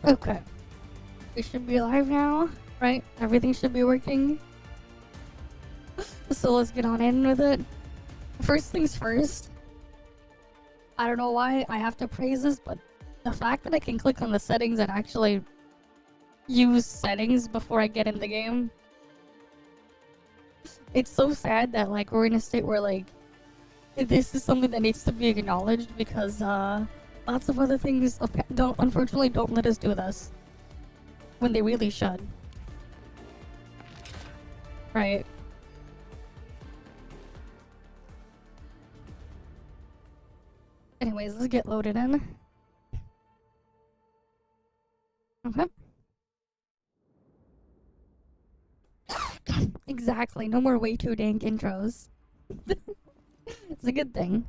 Okay. We should be live now, right? Everything should be working. So let's get on in with it. First things first. I don't know why I have to praise this, but the fact that I can click on the settings and actually use settings before I get in the game. It's so sad that like we're in a state where like this is something that needs to be acknowledged because lots of other things unfortunately don't let us do this when they really should. Right. Anyways, let's get loaded in. Okay. Exactly, no more way too dank intros. It's a good thing.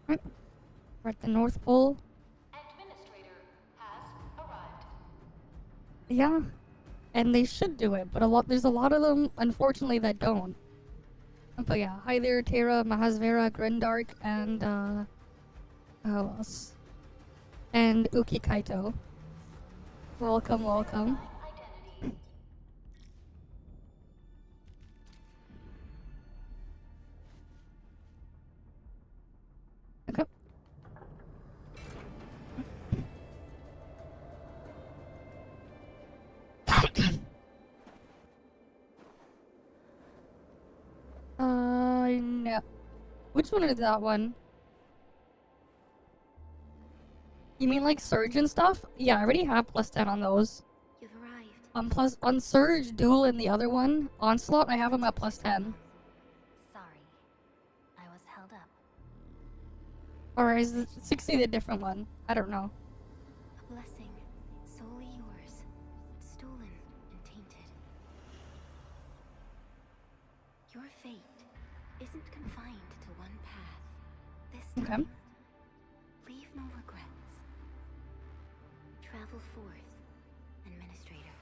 Right. We're at the North Pole. Administrator has arrived. Yeah. And they should do it, but there's a lot of them, unfortunately, that don't. But yeah, hi there, Terra, Mahasvera, Grindark, and who else? And Uki Kaito. Welcome, welcome. Identity. Okay. No. Which one is that one? You mean like Surge and stuff? Yeah, I already have plus 10 on those. You've arrived. On Surge, Duel, and the other one, Onslaught, I have them at plus 10. Sorry. I was held up. Or is 60 the different one? I don't know. A blessing, solely yours, but stolen and tainted. Your fate isn't confined to one path. This Okay. time, leave no regrets. Travel forth, Administrator.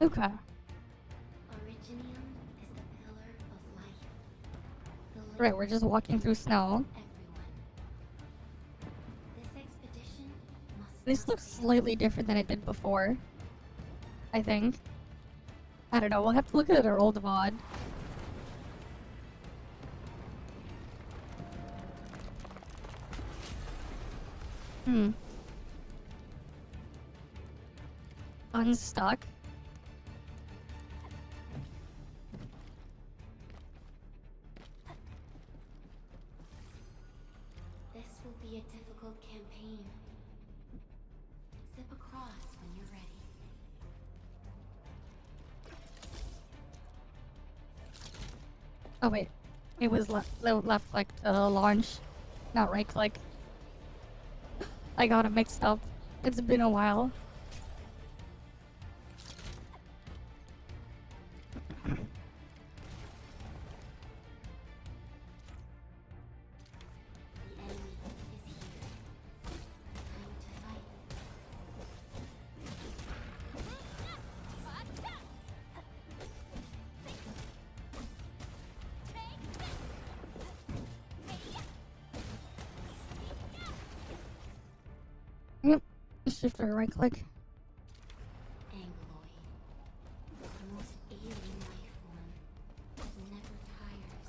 Okay. Originium is the pillar of life. The Right, we're just walking through snow. everyone. This expedition must This not looks fail. slightly different than it did before. I think. I don't know, we'll have to look at our old VOD. Unstuck. This will be a difficult campaign. Zip across when you're ready. Oh wait, it was left click to launch, not right click. I got it mixed up. It's been a while. The enemy is here. Time to fight. Yep. Shift or right click. Angloid. The most alien life form. Never tires.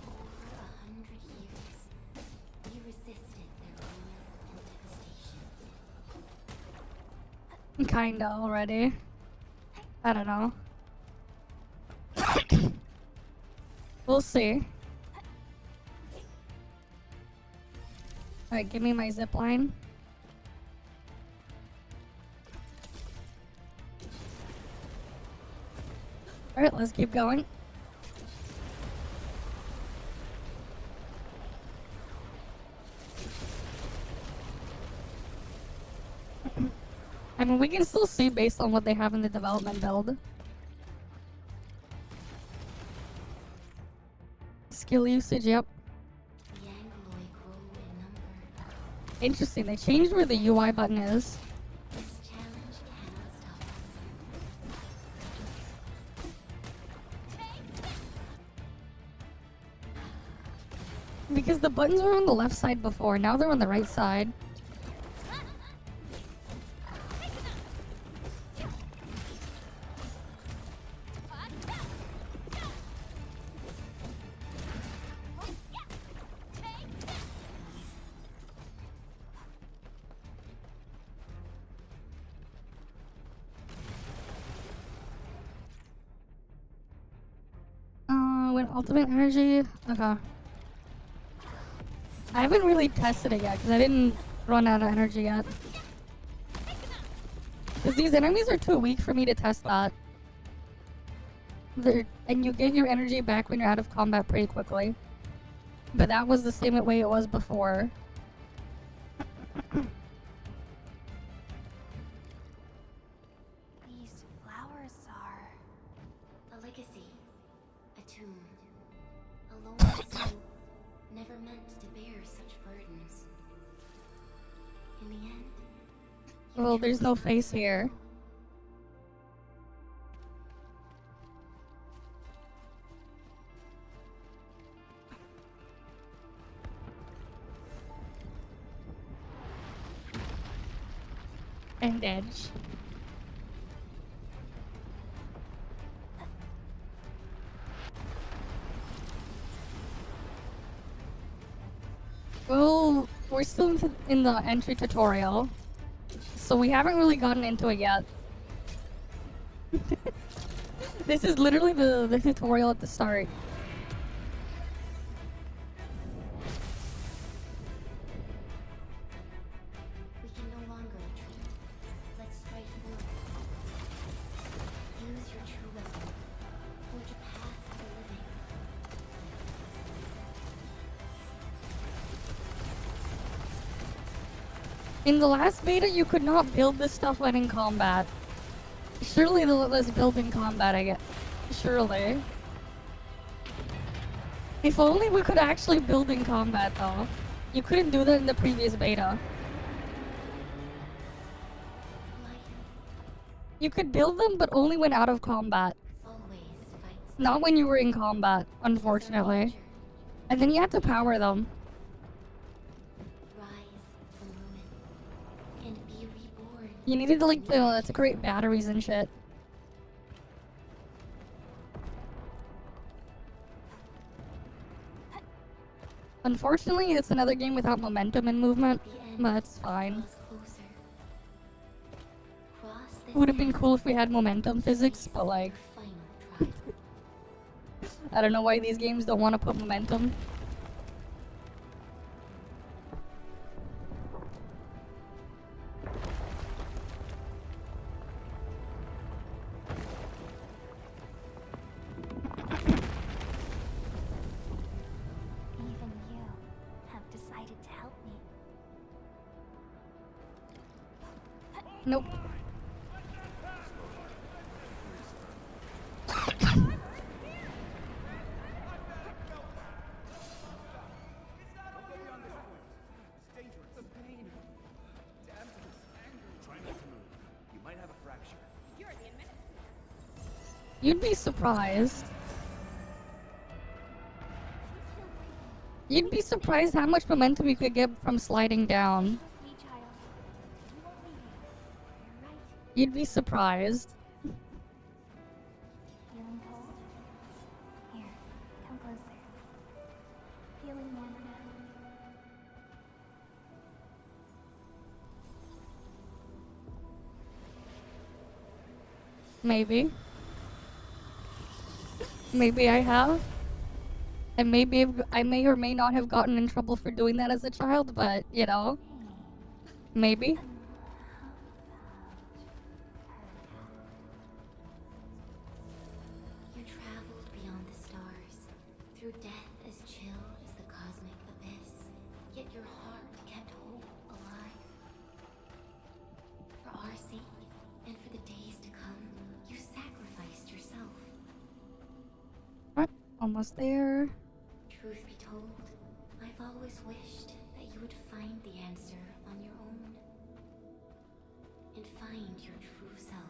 For over 100 years, we resisted their rule and devastation. Kinda already. I don't know. We'll see. Alright, give me my zip line. Alright, let's keep going. I mean, we can still see based on what they have in the development build. Skill usage, yep. The Angloid grow in number. Interesting, they changed where the UI button is. This challenge cannot stop us. Because the buttons were on the left side before, now they're on the right side. With ultimate energy? Okay. I haven't really tested it yet, because I didn't run out of energy yet. Because these enemies are too weak for me to test that. And you get your energy back when you're out of combat pretty quickly. But that was the same way it was before. These flowers are a legacy, a tomb, a lone soul never meant to bear such burdens. In the end, Well, there's no face here. And edge. Well, we're still in the entry tutorial, so we haven't really gotten into it yet. This is literally the tutorial at the start. we can no longer retreat. Let's strike forward. Use your true weapon. Forge a path to the living. In the last beta, you could not build this stuff when in combat. Surely they'll let us build in combat, I guess. Surely. If only we could actually build in combat, though. You couldn't do that in the previous beta. Life You could build them, but only when out of combat. always fights Not when you were in combat, unfortunately. And then you have to power them. rise from ruin and be reborn. You needed to create batteries and shit. Unfortunately, it's another game without momentum and movement, The end but that's fine. draws closer. Cross this Would have been path cool if we had momentum physics, but like, your final trial. I don't know why these games don't want to put momentum. Even you have decided to help me. Nope. You'd be surprised. You'd be surprised how much momentum you could get from sliding down. Me, child. You won't leave me. You're right. You'd be surprised. Feeling cold? Here, come closer. Feeling warmer now? Maybe. Maybe I have. And maybe I may or may not have gotten in trouble for doing that as a child, but, you know, maybe. You traveled beyond the stars, through death as chill as the cosmic abyss. Yet your heart kept hope alive. For our sake, and for the days to come, you sacrificed yourself. Right, almost there. Truth be told, I've always wished that you would find the answer on your own. And find your true self.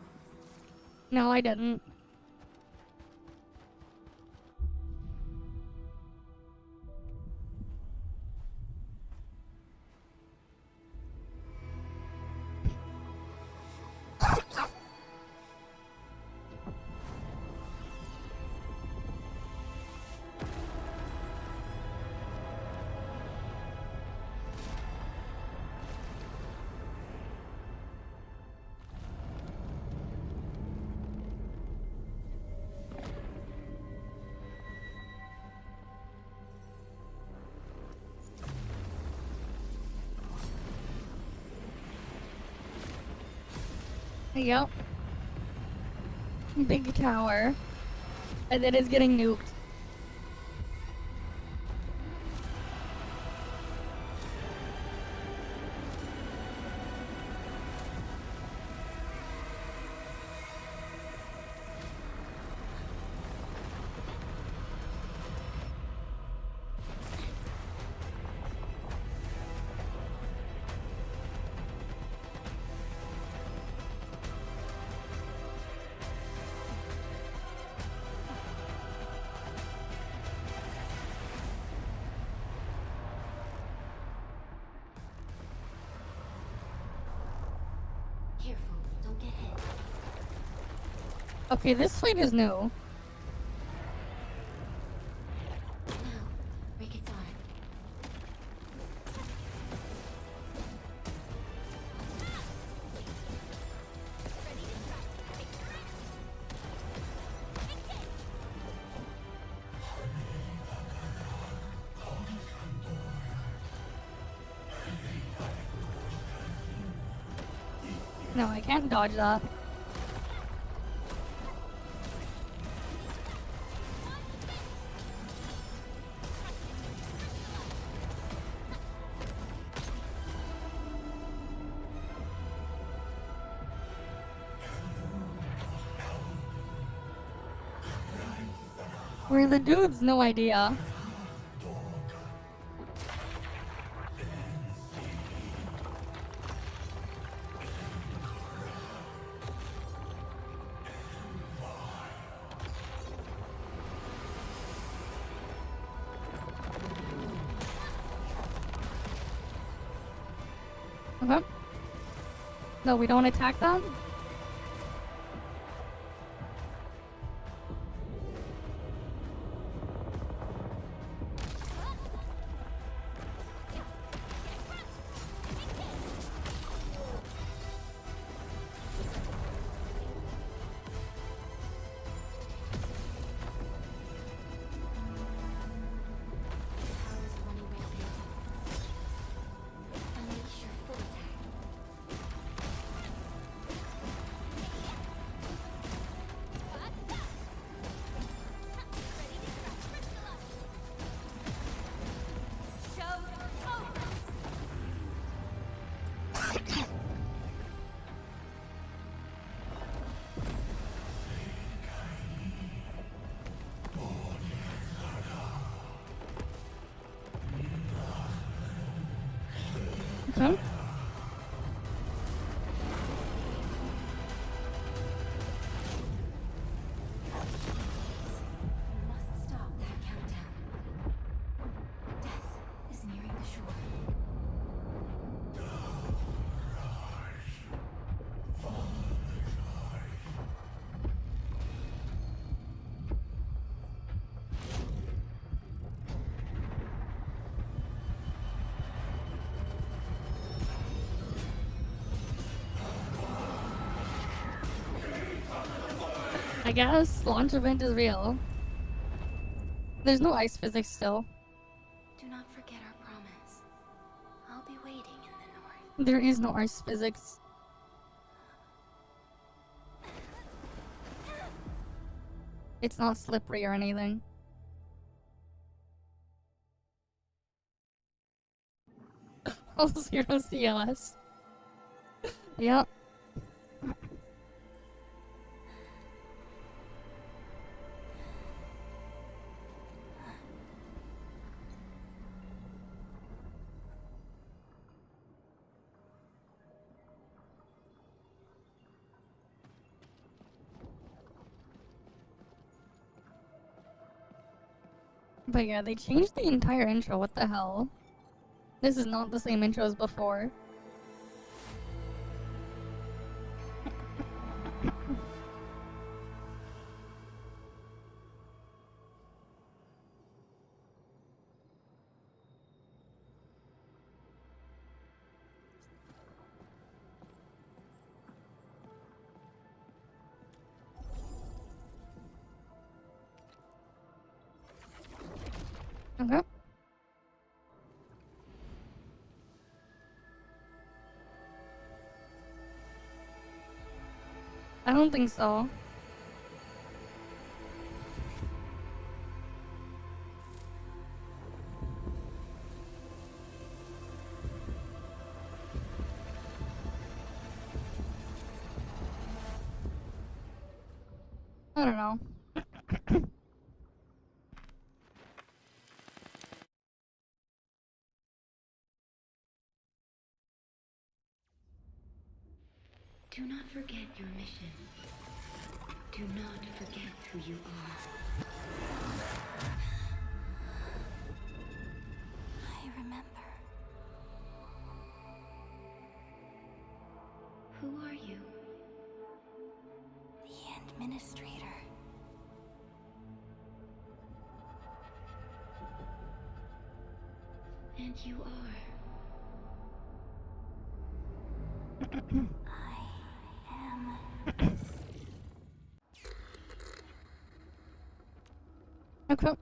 No, I didn't. Yep. Big tower. And then it's getting nuked. Careful, don't get hit. Okay, this fight is new. Now, break its arm. No, I can't dodge that. Where the dudes, no idea. Okay. No, we don't attack them? Power is running rampant. Unleash your full attack. Okay. You must stop that countdown. Death is nearing the shore. I guess launch event is real. There's no ice physics still. Do not forget our promise. I'll be waiting in the north. There is no ice physics. It's not slippery or anything. Oh, zero CLS. Yep. But yeah, they changed the entire intro. What the hell? This is not the same intro as before. Okay. I don't think so. I don't know. Do not forget your mission. Do not forget who you are. I remember. Who are you? The Administrator. And you are. I am. Okay.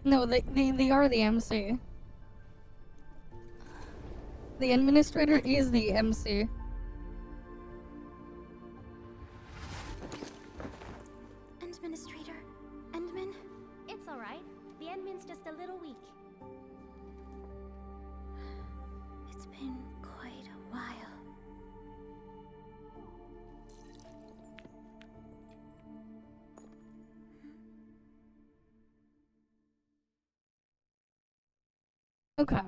No, they are the MC. The Administrator is the MC. Administrator? Endman? It's alright. The Endman's just a little weak. It's been quite a while. Okay.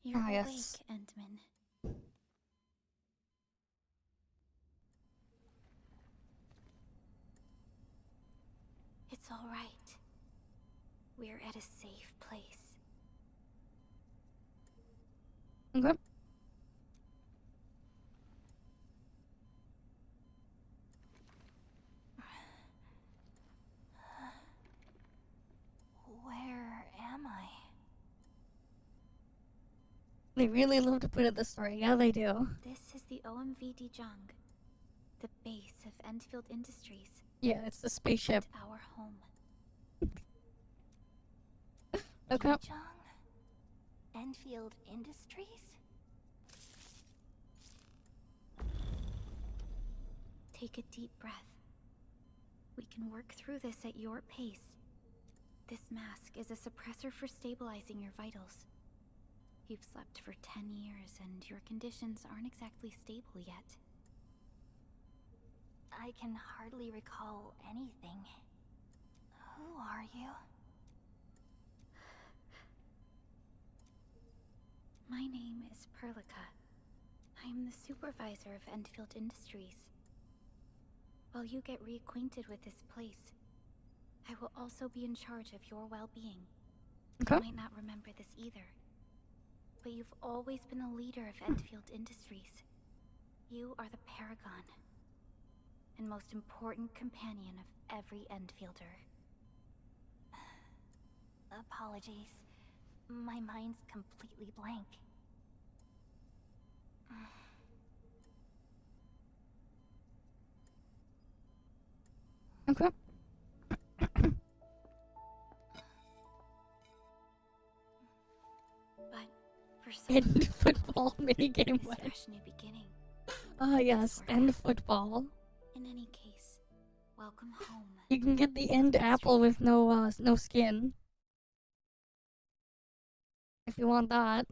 You're Ah, awake, yes. Endman. It's all right. We're at a safe place. Okay. Where am I? They really love to put it this story. Yeah, they do. This is the EnVtuber, the base of Endfield Industries, Yeah, it's the spaceship. our home. Okay. Endfield Industries? Take a deep breath. We can work through this at your pace. This mask is a suppressor for stabilizing your vitals. You've slept for 10 years and your conditions aren't exactly stable yet. I can hardly recall anything. Who are you? My name is Perlica. I am the supervisor of Endfield Industries. While you get reacquainted with this place, I will also be in charge of your well-being. Okay. You might not remember this either, but you've always been a leader of Endfield Industries. You are the paragon and most important companion of every Endfielder. Apologies. My mind's completely blank. Okay. But for some End football minigame this win. fresh new beginning. Ah, yes. End football. In any case, welcome home. You can get the end apple with no skin. If you want that.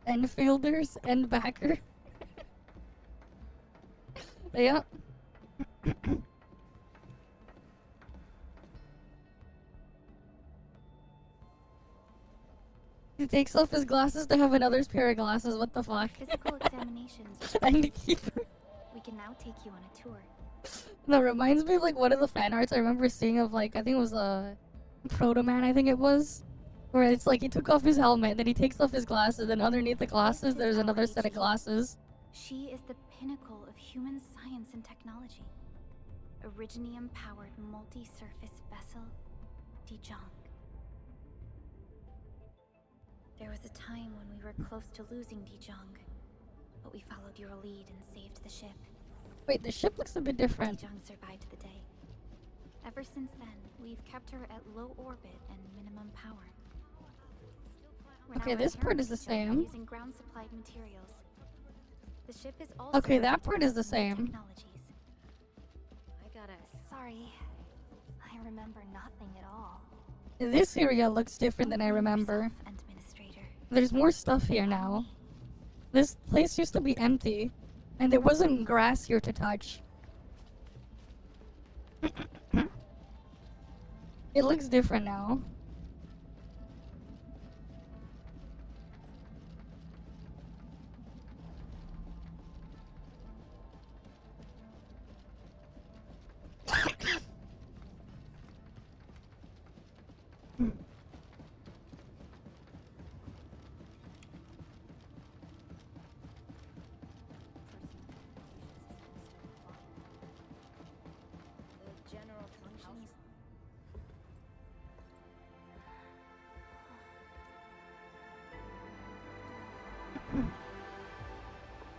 End fielders, end backer. Yeah. He takes off his glasses to have another pair of glasses. What the fuck? Physical examinations. Endkeeper. We can now take you on a tour. That reminds me of like one of the fan arts I remember seeing of like I think it was a Proto Man. I think it was. Where it's like he took off his helmet, then he takes off his glasses, and underneath the glasses there's another set of glasses. She is the pinnacle of human science and technology. Originium-powered multi-surface vessel, Dijong. There was a time when we were close to losing Dijong, but we followed your lead and saved the ship. Wait, the ship looks a bit different. Dijong survived the day. Ever since then, we've kept her at low orbit and minimum power. We're Okay, now this part is the repairing same. using ground-supplied materials. The ship is also Okay, that part is the same. technologies. Sorry, I remember nothing at all. This area looks different than I remember. Administrator. There's more stuff here now. This place used to be empty, and there wasn't grass here to touch. It looks different now.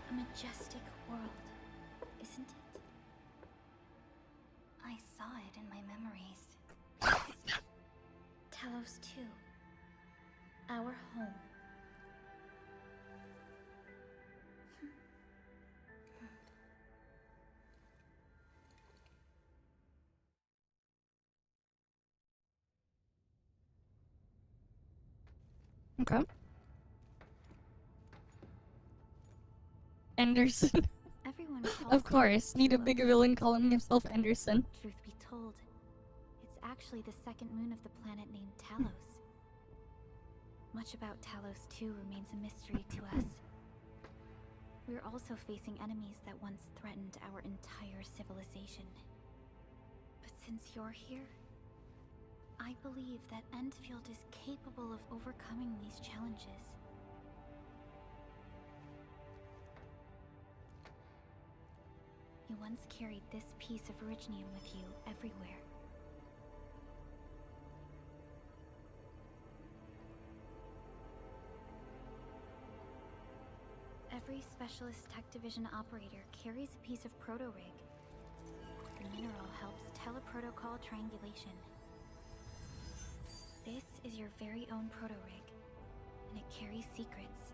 A majestic world, isn't it? I saw it in my memories. Talos 2. Our home. Okay. Anderson. Everyone calls Of course, Talos need a 2 big villain calling himself Anderson. Truth be told, it's actually the second moon of the planet named Talos. Much about Talos 2 remains a mystery to us. We're also facing enemies that once threatened our entire civilization. But since you're here, I believe that Endfield is capable of overcoming these challenges. You once carried this piece of Originium with you everywhere. Every Specialist Tech Division operator carries a piece of proto-rig. The mineral helps teleprotocol triangulation. This is your very own proto-rig, and it carries secrets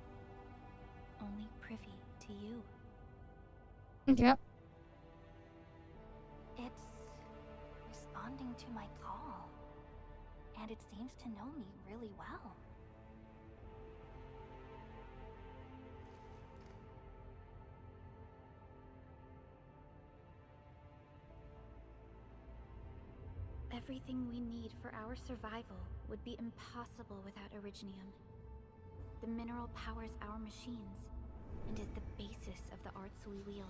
only privy to you. Yep. It's responding to my call, and it seems to know me really well. Everything we need for our survival would be impossible without Originium. The mineral powers our machines, and is the basis of the arts we wield.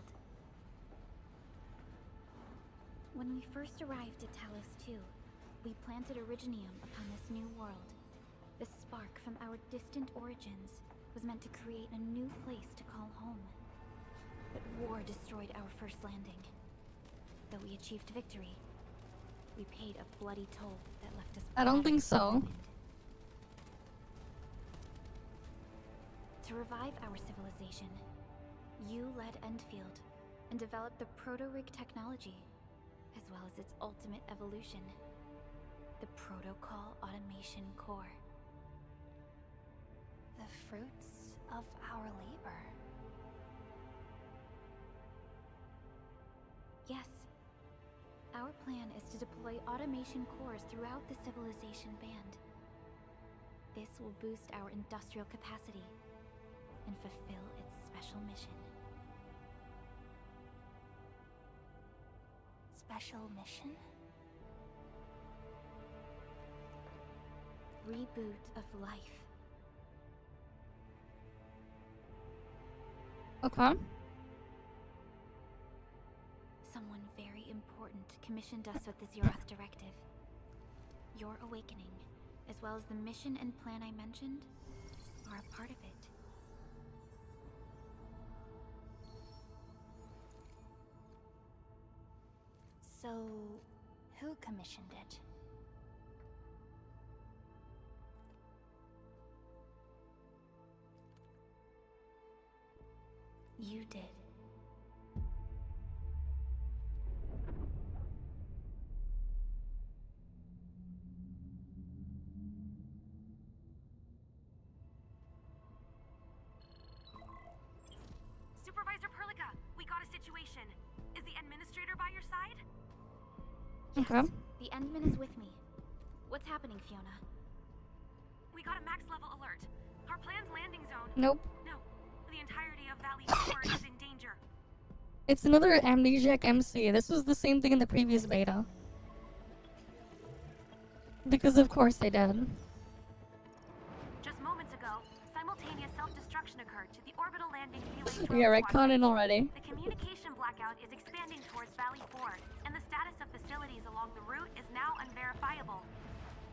When we first arrived at Talos 2, we planted Originium upon this new world. The spark from our distant origins was meant to create a new place to call home. But war destroyed our first landing. Though we achieved victory, we paid a bloody toll that left us. I don't think so. To revive our civilization, you led Endfield and developed the proto-rig technology, as well as its ultimate evolution, the Protocol Automation Core. The fruits of our labor. Yes. Our plan is to deploy automation cores throughout the civilization band. This will boost our industrial capacity and fulfill its special mission. special mission? Reboot of life. Okay. Someone very important commissioned us with the Zeroth Directive. Your awakening, as well as the mission and plan I mentioned, are a part of it. So, who commissioned it? You did. Supervisor Perlica, we got a situation. Is the administrator by your side? Okay. The Endman is with me. What's happening, Fiona? We got a max level alert. Our planned landing zone. Nope. No, the entirety of Valley 4 is in danger. It's another amnesiac MC. This was the same thing in the previous beta. Because of course they did. Just moments ago, simultaneous self-destruction occurred to the orbital landing relay We are drone squadron. retconning already. The communication blackout is expanding towards Valley 4, and the status of facilities along the route is now unverifiable.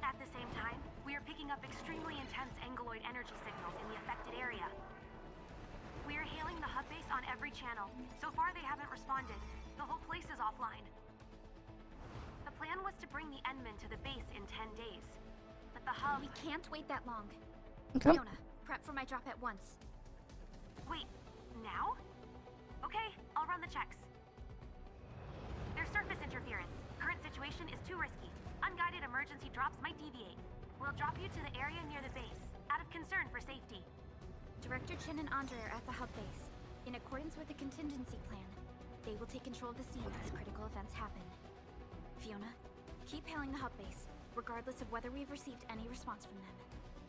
At the same time, we are picking up extremely intense angeloid energy signals in the affected area. We are hailing the hub base on every channel. So far, they haven't responded. The whole place is offline. The plan was to bring the Endman to the base in 10 days. But the hub... We can't wait that long. Okay. Fiona, prep for my drop at once. Wait, now? Okay, I'll run the checks. There's surface interference. Current situation is too risky. Unguided emergency drops might deviate. We'll drop you to the area near the base, out of concern for safety. Director Chen and Andre are at the hub base. In accordance with the contingency plan, they will take control of the scene as critical events happen. Fiona, keep hailing the hub base, regardless of whether we've received any response from them.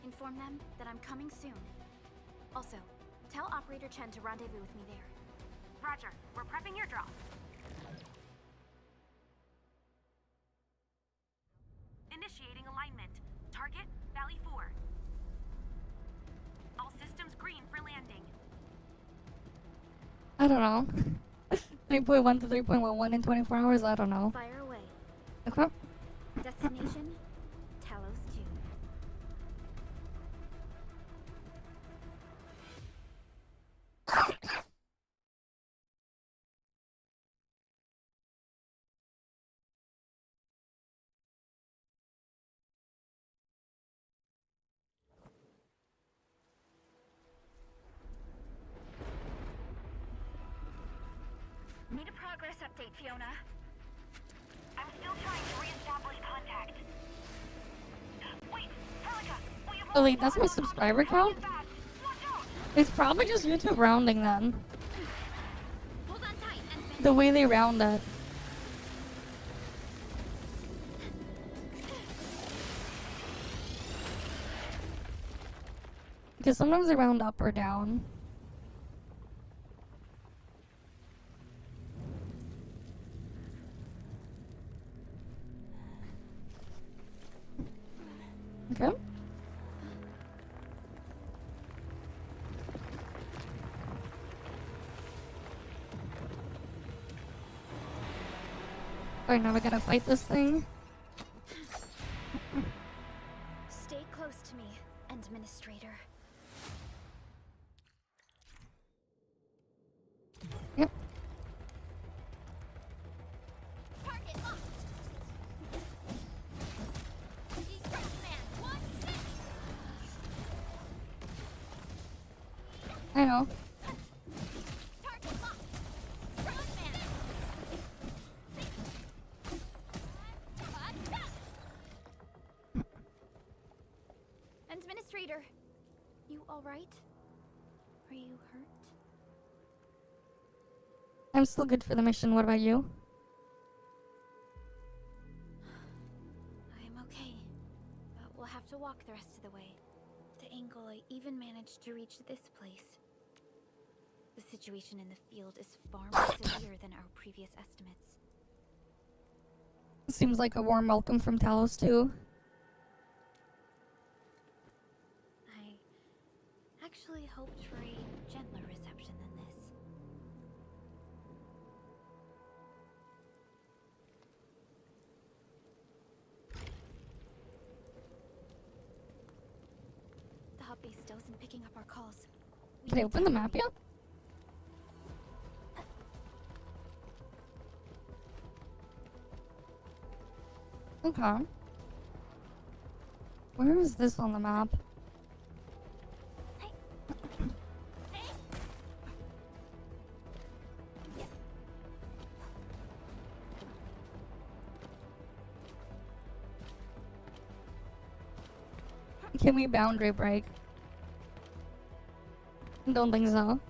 Inform them that I'm coming soon. Also, tell Operator Chen to rendezvous with me there. Roger, we're prepping your drop. Initiating alignment. Target, Valley 4. All systems green for landing. I don't know. 3.1 to 3.11 in 24 hours? I don't know. Fire away. Okay. Destination, Talos 2. Need a progress update, Fiona. I'm still trying to reestablish contact. Wait, Perlica, we have Oh wait, that's my subscriber count? It's probably just YouTube rounding then. Hold on tight, and The way they round it. Because sometimes they round up or down. Okay. Alright, now we gotta fight this thing. stay close to me, Administrator. Yep. Target locked. I know. Target locked. Strongman. Administrator, you all right? Are you hurt? I'm still good for the mission. What about you? I am okay, but we'll have to walk the rest of the way. The angle I even managed to reach this place. The situation in the field is far more severe than our previous estimates. Seems like a warm welcome from Talos too. I actually hoped for a gentler reception than this. The hub base still isn't picking up our calls. We Did they need open to the map hurry. yet? Okay. Where is this on the map? Can we boundary break? Don't think so.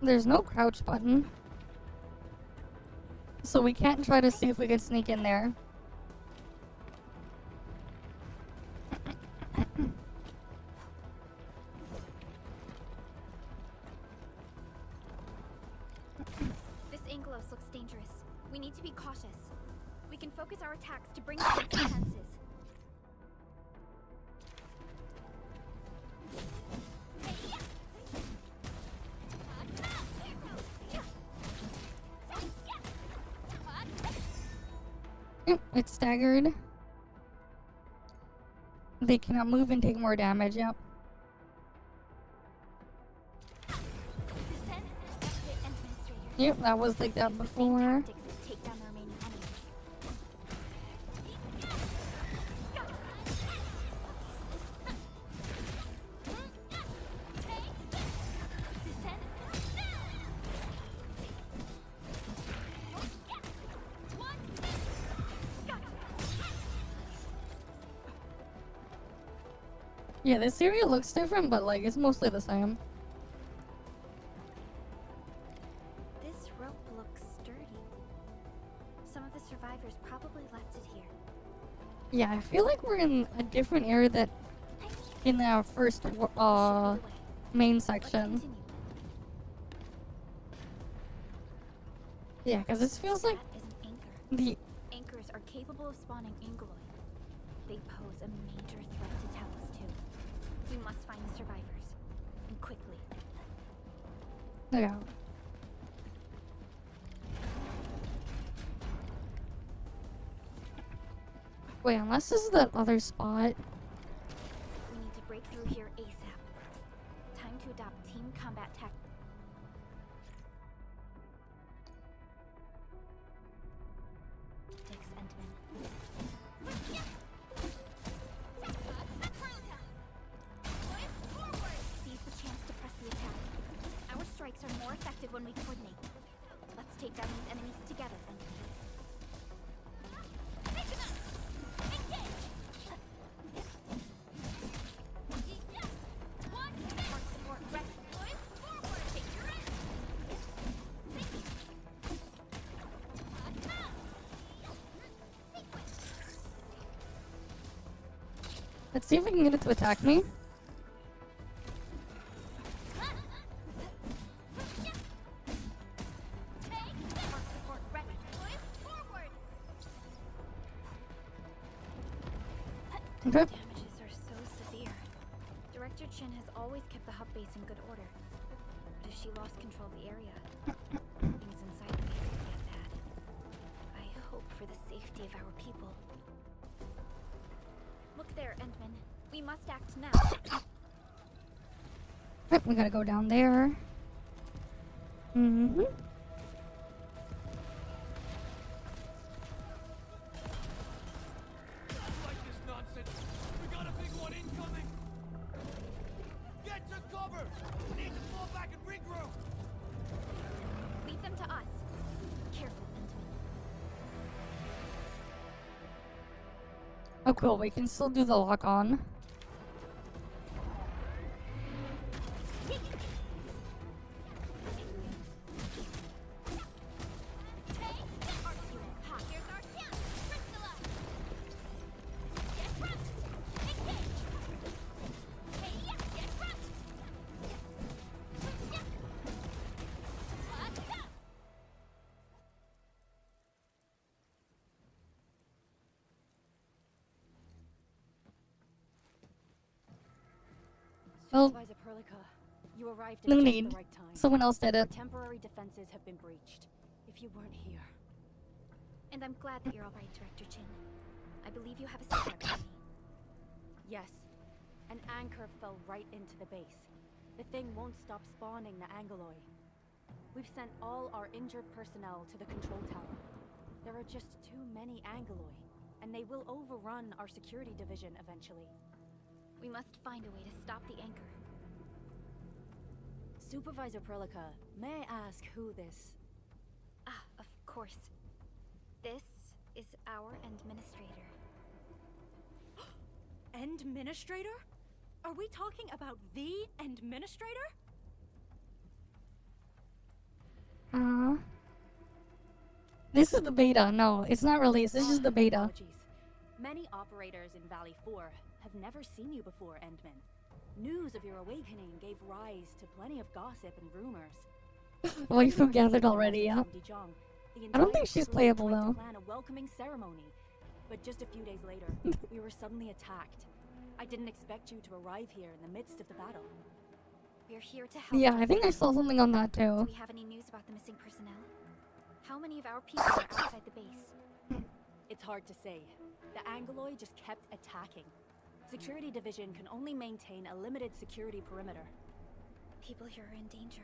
There's no crouch button. So we can't try to see if we can sneak in there. This Angelos looks dangerous. We need to be cautious. We can focus our attacks to bring down its defenses. Yep, it's staggered. They cannot move and take more damage, yep. Descend, exit, administrator. Yep, that was like that Use the same before. tactics to take down the remaining enemies. Descend. Yeah, this area looks different, but like it's mostly the same. This rope looks sturdy. Some of the survivors probably left it here. Yeah, I feel like we're in a different area that in our first Show me the way. main Let's section. continue. Yeah, because this feels like That is an anchor. the Anchors are capable of spawning Angeloid. They pose a major threat to Talos too. We must find the survivors. And quickly. yeah. Wait, unless this is that other spot. We need to break through here ASAP. Time to adopt team combat tactics. Seize the chance to press the attack. Our strikes are more effective when we coordinate. Let's take down these enemies together, Endfield. Support ready. Take your aim. Let's see if we can get it to attack me. Support ready. Okay. Damages are so severe. Director Chin has always kept the hub base in good order. But if she lost control of the area, things inside the base could get bad. I hope for the safety of our people. Look there, Endman. We must act now. Right, we gotta go down there. Mm-hmm. Like this nonsense. We got a big one incoming. Get to cover. Need to fall back and regroup. Leave them to us. Careful, Endman. Oh, cool. We can still do the lock on. Well, Supervisor Perlica, you arrived at no just need. the right time. Someone else did Our it. temporary defenses have been breached. If you weren't here... And I'm glad that you're alright, Director Chin. I believe you have a secret for me. Yes. An anchor fell right into the base. The thing won't stop spawning the Angoloi. We've sent all our injured personnel to the control tower. There are just too many Angoloi, and they will overrun our security division eventually. We must find a way to stop the anchor. Supervisor Perlica, may I ask who this... Ah, of course. This is our administrator. Endministrator? Are we talking about the Endministrator? This is the beta. No, it's not released. This is the beta. Apologies. Many operators in Valley 4 have never seen you before, Endman. News of your awakening gave rise to plenty of gossip and rumors. Waifu gathered already, yeah. Dijon, the I don't think entire she's crew playable, tried to though. plan a welcoming ceremony, but just a few days later, we were suddenly attacked. I didn't expect you to arrive here in the midst of the battle. We're here to help. Yeah, I think I saw something on that Do too. we have any news about the missing personnel? How many of our people are outside the base? It's hard to say. The Angoloi just kept attacking. Security Division can only maintain a limited security perimeter. People here are in danger.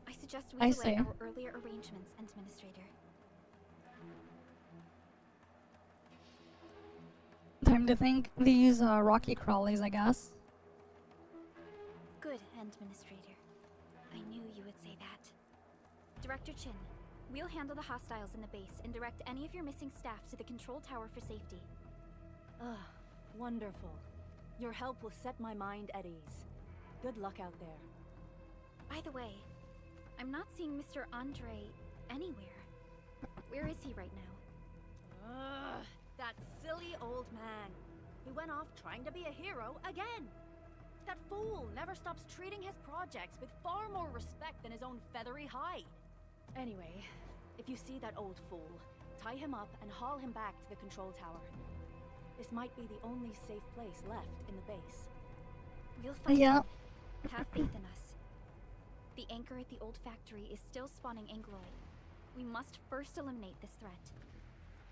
I suggest we I delay see. our earlier arrangements, Administrator. Time to think. These rocky crawlies, I guess. Good, Administrator. I knew you would say that. Director Chin, we'll handle the hostiles in the base and direct any of your missing staff to the control tower for safety. Ah, wonderful. Your help will set my mind at ease. Good luck out there. By the way, I'm not seeing Mr. Andre anywhere. Where is he right now? Ugh, that silly old man. He went off trying to be a hero again. That fool never stops treating his projects with far more respect than his own feathery hide. Anyway, if you see that old fool, tie him up and haul him back to the control tower. This might be the only safe place left in the base. We'll find Yeah. him. Have faith in us. The anchor at the old factory is still spawning Angoloi. We must first eliminate this threat.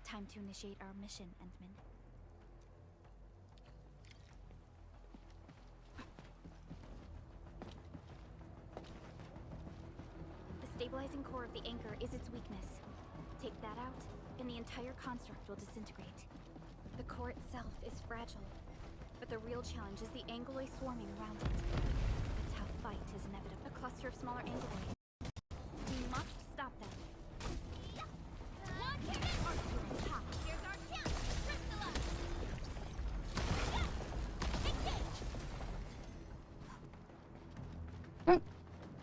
Time to initiate our mission, Endman. The stabilizing core of the anchor is its weakness. Take that out, and the entire construct will disintegrate. The core itself is fragile, but the real challenge is the Angoloi swarming around it. A tough fight is inevitable. A cluster of smaller Angoloi. We must stop them. Here's our chance to crystallize!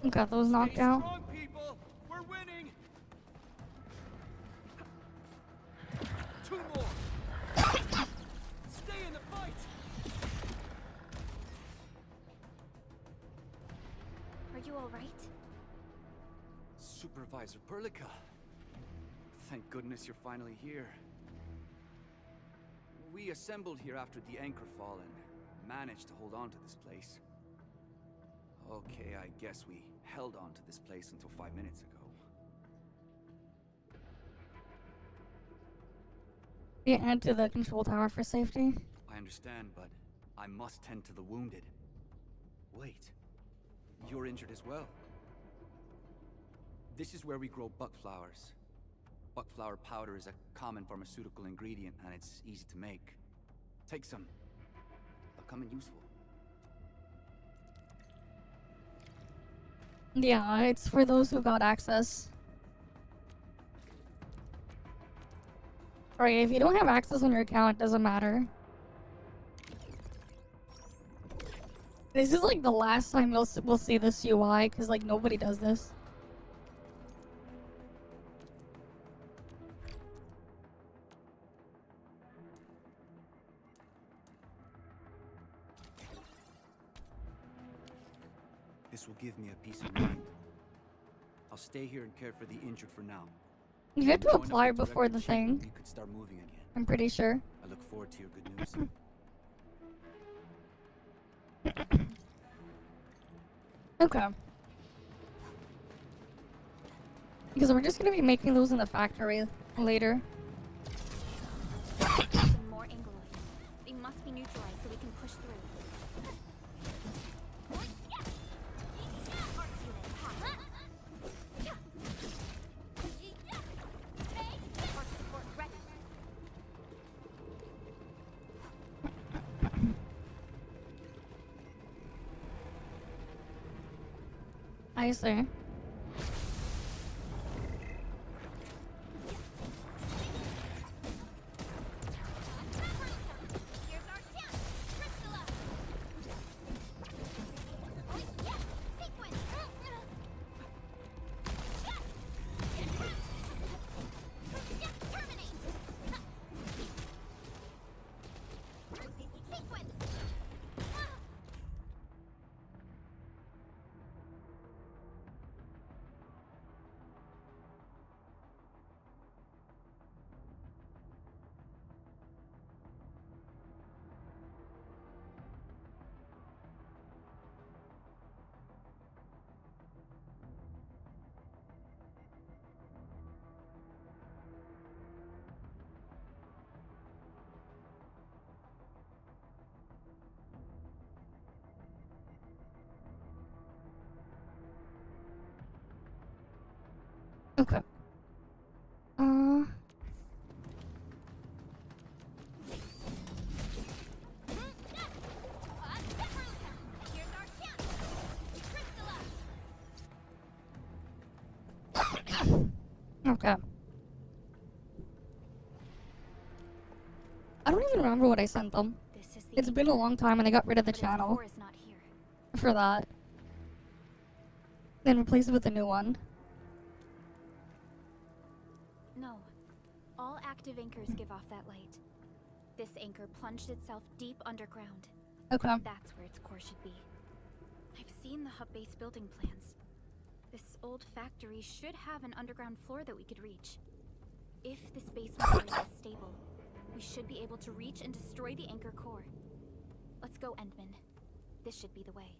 Got those knocked Stay out. strong, people. We're winning. Two more. Stay in the fight. Are you all right? Supervisor Perlica. Thank goodness you're finally here. We assembled here after the anchor fall and managed to hold on to this place. Okay, I guess we held on to this place until 5 minutes ago. Yeah, and to the control tower for safety. I understand, but I must tend to the wounded. Wait, you're injured as well. This is where we grow buckflowers. Buckflower powder is a common pharmaceutical ingredient and it's easy to make. Take some. They'll come in useful. Yeah, it's for those who got access. Right, if you don't have access on your account, it doesn't matter. This is like the last time we'll see this UI, because like nobody does this. This will give me a peace of mind. I'll stay here and care for the injured for now. You have to Join up apply with before Director the Chin thing. when you could start moving again. I'm pretty sure. I look forward to your good news. Okay. Because we're just gonna be making those in the factory later. Some more Angloid. They must be neutralized so we can push through. Arc support ready. I see. Here's our chance. Crystalla. Sequence. Terminate. Sequence. Okay. Here's our chance. Crystalla. Okay. I don't even remember what I sent them. This is the It's been a long time and I got rid of the but its channel core is not here. for that. Then replace it with a new one. No. All active anchors give off that light. This anchor plunged itself deep underground. Okay. That's where its core should be. I've seen the hub base building plans. This old factory should have an underground floor that we could reach. If the space material is stable, we should be able to reach and destroy the anchor core. Let's go, Endman. This should be the way.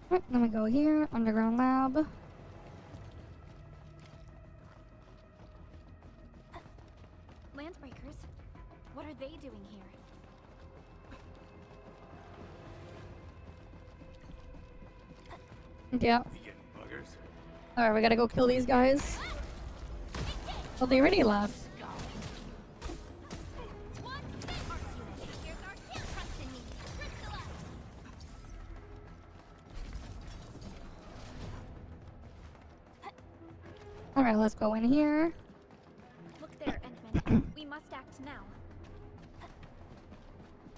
Right, then we go here, underground lab. Landbreakers? What are they doing here? Yeah. You getting buggers? Alright, we gotta go kill these guys. Oh, they already left. Here's our chance. Trust in me. Crystalla. Alright, let's go in here. Look there, Endman. We must act now.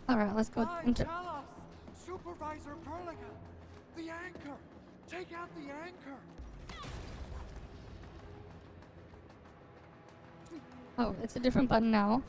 Alright, let's go into... Talos! Supervisor Perlica! The anchor! Take out the anchor! Oh, it's a different button now.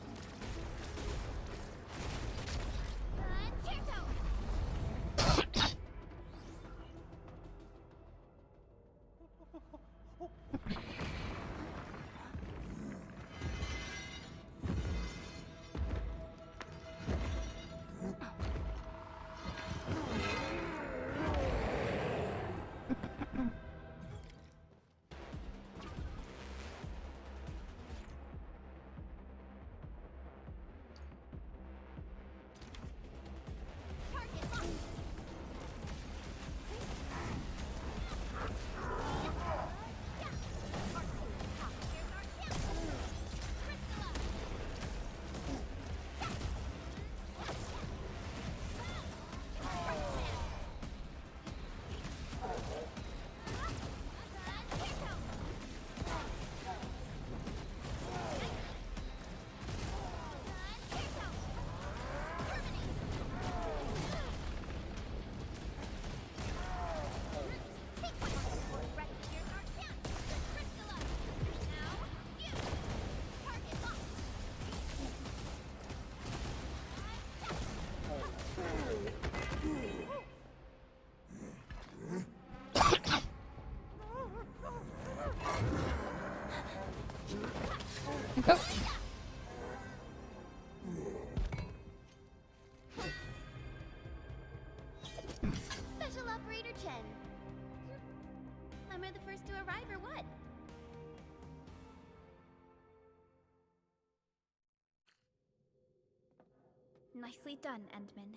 Nicely done, Endman.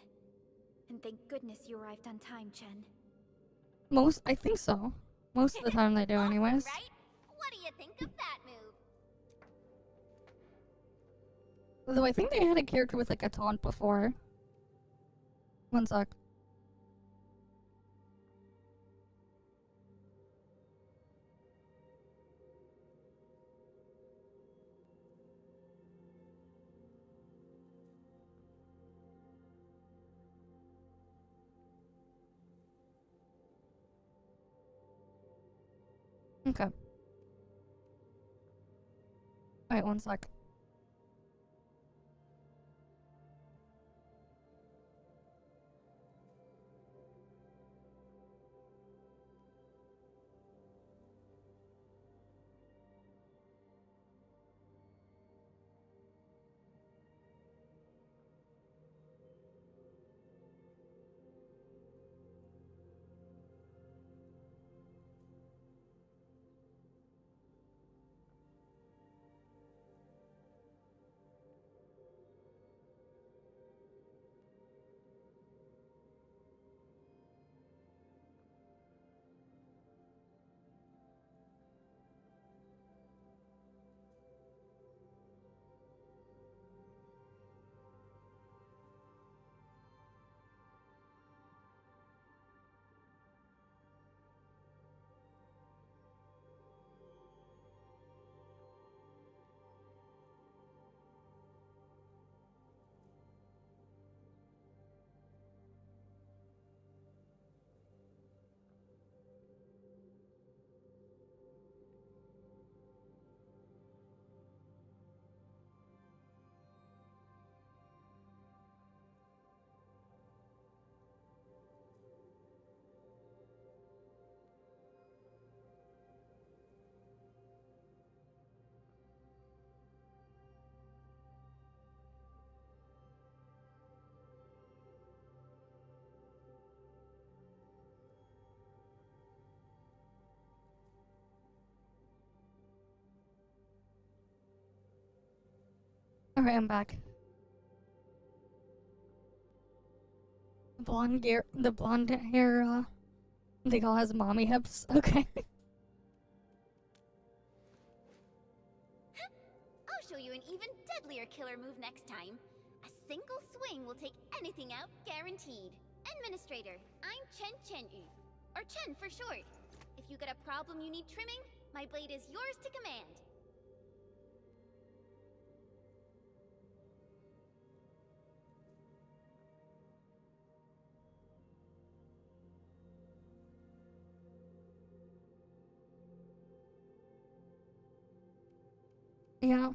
And thank goodness you arrived on time, Chen. I think so. Most of the time they do, Awesome, anyways. right? What do you think of that move? Though I think they had a character with like a taunt before. One sec. Okay. Alright, one sec. Alright, I'm back. The blonde hair, they all has mommy hips. Okay. I'll show you an even deadlier killer move next time. A single swing will take anything out, guaranteed. Administrator, I'm Chen, or Chen for short. If you got a problem you need trimming, my blade is yours to command. Yeah.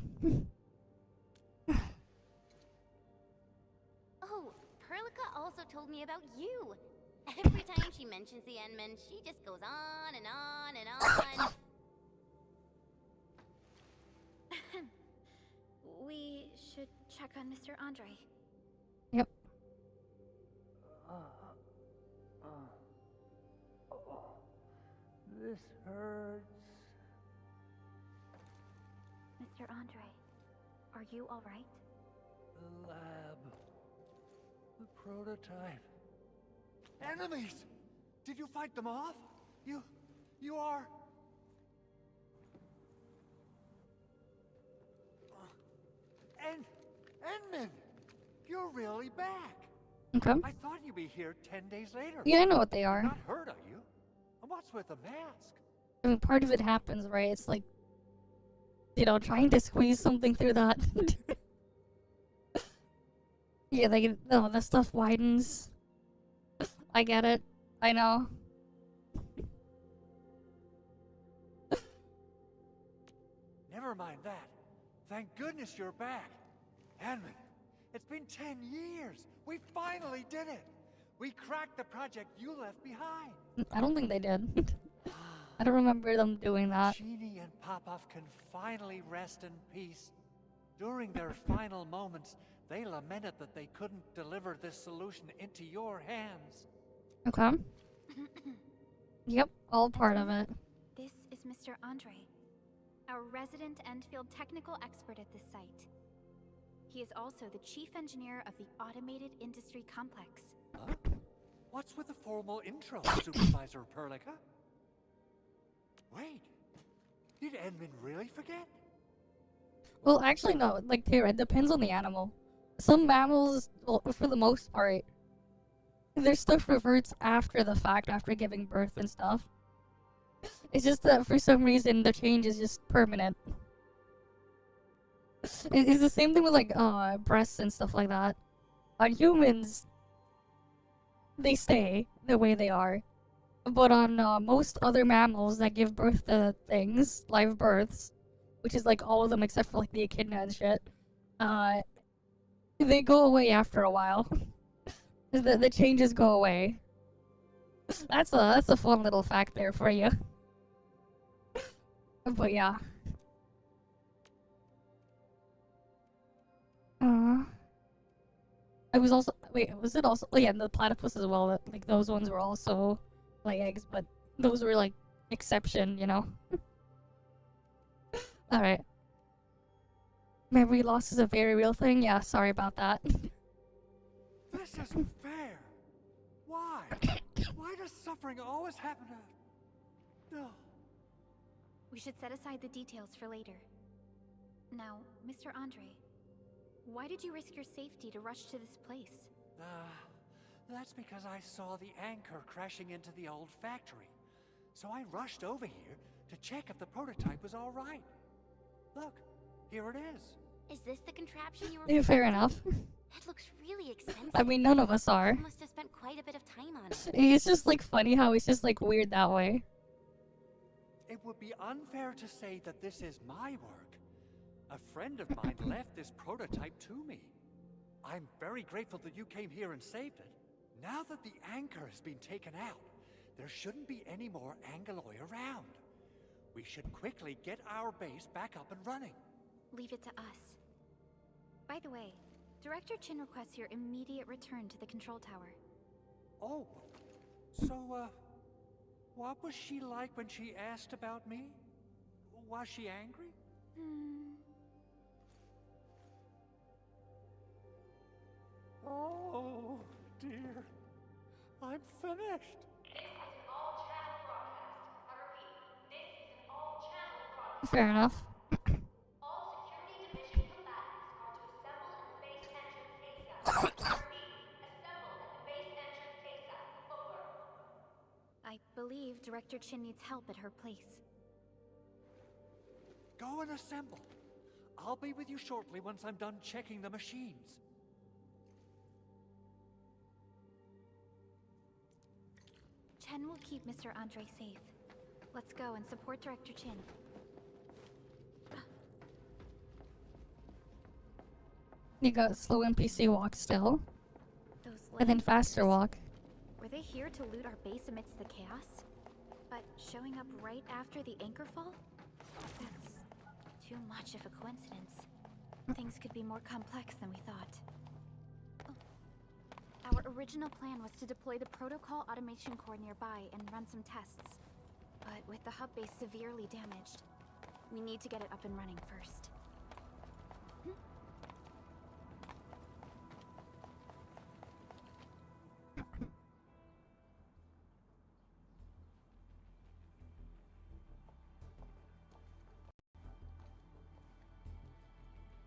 Oh, Perlica also told me about you. Every time she mentions the Endman, she just goes on and on and on. We should check on Mr. Andre. Yep. This hurts. Mr. Andre, are you alright? The lab. The prototype. Enemies! Did you fight them off? You are... Endman! You're really back! Okay. I thought you'd be here 10 days later. Yeah, I know what they You're are. not hurt, are you? And what's with the mask? I mean, part of it happens, right? It's like, you know, trying to squeeze something through that. Yeah, the stuff widens. I get it. I know. Never mind that. Thank goodness you're back. Endman, it's been 10 years. We finally did it. We cracked the project you left behind. I don't think they did. I don't remember them doing that. Genie and Popov can finally rest in peace. During their final moments, they lamented that they couldn't deliver this solution into your hands. Okay. Yep, all part of it. This is Mr. Andre, our resident Endfield technical expert at this site. He is also the chief engineer of the Automated Industry Complex. Huh? What's with the formal intro, Supervisor Perlica? Wait, did Edmund really forget? Well, actually, no. Like, Tara, it depends on the animal. Some mammals, well, for the most part, their stuff reverts after the fact, after giving birth and stuff. It's just that for some reason the change is just permanent. It's the same thing with like breasts and stuff like that. On humans, they stay the way they are, but on most other mammals that give birth to things, live births, which is like all of them except for like the echidna and shit, they go away after a while. The changes go away. That's a fun little fact there for you. But yeah. I was also was it also? Oh yeah, the platypus as well. That like those ones were also lay eggs, but those were like exception, you know. All right. Memory loss is a very real thing. Yeah, sorry about that. This isn't fair. Why? Why does suffering always happen to... No. We should set aside the details for later. Now, Mr. Andre, why did you risk your safety to rush to this place? That's because I saw the anchor crashing into the old factory. So I rushed over here to check if the prototype was all right. Look, here it is. Is this the contraption you were Yeah, fair building? enough. That looks really expensive. I mean, none of us are. You must have spent quite a bit of time on it. It's just like funny how it's just like weird that way. It would be unfair to say that this is my work. A friend of mine left this prototype to me. I'm very grateful that you came here and saved it. Now that the anchor has been taken out, there shouldn't be any more Angoloi around. We should quickly get our base back up and running. Leave it to us. By the way, Director Chin requests your immediate return to the control tower. Oh, so, what was she like when she asked about me? Was she angry? Oh, dear. I'm finished. Fair enough. All security division combatants are to assemble at the base entrance ASAP. Repeat, assemble at the base entrance ASAP. Over. I believe Director Chin needs help at her place. Go and assemble. I'll be with you shortly once I'm done checking the machines. Chen will keep Mr. Andre safe. Let's go and support Director Chin. You got slow NPC walk still, Those and then land faster breakers, walk. were they here to loot our base amidst the chaos? But showing up right after the anchor fall? That's too much of a coincidence. Things could be more complex than we thought. Oh. Our original plan was to deploy the protocol automation core nearby and run some tests. But with the hub base severely damaged, we need to get it up and running first.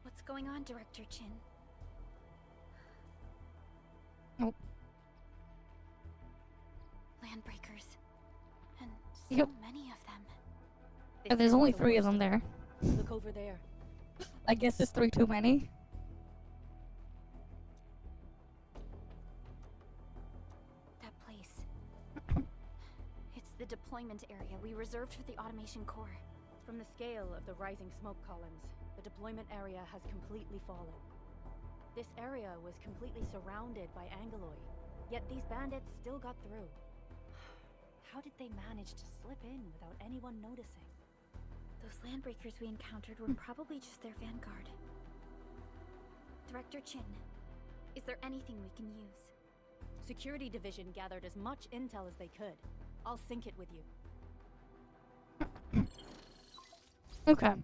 What's going on, Director Chin? Nope. Landbreakers. And so Yep. many of them. Yeah, there's only 3 of them there. Look over there. I guess it's 3 too many. That place. It's the deployment area we reserved for the automation core. From the scale of the rising smoke columns, the deployment area has completely fallen. This area was completely surrounded by Angoloi, yet these bandits still got through. How did they manage to slip in without anyone noticing? Those landbreakers we encountered were probably just their vanguard. Director Chin, is there anything we can use? Security Division gathered as much intel as they could. I'll sync it with you. Okay.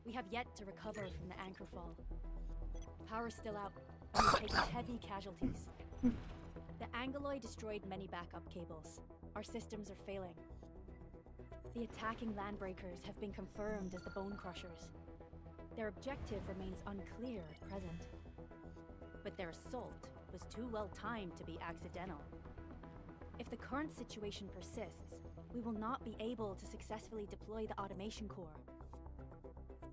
We have yet to recover from the anchor fall. Power's still out, and we've taken heavy casualties. The Angoloid destroyed many backup cables. Our systems are failing. The attacking landbreakers have been confirmed as the Bone Crushers. Their objective remains unclear at present. But their assault was too well timed to be accidental. If the current situation persists, we will not be able to successfully deploy the automation core.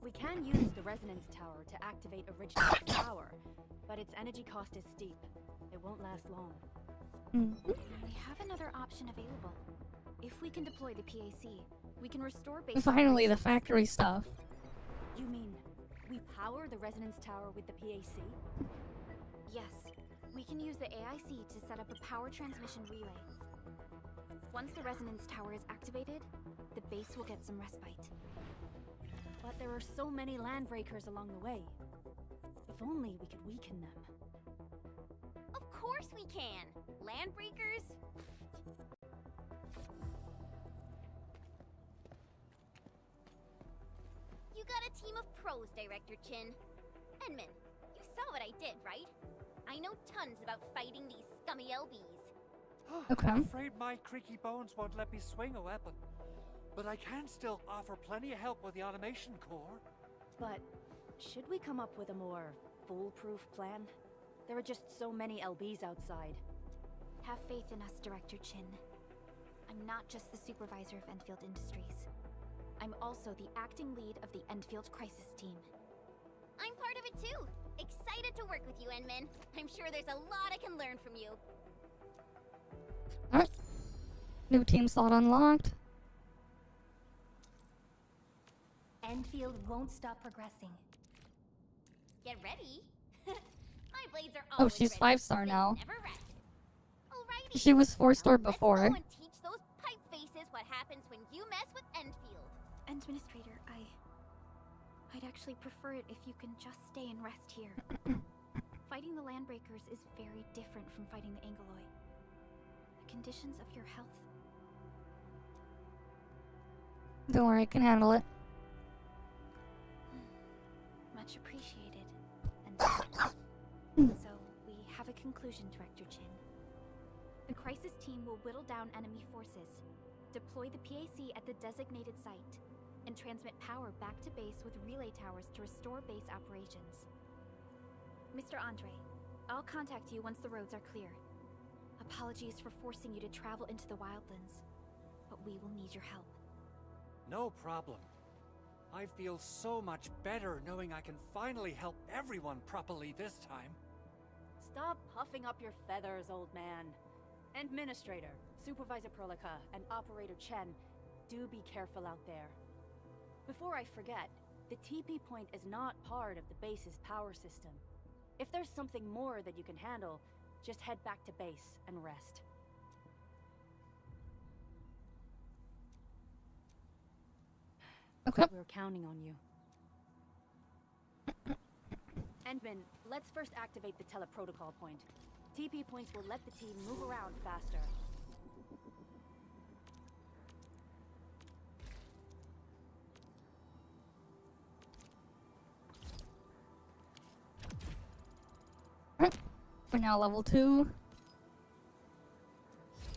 We can use the resonance tower to activate original power, but its energy cost is steep. It won't last long. We have another option available. If we can deploy the PAC, we can restore base. Finally, the factory stuff. You mean we power the resonance tower with the PAC? Yes, we can use the AIC to set up a power transmission relay. Once the resonance tower is activated, the base will get some respite. But there are so many landbreakers along the way. If only we could weaken them. Of course we can! Landbreakers? You got a team of pros, Director Chin. Enman, you saw what I did, right? I know tons about fighting these scummy LBs. Okay. I'm afraid my creaky bones won't let me swing a weapon. But I can still offer plenty of help with the automation core. But should we come up with a more foolproof plan? There are just so many LBs outside. Have faith in us, Director Chin. I'm not just the supervisor of Endfield Industries. I'm also the acting lead of the Endfield Crisis Team. I'm part of it too. Excited to work with you, Enman. I'm sure there's a lot I can learn from you. Alright. New team slot unlocked. Endfield won't stop progressing. Get ready. My blades are Oh, always she's ready. 5-star They now. never rest. Alrighty. She was 4-star Let's before. go and teach those pipe faces what happens when you mess with Endfield. Administrator, I'd actually prefer it if you can just stay and rest here. Fighting the Landbreakers is very different from fighting the Angoloid. The conditions of your health. Don't worry, I can handle it. Much appreciated. And so, we have a conclusion, Director Chin. The crisis team will whittle down enemy forces, deploy the PAC at the designated site, and transmit power back to base with relay towers to restore base operations. Mr. Andre, I'll contact you once the roads are clear. Apologies for forcing you to travel into the wildlands, but we will need your help. No problem. I feel so much better knowing I can finally help everyone properly this time. Stop puffing up your feathers, old man. Administrator, Supervisor Prolica, and Operator Chen, do be careful out there. Before I forget, the TP point is not part of the base's power system. If there's something more that you can handle, just head back to base and rest. Okay. We're counting on you. Endman, let's first activate the teleprotocol point. TP points will let the team move around faster. Alright. We're now level 2.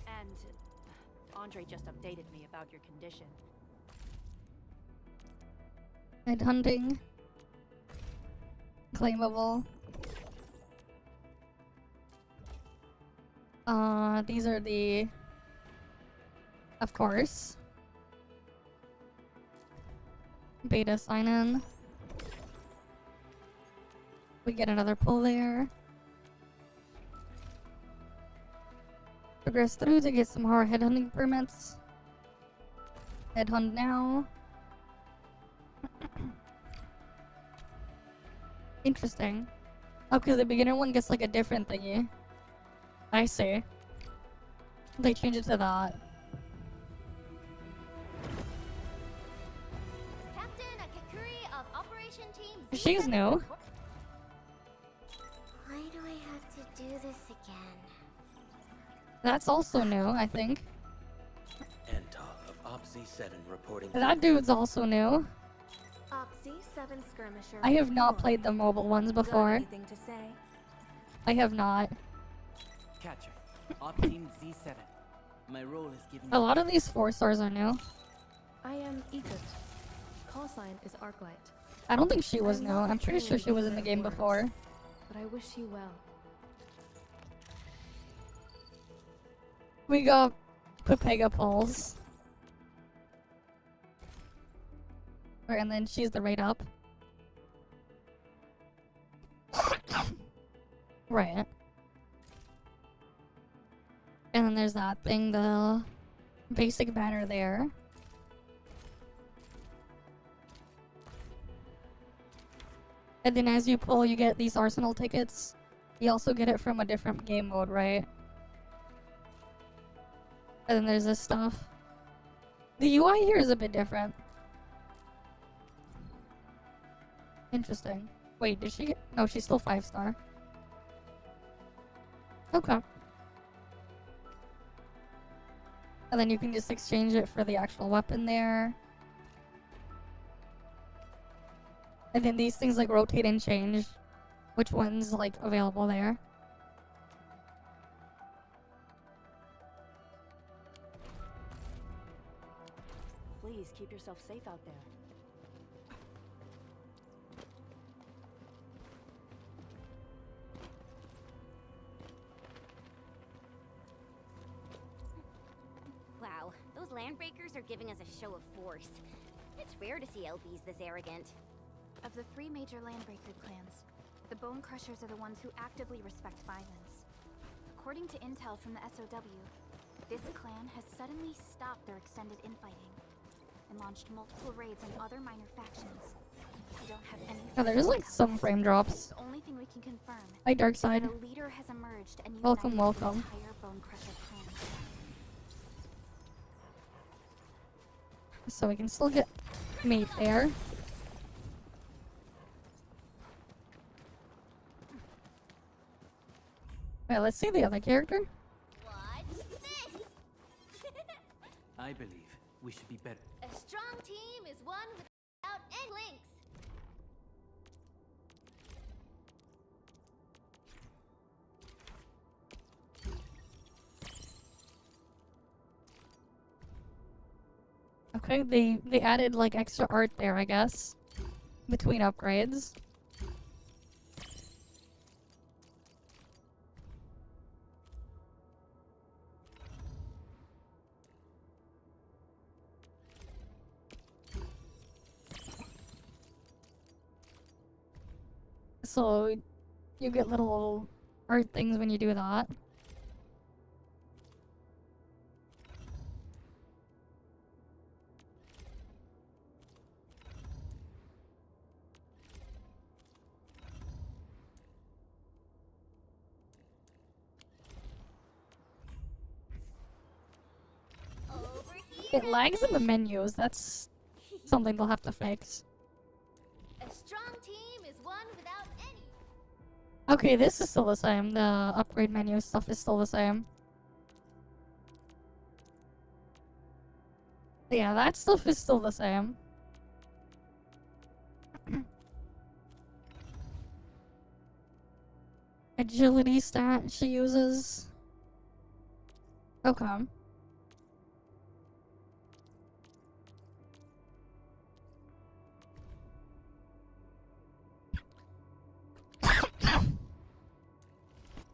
And Andre just updated me about your condition. Headhunting. Claimable. These are the... Of course. Beta sign-in. We get another pull there. Progress through to get some more headhunting permits. Headhunt now. Interesting. Oh, because the beginner one gets like a different thingy. I see. They change it to that. Captain Akakuri of Operation Team She's new. Why do I have to do this again? That's also new, I think. Enta of Op Z7 reporting. That dude's also new. C7 skirmisher. I have not 4. played the mobile ones Got before. anything to say? I have not. Catcher. Op Team Z7. My role is giving A lot of these 4-stars are new. I am Egypt. Call sign is Arklight. I don't think she was I'm new. not I'm pretty sure trained she was in in the their game words, before. But I wish you well. We got Pepega pulls. Right, and then she's the right up. Right. And then there's that thing, the basic banner there. And then as you pull, you get these arsenal tickets. You also get it from a different game mode, right? And then there's this stuff. The UI here is a bit different. Interesting. Wait, did she get... No, she's still 5-star. Okay. And then you can just exchange it for the actual weapon there. And then these things like rotate and change which one's like available there. Please keep yourself safe out there. Wow, those landbreakers are giving us a show of force. It's rare to see LBs this arrogant. Of the 3 major landbreaker clans, the Bone Crushers are the ones who actively respect violence. According to intel from the SOW, this clan has suddenly stopped their extended infighting and launched multiple raids on other minor factions. We don't have any. Oh, there's like some frame drops. The only thing we can confirm Hi, is that Darkside. a leader has emerged and Welcome, united the welcome. entire Bone Crusher clan. So we can still get meat there. Wait, let's see the other character. What's this? I believe we should be better. A strong team is one without any links. Okay, they added like extra art there, I guess, between upgrades. So you get little art things when you do that. Over here. It lags in the menus. That's something they'll have to fix. A strong team is one without any. Okay, this is still the same. The upgrade menu stuff is still the same. Yeah, that stuff is still the same. Agility stat she uses. Okay.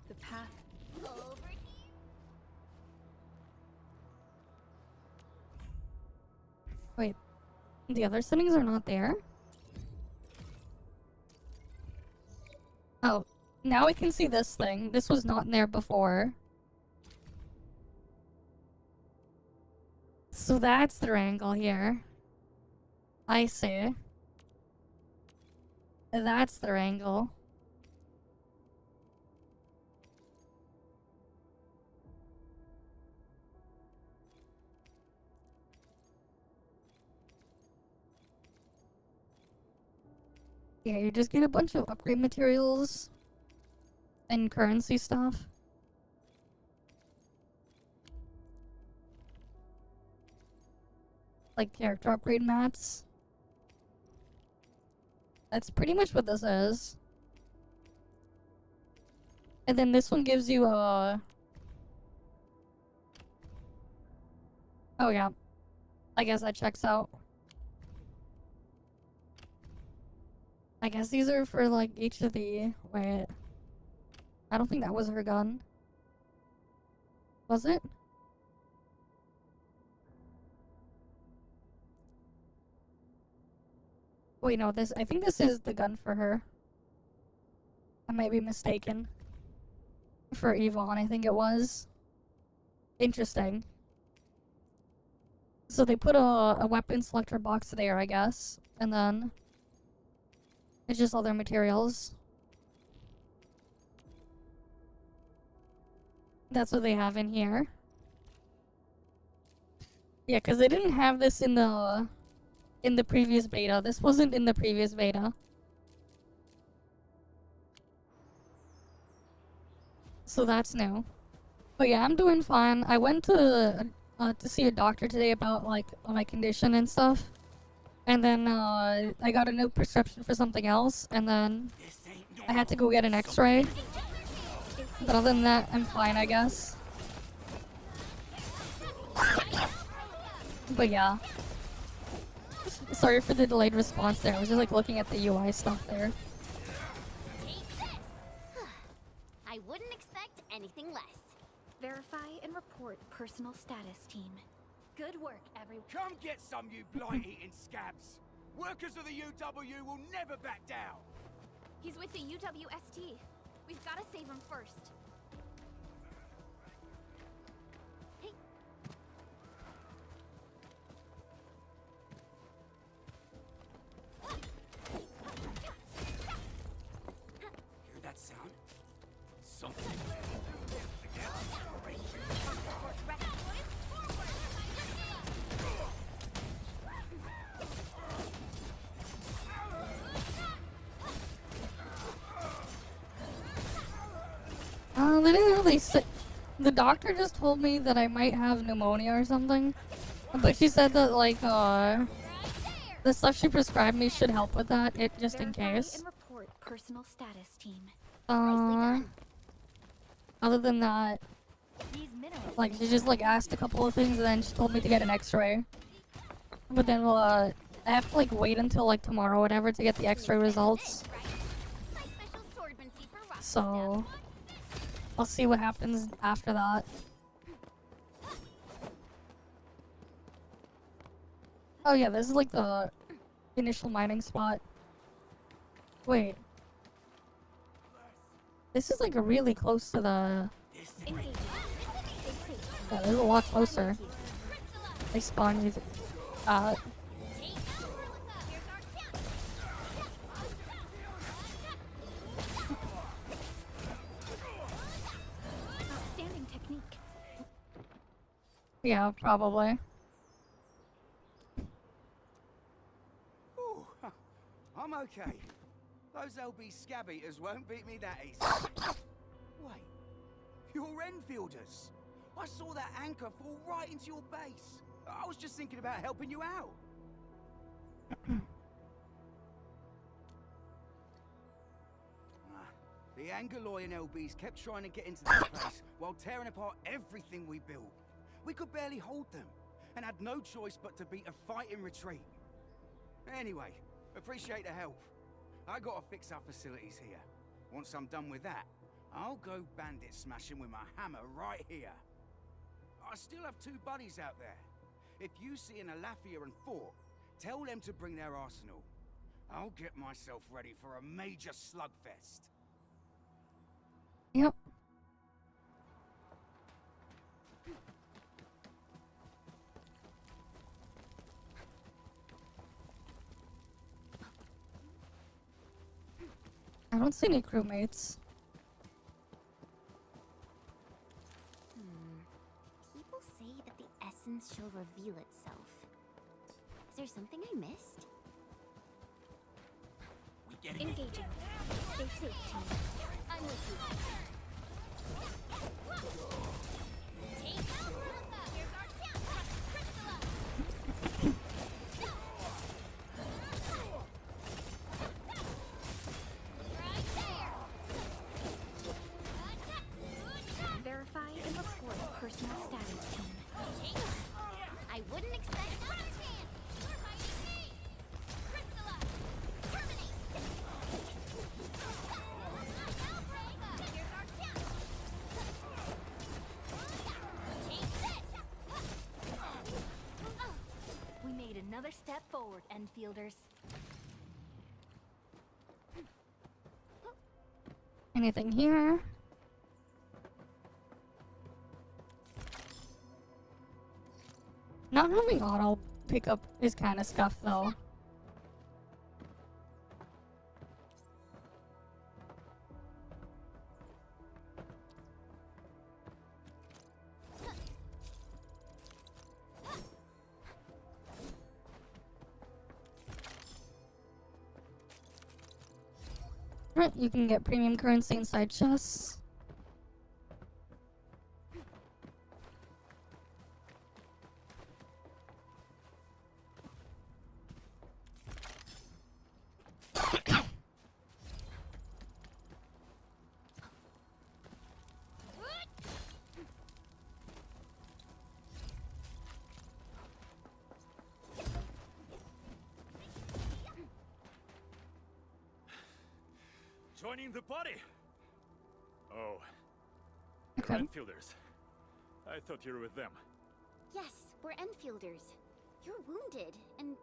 The path. Over here. Wait, the other settings are not there? Oh, now we can see this thing. This was not in there before. So that's their angle here. I see. That's their angle. Yeah, you just get a bunch of upgrade materials and currency stuff. Like character upgrade mats. That's pretty much what this is. And then this one gives you a... Oh yeah. I guess that checks out. I guess these are for like each of the... Wait. I don't think that was her gun. Was it? Wait, no, I think this is the gun for her. I might be mistaken. For Yvonne, I think it was. Interesting. So they put a weapon selector box there, I guess. And then... it's just other materials. That's what they have in here. Yeah, because they didn't have this in the previous beta. This wasn't in the previous beta. So that's new. But yeah, I'm doing fine. I went to see a doctor today about like my condition and stuff. And then I got a new prescription for something else, and then I had to go get an x-ray. But other than that, I'm fine, I guess. But yeah. Sorry for the delayed response there. I was just like looking at the UI stuff there. I wouldn't expect anything less. Verify and report personal status, team. Good work, everyone. Come get some, you blight-eating scabs! Workers of the UW will never back down! He's with the UWST. We've got to save him first. Hey. Hear that sound? Something. They didn't really say. The doctor just told me that I might have pneumonia or something. But she said that, like, the stuff she prescribed me should help with that, just in case. And report personal status, team. Other than that, like, she just, like, asked a couple of things and then she told me to get an x-ray. But then, I have to, like, wait until, like, tomorrow or whatever to get the x-ray results. So... I'll see what happens after that. Oh yeah, this is like the initial mining spot. Wait. This is like really close to the... Yeah, this is a lot closer. They spawn you... Yeah, probably. Ooh, I'm okay. Those LB scab eaters won't beat me that easy. Wait, you're Enfielders. I saw that anchor fall right into your base. I was just thinking about helping you out. The Angaloy and LBs kept trying to get into that place while tearing apart everything we built. We could barely hold them, and had no choice but to beat a fight in retreat. Anyway, appreciate the help. I gotta fix our facilities here. Once I'm done with that, I'll go bandit smashing with my hammer right here. I still have 2 buddies out there. If you see an Alafia and Fort, tell them to bring their arsenal. I'll get myself ready for a major slugfest. Yep. I don't see any crewmates. People say that the essence shall reveal itself. Is there something I missed? We get it. Engaging. Stay safe, team. I'm with you. Take out Alpha! Here's our chance! Crystalla! work, Enfielders. Anything here? Not having auto pickup is kind of scuffed though. Right, you can get premium currency inside chests. Joining the party? Oh. Okay. Enfielders. I thought you were with them. Yes, we're Enfielders. You're wounded, and...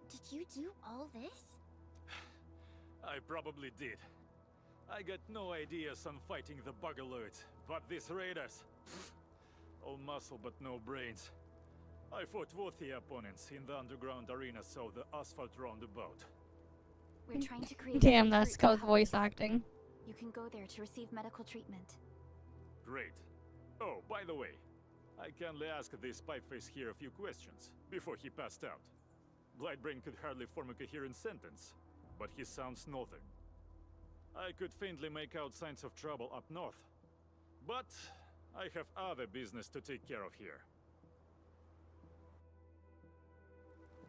Did you do all this? I probably did. I got no ideas on fighting the buggerloids, but these raiders... all muscle but no brains. I fought worthy opponents in the underground arena, so the asphalt roundabout. We're trying to create. Damn, that's called voice acting. You can go there to receive medical treatment. Great. Oh, by the way, I kindly asked this pipeface here a few questions before he passed out. Blightbrain could hardly form a coherent sentence, but he sounds northern. I could faintly make out signs of trouble up north, but I have other business to take care of here.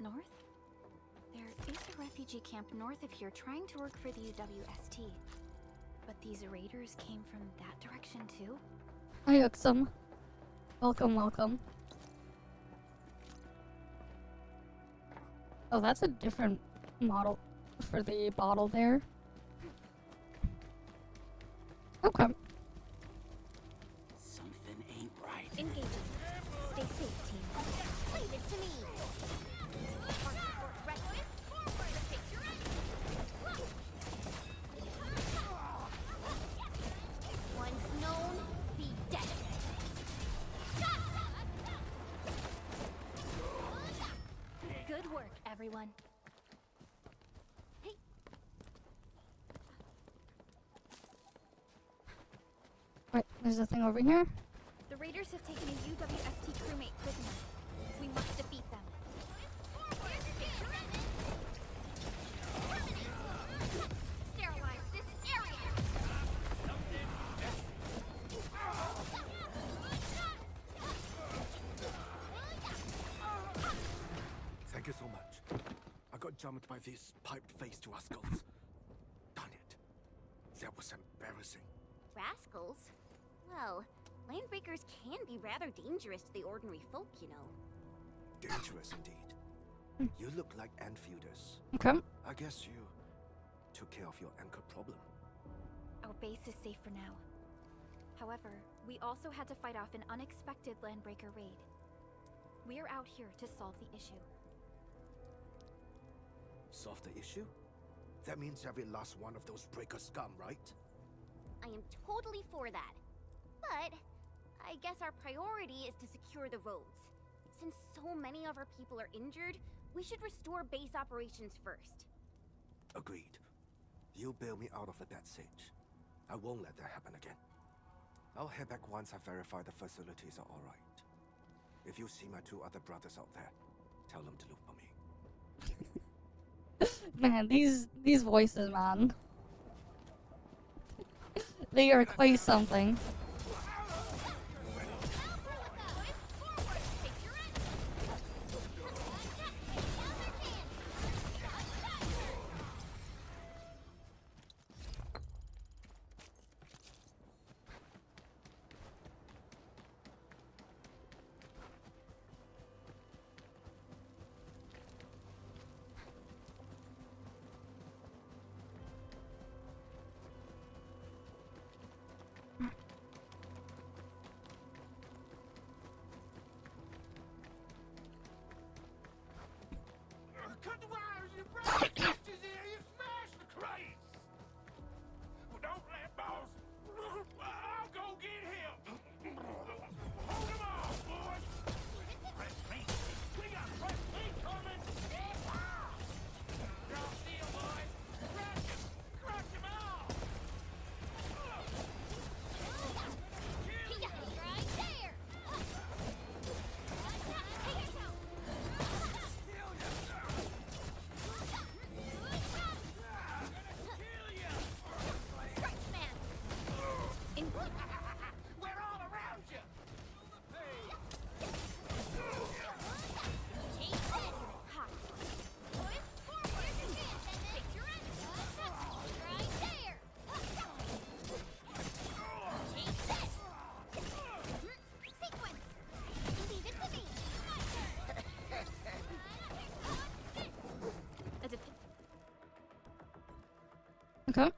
North? There is a refugee camp north of here trying to work for the UWST. But these raiders came from that direction too? Hi, Uxum. Welcome, welcome. Oh, that's a different model for the bottle there. Okay. Something ain't right. Engaging. Stay safe, team. Leave it to me! Once known, be dead. Good work, everyone. Right, there's a thing over here. The raiders have taken a UWST crewmate prisoner. We must defeat them. Sterilize this area! Thank you so much. I got jumped by these piped-faced rascals. Darn it. That was embarrassing. Rascals? Well, landbreakers can be rather dangerous to the ordinary folk, you know. Dangerous indeed. You look like Endfielders. Okay. I guess you took care of your anchor problem. Our base is safe for now. However, we also had to fight off an unexpected landbreaker raid. We are out here to solve the issue. Solve the issue? That means every last one of those breaker scum, right? I am totally for that. But I guess our priority is to secure the roads. Since so many of our people are injured, we should restore base operations first. Agreed. You bail me out of a bad sitch. I won't let that happen again. I'll head back once I verify the facilities are alright. If you see my two other brothers out there, tell them to look for me. Man, these voices, man. They are quite something. Okay.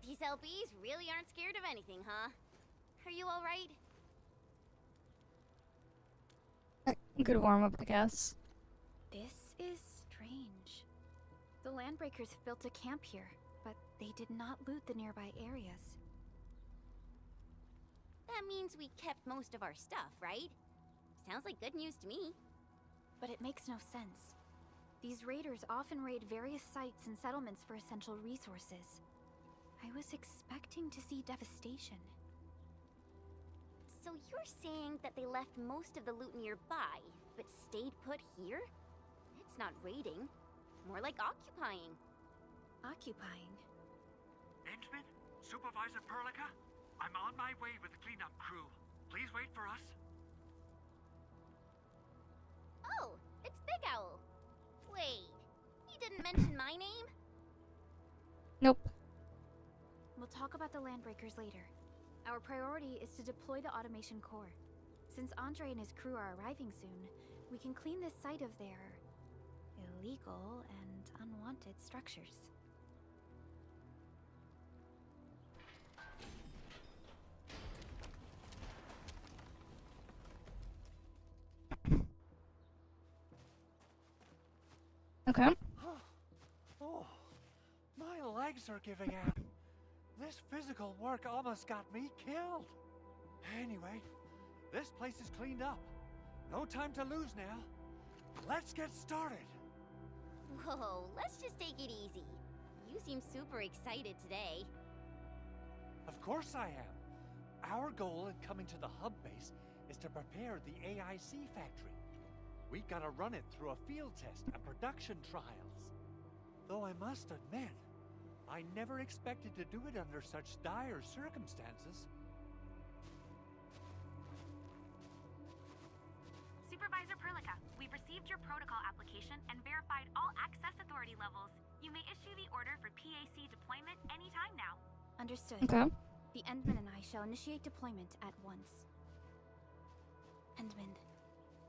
These LBs really aren't scared of anything, huh? Are you alright? Good warm-up, I guess. This is strange. The Landbreakers built a camp here, but they did not loot the nearby areas. That means we kept most of our stuff, right? Sounds like good news to me. But it makes no sense. These raiders often raid various sites and settlements for essential resources. I was expecting to see devastation. So you're saying that they left most of the loot nearby, but stayed put here? It's not raiding. More like occupying. Occupying? Endman? Supervisor Perlica? I'm on my way with the cleanup crew. Please wait for us. Oh, it's Big Owl. Wait, you didn't mention my name? Nope. We'll talk about the Landbreakers later. Our priority is to deploy the automation core. Since Andre and his crew are arriving soon, we can clean this site of their illegal and unwanted structures. Okay. Oh, my legs are giving out. This physical work almost got me killed. Anyway, this place is cleaned up. No time to lose now. Let's get started. Whoa, let's just take it easy. You seem super excited today. Of course I am. Our goal in coming to the hub base is to prepare the AIC factory. We gotta run it through a field test and production trials. Though I must admit, I never expected to do it under such dire circumstances. Supervisor Perlica, we've received your protocol application and verified all access authority levels. You may issue the order for PAC deployment anytime now. Understood. Okay. The Endman and I shall initiate deployment at once. Endman,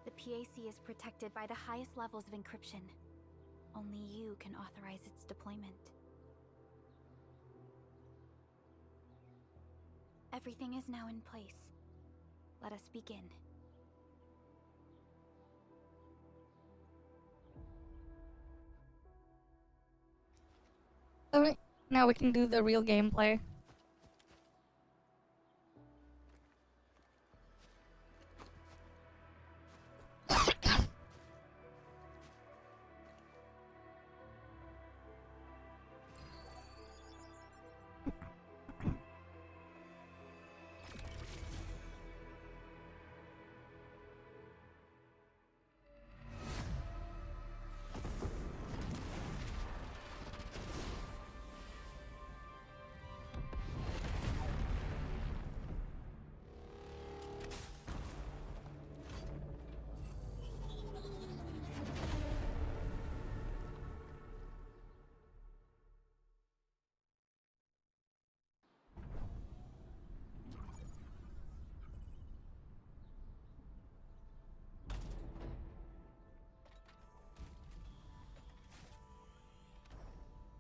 the PAC is protected by the highest levels of encryption. Only you can authorize its deployment. Everything is now in place. Let us begin. Alright, now we can do the real gameplay.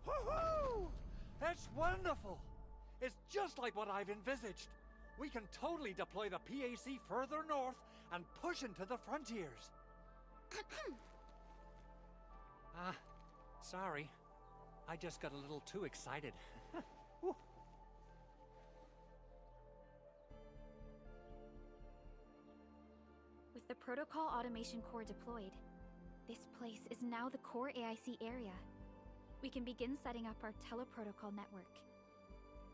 Woohoo! That's wonderful! It's just like what I've envisaged. We can totally deploy the PAC further north and push into the frontiers. Sorry. I just got a little too excited. Whew. With the protocol automation core deployed, this place is now the core AIC area. We can begin setting up our teleprotocol network.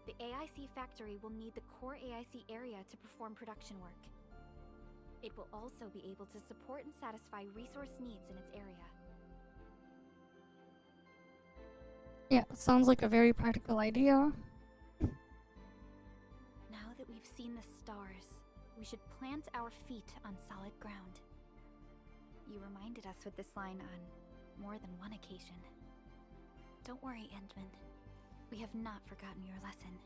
The AIC factory will need the core AIC area to perform production work. It will also be able to support and satisfy resource needs in its area. Yeah, sounds like a very practical idea. Now that we've seen the stars, we should plant our feet on solid ground. You reminded us with this line on more than one occasion. Don't worry, Endman. We have not forgotten your lesson.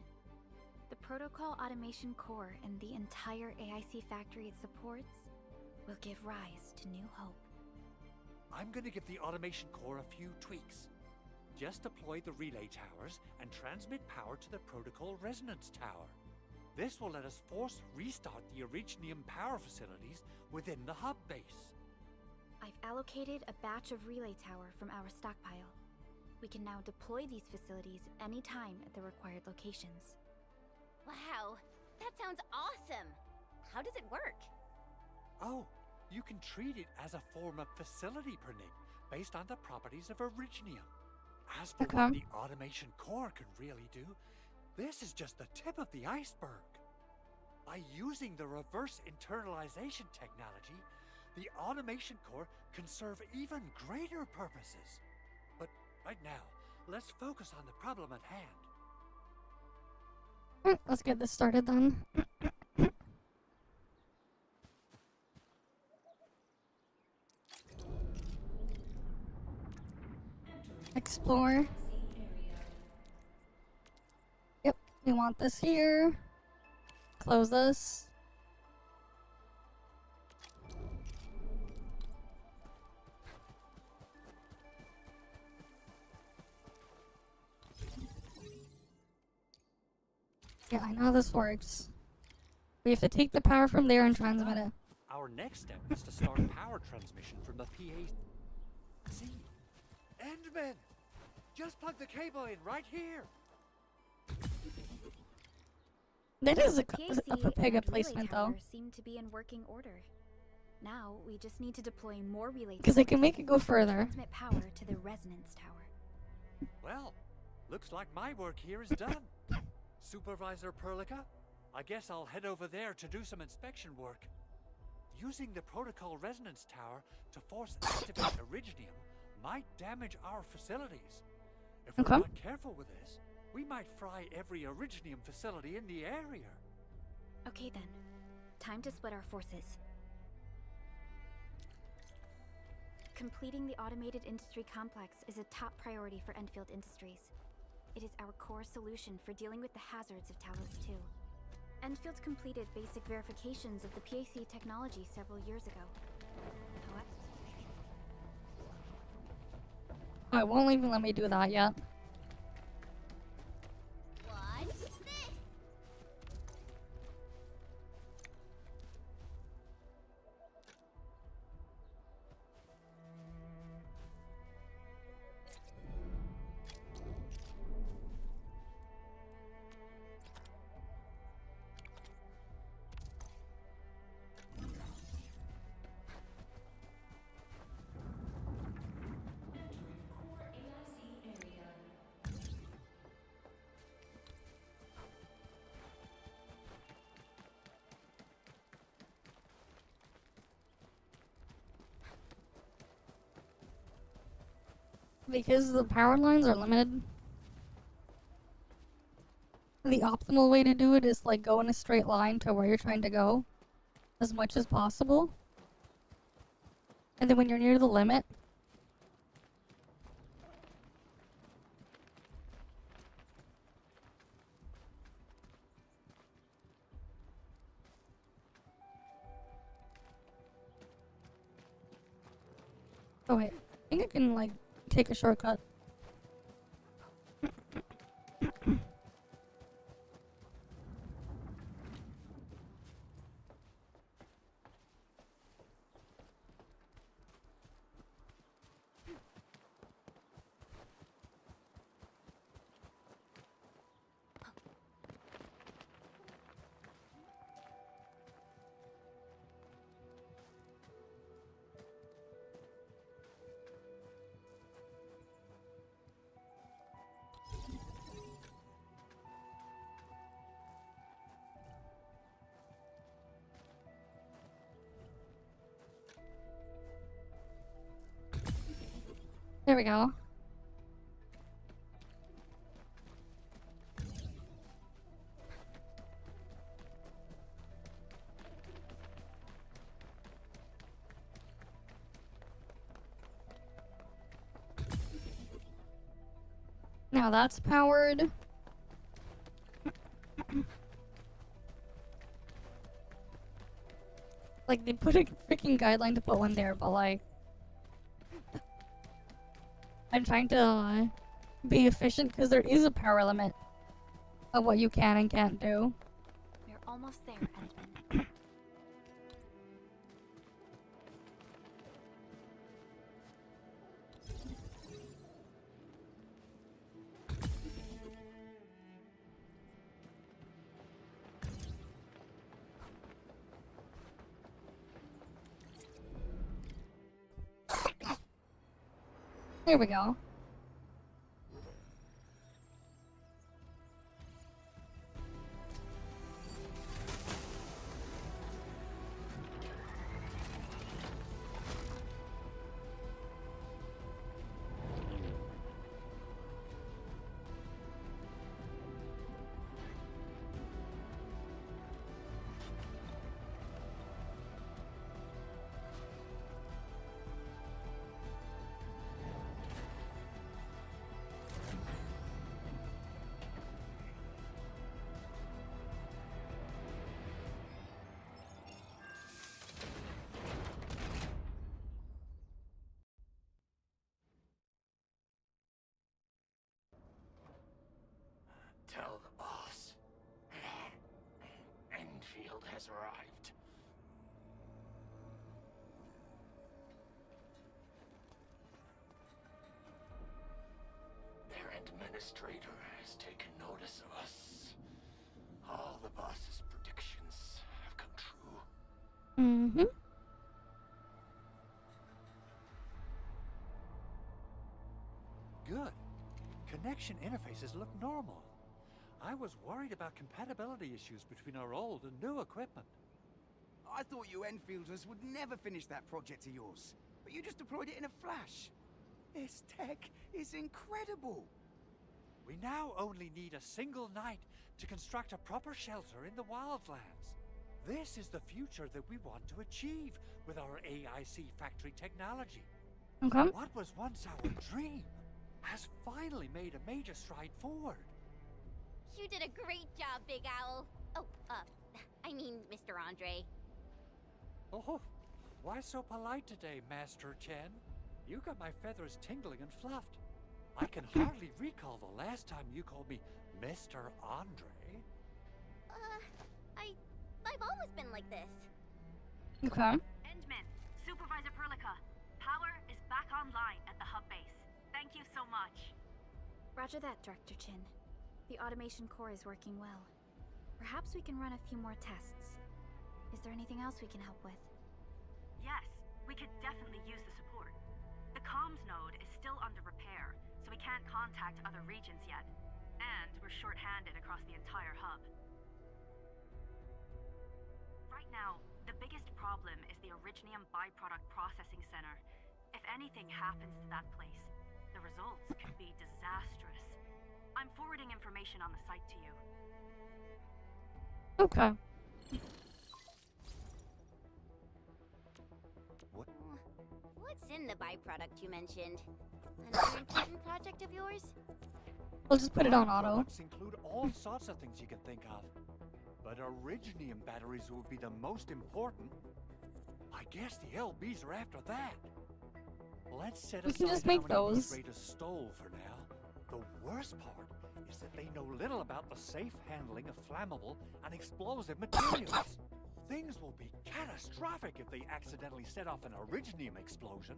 The protocol automation core and the entire AIC factory it supports will give rise to new hope. I'm gonna give the automation core a few tweaks. Just deploy the relay towers and transmit power to the protocol resonance tower. This will let us force restart the Originium power facilities within the hub base. I've allocated a batch of relay tower from our stockpile. We can now deploy these facilities anytime at the required locations. Wow, that sounds awesome! How does it work? Oh, you can treat it as a form of facility per nick, based on the properties of Originium. As for what the automation core can really do, this is just the tip of the iceberg. By using the reverse internalization technology, the automation core can serve even greater purposes. But right now, let's focus on the problem at hand. Alright, let's get this started then. Explore. Yep, we want this here. Close this. Yeah, I know how this works. We have to take the power from there and transmit it. Our next step is to start power transmission from the PAC. Endman! Just plug the cable in right here! That is a PAC pega and placement relay though. towers seem to be in working order. Now we just need to deploy more relay Because they towers can make it go and further. transmit power to the resonance tower. Well, looks like my work here is done. Supervisor Perlica, I guess I'll head over there to do some inspection work. Using the protocol resonance tower to force activate Originium might damage our facilities. If we're not careful with this, we might fry every Originium facility in the area. Okay then, time to split our forces. Completing the automated industry complex is a top priority for Endfield Industries. It is our core solution for dealing with the hazards of Talos 2. Endfield completed basic verifications of the PAC technology several years ago. Oh, it won't even let me do that yet. Watch this! Because the power lines are limited. The optimal way to do it is like go in a straight line to where you're trying to go as much as possible. And then when you're near the limit, oh wait, I think I can like take a shortcut. There we go. Now that's powered. Like, they put a freaking guideline to put one there, but like... I'm trying to be efficient because there is a power limit of what you can and can't do. We're almost there, Endman. Here we go. Tell the boss. Endfield has arrived. Their administrator has taken notice of us. All the boss's predictions have come true. Mm-hmm. Good. Connection interfaces look normal. I was worried about compatibility issues between our old and new equipment. I thought you Enfielders would never finish that project of yours, but you just deployed it in a flash. This tech is incredible. We now only need a single night to construct a proper shelter in the wildlands. This is the future that we want to achieve with our AIC factory technology. Okay. What was once our dream has finally made a major stride forward. You did a great job, Big Owl. Oh, I mean, Mr. Andre. Oh, why so polite today, Master Chen? You got my feathers tingling and fluffed. I can hardly recall the last time you called me Mr. Andre. I've always been like this. Okay. Endman, Supervisor Perlica, power is back online at the hub base. Thank you so much. Roger that, Director Chin. The automation core is working well. Perhaps we can run a few more tests. Is there anything else we can help with? Yes, we could definitely use the support. The comms node is still under repair, so we can't contact other regions yet. And we're short-handed across the entire hub. Right now, the biggest problem is the Originium byproduct processing center. If anything happens to that place, the results could be disastrous. I'm forwarding information on the site to you. Okay. What's in the byproduct you mentioned? Another important project of yours? We'll just put it on auto. Byproducts include all sorts of things you can think of. But Originium batteries would be the most important. I guess the LBs are after that. Let's set We aside can just make how many those. Raiders stole for now. The worst part is that they know little about the safe handling of flammable and explosive materials. Things will be catastrophic if they accidentally set off an Originium explosion.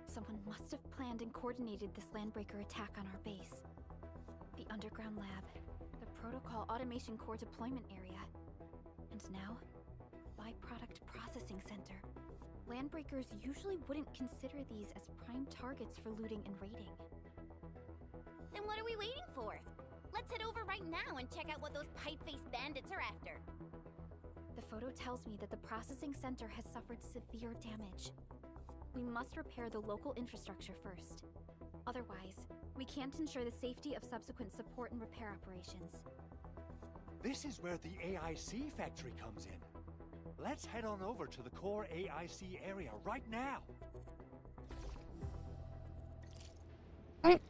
Someone must have planned and coordinated this landbreaker attack on our base. The underground lab, the protocol automation core deployment area, and now, byproduct processing center. Landbreakers usually wouldn't consider these as prime targets for looting and raiding. Then what are we waiting for? Let's head over right now and check out what those pipe-faced bandits are after. The photo tells me that the processing center has suffered severe damage. We must repair the local infrastructure first. Otherwise, we can't ensure the safety of subsequent support and repair operations. This is where the AIC factory comes in. Let's head on over to the core AIC area right now. Right.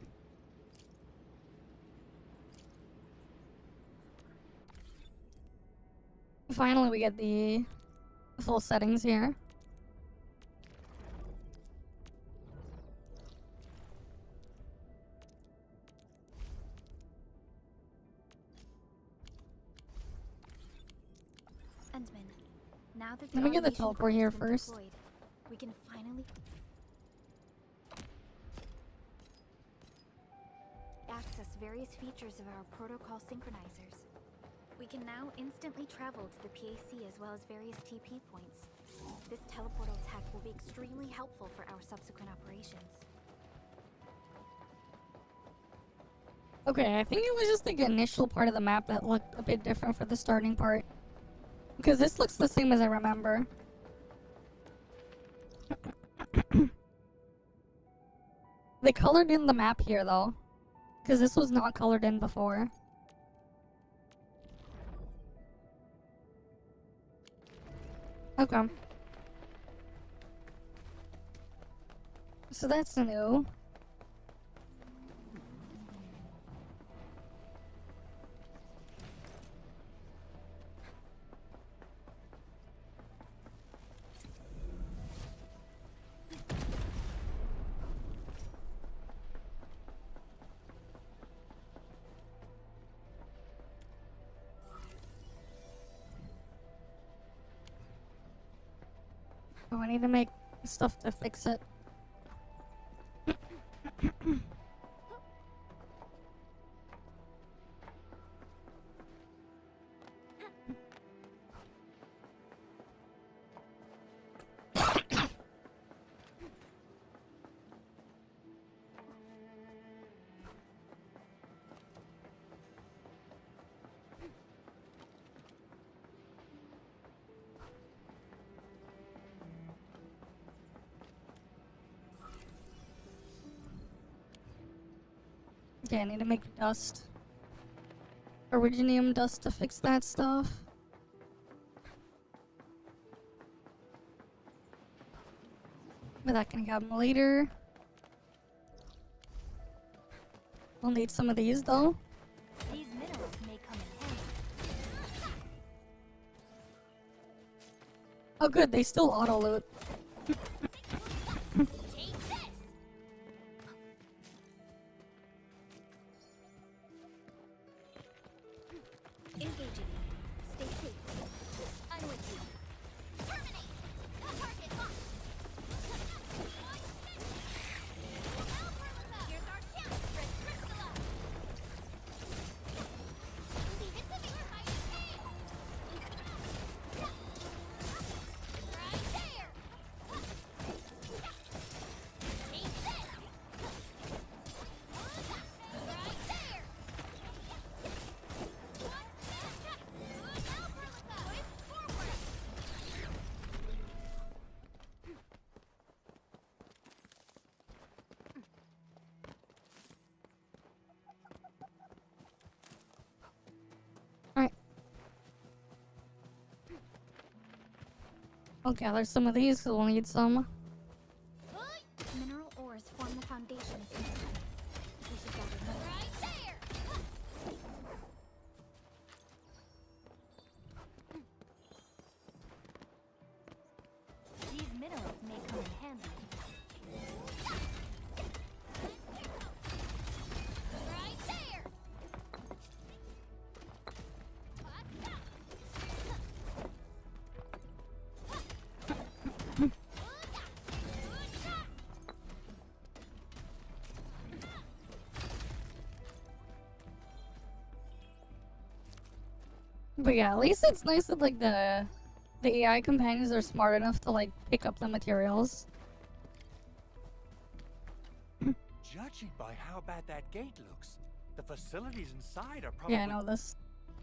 Finally, we get the full settings here. Now that Let me get the automation teleport core here has been first. deployed, we can finally access various features of our protocol synchronizers. We can now instantly travel to the PAC as well as various TP points. This teleportal tech will be extremely helpful for our subsequent operations. Okay, I think it was just the initial part of the map that looked a bit different for the starting part. Because this looks the same as I remember. They colored in the map here though. Because this was not colored in before. Okay. So that's new. Oh, I need to make stuff to fix it. Okay, I need to make dust. Originium dust to fix that stuff. But that can come later. We'll need some of these though. These minerals may come in handy. Oh good, they still auto loot. Engaging. Stay safe. I'm with you. Terminate! Target locked! Here's our chance, Red Crystalla! Leave it to me, Hiding Cave! Right there! Take this! Right there! Alright. I'll gather some of these because we'll need some. Mineral ores form the foundation of insight. We should gather more. Right there! These minerals may come in handy. Right there! But yeah, at least it's nice that like the AI companions are smart enough to like pick up the materials. Judging by how bad that gate looks, the facilities inside are probably... Yeah, I know this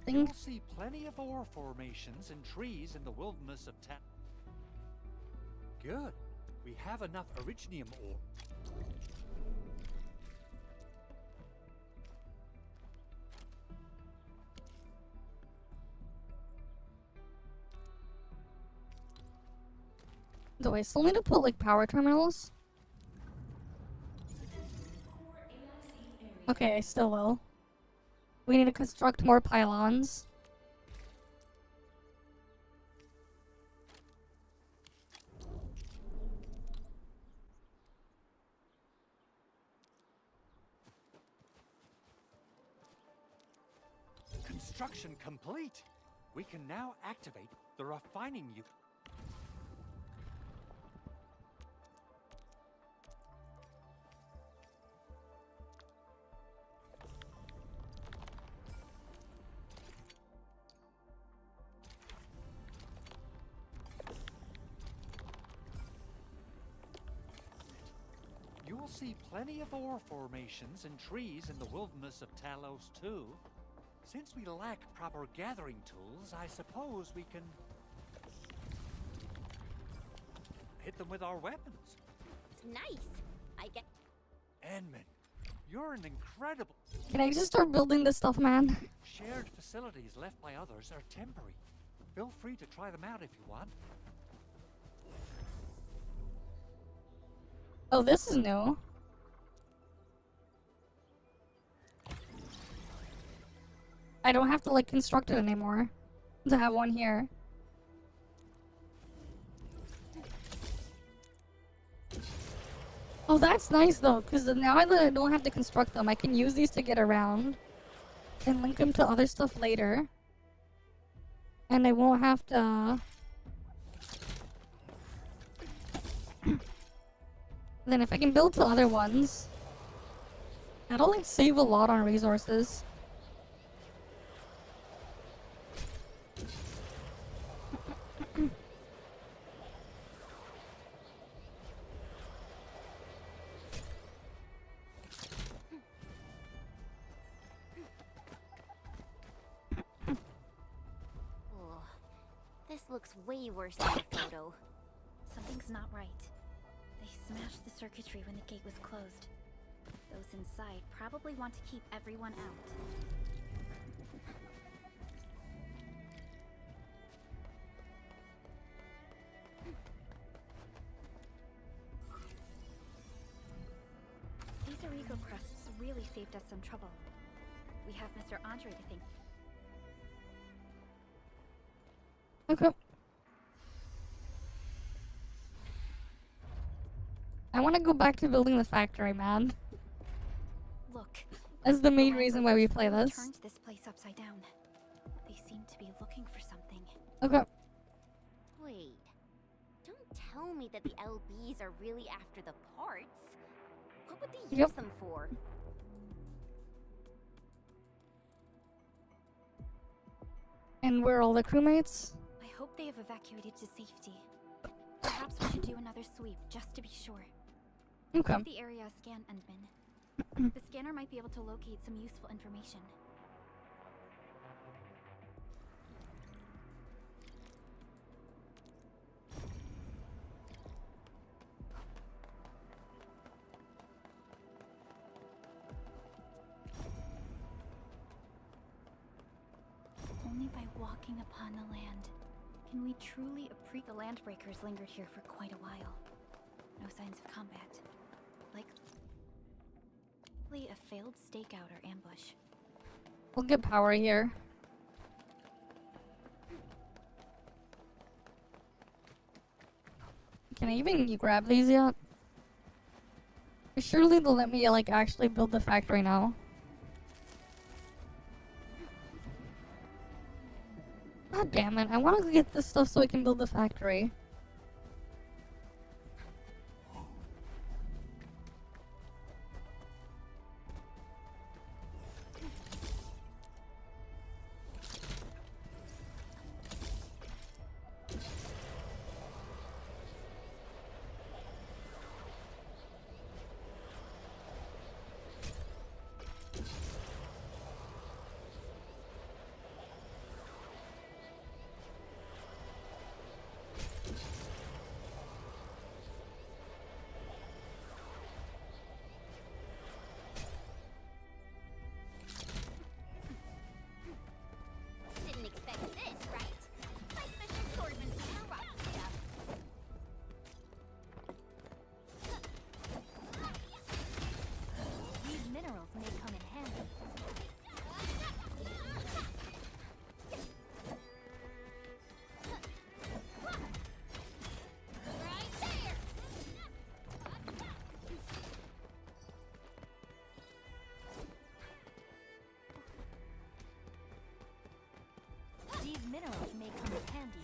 thing. You'll see plenty of ore formations and trees in the wilderness of town. Good. We have enough originium ore. Do I still need to put like power terminals? Okay, I still will. We need to construct more pylons. Construction complete. We can now activate the refining unit. see plenty of ore formations and trees in the wilderness of Talos too. Since we lack proper gathering tools, I suppose we can hit them with our weapons. Nice. I get. Enman, you're an incredible. Can I just start building this stuff, man? Shared facilities left by others are temporary. Feel free to try them out if you want. Oh, this is new. I don't have to like construct it anymore to have one here. Oh, that's nice though, because now that I don't have to construct them, I can use these to get around and link them to other stuff later. And I won't have to... Then if I can build to other ones, that'll like save a lot on resources. This looks way worse than the photo. Something's not right. They smashed the circuitry when the gate was closed. Those inside probably want to keep everyone out. These Origo crusts really saved us some trouble. We have Mr. Andre to thank. Okay. I want to go back to building the factory, man. Look. That's the main reason why we play this. Turned this place upside down. They seem to be looking for something. Okay. Wait. Don't tell me that the LBs are really after the parts. What would they use them for? And where are all the crewmates? I hope they have evacuated to safety. Perhaps we should do another sweep, just to be sure. Okay. Give the area a scan, Endman. The scanner might be able to locate some useful information. Only by walking upon the land can we truly appreciate. The landbreakers lingered here for quite a while. No signs of combat. Likely a failed stakeout or ambush. We'll get power here. Can I even grab these yet? Surely they'll let me like actually build the factory now. God damn it, I want to get this stuff so I can build the factory. Didn't expect this, right? My special swordsman's gonna rock stuff. These minerals may come in handy. Right there. These minerals may come in handy.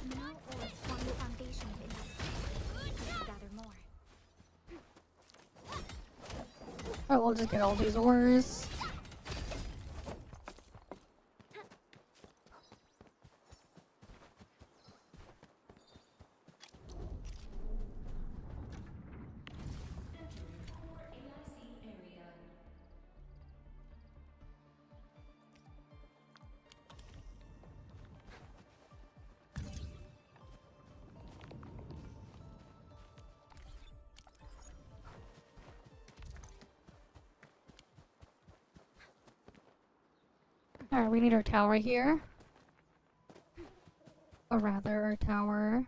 Mineral ores form the foundation of industry. We should gather more. Alright, we'll just get all these ores. Alright, we need our tower here. Or rather, our tower.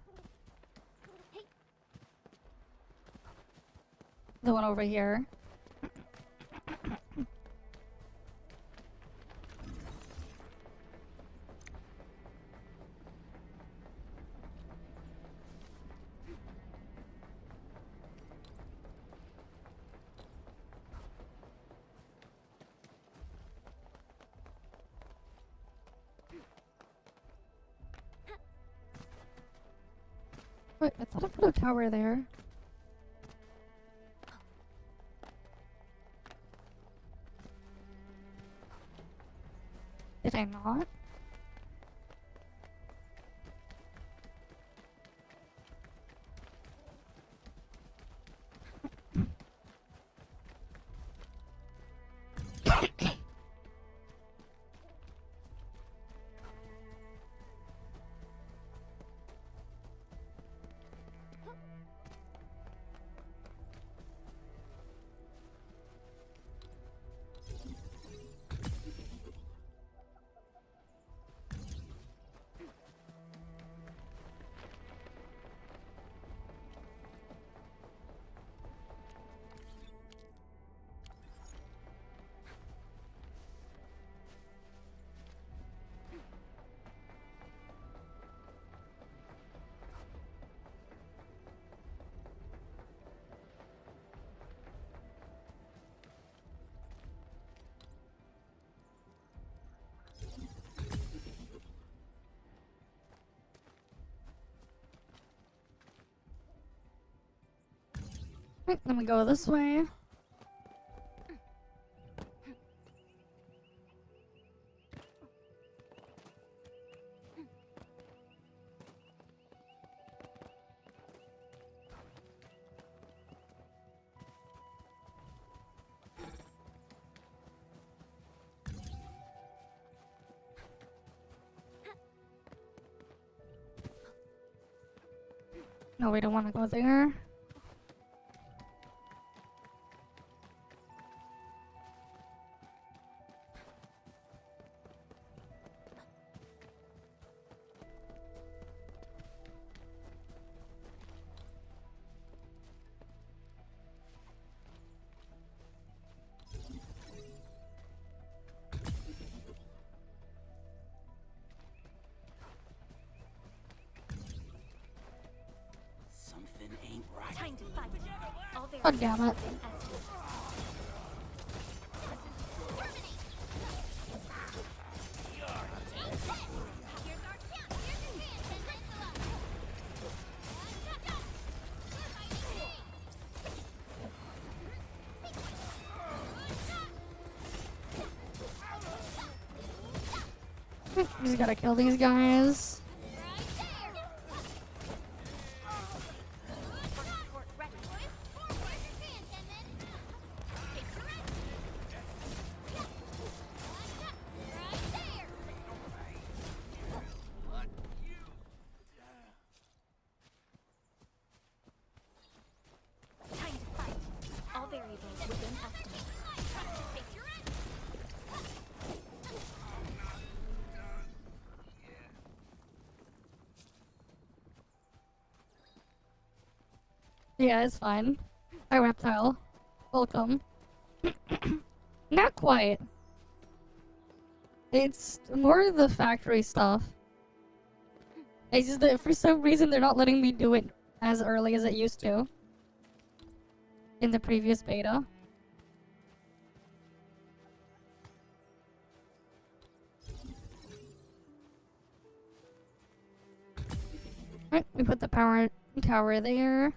The one over here. Wait, I thought I put a tower there. Did I not? Right, let me go this way. No, we don't want to go there. Something ain't right. Time to fight. All their God damn it. Just gotta kill these guys. Time to fight. All variables within estimates. Yeah, it's fine. Hi, Reptile. Welcome. Not quite. It's more the factory stuff. It's just that for some reason they're not letting me do it as early as it used to. In the previous beta. Right, we put the power tower there.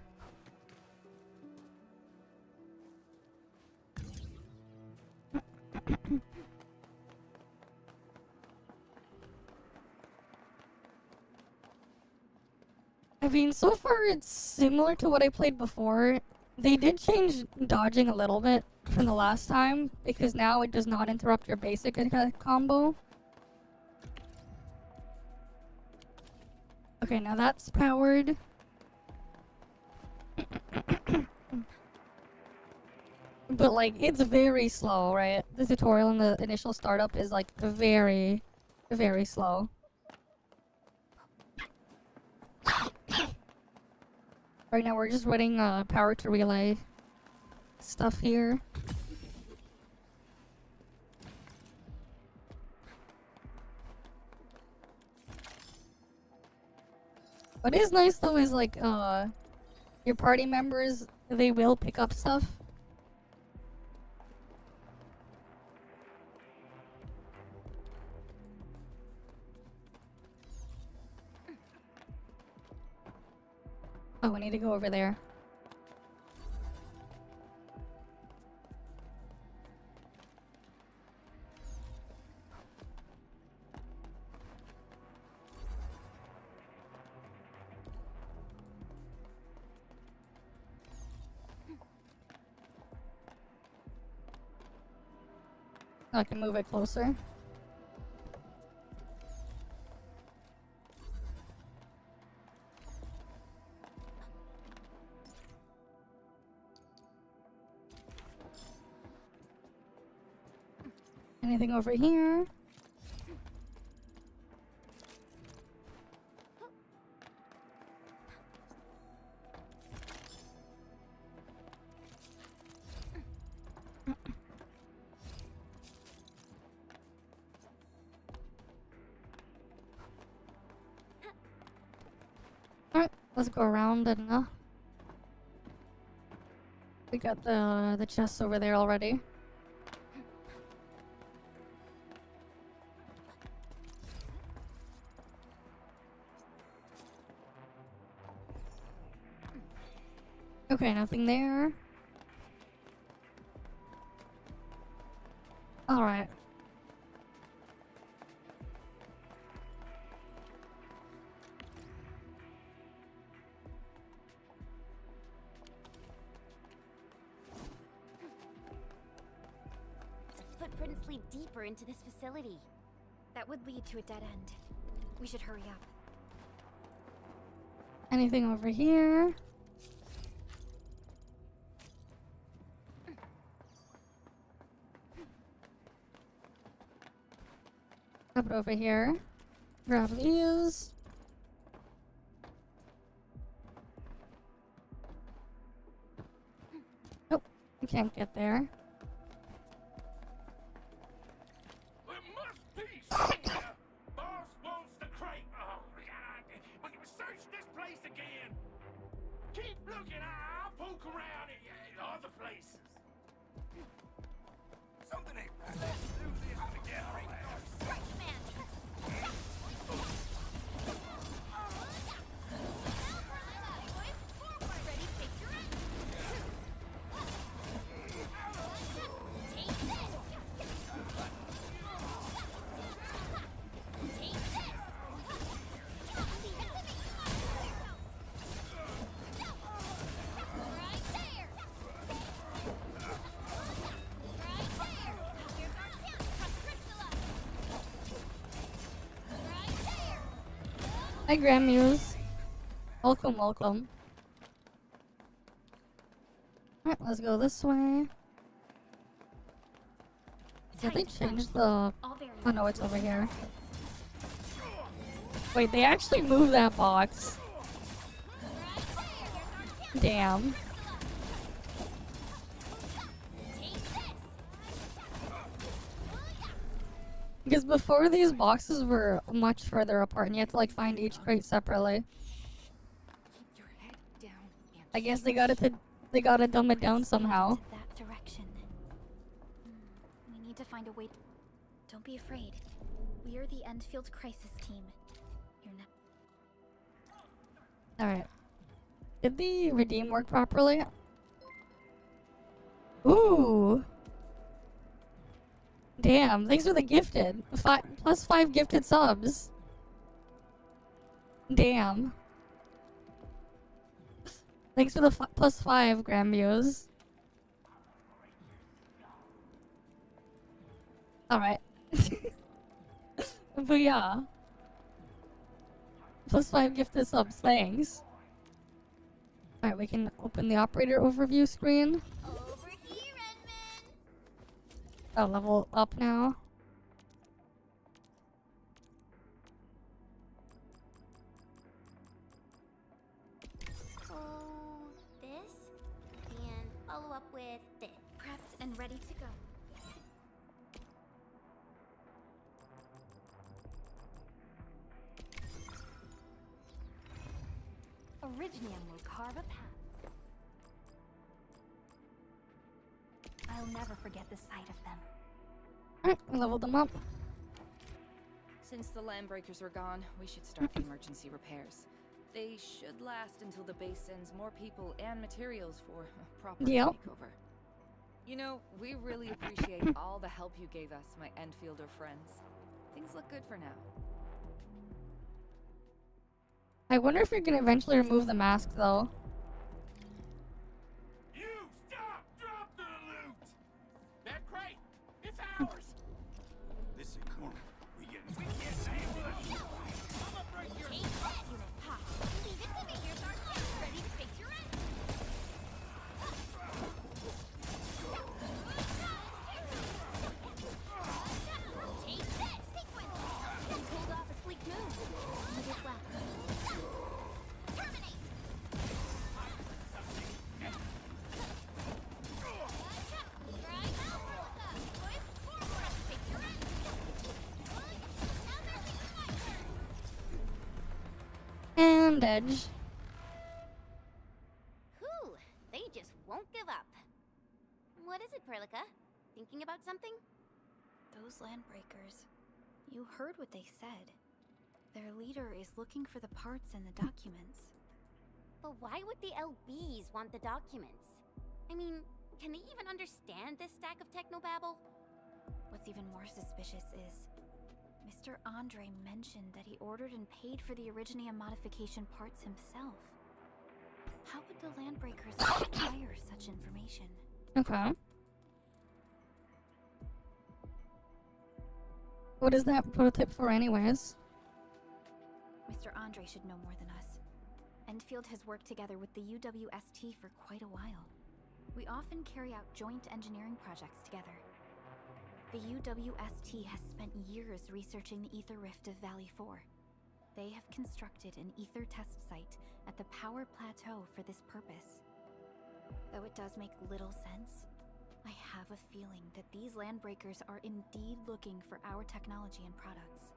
I mean, so far it's similar to what I played before. They did change dodging a little bit from the last time, because now it does not interrupt your basic combo. Okay, now that's powered. But like, it's very slow, right? The tutorial and the initial startup is like very, very slow. Right now we're just running power to relay stuff here. What is nice though is like your party members, they will pick up stuff. Oh, we need to go over there. I can move it closer. Anything over here? Alright, let's go around and we got the chests over there already. Okay, nothing there. Alright. Footprints lead deeper into this facility. That would lead to a dead end. We should hurry up. Anything over here? Up over here. Grab these. Nope, we can't get there. There must be somewhere. Boss wants the crate. Oh, God. We can search this place again. Keep looking. I'll poke around in other places. Something ain't right. Let's do this together. Hi, Grammuse. Welcome, welcome. Alright, let's go this way. Did they change the... Oh no, it's over here. Wait, they actually moved that box. Damn. Because before these boxes were much further apart and you had to like find each crate separately. I guess they got to dumb it down somehow. That direction. We need to find a way. Don't be afraid. We are the Endfield crisis team. You're not. Alright. Did the redeem work properly? Ooh! Damn, thanks for the gifted. Plus 5 gifted subs. Damn. Thanks for the plus 5 Grandviews. Alright. But yeah. Plus 5 gifted subs, thanks. Alright, we can open the operator overview screen. Over here, Oh, level up now. So, this, and follow up with this. Prepped and ready to go. Originium will carve a path. I'll never forget the sight of them. Alright, leveled them up. Since the landbreakers are gone, we should start the emergency repairs. They should last until the base sends more people and materials for a proper makeover. You know, we really appreciate all the help you gave us, my Endfielder friends. Things look good for now. I wonder if you can eventually remove the mask, though. You stop! Drop the loot! That crate, it's ours! This ain't normal. We get ambushed! I'ma break your Take this! Ha! Leave it to me, here's our kit, ready to face your end! Take this! Sequence! Pulled off a sleek move. You did well. Terminate! And edge. Whew, they just won't give up. What is it, Perlica? Thinking about something? Those landbreakers. You heard what they said. Their leader is looking for the parts and the documents. But why would the LBs want the documents? I mean, can they even understand this stack of technobabble? What's even more suspicious is Mr. Andre mentioned that he ordered and paid for the Originium modification parts himself. How would the landbreakers acquire such information? Okay. What is that prototype for anyways? Mr. Andre should know more than us. Endfield has worked together with the UWST for quite a while. We often carry out joint engineering projects together. The UWST has spent years researching the ether rift of Valley 4. They have constructed an ether test site at the power plateau for this purpose. Though it does make little sense, I have a feeling that these landbreakers are indeed looking for our technology and products.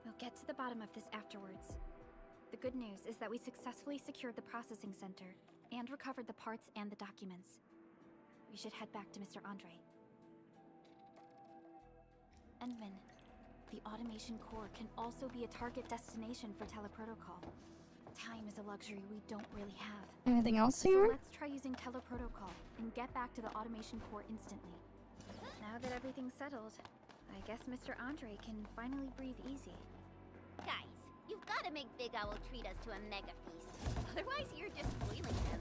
We'll get to the bottom of this afterwards. The good news is that we successfully secured the processing center and recovered the parts and the documents. We should head back to Mr. Andre. Endman, the automation core can also be a target destination for teleprotocol. Time is a luxury we don't really have. Anything else So here? let's try using teleprotocol and get back to the automation core instantly. Now that everything's settled, I guess Mr. Andre can finally breathe easy. Guys, you've got to make Big Owl treat us to a mega feast. Otherwise, you're just spoiling them.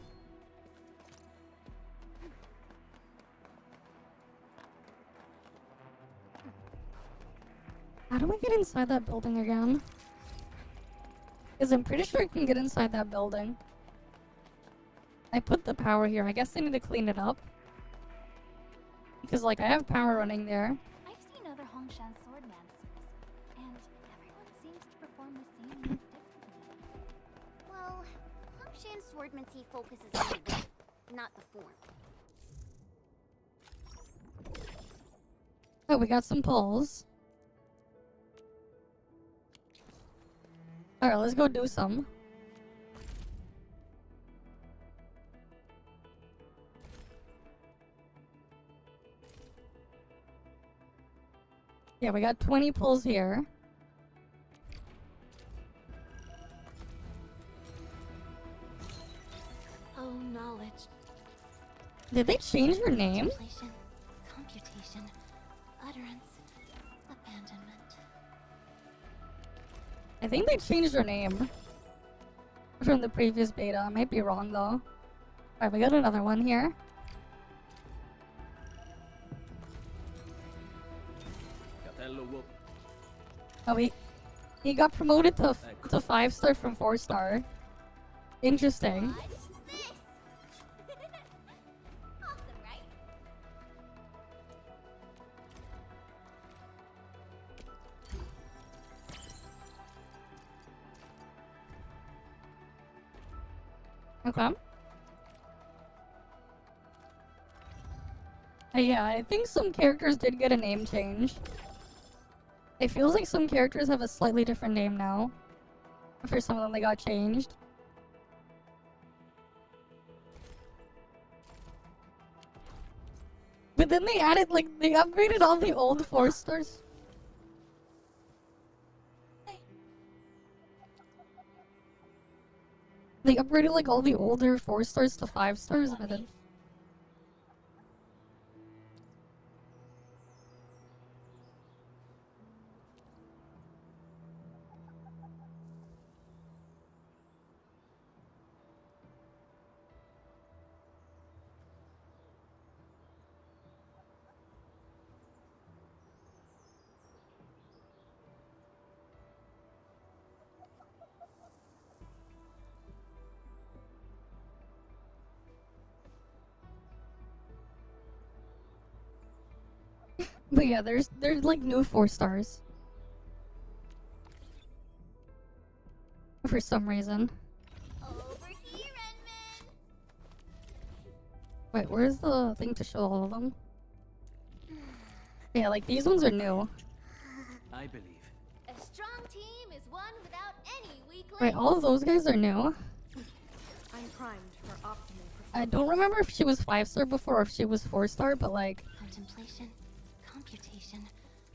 How do we get inside that building again? Because I'm pretty sure I can get inside that building. I put the power here. I guess I need to clean it up. Because, like, I have power running there. I've seen other Hongshan swordmasters, and everyone seems to perform the same move differently. Well, Hongshan swordmancy focuses on the way, not the form. Oh, we got some pulls. Alright, let's go do some. Yeah, we got 20 pulls here. Oh, knowledge. Did they change her name? Contemplation, computation, utterance, abandonment. I think they changed her name from the previous beta. I might be wrong though. Alright, we got another one here. Oh, he got promoted to 5-star from 4-star. Interesting. What's this? Awesome, right? Okay. Yeah, I think some characters did get a name change. It feels like some characters have a slightly different name now. For some of them, they got changed. But then they added, like, they upgraded all the old 4 stars. They upgraded, like, all the older 4 stars to 5 stars, but then... But yeah, there's like new 4 stars. For some reason. Over here, Edmund. Wait, where's the thing to show all of them? Yeah, like these ones are new. I believe. A strong team is one without any weak links. Wait, all of those guys are new. I'm primed for optimal I don't remember if she was 5-star before or if she was 4-star, but like... Contemplation, computation.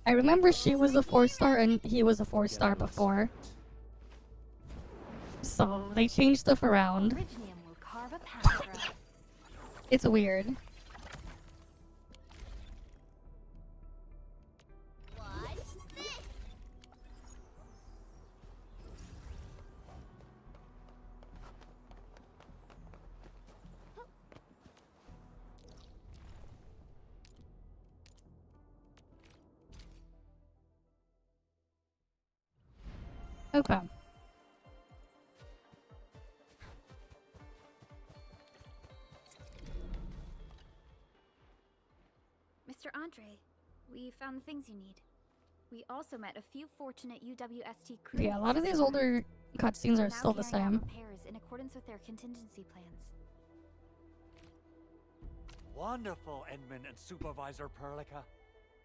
I remember she was a 4-star and he was a 4-star before. So they changed stuff around. Originium will carve a path for us. It's weird. Watch this. Okay. Mr. Andre, we found the things you need. We also met a few fortunate UWST crew. Yeah, a lot of these older cutscenes are still the same. Repairs in accordance with their contingency plans. Wonderful, Edmund and Supervisor Perlica.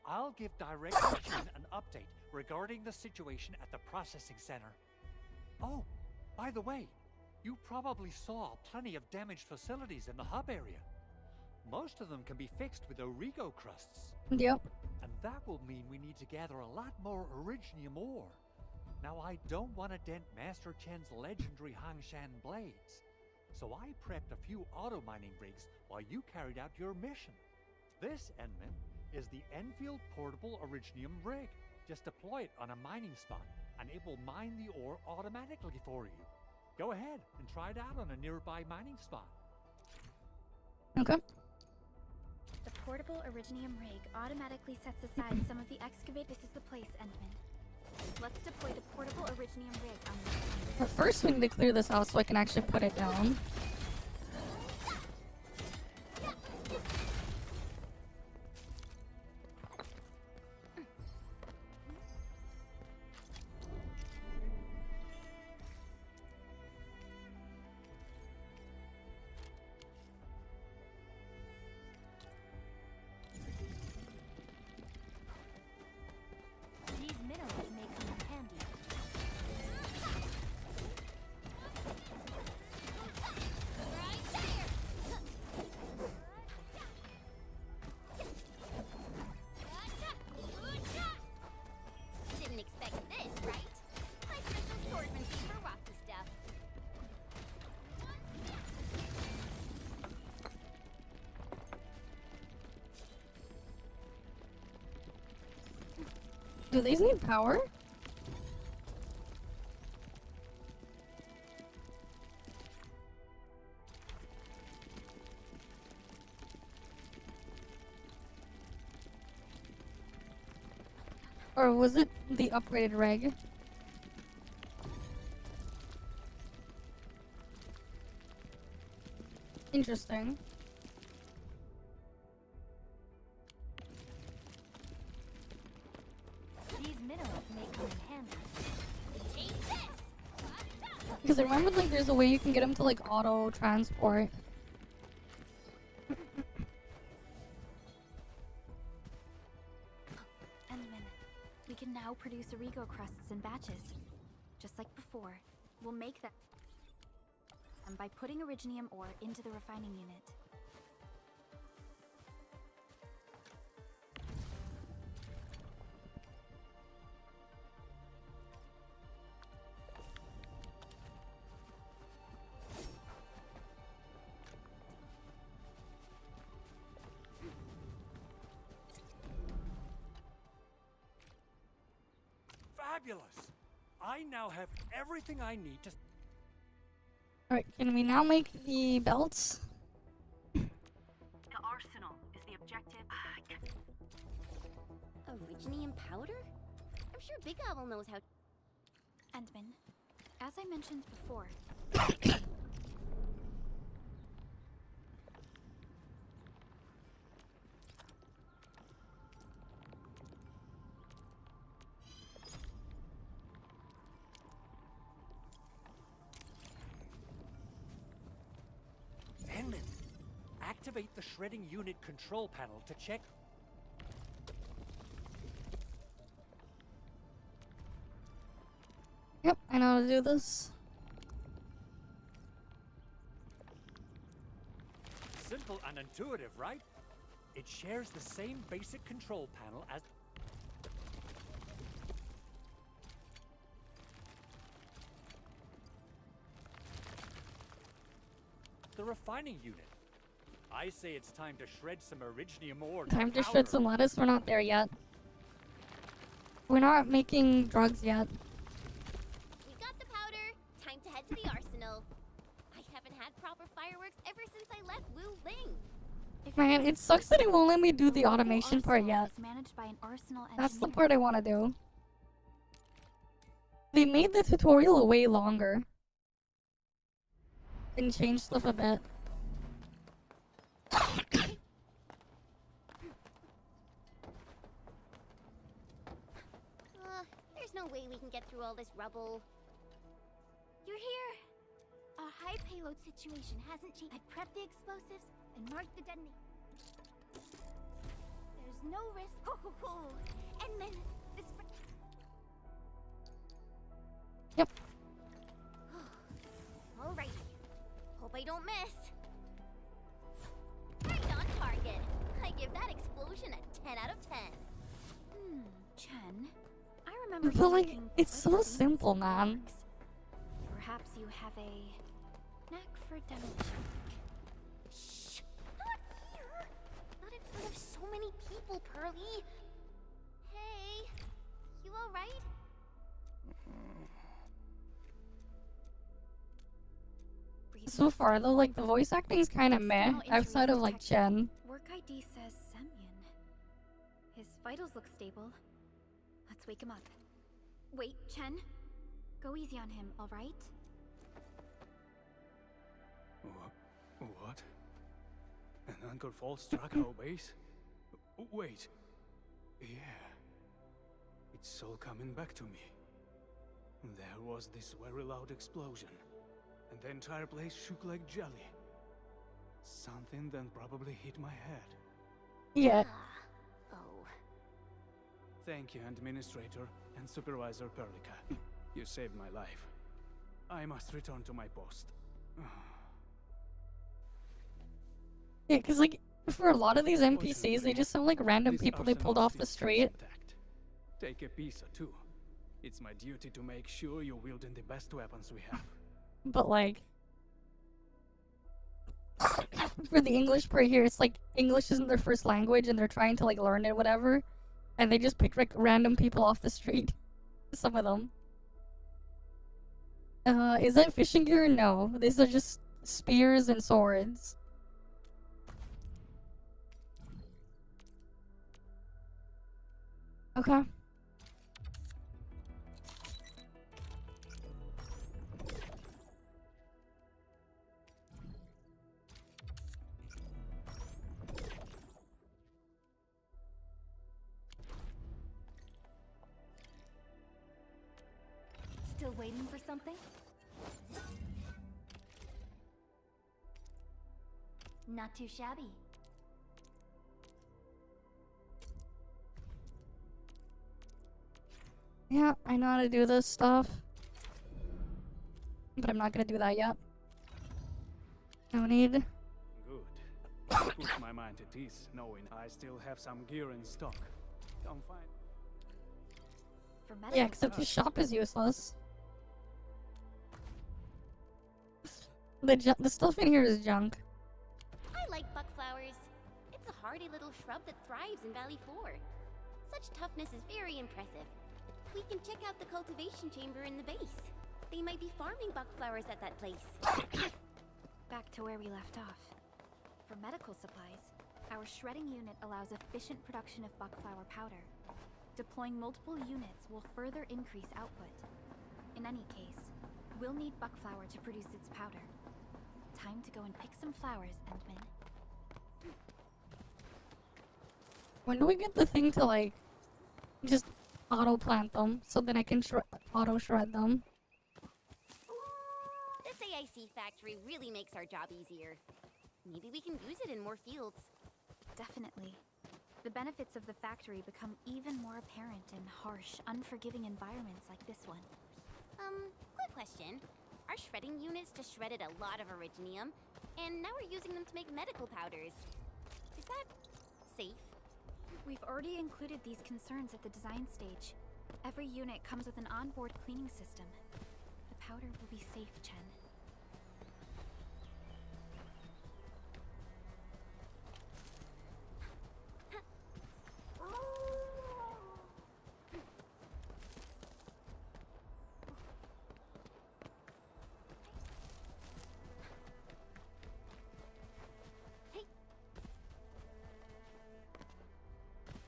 I'll give Director Chin an update regarding the situation at the processing center. Oh, by the way, you probably saw plenty of damaged facilities in the hub area. Most of them can be fixed with Origo crusts. Yep. And that will mean we need to gather a lot more Originium ore. Now, I don't want to dent Master Chen's legendary Hangshan blades, so I prepped a few auto mining rigs while you carried out your mission. This, Edmund, is the Endfield portable Originium rig. Just deploy it on a mining spot, and it will mine the ore automatically for you. Go ahead and try it out on a nearby mining spot. Okay. The portable Originium rig automatically sets aside some of the excavate. This is the place, Endman. Let's deploy the portable Originium rig on this. But first we need to clear this out so I can actually put it down. These minerals may come in handy. Didn't expect this, right? My special swordsmanship for rocky stuff. Do these need power? Or was it the upgraded rig? Interesting. These minerals may come in handy. Take this! Because Because I remember like there's a way you can get them to like auto transport. Endman, we can now produce Origo crusts in batches. Just like before, we'll make that by putting originium ore into the refining unit. Fabulous! I now have everything I need to... Alright, can we now make the belts? The arsenal is the objective. Originium powder? I'm sure Big Owl knows how... Endman, as I mentioned before... Henman, activate the shredding unit control panel to check... Yep, I know how to do this. Simple and intuitive, right? It shares the same basic control panel as... the refining unit. I say it's time to shred some originium ore. Time to shred some lettuce. We're not there yet. We're not making drugs yet. We've got the powder. Time to head to the arsenal. I haven't had proper fireworks ever since I left Wu Ling. Man, it sucks that it won't let me do the automation part yet. Managed by an arsenal That's the engineer. part I want to do. They made the tutorial way longer. And changed stuff a bit. There's no way we can get through all this rubble. You're here! Our high payload situation hasn't changed. I've prepped the explosives and marked the detonation. There's no risk. And then this. Yep. Alright. Hope I don't miss. Right on target. I give that explosion a 10 out of 10. Chen, I I remember feel you like making it's so quite simple, man. Perhaps you have a knack for demolition. Shh! Not here! Not in front of so many people, Pearly. Hey, you alright? So far, though, like, the voice acting is kind of meh, outside of, like, Chen. Work ID says Semyon. His vitals look stable. Let's wake him up. Wait, Chen. Go easy on him, alright? What? An anchor fall struck our base? Wait. Yeah. It's all coming back to me. There was this very loud explosion, and the entire place shook like jelly. Something then probably hit my head. Yeah. Oh. Thank you, Administrator and Supervisor Perlica. You saved my life. I must return to my post. Yeah, because, like, for a lot of these NPCs, they just sound like random people they pulled off the street. Take a piece or two. It's my duty to make sure you're wielding the best weapons we have. But, like, for the English part here, it's like English isn't their first language and they're trying to, like, learn it, whatever. And they just pick, like, random people off the street. Some of them. Is that fishing gear? No. These are just spears and swords. Okay. Still waiting for something? Not too shabby. Yeah, I know how to do this stuff. But I'm not gonna do that yet. No need. Good. Puts my mind at ease, knowing I still have some gear in stock. Come find. For medical Yeah, except the shop is useless. The stuff in here is junk. I like buckflowers. It's a hardy little shrub that thrives in Valley 4. Such toughness is very impressive. We can check out the cultivation chamber in the base. They might be farming buckflowers at that place. Back to where we left off. For medical supplies, our shredding unit allows efficient production of buckflower powder. Deploying multiple units will further increase output. In any case, we'll need buckflower to produce its powder. Time to go and pick some flowers, Endman. When do we get the thing to, like, just auto-plant them, so then I can auto-shred them? This AIC factory really makes our job easier. Maybe we can use it in more fields. Definitely. The benefits of the factory become even more apparent in harsh, unforgiving environments like this one. Quick question. Our shredding units just shredded a lot of originium, and now we're using them to make medical powders. Is that safe? We've already included these concerns at the design stage. Every unit comes with an onboard cleaning system. The powder will be safe, Chen.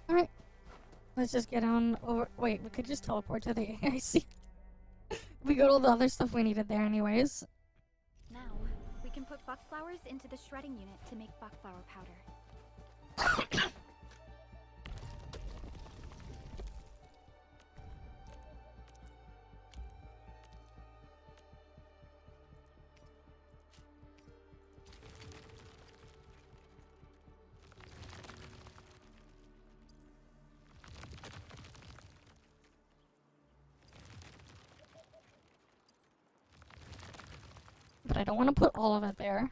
Alright. Let's just get on over. Wait, we could just teleport to the AIC. We got all the other stuff we needed there, anyways. Now, we can put buckflowers into the shredding unit to make buckflower powder. But I don't want to put all of it there.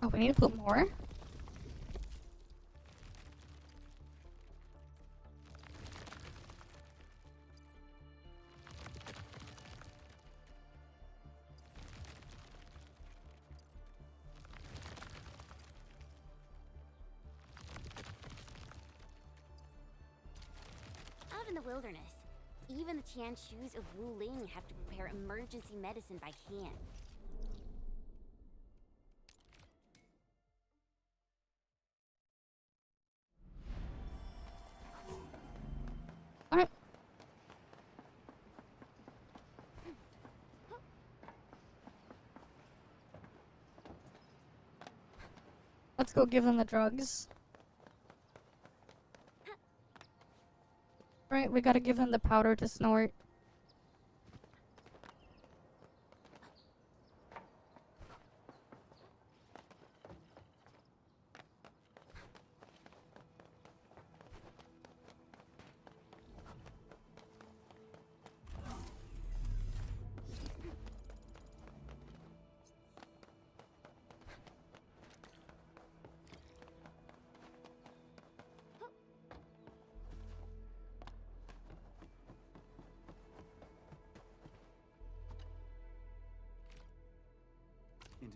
Oh, we need to put more? Out in the wilderness, even the Tian Shus of Wu Ling have to prepare emergency medicine by hand. Alright. Let's go give them the drugs. Right, we gotta give them the powder to snort.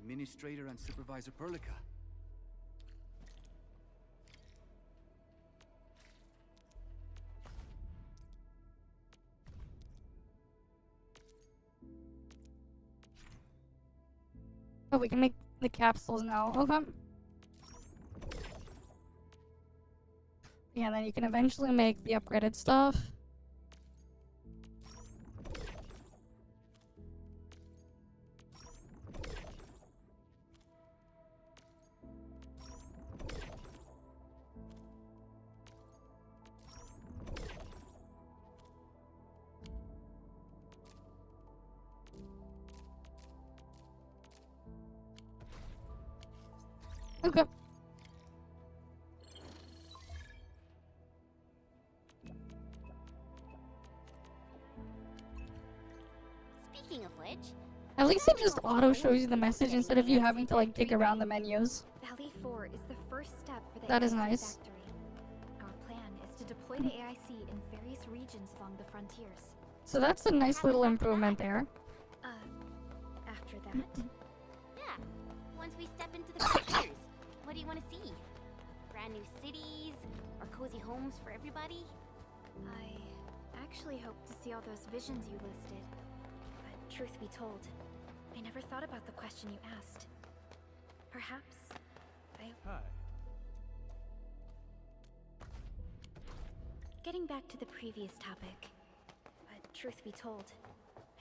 Administrator and Supervisor Perlica. Oh, we can make the capsules now. Okay. Yeah, then you can eventually make the upgraded stuff. Okay. Speaking of which, At least it just auto shows you the message instead of you having to like dig around the menus. Valley 4 is the first step for the That is AIC nice. factory. Our plan is to deploy the AIC in various regions along the frontiers. So that's a nice little improvement there. After that, yeah, once we step into the frontiers, what do you want to see? Brand new cities or cozy homes for everybody? I actually hope to see all those visions you listed. But truth be told, I never thought about the question you asked. Perhaps Hi. Getting back to the previous topic, but truth be told,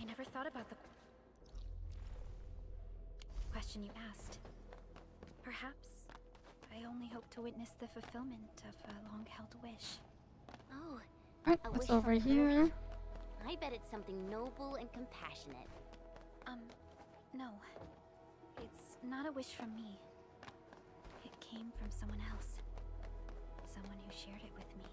I never thought about the question you asked. Perhaps I only hope to witness the fulfillment of a long-held wish. Oh, Alright, a what's wish over from here? who? I bet it's something noble and compassionate. No. It's not a wish from me. It came from someone else. Someone who shared it with me.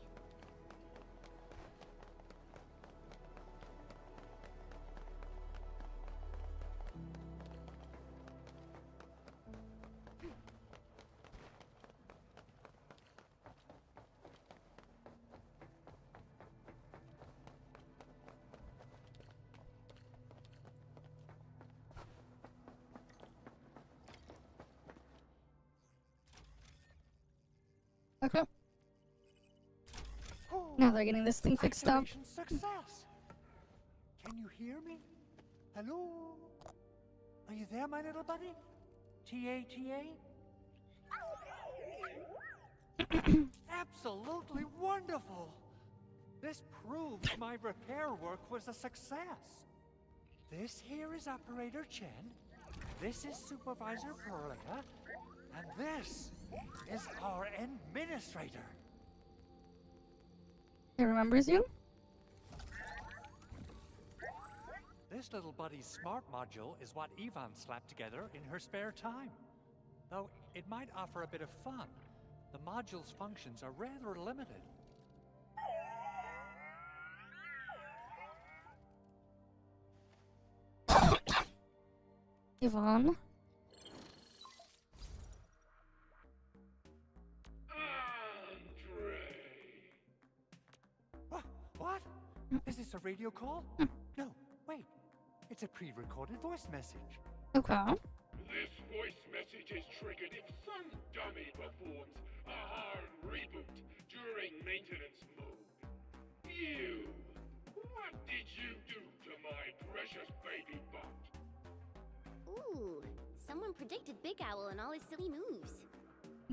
Okay. Now they're getting this thing fixed up. Activation success! Can you hear me? Hello? Are you there, my little buddy? T-A-T-A? Absolutely wonderful! This proves my repair work was a success. This here is Operator Chen, this is Supervisor Perlica, and this is our administrator. He remembers you? This little buddy's smart module is what Yvonne slapped together in her spare time. Though it might offer a bit of fun, the module's functions are rather limited. Yvonne? What? Is this a radio call? No, wait. It's a pre-recorded voice message. Okay. This voice message is triggered if some dummy performs a hard reboot during maintenance mode. You! What did you do to my precious baby bot? Ooh, someone predicted Big Owl and all his silly moves.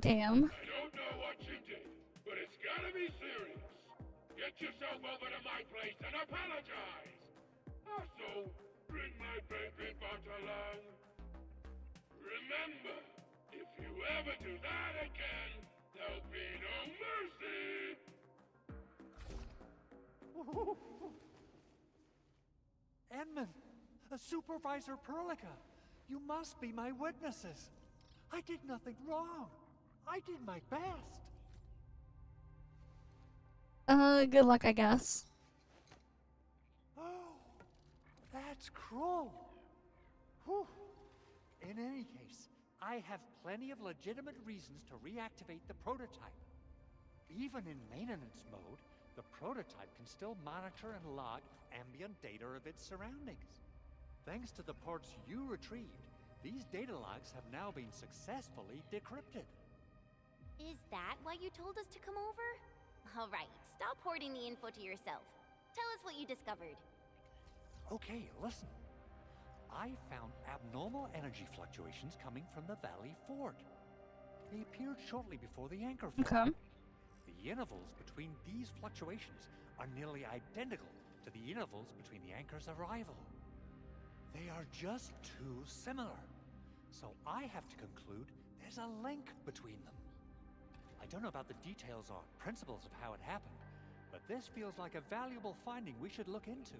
Damn. I don't know what you did, but it's gotta be serious. Get yourself over to my place and apologize! Also, bring my baby bot along. Remember, if you ever do that again, there'll be no mercy! Edmund, Supervisor Perlica, you must be my witnesses. I did nothing wrong. I did my best. Good luck, I guess. Oh, that's cruel. Whew. In any case, I have plenty of legitimate reasons to reactivate the prototype. Even in maintenance mode, the prototype can still monitor and log ambient data of its surroundings. Thanks to the parts you retrieved, these data logs have now been successfully decrypted. Is that why you told us to come over? All right, stop hoarding the info to yourself. Tell us what you discovered. Okay, listen. I found abnormal energy fluctuations coming from the Valley Fort. They appeared shortly before the anchor formed. Okay. The intervals between these fluctuations are nearly identical to the intervals between the anchor's arrival. They are just too similar. So I have to conclude there's a link between them. I don't know about the details or principles of how it happened, but this feels like a valuable finding we should look into.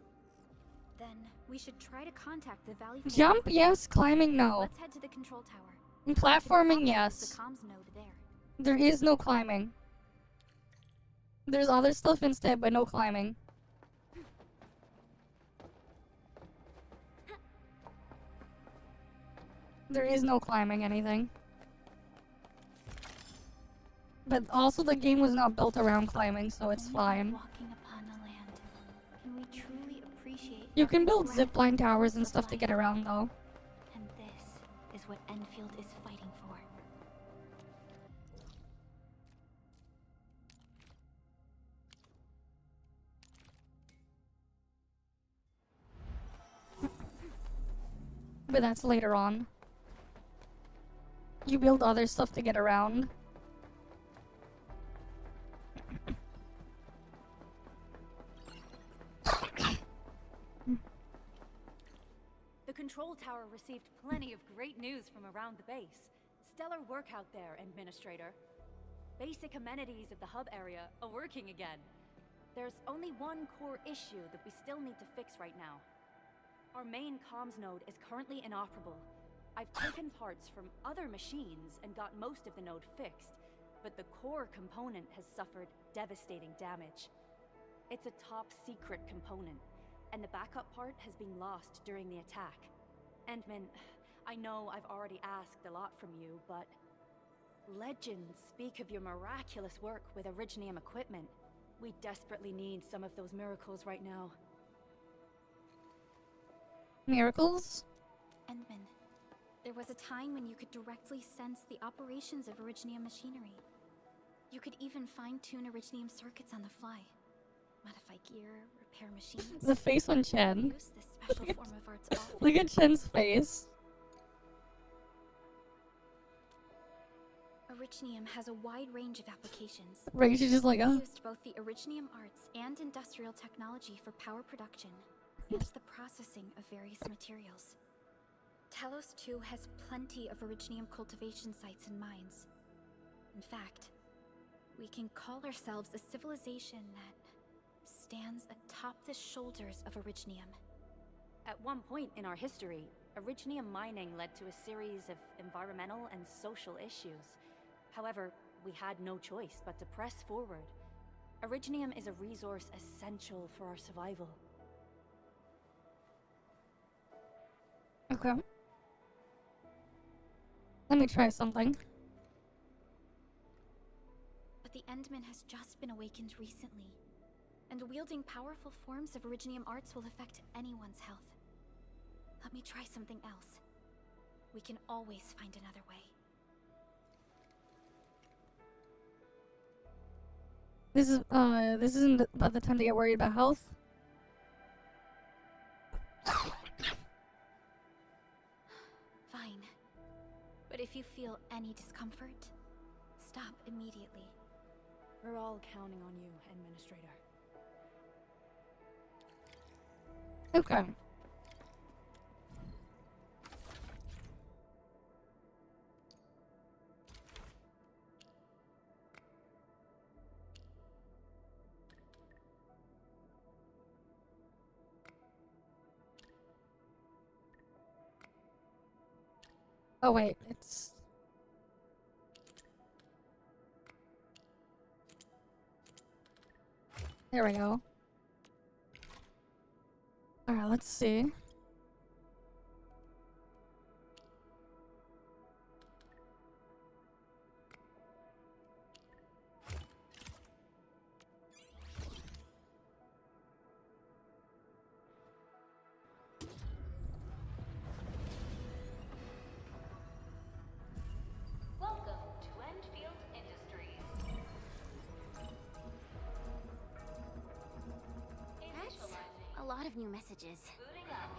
Then we should try to contact the Valley Fort. Jump, yes. Climbing, no. Let's head to the control tower. Platforming, The yes. comms node there. There is no climbing. There's other stuff instead, but no climbing. There is no climbing anything. But also the game was not built around climbing, so it's fine. Walking upon the land. Can we truly appreciate You can build nothing zipline towers and of stuff to life? get around though. And this is what Endfield is fighting for. But that's later on. You build other stuff to get around. The control tower received plenty of great news from around the base. Stellar work out there, Administrator. Basic amenities of the hub area are working again. There's only one core issue that we still need to fix right now. Our main comms node is currently inoperable. I've taken parts from other machines and got most of the node fixed, but the core component has suffered devastating damage. It's a top secret component, and the backup part has been lost during the attack. Endman, I know I've already asked a lot from you, but legends speak of your miraculous work with Originium equipment. We desperately need some of those miracles right now. Miracles? Endman, there was a time when you could directly sense the operations of Originium machinery. You could even fine-tune Originium circuits on the fly. Modify gear, repair machines. The face on Chen. Use this special form of arts often. Look at Chen's face. Originium has a wide range of applications. Right, she's just like, We oh. used both the Originium arts and industrial technology for power production and the processing of various materials. Talos 2 has plenty of Originium cultivation sites and mines. In fact, we can call ourselves a civilization that stands atop the shoulders of Originium. At one point in our history, Originium mining led to a series of environmental and social issues. However, we had no choice but to press forward. Originium is a resource essential for our survival. Okay. Let me try something. But the Endman has just been awakened recently, and wielding powerful forms of Originium arts will affect anyone's health. Let me try something else. We can always find another way. This isn't about the time to get worried about health. Fine. But if you feel any discomfort, stop immediately. We're all counting on you, Administrator. Okay. Oh wait, it's... There we go. Alright, let's see. Welcome to Endfield Industries. That's a lot of new messages. Booting up.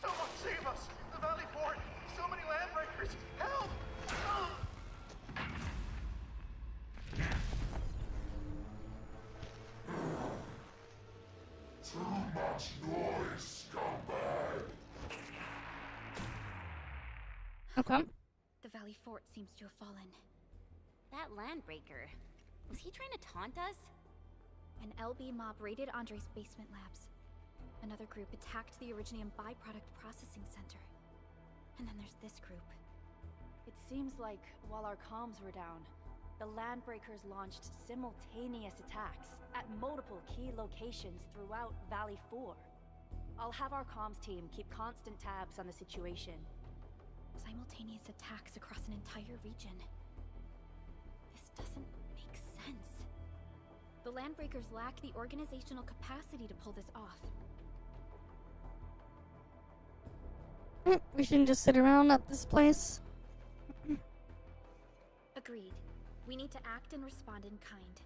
Someone save us! The Valley Fort! So many landbreakers! Help! Too much noise, scumbag! Okay. The Valley Fort seems to have fallen. That landbreaker. Was he trying to taunt us? An LB mob raided Andre's basement labs. Another group attacked the Originium byproduct processing center. And then there's this group. It seems like while our comms were down, the Landbreakers launched simultaneous attacks at multiple key locations throughout Valley 4. I'll have our comms team keep constant tabs on the situation. Simultaneous attacks across an entire region. This doesn't make sense. The Landbreakers lack the organizational capacity to pull this off. We shouldn't just sit around at this place. Agreed. We need to act and respond in kind.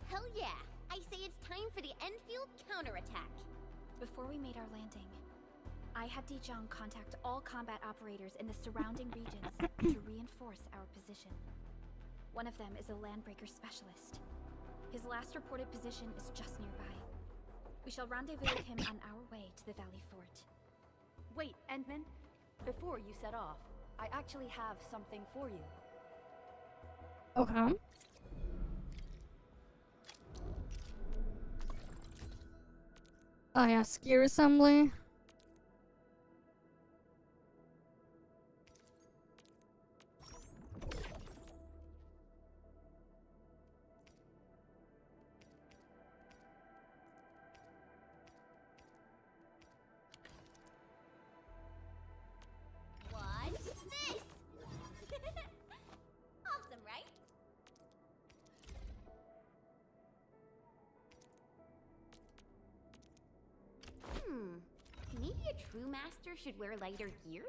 Hell yeah! I say it's time for the Endfield counterattack. Before we made our landing, I had Dijong contact all combat operators in the surrounding regions to reinforce our position. One of them is a Landbreaker specialist. His last reported position is just nearby. We shall rendezvous with him on our way to the Valley Fort. Wait, Endman. Before you set off, I actually have something for you. Okay. Oh yeah, skier assembly. What's this? Awesome, right? Maybe a true master should wear lighter gear?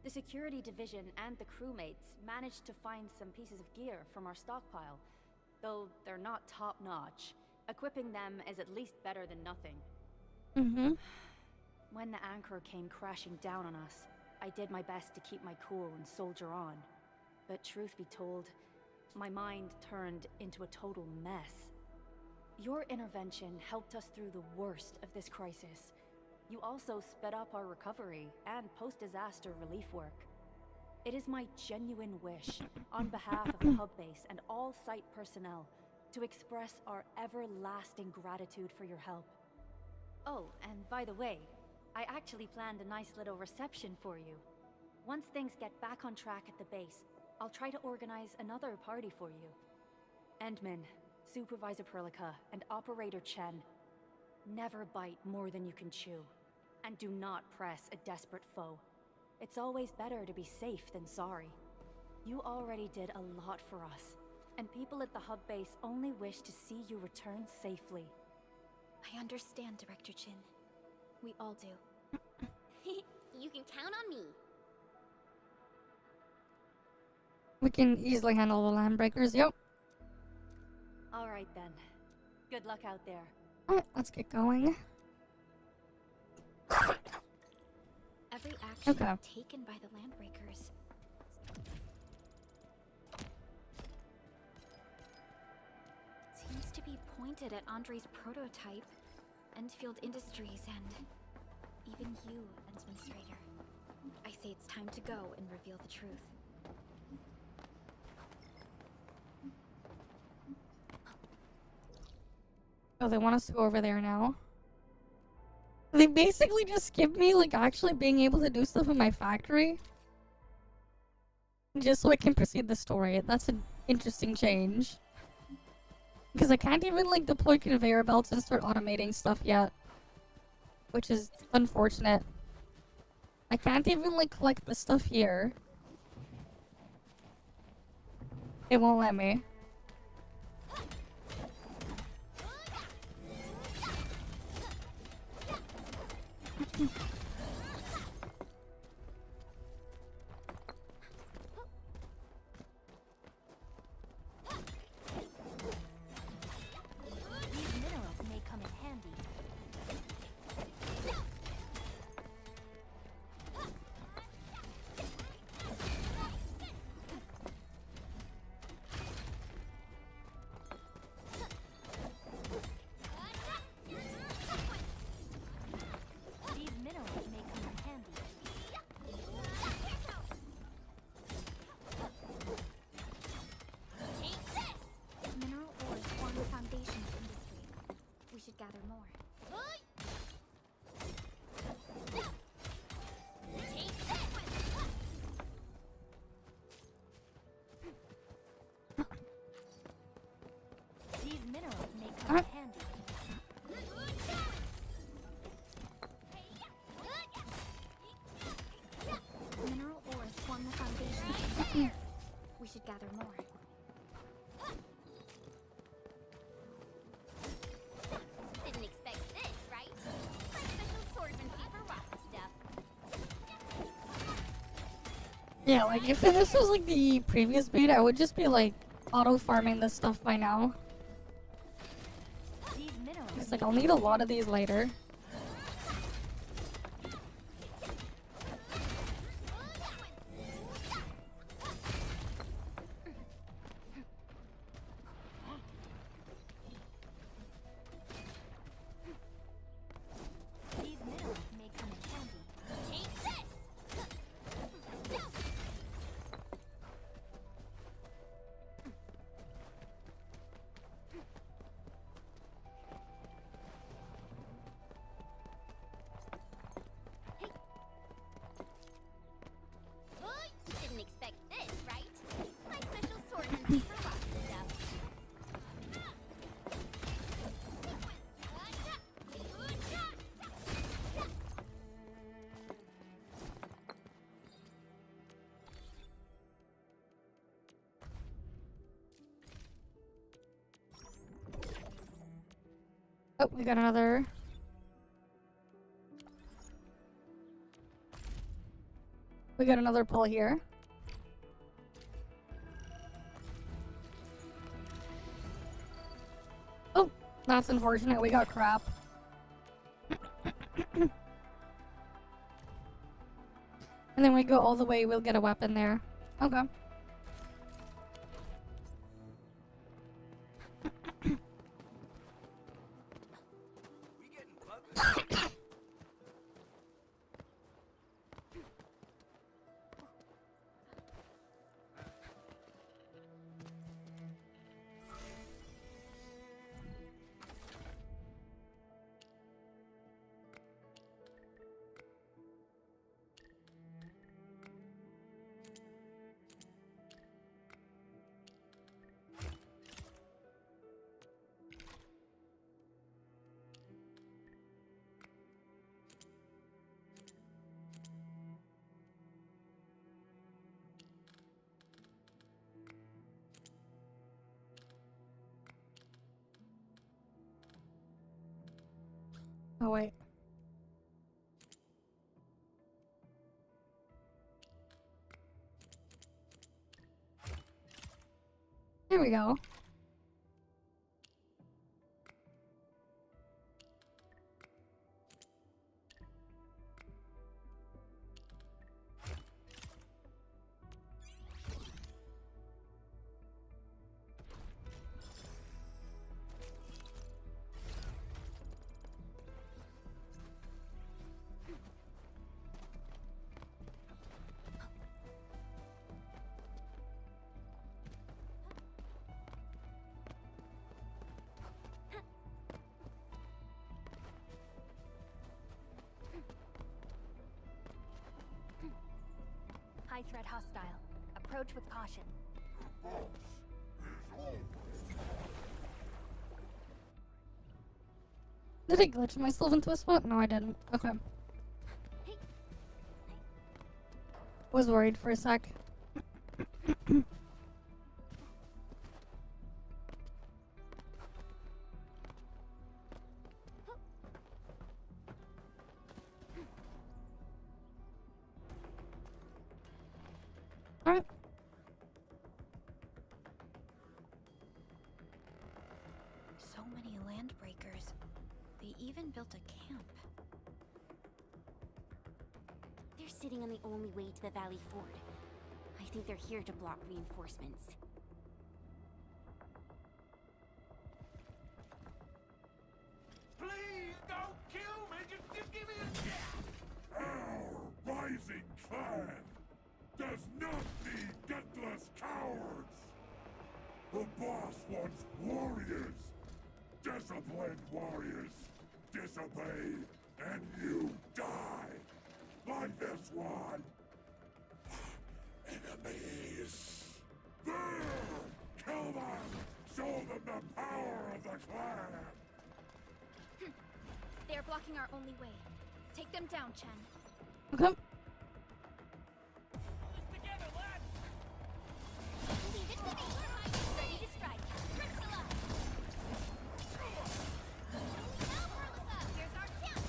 The security division and the crewmates managed to find some pieces of gear from our stockpile. Though they're not top-notch, equipping them is at least better than nothing. Mm-hmm. When the anchor came crashing down on us, I did my best to keep my cool and soldier on. But truth be told, my mind turned into a total mess. Your intervention helped us through the worst of this crisis. You also sped up our recovery and post-disaster relief work. It is my genuine wish, on behalf of the hub base and all site personnel, to express our everlasting gratitude for your help. Oh, and by the way, I actually planned a nice little reception for you. Once things get back on track at the base, I'll try to organize another party for you. Endman, Supervisor Perlica, and Operator Chen, never bite more than you can chew. And do not press a desperate foe. It's always better to be safe than sorry. You already did a lot for us, and people at the hub base only wish to see you return safely. I understand, Director Chin. We all do. You can count on me. We can easily handle the Landbreakers, yep. Alright then. Good luck out there. Alright, let's get going. Every action Okay. taken by the Landbreakers seems to be pointed at Andre's prototype, Endfield Industries, and even you, Administrator. I say it's time to go and reveal the truth. Oh, they want us to go over there now. They basically just skipped me, like, actually being able to do stuff in my factory. Just so I can proceed the story. That's an interesting change. Because I can't even, like, deploy conveyor belts and start automating stuff yet. Which is unfortunate. I can't even, like, collect the stuff here. It won't let me. These minerals may come in handy. Yeah, like if this was like the previous beta, I would just be like auto farming this stuff by now. It's like I'll need a lot of these later. Didn't expect this, right? My special swordman for rock stuff. Oh, we got another. We got another pull here. Oh, that's unfortunate. We got crap. And then we go all the way, we'll get a weapon there. Okay. Oh, wait. There we go. High threat hostile. Approach with caution. Did I glitch myself into a spot? No, I didn't. Okay. Was worried for a sec. Alright. So many land breakers. They even built a camp. They're sitting on the only way to the Valley Ford. I think they're here to block reinforcements. Please don't kill me. Just give me a chance. Our rising clan does not need gutless cowards. The boss wants warriors. Disciplined warriors. Disobey and you die. Like this one. Enemies. There! Kill them! Show them the power of the clan! They are blocking our only way. Take them down, Chen. Okay. Together, lads! Leave it to me! Ready to strike. Priscilla! Here's our camp!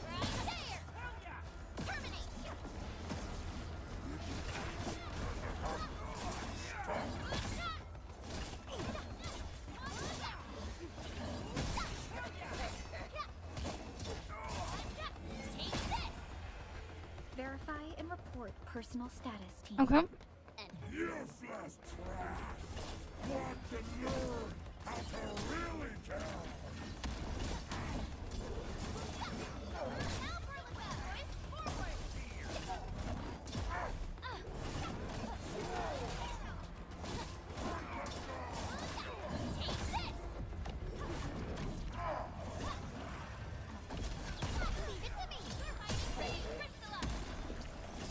Right there! Terminate! personal status team. Okay. Useless trash! Want to learn how to really tell?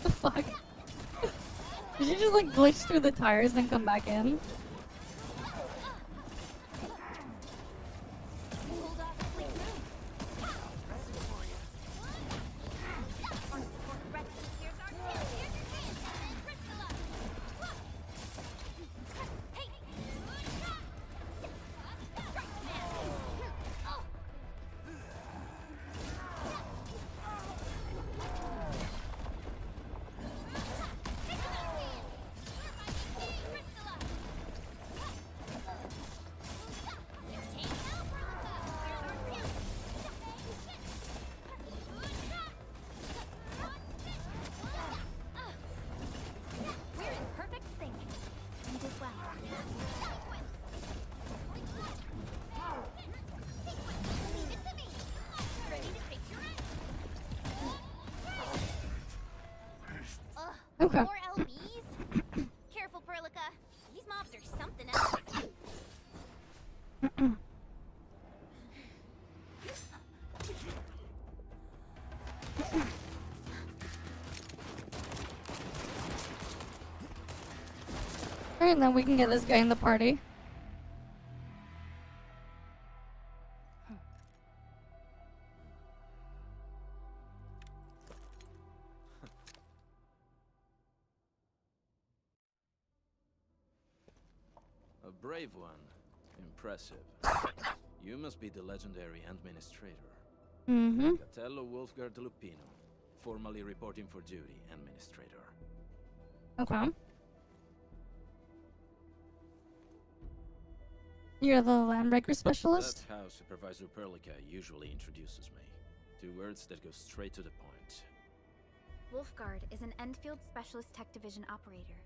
The fuck? Did you just like glitch through the tires and come back in? We're in perfect sync. You did well. Leave it to me. Ready to take your Okay. More LBs? Careful, Perlica. These mobs are something else. Alright, then we can get this guy in the party. A brave one. Impressive. You must be the legendary administrator. Mm-hmm. Catello Wolfgard Lupino, formally reporting for duty, administrator. Okay. You're the landbreaker specialist? That's how Supervisor Perlica usually introduces me. 2 words that go straight to the point. Wolfgard is an Endfield Specialist Tech Division operator.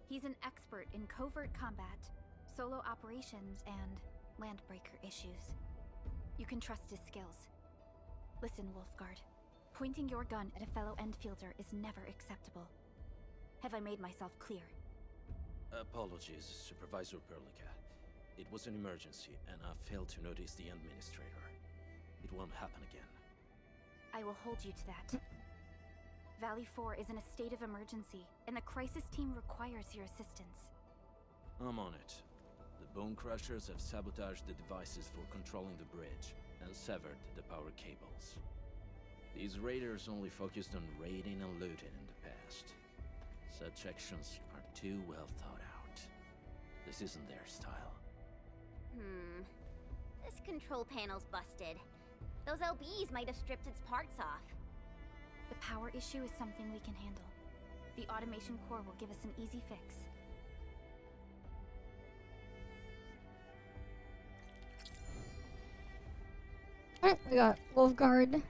He's an expert in covert combat, solo operations, and landbreaker issues. You can trust his skills. Listen, Wolfgard. Pointing your gun at a fellow Endfielder is never acceptable. Have I made myself clear? Apologies, Supervisor Perlica. It was an emergency, and I failed to notice the administrator. It won't happen again. I will hold you to that. Valley 4 is in a state of emergency, and the crisis team requires your assistance. I'm on it. The Bone Crushers have sabotaged the devices for controlling the bridge, and severed the power cables. These raiders only focused on raiding and looting in the past. Such actions are too well thought out. This isn't their style. This control panel's busted. Those LBs might have stripped its parts off. The power issue is something we can handle. The automation core will give us an easy fix. Alright, we got Wolfgard.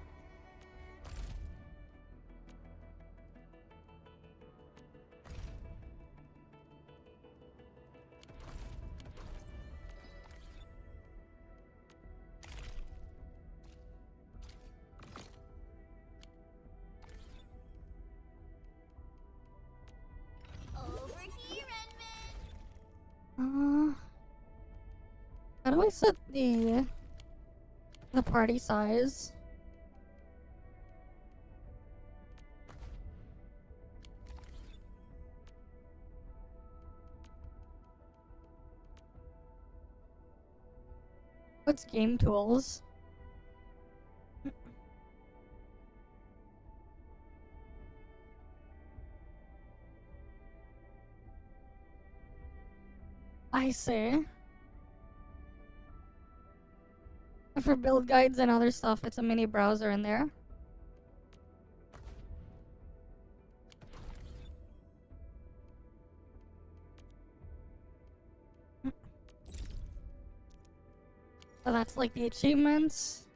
Over here, How do I set the party size? What's game tools? I see. For build guides and other stuff, it's a mini browser in there. So that's like the achievements.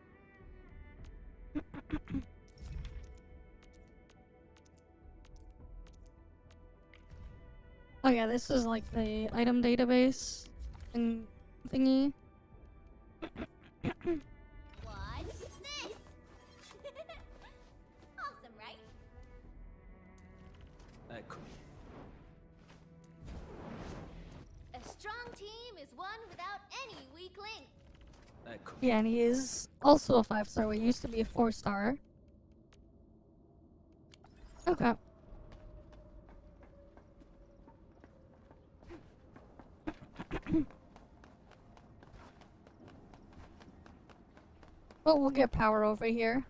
Oh yeah, this is like the item database thing thingy. What's this? Awesome, right? Eccomi. A strong team is one without any weak link. Eccomi. Yeah, and he is also a 5-star. We used to be a 4-star. Okay. Well, we'll get power over here.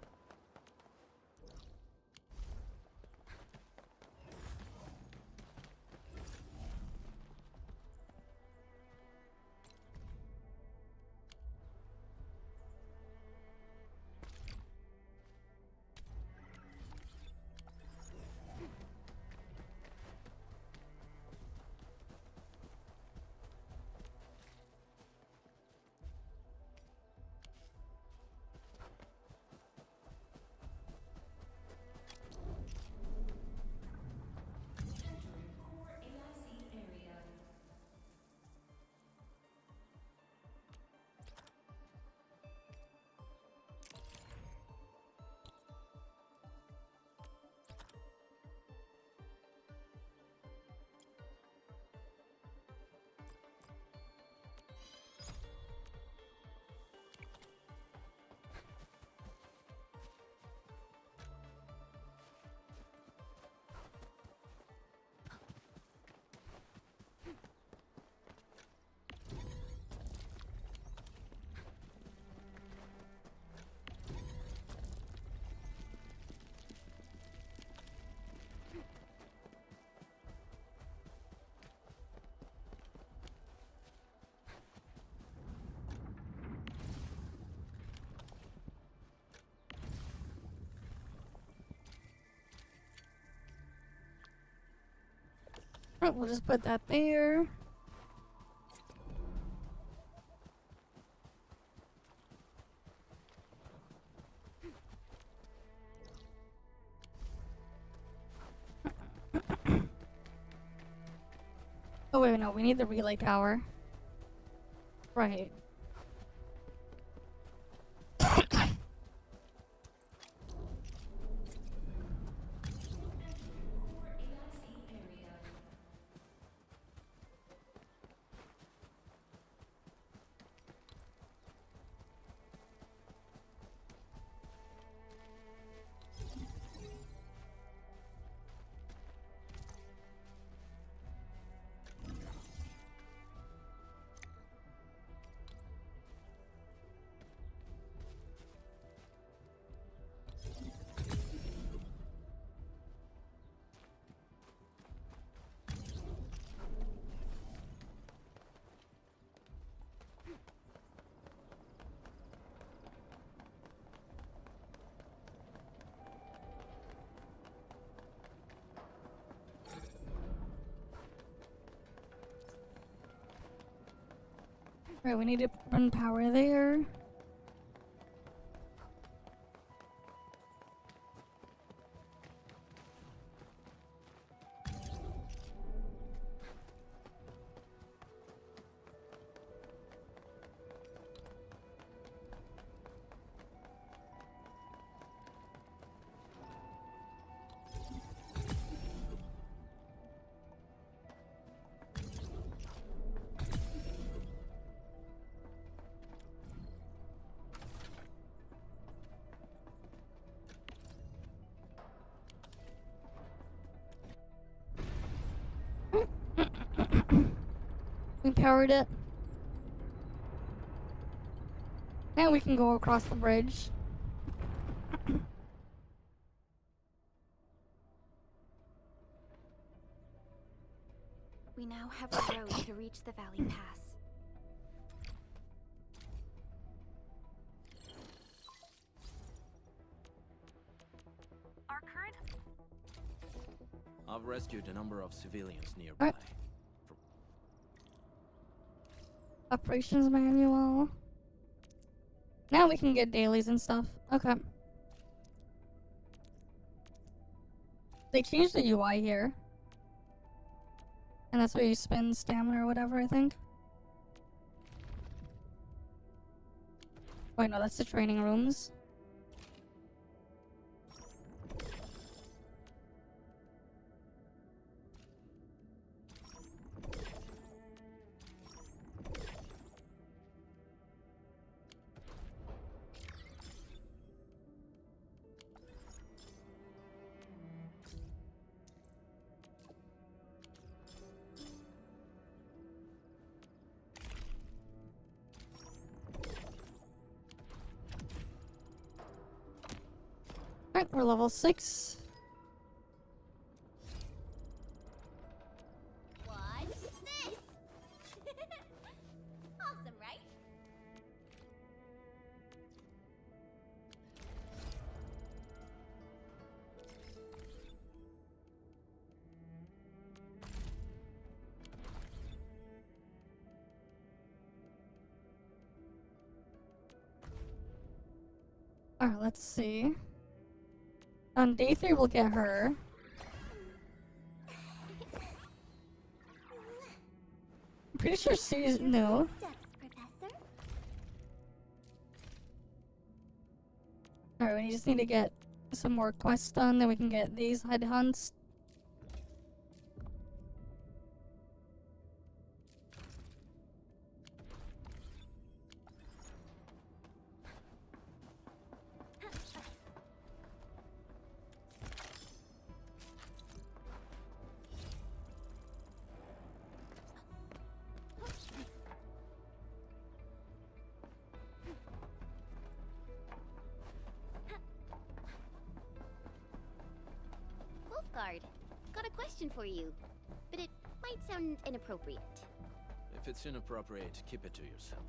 Right, we'll just put that there. Oh wait, no, we need the relay tower. Right. Right, we need to run power there. We powered it. Now we can go across the bridge. We now have a road to reach the Valley Pass. Our current... I've rescued a number of civilians nearby. Alright. Operations manual. Now we can get dailies and stuff. Okay. They changed the UI here. And that's where you spend stamina or whatever, I think. Wait, no, that's the training rooms. Alright, we're level 6. Watch this! Awesome, right? Alright, let's see. On day 3, we'll get her. I'm pretty sure she's new. Alright, we just need to get some more quests done, then we can get these head hunts. Wolfguard, got a question for you, but it might sound inappropriate. If it's inappropriate, keep it to yourself.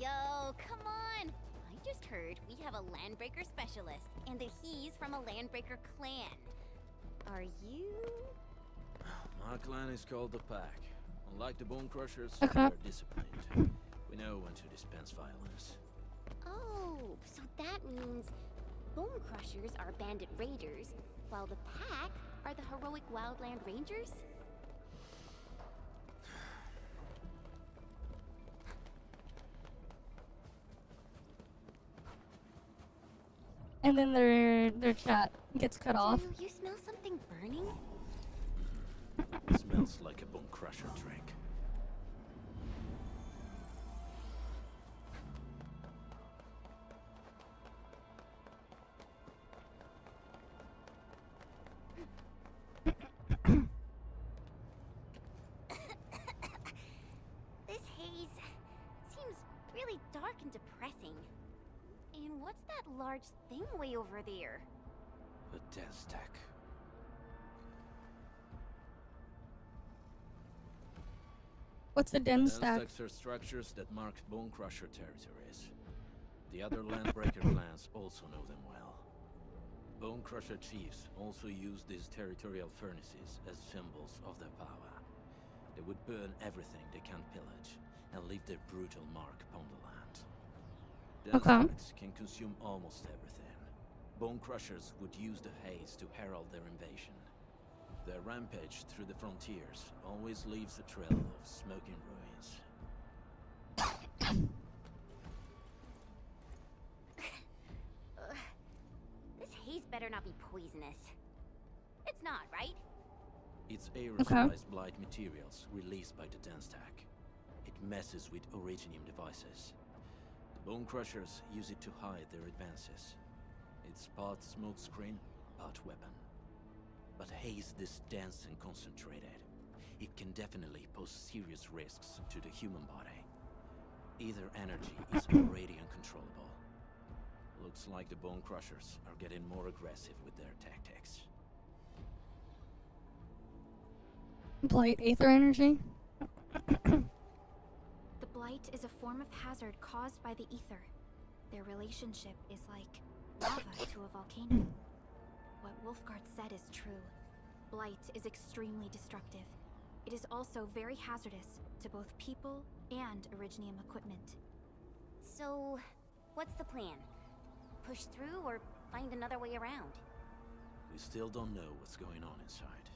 Yo, come on! I just heard we have a Landbreaker specialist, and that he's from a Landbreaker clan. Are you? My clan is called the Pack. Unlike the Bone Crushers, Okay. we're disciplined. We know when to dispense violence. Oh, so that means Bone Crushers are bandit raiders, while the Pack are the heroic Wildland Rangers? And then their chat gets cut off. Do you smell something burning? It smells like a Bone Crusher drink. This haze seems really dark and depressing. And what's that large thing way over there? A dense tech. What's the den stack? Stacks are structures that mark Bone Crusher territories. The other Landbreaker clans also know them well. Bone Crusher chiefs also use these territorial furnaces as symbols of their power. They would burn everything they can't pillage, and leave their brutal mark upon the land. Den stacks can consume almost everything. Bone Crushers would use the haze to herald their invasion. Their rampage through the frontiers always leaves a trail of smoking ruins. This haze better not be poisonous. It's not, right? It's aerosolized blight materials released by the den stack. It messes with originium devices. The Bone Crushers use it to hide their advances. It's part smokescreen, part weapon. But haze this dense and concentrated. It can definitely pose serious risks to the human body. Either energy is already uncontrollable. Looks like the Bone Crushers are getting more aggressive with their tactics. Blight aether energy? The blight is a form of hazard caused by the ether. Their relationship is like lava to a volcano. What Wolfguard said is true. Blight is extremely destructive. It is also very hazardous to both people and originium equipment. So, what's the plan? Push through or find another way around? We still don't know what's going on inside.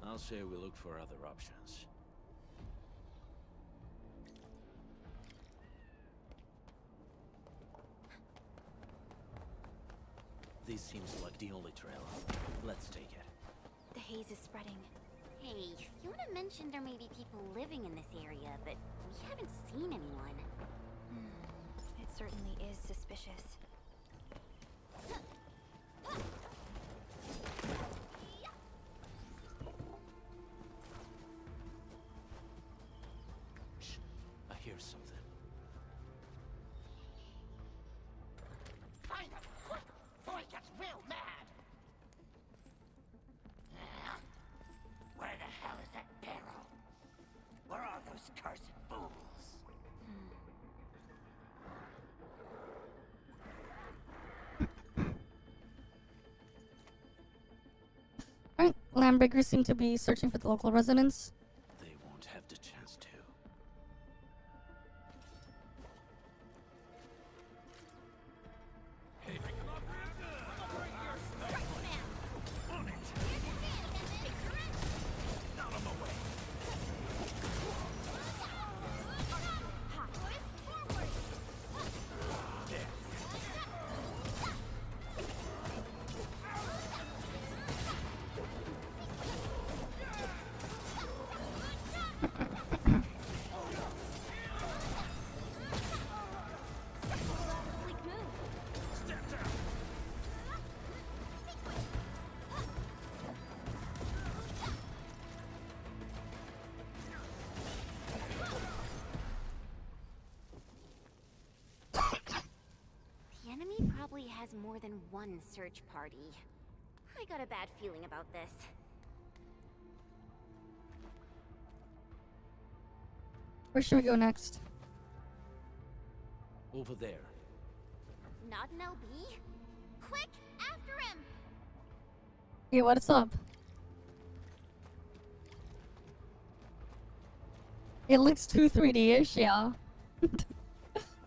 I'll say we look for other options. This seems like the only trail. Let's take it. The haze is spreading. Hey, Fiona mentioned there may be people living in this area, but we haven't seen anyone. It certainly is suspicious. Shh. I hear something. Find him! Quick! Before he gets real mad! Where the hell is that barrel? Where are those cursed fools? Alright, Landbreakers seem to be searching for the local residents. They won't have the chance to. The enemy probably has more than one search party. I got a bad feeling about this. Where should we go next? Over there. Not an LB? Quick, after him! Hey, what's up? It looks too 3D-ish, yeah.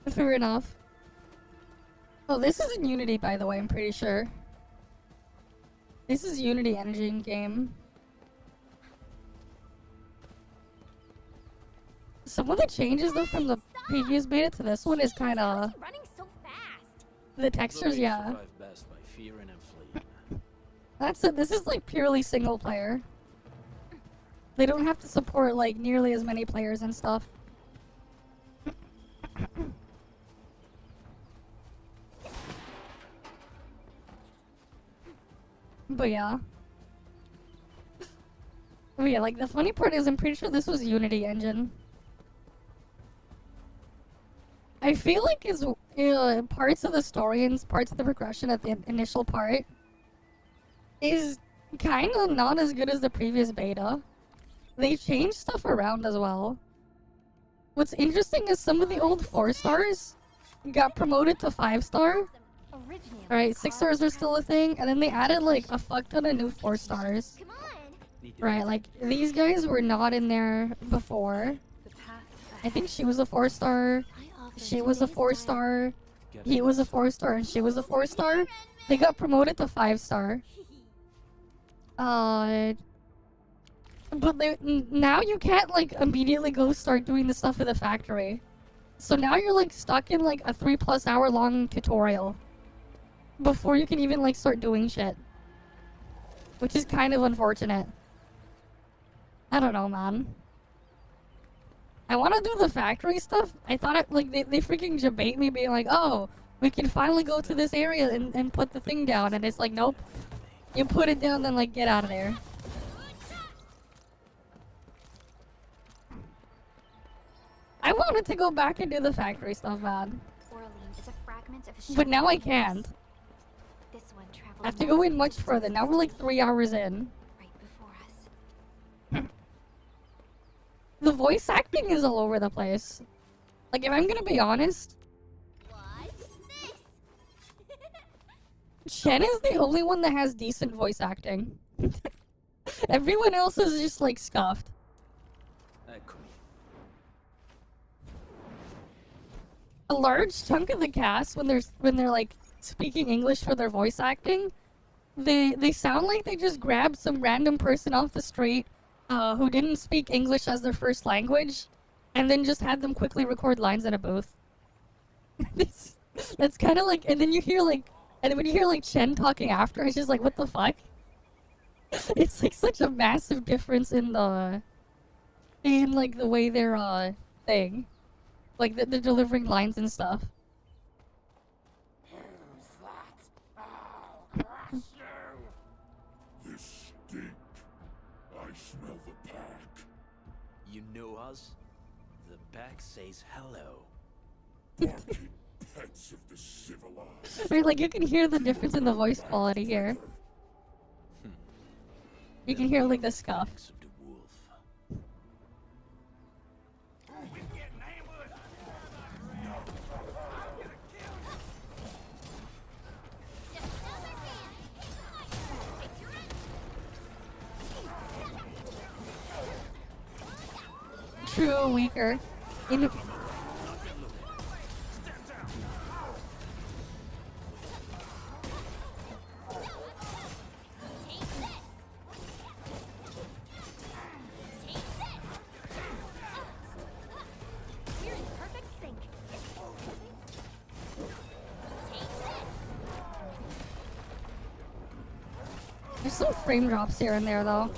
Fair enough. Oh, this is in Unity, by the way, I'm pretty sure. This is Unity engine game. Some of the changes, though, from the previous beta to this one is kind of... Running so fast. The textures, yeah. Survive best by fearing and fleeing. That's it. This is, like, purely single player. They don't have to support, like, nearly as many players and stuff. But yeah. But yeah, like, the funny part is I'm pretty sure this was Unity engine. I feel like it's parts of the story and parts of the progression at the initial part is kind of not as good as the previous beta. They changed stuff around as well. What's interesting is some of the old 4 stars got promoted to 5-star. Alright, 6 stars are still a thing, and then they added like a fuck ton of new 4 stars. Right, like these guys were not in there before. I think she was a 4-star. She was a 4-star. He was a 4-star, and she was a 4-star. They got promoted to 5-star. But now you can't like immediately go start doing the stuff at the factory. So now you're like stuck in like a 3+ hour long tutorial before you can even like start doing shit. Which is kind of unfortunate. I don't know, man. I want to do the factory stuff. I thought like they freaking debate me being like, oh, we can finally go to this area and put the thing down. And it's like, nope. You put it down, then like get out of there. I wanted to go back and do the factory stuff, man. But now I can't. I have to go in much further. Now we're like 3 hours in. The voice acting is all over the place. Like, if I'm gonna be honest, Shen is the only one that has decent voice acting. Everyone else is just like scuffed. A large chunk of the cast, when they're like speaking English for their voice acting, They sound like they just grabbed some random person off the street who didn't speak English as their first language, and then just had them quickly record lines in a booth. That's kind of like, and then you hear like, and then when you hear like Chen talking after, it's just like, what the fuck? It's like such a massive difference in like the way they're thing, like they're delivering lines and stuff. This stink. I smell the pack. You know us? The pack says hello. Barking pets of the civilized. Right, like you can hear the difference in the voice quality here. You can hear like the scuff. True, weaker. There's some frame drops here and there, though.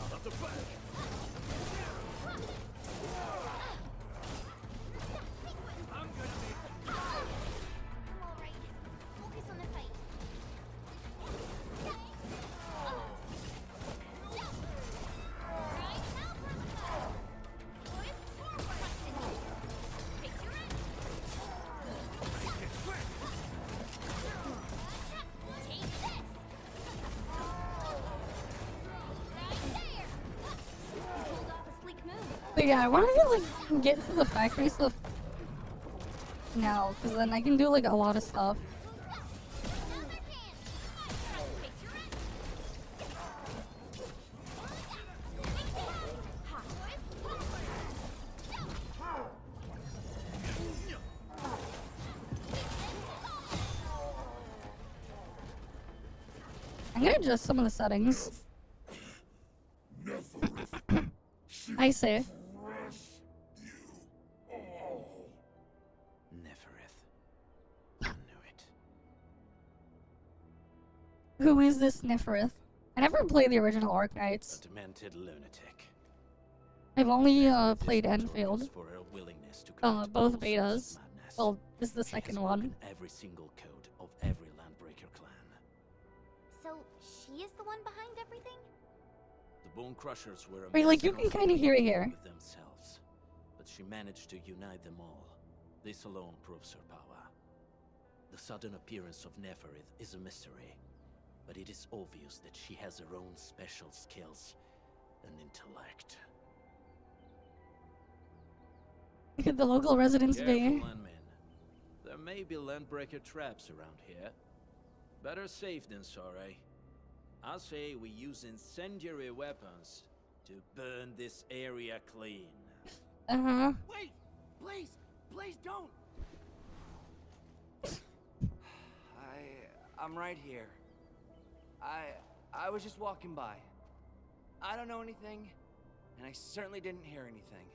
But yeah, I want to like get to the factory stuff now, because then I can do like a lot of stuff. I'm gonna adjust some of the settings. I see. Who is this Neferith? I never played the original Arknights. Demented lunatic. I've only played Endfield. Both betas. Well, this is the second one. Every single code of every Landbreaker clan. So she is the one behind everything? The Bone Crushers were Wait, like you can kind of hear it here. with themselves, but she managed to unite them all. This alone proves her power. The sudden appearance of Neferith is a mystery, but it is obvious that she has her own special skills and intellect. Look at the local residents Careful, be. landmen. There may be Landbreaker traps around here. Better safe than sorry. I say we use incendiary weapons to burn this area clean. Uh-huh. Wait! Please! Please don't! I'm right here. I was just walking by. I don't know anything, and I certainly didn't hear anything.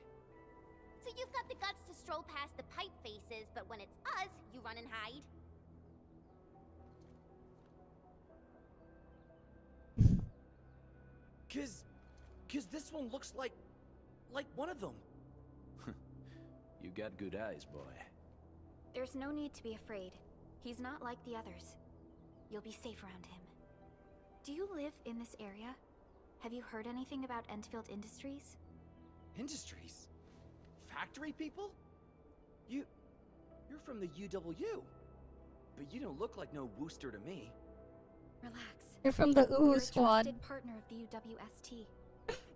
So you've got the guts to stroll past the pipe faces, but when it's us, you run and hide? Cause this one looks like one of them. You got good eyes, boy. There's no need to be afraid. He's not like the others. You'll be safe around him. Do you live in this area? Have you heard anything about Endfield Industries? Industries? Factory people? You're from the UW. But you don't look like no Wooster to me. Relax. You're from the You're Ooh a Squad. trusted partner of the UWST.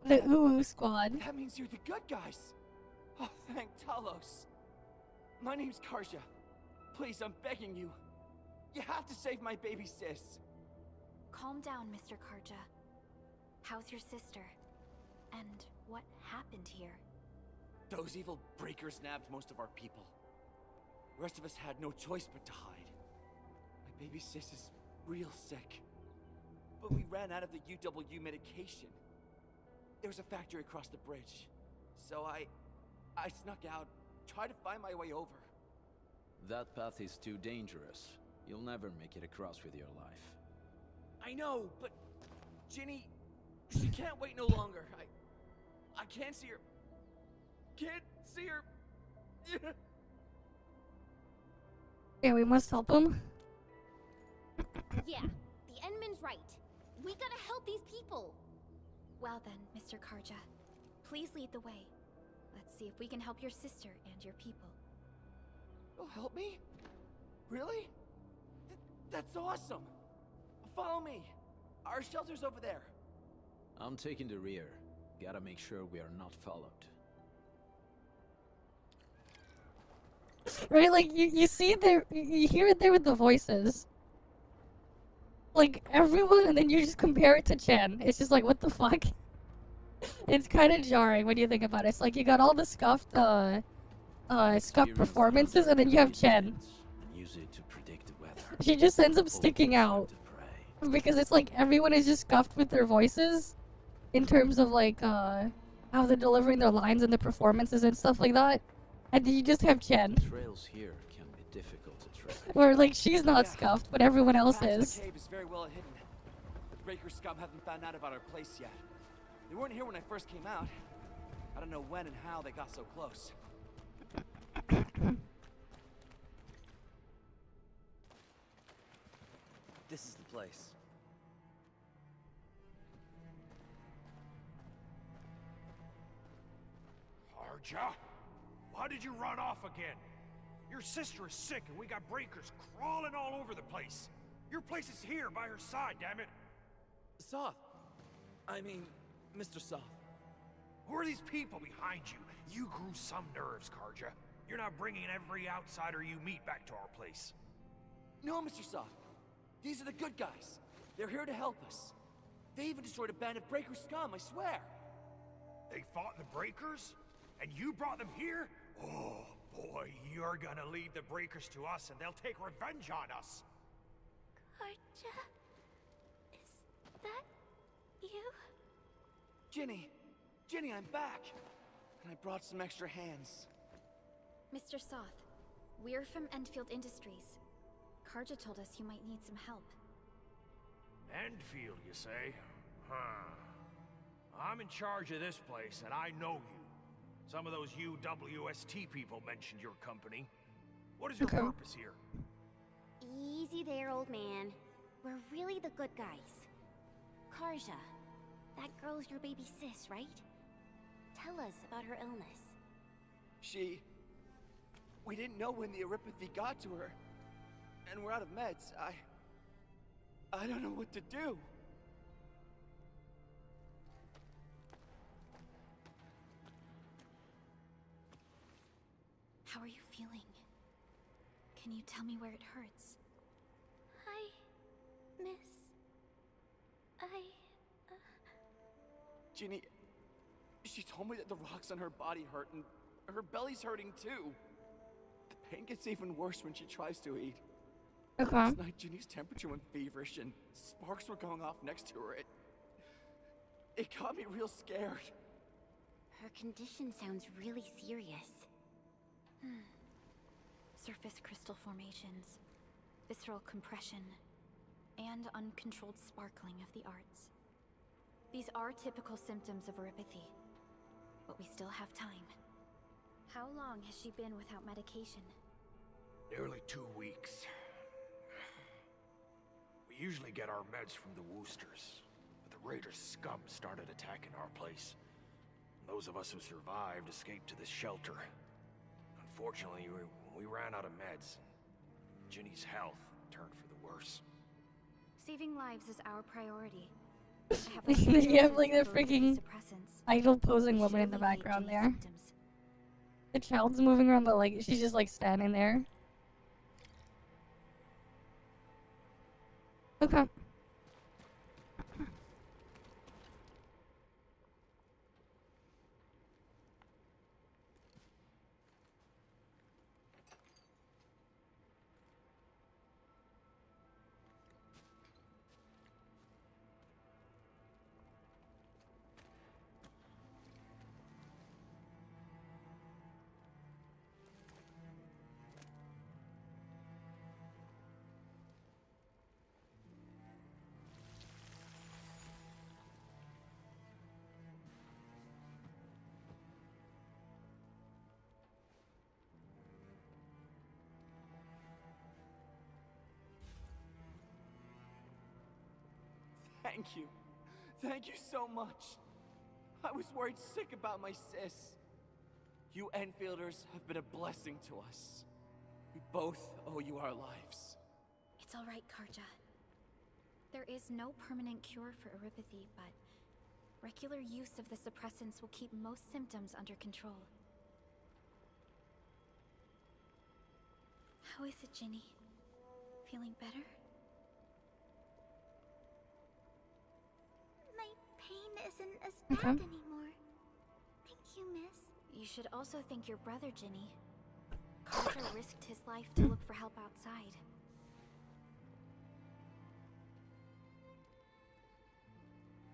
The Ooh Squad. That means you're the good guys. Oh, thank Talos. My name's Karja. Please, I'm begging you. You have to save my baby sis. Calm down, Mr. Karja. How's your sister? And what happened here? Those evil breakers nabbed most of our people. The rest of us had no choice but to hide. My baby sis is real sick. but we ran out of the UW medication. There was a factory across the bridge. So I snuck out, tried to find my way over. That path is too dangerous. You'll never make it across with your life. I know, but Ginny, she can't wait no longer. I can't see her. Can't see her. Yeah, we must help him. Yeah, the Endman's right. We gotta help these people. Well then, Mr. Karja, please lead the way. Let's see if we can help your sister and your people. Oh, help me? Really? That's awesome. Follow me. Our shelter's over there. I'm taking the rear. Gotta make sure we are not followed. Right, like you see it there, you hear it there with the voices. Like everyone, and then you just compare it to Chen. It's just like, what the fuck? It's kind of jarring when you think about it. It's like you got all the scuffed performances, and then you have Chen. Use it to predict the weather. She just ends up sticking out because it's like everyone is just scuffed with their voices, in terms of like how they're delivering their lines and the performances and stuff like that. And then you just have Chen. Trails here can be difficult to track. Where like she's not scuffed, but everyone else is. The cave is very well hidden. The Breaker scum haven't found out about our place yet. They weren't here when I first came out. I don't know when and how they got so close. This is the place. Karja? Why did you run off again? Your sister is sick and we got breakers crawling all over the place. Your place is here by her side, damn it. Soth. I mean, Mr. Soth. Who are these people behind you? You grew some nerves, Karja. You're not bringing every outsider you meet back to our place. No, Mr. Soth. These are the good guys. They're here to help us. They even destroyed a band of Breaker scum, I swear. They fought the Breakers? And you brought them here? Oh, boy, you're gonna lead the Breakers to us and they'll take revenge on us. Karja? Is that you? Ginny, I'm back. And I brought some extra hands. Mr. Soth, we're from Endfield Industries. Karja told us you might need some help. Endfield, you say? Huh. I'm in charge of this place, and I know you. Some of those UWST people mentioned your company. What is your purpose here? Easy there, old man. We're really the good guys. Karja, that girl's your baby sis, right? Tell us about her illness. We didn't know when the Eripathy got to her. And we're out of meds. I don't know what to do. How are you feeling? Can you tell me where it hurts? Ginny, she told me that the rocks on her body hurt and her belly's hurting too. The pain gets even worse when she tries to eat. Okay. Last night, Ginny's temperature went feverish and sparks were going off next to her. It got me real scared. Her condition sounds really serious. Surface crystal formations, visceral compression, and uncontrolled sparkling of the arts. These are typical symptoms of Eripathy, but we still have time. How long has she been without medication? Nearly 2 weeks. We usually get our meds from the Woosters, but the Raiders' scum started attacking our place. Those of us who survived escaped to this shelter. Unfortunately, we ran out of meds. Ginny's health turned for the worse. Saving lives is our priority. You have like the freaking idol posing woman in the background there. The child's moving around, but like she's just like standing there. Okay. Thank you. Thank you so much. I was worried sick about my sis. You Enfielders have been a blessing to us. We both owe you our lives. It's all right, Karja. There is no permanent cure for Erypathy, but regular use of the suppressants will keep most symptoms under control. How is it, Ginny? Feeling better? My pain isn't as bad anymore. Thank you, miss. You should also thank your brother, Ginny. Carter risked his life to look for help outside.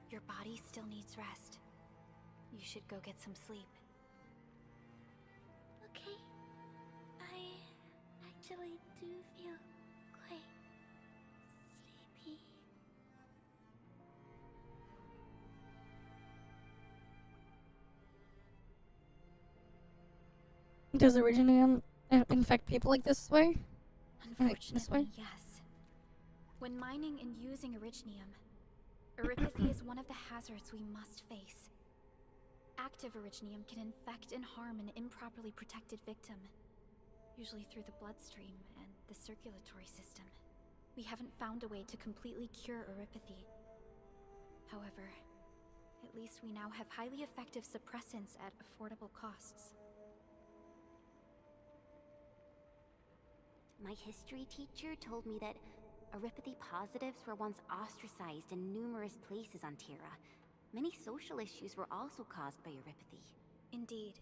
Your body still needs rest. You should go get some sleep. Okay. I actually do feel quite sleepy. Does Originium infect people like this way? Unfortunately, yes. When mining and using Originium, Erypathy is one of the hazards we must face. Active Originium can infect and harm an improperly protected victim, usually through the bloodstream and the circulatory system. We haven't found a way to completely cure Erypathy. However, at least we now have highly effective suppressants at affordable costs. My history teacher told me that Erypathy positives were once ostracized in numerous places on Terra. Many social issues were also caused by Erypathy. Indeed.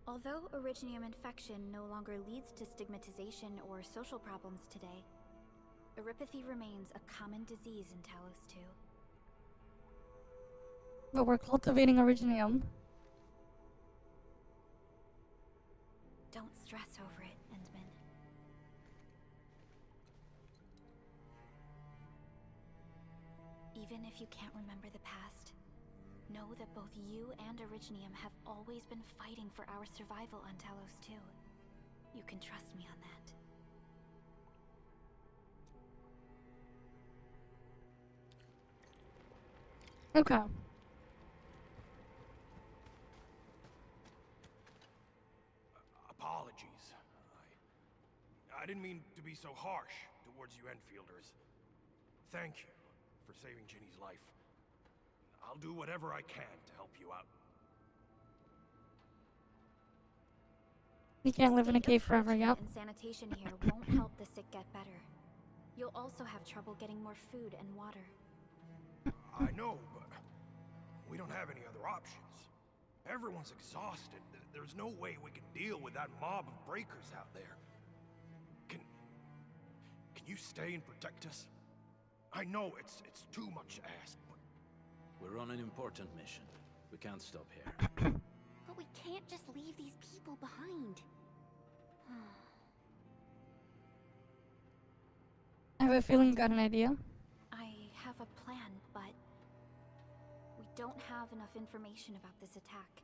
Although Originium infection no longer leads to stigmatization or social problems today, Erypathy remains a common disease in Talos 2. But we're cultivating Originium. Don't stress over it, Endman. Even if you can't remember the past, know that both you and Originium have always been fighting for our survival on Talos 2. You can trust me on that. Okay. Apologies. I didn't mean to be so harsh towards you Enfielders. Thank you for saving Ginny's life. I'll do whatever I can to help you out. You can't live in a cave forever, yep. And sanitation here won't help the sick get better. You'll also have trouble getting more food and water. I know, but we don't have any other options. Everyone's exhausted. There's no way we can deal with that mob of breakers out there. Can you stay and protect us? I know it's too much to ask, but... We're on an important mission. We can't stop here. But we can't just leave these people behind. I have a feeling you got an idea. I have a plan, but we don't have enough information about this attack.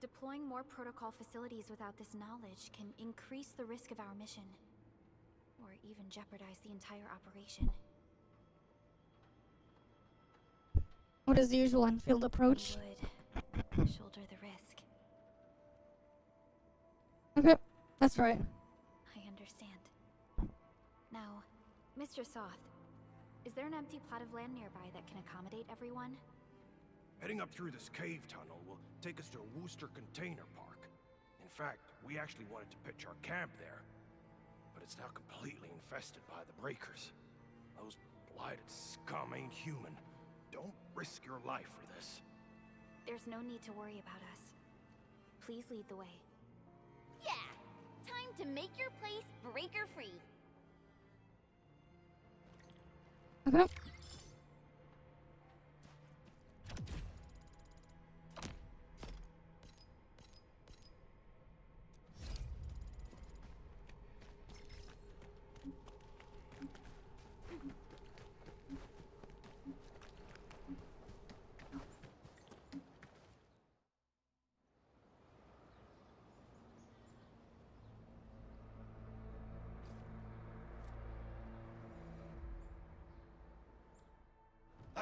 Deploying more protocol facilities without this knowledge can increase the risk of our mission, or even jeopardize the entire operation. What is the usual Enfield approach? We would shoulder the risk. Okay, that's right. I understand. Now, Mr. Soth, is there an empty plot of land nearby that can accommodate everyone? Heading up through this cave tunnel will take us to a Wooster container park. In fact, we actually wanted to pitch our camp there, but it's now completely infested by the breakers. Those blighted scum ain't human. Don't risk your life for this. There's no need to worry about us. Please lead the way. Yeah! Time to make your place breaker-free. Okay.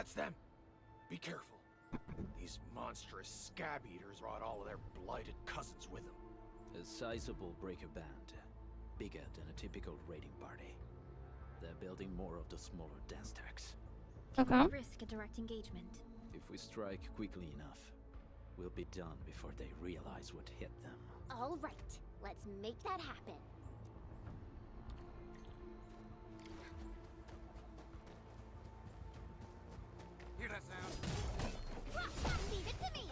touch them! Be careful. These monstrous scab eaters brought all of their blighted cousins with them. A sizable breaker band. Bigger than a typical raiding party. They're building more of the smaller dance tags. Can we risk a direct engagement? If we strike quickly enough, we'll be done before they realize what hit them. All right, let's make that happen. Hear that sound? Leave it to me!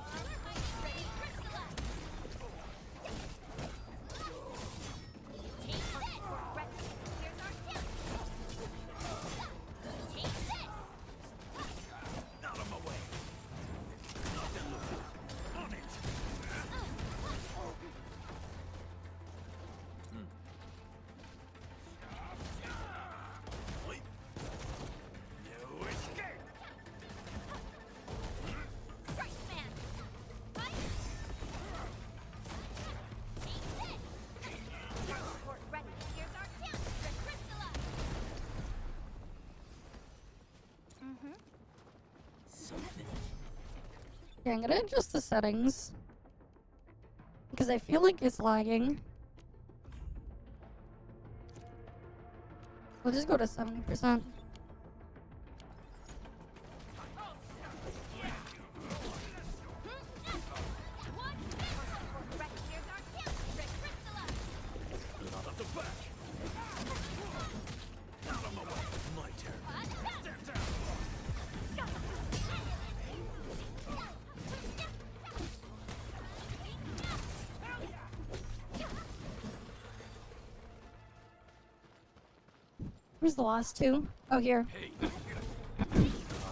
Ready, crystallize! Take this! Here's our tip! Take this! Out of my way. Nothing looking. On it. Wait. No escape. Right, man! Right? Take this! We're ready. Here's our tip! Crystallize! Yeah, I'm gonna adjust the settings. Because I feel like it's lagging. We'll just go to 70%. Not up the back. Out of my way. My turn. Stand down. Where's the last two? Oh, here. Hey. Not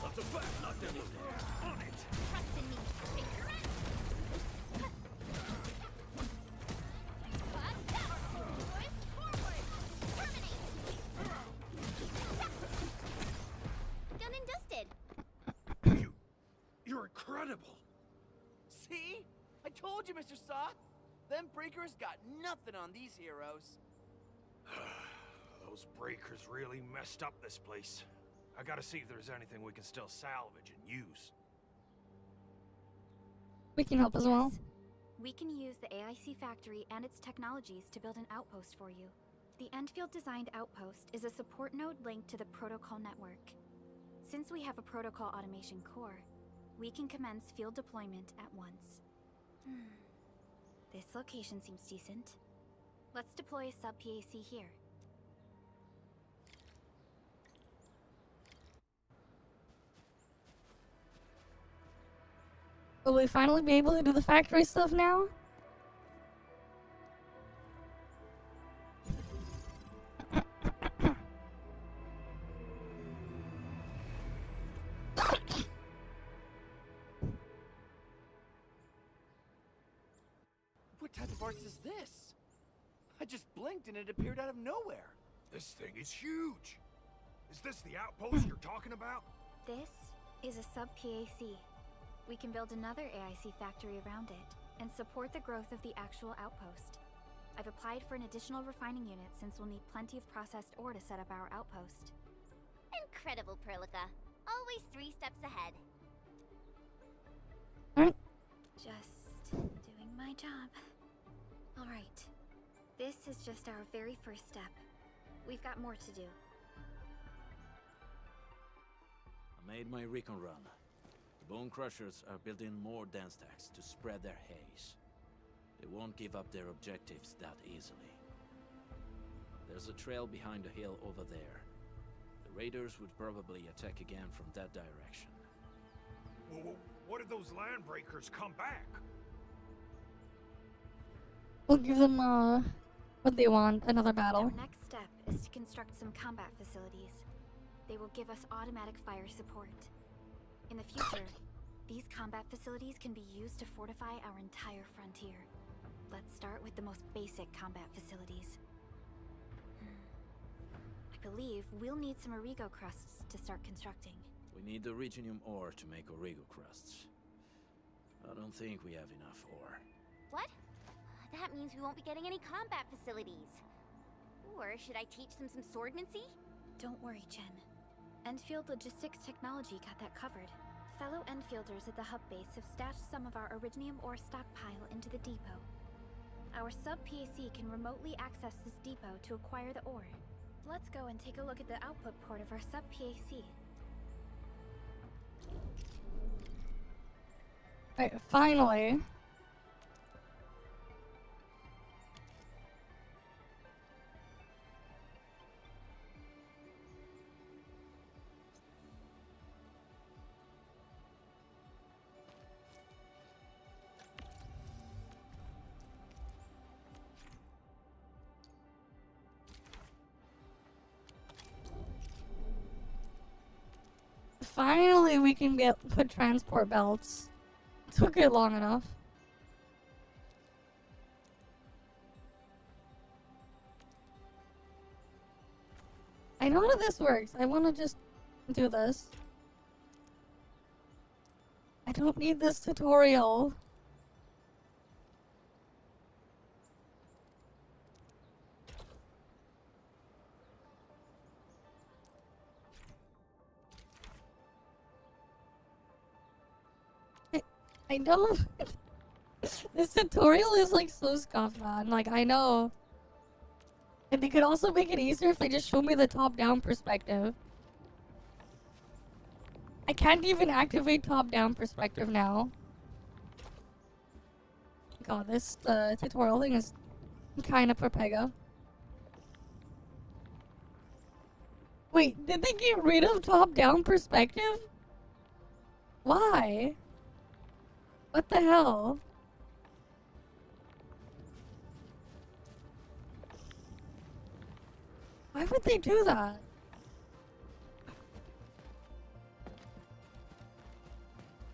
up the back. Nothing in there. On it. Trust in me. Done and dusted. You're incredible! See? I told you, Mr. Saw. Them breakers got nothing on these heroes. Those breakers really messed up this place. I gotta see if there's anything we can still salvage and use. We can help as well. We can use the AIC factory and its technologies to build an outpost for you. The Endfield designed outpost is a support node linked to the protocol network. Since we have a protocol automation core, we can commence field deployment at once. This location seems decent. Let's deploy a sub-PAC here. Will we finally be able to do the factory stuff now? What type of arts is this? I just blinked and it appeared out of nowhere. This thing is huge! Is this the outpost you're talking about? This is a sub-PAC. We can build another AIC factory around it and support the growth of the actual outpost. I've applied for an additional refining unit since we'll need plenty of processed ore to set up our outpost. Incredible, Perlica. Always 3 steps ahead. Just doing my job. Alright. This is just our very first step. We've got more to do. I made my recon run. The Bone Crushers are building more dance stacks to spread their haze. They won't give up their objectives that easily. There's a trail behind the hill over there. The raiders would probably attack again from that direction. Well, what if those land breakers come back? We'll give them, what they want, another battle. Our next step is to construct some combat facilities. They will give us automatic fire support. In the future, these combat facilities can be used to fortify our entire frontier. Let's start with the most basic combat facilities. I believe we'll need some Origo crusts to start constructing. We need the Reginium ore to make Origo crusts. I don't think we have enough ore. What? That means we won't be getting any combat facilities. Or should I teach them some swordmancy? Don't worry, Jen. Endfield Logistics Technology got that covered. Fellow Enfielders at the hub base have stashed some of our Originium ore stockpile into the depot. Our sub-PAC can remotely access this depot to acquire the ore. Let's go and take a look at the output port of our sub-PAC. Right, finally. Finally, we can put transport belts. Took it long enough. I know how this works. I want to just do this. I don't need this tutorial. I don't. This tutorial is like so scuffed, man. Like, I know. And they could also make it easier if they just show me the top-down perspective. I can't even activate top-down perspective now. God, this tutorial thing is kind of Perpega. Wait, did they get rid of top-down perspective? Why? What the hell? Why would they do that?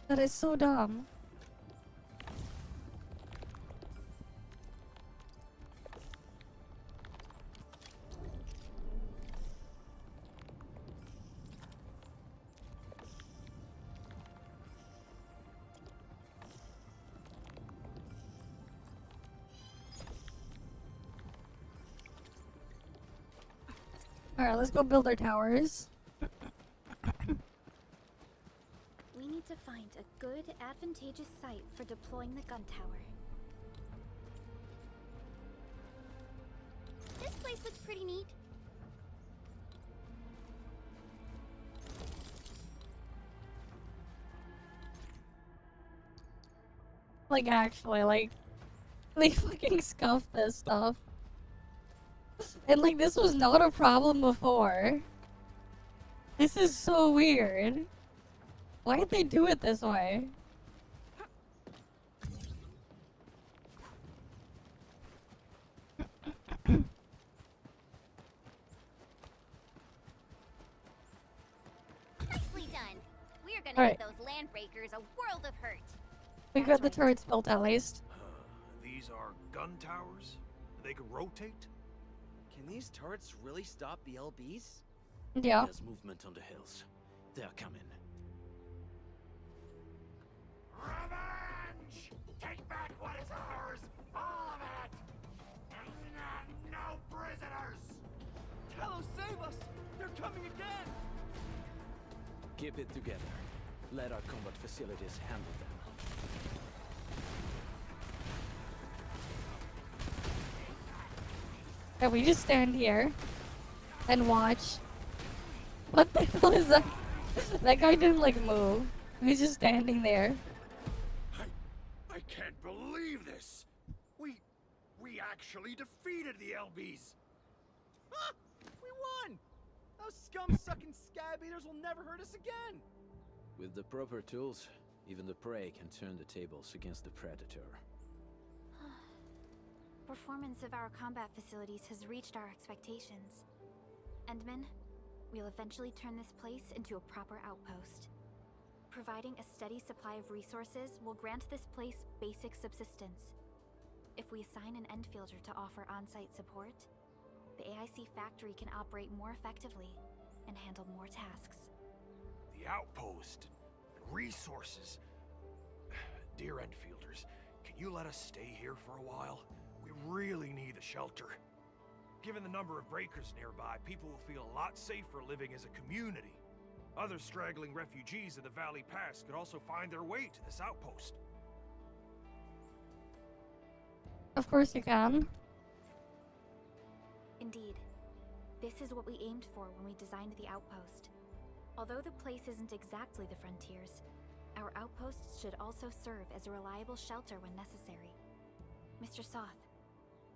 That is so dumb. Alright, let's go build our towers. We need to find a good, advantageous site for deploying the gun tower. This place looks pretty neat. Like, actually, like, they fucking scuffed this stuff. And, like, this was not a problem before. This is so weird. Why'd they do it this way? Nicely done. We are gonna Alright. give those land breakers a world of hurt. We got the turrets built at least. These are gun towers? They can rotate? Can these turrets really stop the LBs? Yeah. There's movement on the hills. They're coming. Revenge! Take back what is ours! All of it! And no prisoners! Talos, save us! They're coming again! Keep it together. Let our combat facilities handle them. Can we just stand here and watch? What the hell is that? That guy didn't like move. He's just standing there. I can't believe this! We actually defeated the LBs! Huh! We won! Those scum-sucking scab eaters will never hurt us again! With the proper tools, even the prey can turn the tables against the predator. Performance of our combat facilities has reached our expectations. Endman, we'll eventually turn this place into a proper outpost. Providing a steady supply of resources will grant this place basic subsistence. If we assign an Endfielder to offer on-site support, the AIC factory can operate more effectively and handle more tasks. The outpost and resources. Dear Endfielders, can you let us stay here for a while? We really need the shelter. Given the number of breakers nearby, people will feel a lot safer living as a community. Other straggling refugees of the Valley Pass could also find their way to this outpost. Of course you can. Indeed. This is what we aimed for when we designed the outpost. Although the place isn't exactly the frontiers, our outposts should also serve as a reliable shelter when necessary. Mr. Soth,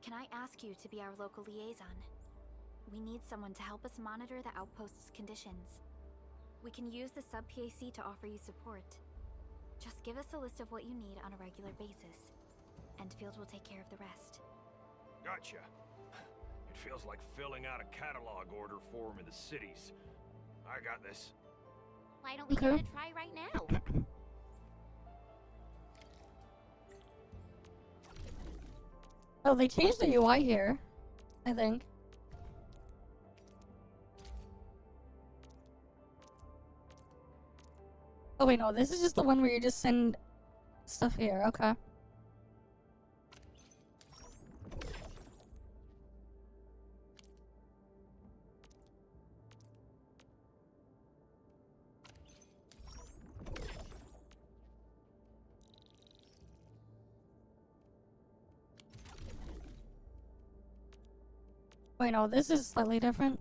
can I ask you to be our local liaison? We need someone to help us monitor the outpost's conditions. We can use the sub-PAC to offer you support. Just give us a list of what you need on a regular basis. Endfield will take care of the rest. Gotcha. It feels like filling out a catalog order form in the cities. I got this. Why don't we give it a try right now? Oh, they changed the UI here, I think. Oh wait, no, this is just the one where you just send stuff here, okay. Wait, no, this is slightly different.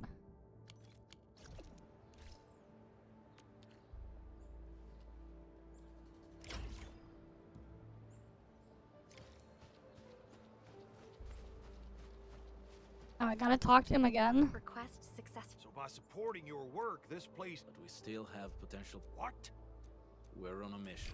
Oh, I gotta talk to him again. Request successful. So by supporting your work, this place... But we still have potential. What? We're on a mission.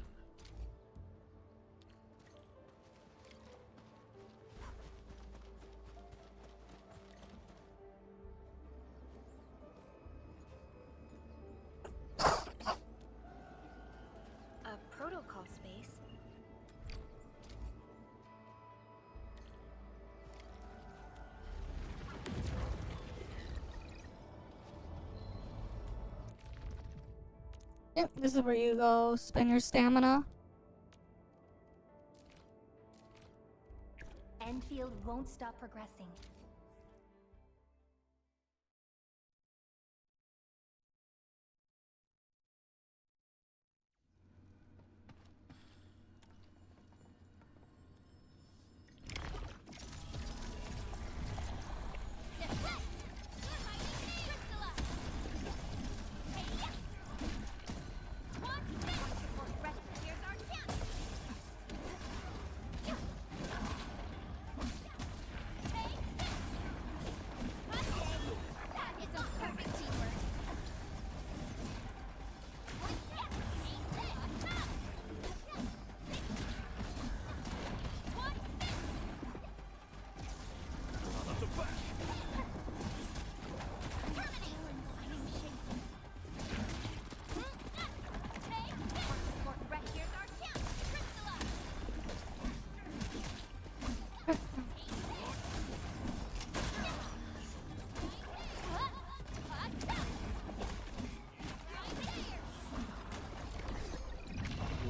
A protocol space? Yep, this is where you go spend your stamina. Endfield won't stop progressing.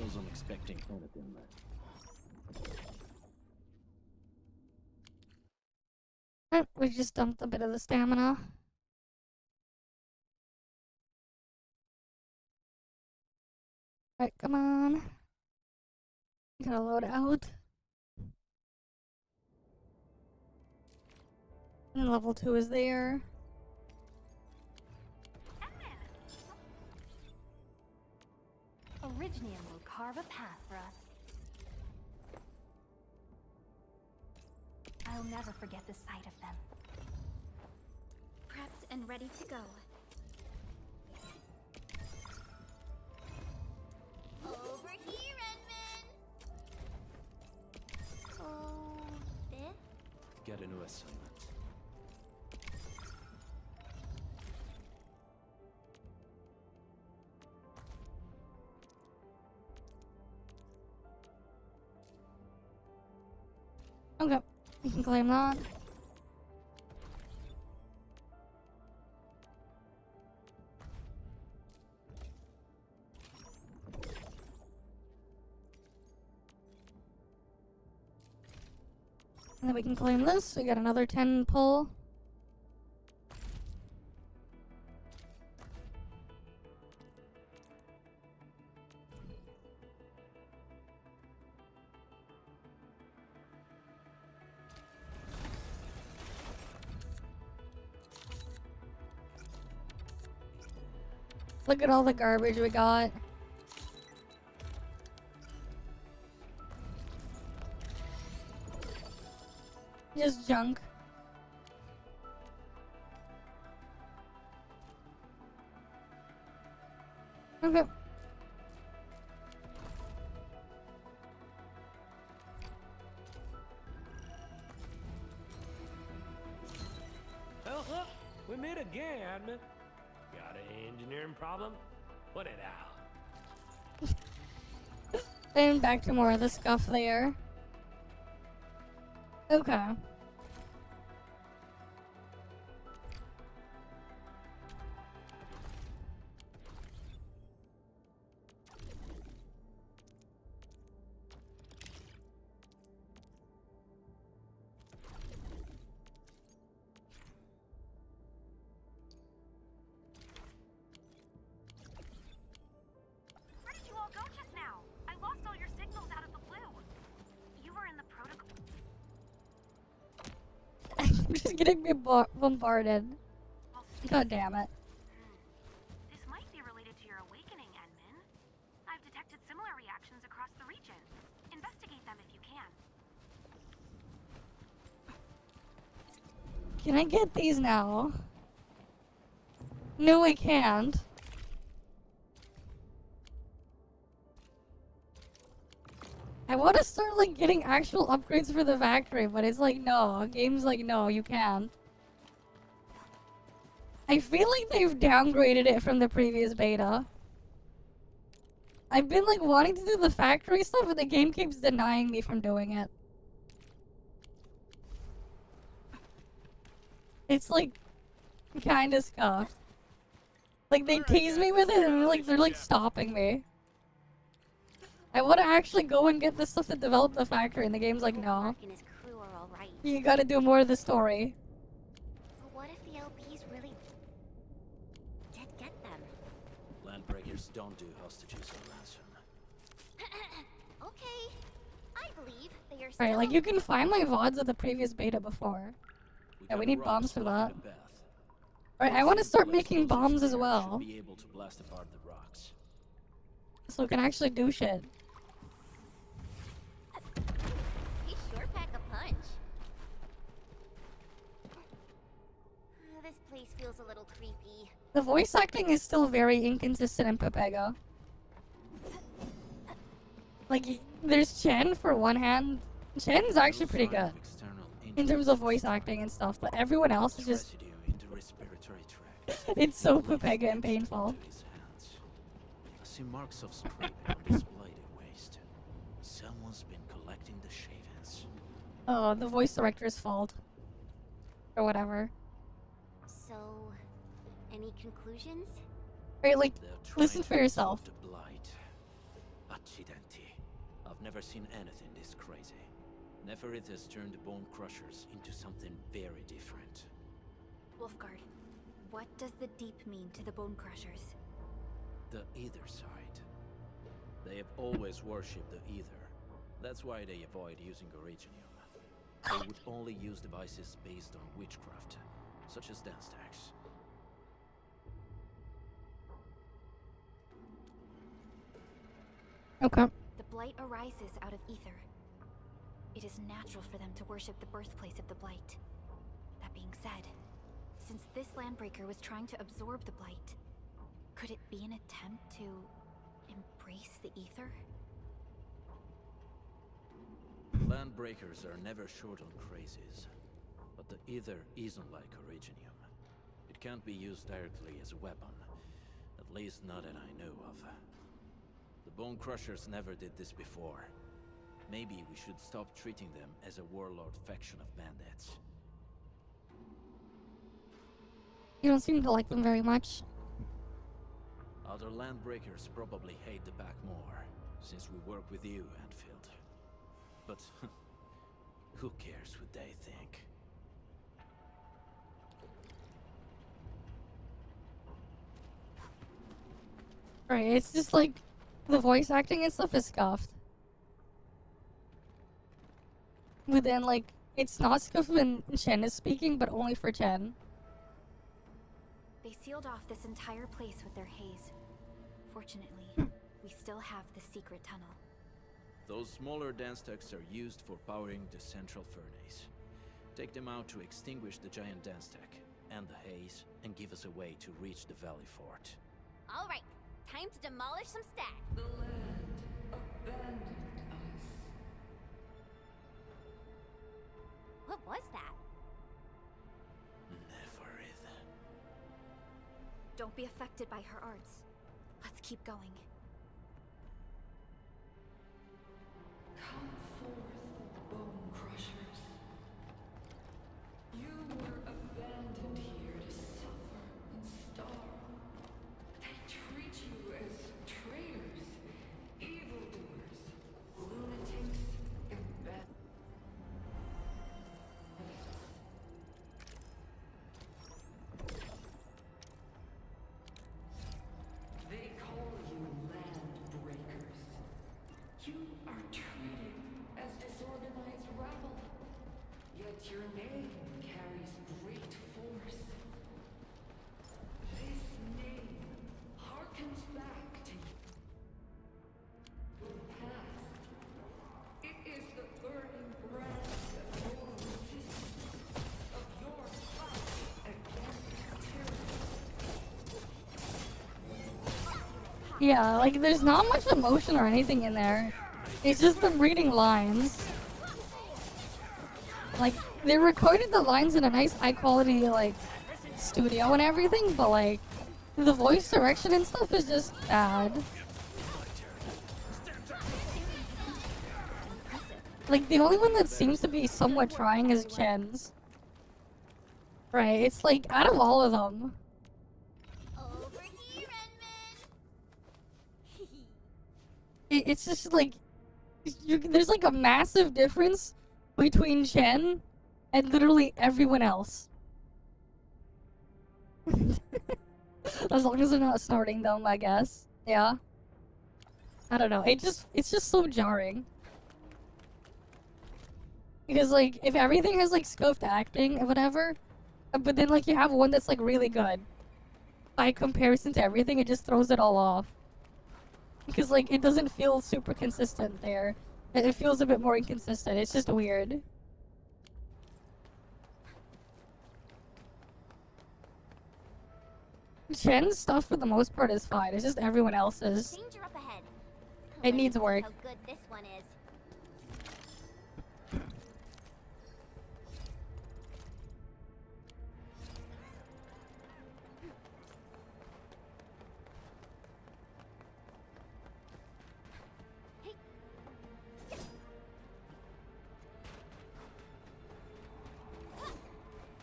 Wasn't expecting anything there. We just dumped a bit of the stamina. Alright, come on. Gotta load out. And level 2 is there. Originium will carve a path for us. I'll never forget the sight of them. Prepped and ready to go. Over here, Edmund! Oh, this? Get a new assignment. Okay, you can claim that. And then we can claim this. We got another 10 pull. Look at all the garbage we got. Just junk. Okay. Oh, look, we meet again. Got an engineering problem? Put it out. And back to more of the scuff there. Okay. Where did you all go just now? I lost all your signals out of the blue. You were in the protocol. I'm just getting me bombarded. God damn it. This might be related to your awakening, Enmin. I've detected similar reactions across the region. Investigate them if you can. Can I get these now? No, I can't. I want to start like getting actual upgrades for the factory, but it's like no. Game's like no, you can't. I feel like they've downgraded it from the previous beta. I've been like wanting to do the factory stuff, but the game keeps denying me from doing it. It's like kind of scuffed. Like they tease me with it, and they're like stopping me. I want to actually go and get the stuff to develop the factory, and the game's like, no. And his crew are all right. You gotta do more of the story. But what if the LPs really did get them? Landbreakers don't do hostages on ransom. Okay, I believe they are Alright, like you can find my VODs of the previous beta before. Yeah, we need bombs for that. Alright, I want to start making bombs as well. Be able to blast apart the rocks. So we can actually do shit. He sure pack a punch. This place feels a little creepy. The voice acting is still very inconsistent in Pepega. Like, there's Chen for one hand. Chen's actually pretty good in terms of voice acting and stuff, but everyone else is just... It's so Pepega and painful. I see marks of scraping on this blighted waste. Someone's been collecting the shavings. Oh, the voice director's fault. Or whatever. So, any conclusions? Right, like, listen for yourself. The blight. Accidenti. I've never seen anything this crazy. Neferith has turned the Bone Crushers into something very different. Wolfguard, what does the deep mean to the Bone Crushers? The Ether side. They have always worshipped the Ether. That's why they avoid using Originium. They would only use devices based on witchcraft, such as dance tags. Okay. The Blight arises out of Ether. It is natural for them to worship the birthplace of the Blight. That being said, since this Landbreaker was trying to absorb the Blight, could it be an attempt to embrace the Ether? Landbreakers are never short on crazes, but the Ether isn't like Originium. It can't be used directly as a weapon, at least not that I know of. The Bone Crushers never did this before. Maybe we should stop treating them as a warlord faction of bandits. You don't seem to like them very much. Other Landbreakers probably hate the pack more, since we work with you, Endfield. But who cares what they think? Right, it's just like the voice acting and stuff is scuffed. But then, like, it's not scuffed when Chen is speaking, but only for Chen. They sealed off this entire place with their haze. Fortunately, we still have the secret tunnel. Those smaller dance stacks are used for powering the central furnace. Take them out to extinguish the giant dance stack and the haze, and give us a way to reach the valley fort. All right, time to demolish some stacks. The land abandoned us. What was that? Don't be affected by her arts. Let's keep going. Come forth, bone crushers. You were abandoned here to suffer and starve. They treat you as traitors, evildoers, lunatics, and bad. They call you land breakers. You are treated as disorganized rabble. Yet your name carries great force. This name harkens back to your past. It is the burning brand of your resistance, of your fight against tyranny. Yeah, like there's not much emotion or anything in there. It's just them reading lines. Like they recorded the lines in a nice high quality like studio and everything, but like the voice direction and stuff is just bad. Like the only one that seems to be somewhat trying is Chen's. Right, it's like out of all of them. It's just like there's like a massive difference between Chen and literally everyone else. As long as they're not snorting them, I guess. Yeah. I don't know. It's just so jarring. Because like if everything has like scuffed acting and whatever, but then like you have one that's like really good, by comparison to everything, it just throws it all off. Because, like, it doesn't feel super consistent there. It feels a bit more inconsistent. It's just weird. Chen's stuff, for the most part, is fine. It's just everyone else's. Danger up ahead. It needs Let's see work. how good this one is.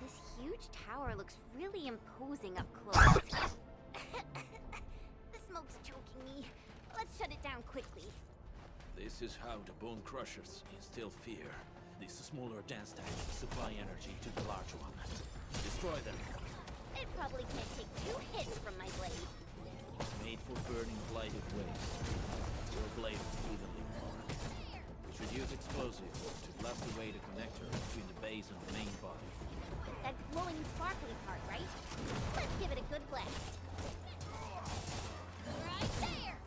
This huge tower looks really imposing up close. The smoke's choking me. Let's shut it down quickly. This is how the Bone Crushers instill fear. These smaller dance stacks supply energy to the large one. Destroy them. It probably can't take 2 hits from my blade. Made for burning blighted waste. Your blade evenly more. We should use explosives to blast away the connector between the base and the main body. That glowing, sparkly part, right? Let's give it a good blast. Right there!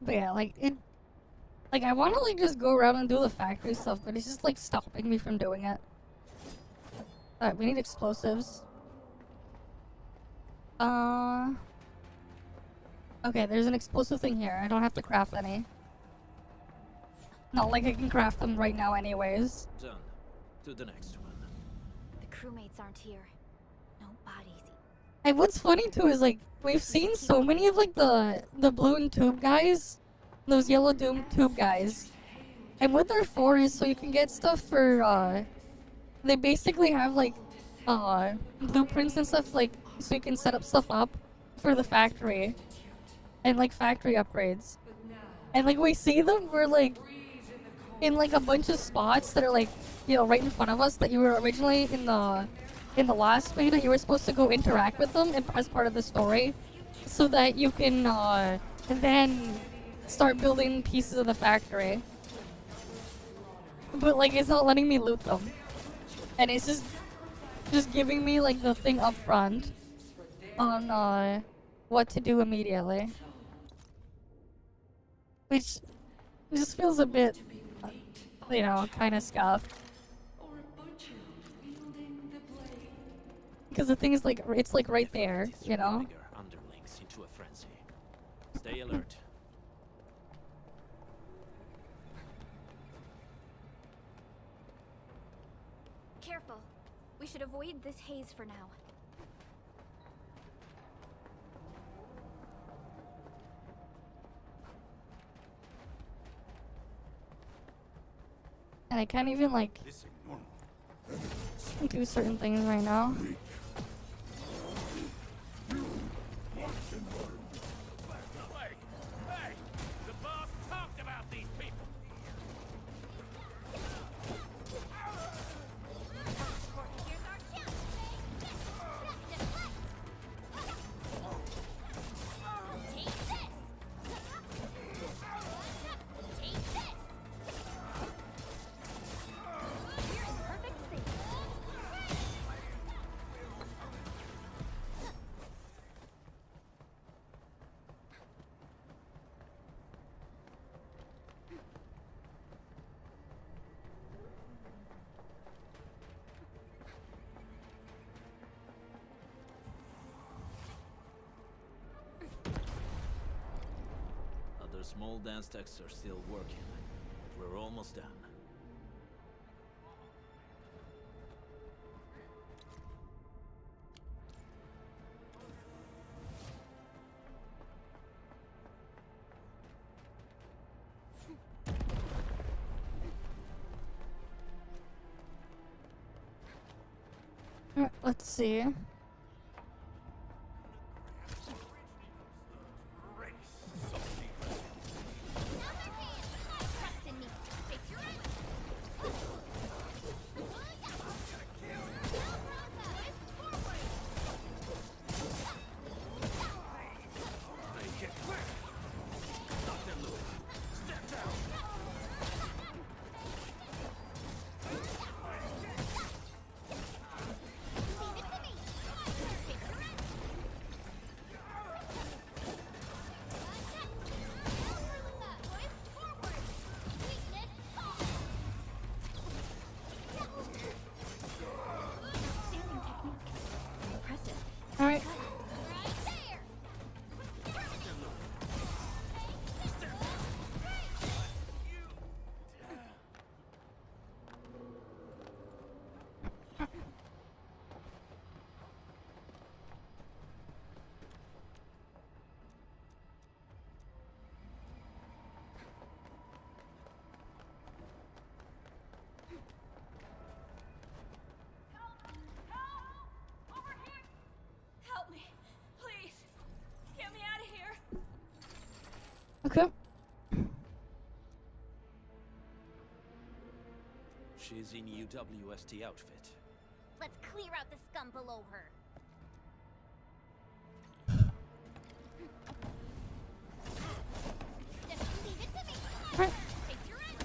But yeah, like, I want to, like, just go around and do the factory stuff, but it's just, like, stopping me from doing it. Alright, we need explosives. Okay, there's an explosive thing here. I don't have to craft any. Not like I can craft them right now anyways. Done. To the next one. The crewmates aren't here. No bodies. And what's funny too is like we've seen so many of like the blue tube guys, those yellow doom tube guys, and what they're for is so you can get stuff for they basically have like blueprints and stuff, like, so you can set up stuff up for the factory and like factory upgrades. And like we see them, we're like in like a bunch of spots that are like, you know, right in front of us that you were originally in the last beta. You were supposed to go interact with them as part of the story, so that you can then start building pieces of the factory. But like it's not letting me loot them, and it's just giving me like the thing up front on what to do immediately, which just feels a bit, you know, kind of scuffed. Because the thing is, like, it's like right there, you know. Underlings into a frenzy. Stay alert. Careful. We should avoid this haze for now. And I can't even, like, do certain things right now. Hey, the boss talked about these people. Other small dance techs are still working. We're almost done. Let's see. Alright. Help me, please. Get me out of here. Okay. She's in UWST outfit. Let's clear out the scum below her. Just leave it to me. Right. Take your end.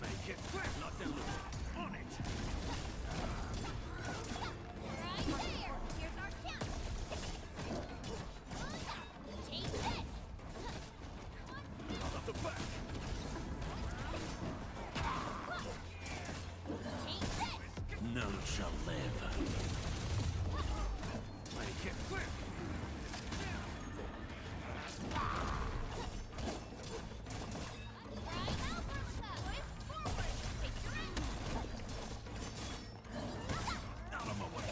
Make it quick. Lock them loose. On it. Right there. Here's our chance. Take this. Off the back. Take this. None shall live. Make it quick. Out of my way.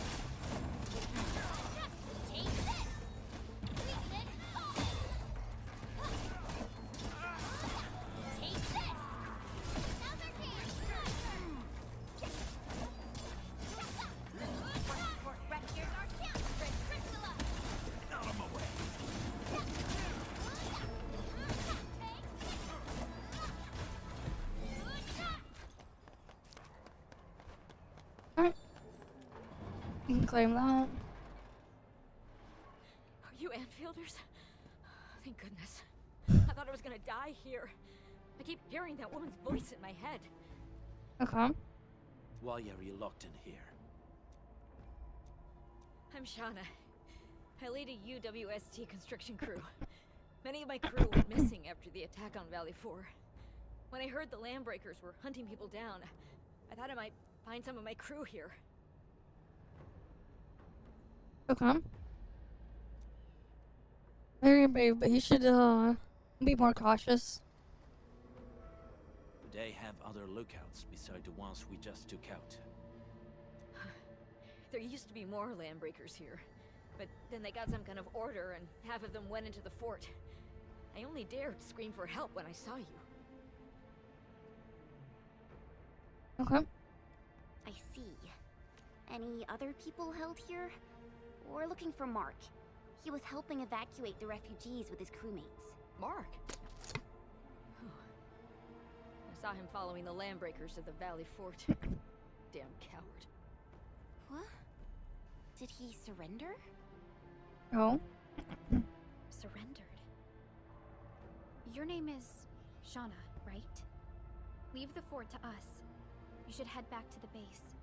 Take this. Weakness off. Take this. Another chance. You can claim that. Are you Enfielders? Thank goodness. I thought I was gonna die here. I keep hearing that woman's voice in my head. Okay. Why are you locked in here? I'm Shauna. I lead a UWST construction crew. Many of my crew went missing after the attack on Valley 4. When I heard the Landbreakers were hunting people down, I thought I might find some of my crew here. Okay. Very brave, but you should be more cautious. Do they have other lookouts beside the ones we just took out? There used to be more Landbreakers here, but then they got some kind of order and half of them went into the fort. I only dared scream for help when I saw you. Okay. I see. Any other people held here? We're looking for Mark. He was helping evacuate the refugees with his crewmates. Mark? I saw him following the Landbreakers to the Valley Fort. Damn coward. What? Did he surrender? Oh. Surrendered. Your name is Shauna, right? Leave the fort to us. You should head back to the base.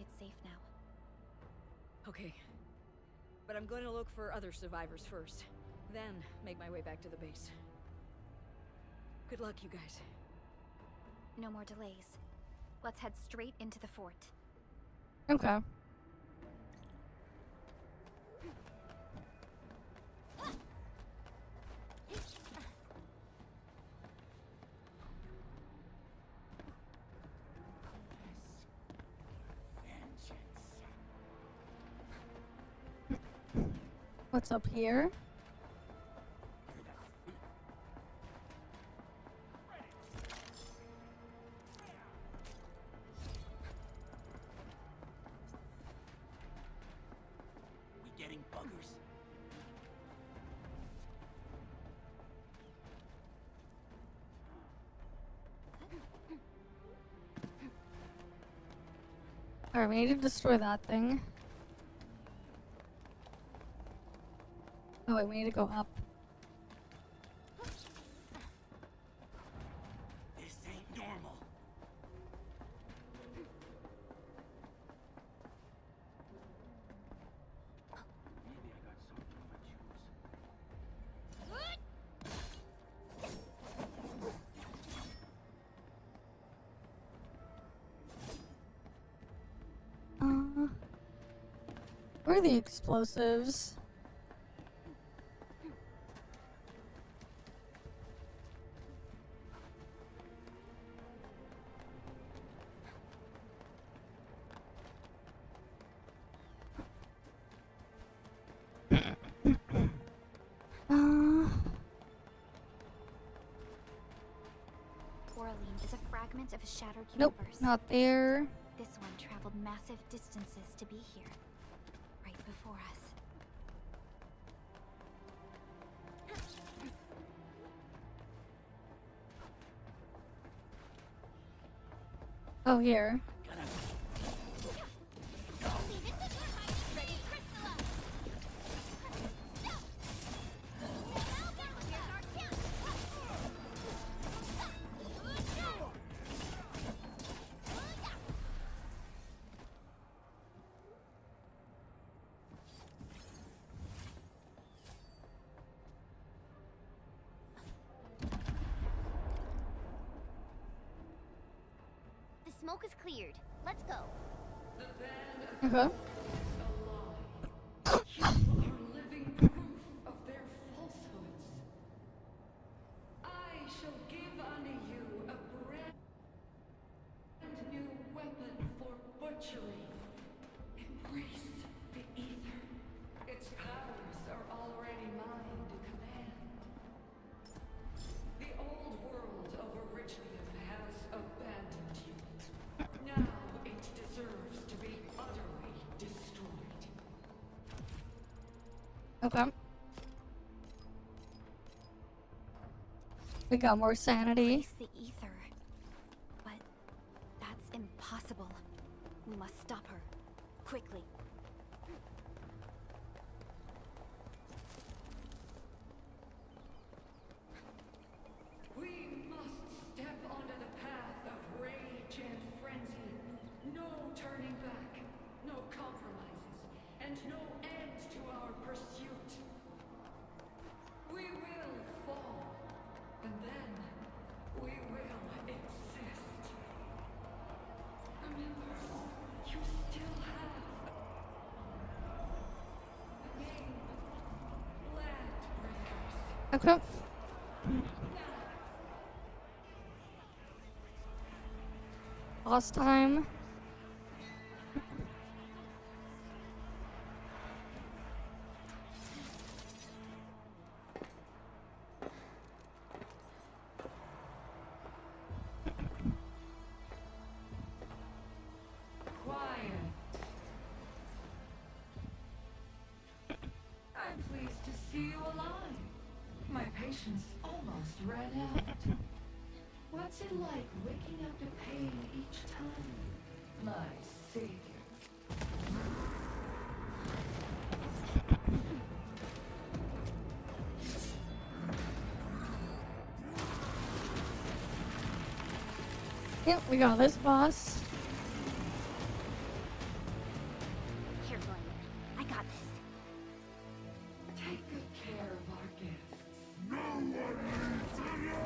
It's safe now. Okay. But I'm going to look for other survivors first. Then make my way back to the base. Good luck, you guys. No more delays. Let's head straight into the fort. Okay. What's up here? We getting buggers? Alright, we need to destroy that thing. Oh wait, we need to go up. This ain't normal. Maybe I got something on my Where are the explosives? Oraline is a fragment of a shattered Nope, universe. not there. This one traveled massive distances to be here, right before us. Oh, here. The smoke is cleared. Let's go. Okay. You are living proof of their falsehoods. I shall give unto you a brand new weapon for butchery. Embrace the ether. Its powers are already mine to command. The old world of Origium has abandoned you. Now it deserves to be utterly destroyed. Okay. We got more sanity. Embrace the ether. But that's impossible. We must stop her. Quickly. no compromises, and no end to our pursuit. We will fall, and then we will exist. Remember, you still have the name Landbreakers. Okay. Last time. Quiet. I'm pleased to see you alive. My patience almost ran out. What's it like waking up to pain each time, my savior? Yep, we got this boss. Here, Vtreamer. I got this. Take good care of our guests. No one leaves alone!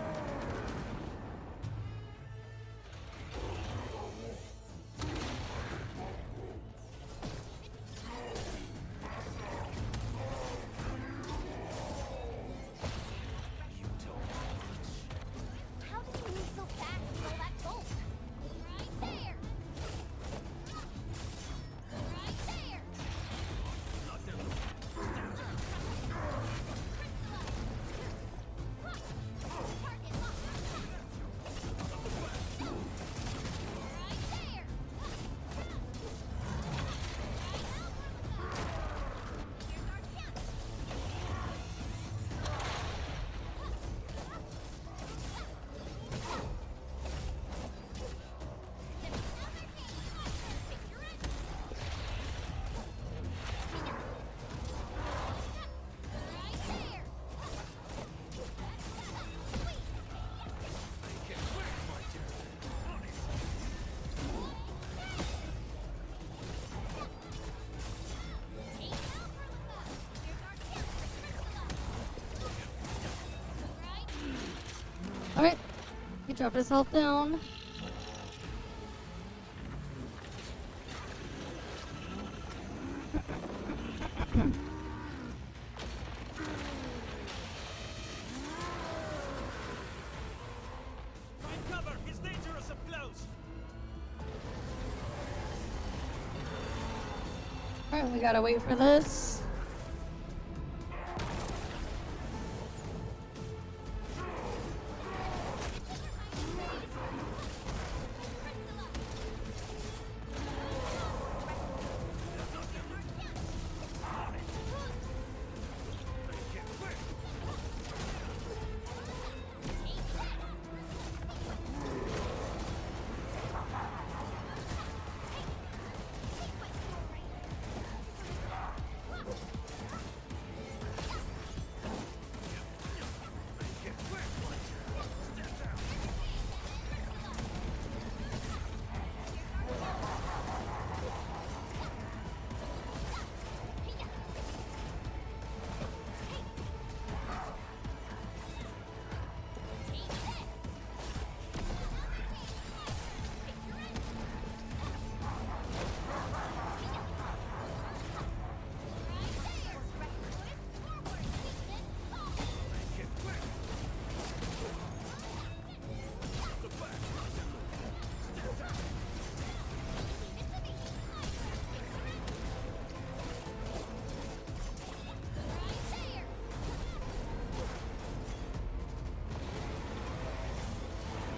How does he move so fast with all that gold? Right there! Right there! Alright. He dropped his health down. Find cover! He's dangerous up close! Alright, we gotta wait for this.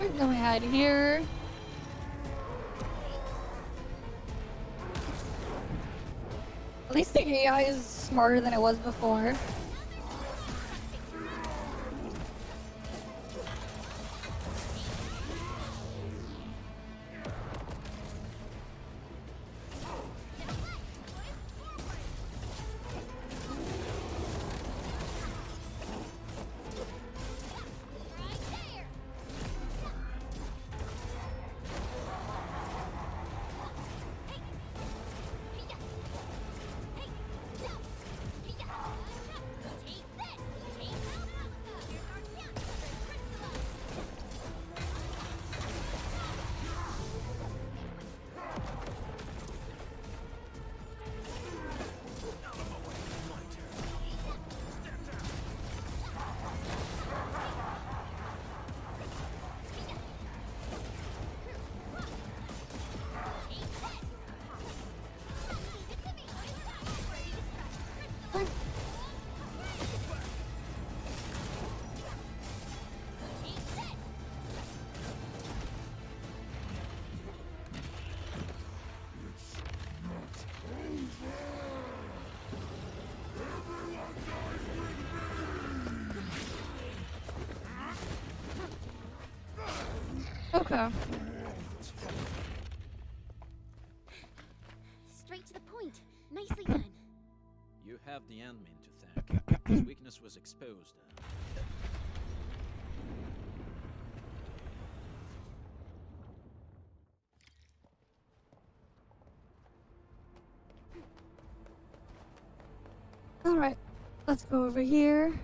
We're going ahead here. At least the AI is smarter than it was before. Okay. Straight to the point. Nicely done. You have the admin to thank. His weakness was exposed. Alright, let's go over here.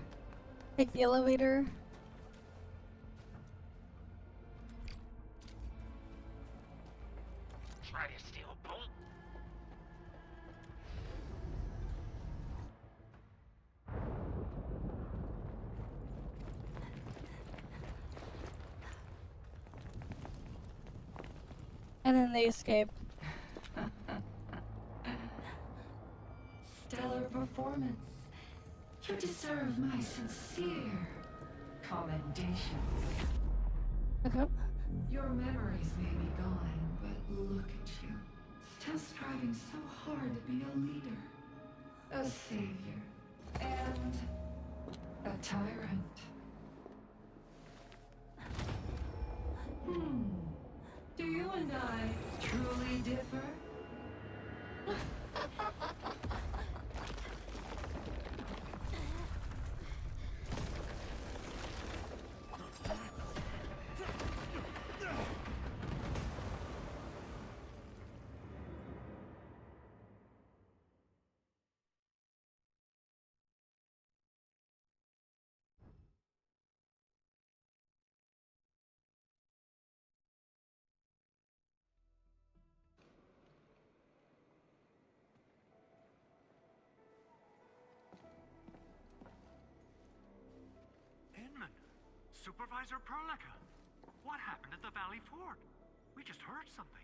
Take the elevator. Try to steal a boat? And then they escape. Stellar performance. You deserve my sincere commendations. Okay. Your memories may be gone, but look at you. Still striving so hard to be a leader, a savior, and a tyrant. Do you and I truly differ? Supervisor Perlica, what happened at the Valley Fort? We just heard something.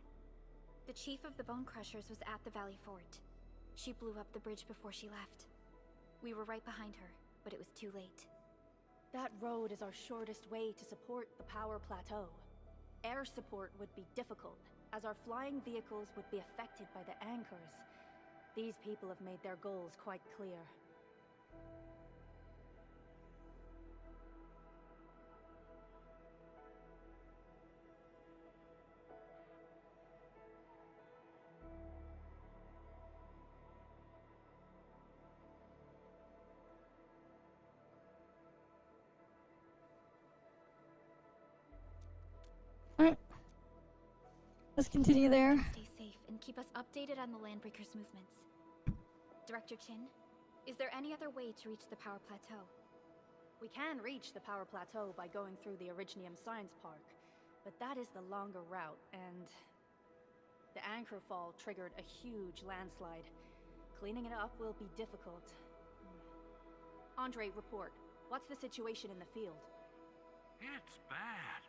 The chief of the Bone Crushers was at the Valley Fort. She blew up the bridge before she left. We were right behind her, but it was too late. That road is our shortest way to support the power plateau. Air support would be difficult, as our flying vehicles would be affected by the anchors. These people have made their goals quite clear. Alright. Let's continue there. Stay safe and keep us updated on the Landbreakers' movements. Director Chin, is there any other way to reach the power plateau? We can reach the power plateau by going through the Originium Science Park, but that is the longer route, and the anchor fall triggered a huge landslide. Cleaning it up will be difficult. Andre, report. What's the situation in the field? It's bad.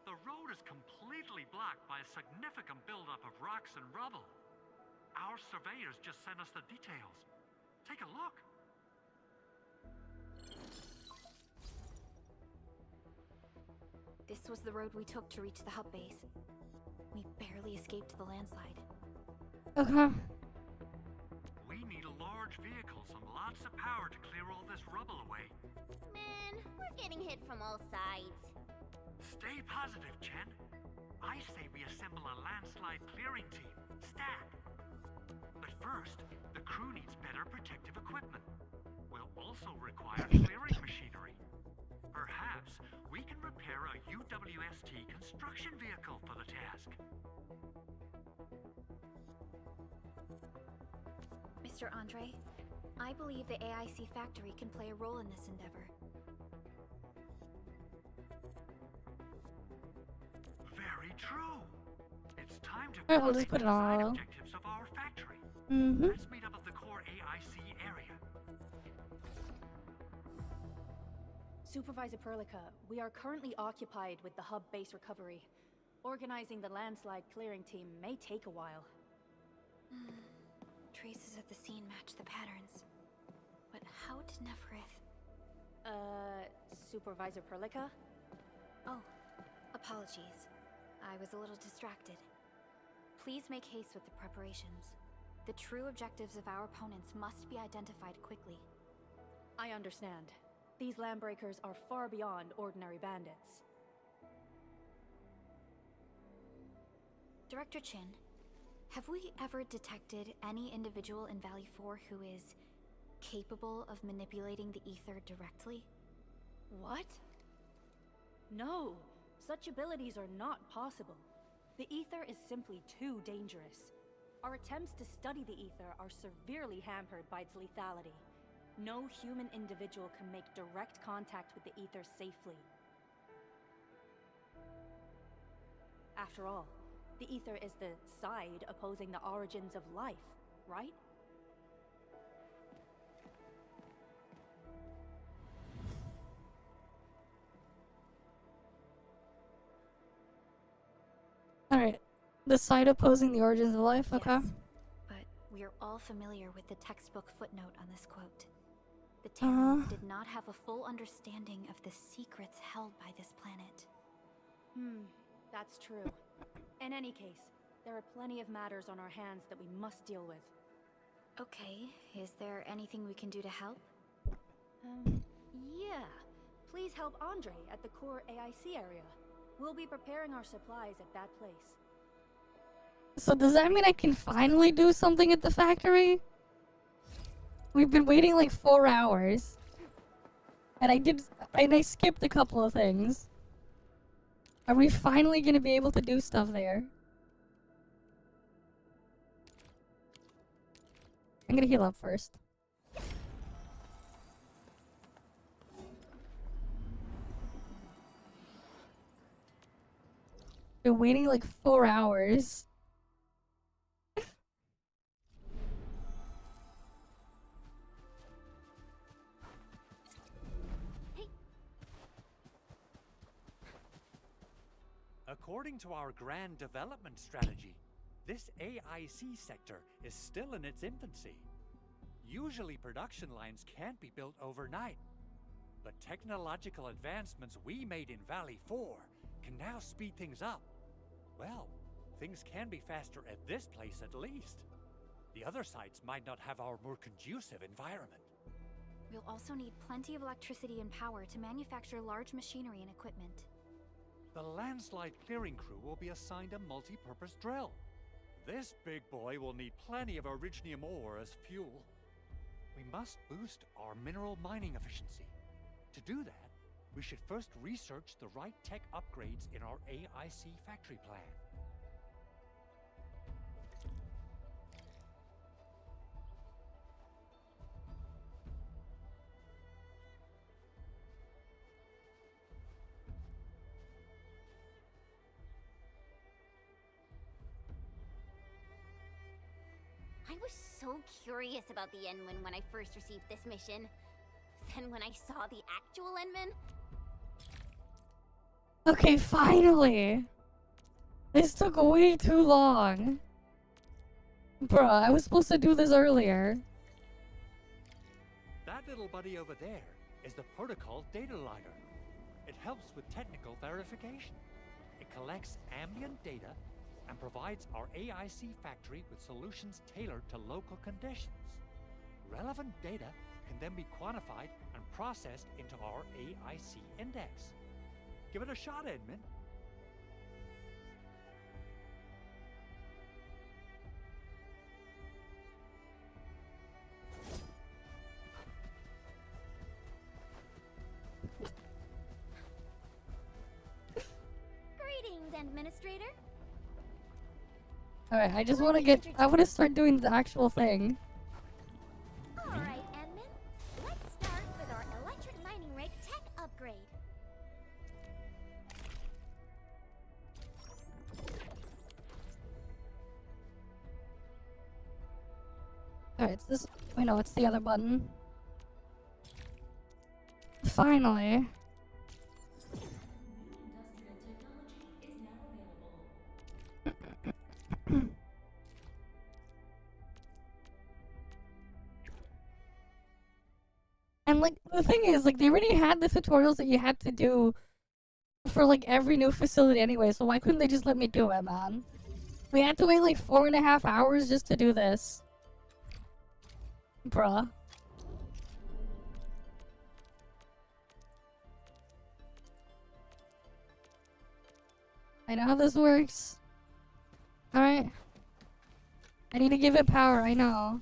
The road is completely blocked by a significant buildup of rocks and rubble. Our surveyors just sent us the details. Take a look. This was the road we took to reach the hub base. We barely escaped the landslide. Okay. We need large vehicles and lots of power to clear all this rubble away. Man, we're getting hit from all sides. Stay positive, Chen. I say we assemble a landslide clearing team, stat. But first, the crew needs better protective equipment. We'll also require clearing machinery. Perhaps we can repair a UWST construction vehicle for the task. Mr. Andre, I believe the AIC factory can play a role in this endeavor. Very true. It's time to Alright, we'll just put it design all. objectives of our factory. Mm-hmm. Let's meet up at the core AIC area. Supervisor Perlica, we are currently occupied with the hub base recovery. Organizing the landslide clearing team may take a while. Traces of the scene match the patterns. But how did Neferith... Supervisor Perlica? Oh, apologies. I was a little distracted. Please make haste with the preparations. The true objectives of our opponents must be identified quickly. I understand. These Landbreakers are far beyond ordinary bandits. Director Chin, have we ever detected any individual in Valley 4 who is capable of manipulating the ether directly? What? No, such abilities are not possible. The ether is simply too dangerous. Our attempts to study the ether are severely hampered by its lethality. No human individual can make direct contact with the ether safely. After all, the ether is the side opposing the origins of life, right? Alright. The side opposing the origins of life, okay. Yes, but we're all familiar with the textbook footnote on this quote. The Terrans did not have a full understanding of the secrets held by this planet. That's true. In any case, there are plenty of matters on our hands that we must deal with. Okay, is there anything we can do to help? Yeah. Please help Andre at the core AIC area. We'll be preparing our supplies at that place. So does that mean I can finally do something at the factory? We've been waiting like 4 hours. And I skipped a couple of things. Are we finally gonna be able to do stuff there? I'm gonna heal up first. Been waiting like 4 hours. According to our grand development strategy, this AIC sector is still in its infancy. Usually production lines can't be built overnight, but technological advancements we made in Valley 4 can now speed things up. Well, things can be faster at this place at least. The other sites might not have our more conducive environment. We'll also need plenty of electricity and power to manufacture large machinery and equipment. The landslide clearing crew will be assigned a multi-purpose drill. This big boy will need plenty of originium ore as fuel. We must boost our mineral mining efficiency. To do that, we should first research the right tech upgrades in our AIC factory plan. I was so curious about the Enwin when I first received this mission. Then when I saw the actual Enwin... Okay, finally! This took way too long. Bruh, I was supposed to do this earlier. That little buddy over there is the protocol data logger. It helps with technical verification. It collects ambient data and provides our AIC factory with solutions tailored to local conditions. Relevant data can then be quantified and processed into our AIC index. Give it a shot, Edmund. Greetings, Administrator. Alright, I just want to I want to start doing the actual thing. Alright, Edmund. Let's start with our electric mining rig tech upgrade. Alright, it's this. Wait, no, it's the other button. Finally. And like the thing is, like they already had the tutorials that you had to do for like every new facility anyway, so why couldn't they just let me do it, man? We had to wait like 4.5 hours just to do this. Bruh. I know how this works. Alright. I need to give it power, I know.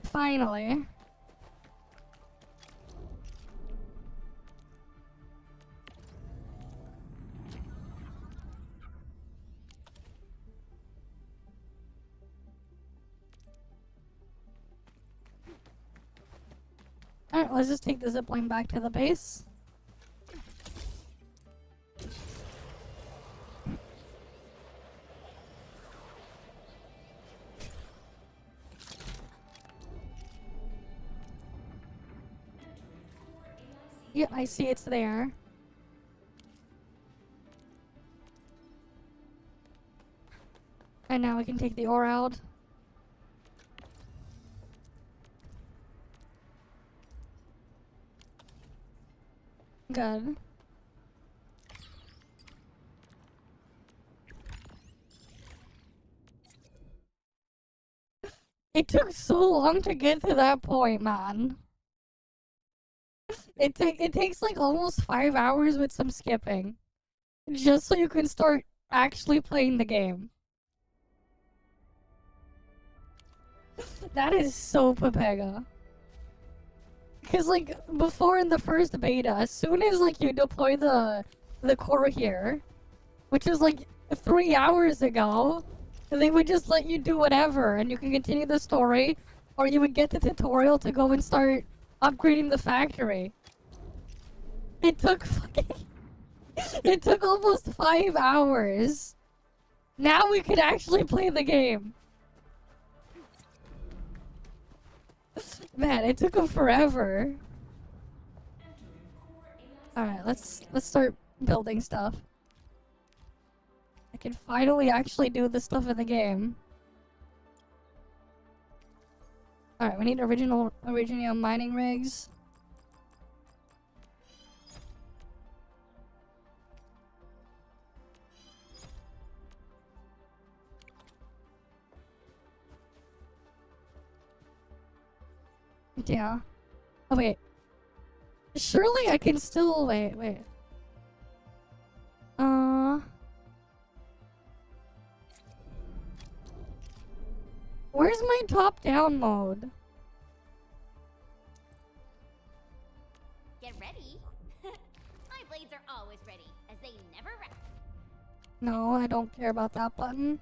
Finally. Alright, let's just take the zipline back to the base. Yeah, I see it's there. And now we can take the ore out. Good. It took so long to get to that point, man. It takes like almost 5 hours with some skipping. Just so you can start actually playing the game. That is so Pepega. Cause like before in the first beta, as soon as like you deploy the core here, which was like 3 hours ago, they would just let you do whatever and you can continue the story, or you would get the tutorial to go and start upgrading the factory. It took fucking it took almost 5 hours. Now we could actually play the game. Man, it took him forever. Alright, let's start building stuff. I can finally actually do the stuff in the game. Alright, we need original mining rigs. Yeah. Oh wait. Surely I can still wait. Where's my top-down mode? Get ready. My blades are always ready, as they never rest. No, I don't care about that button.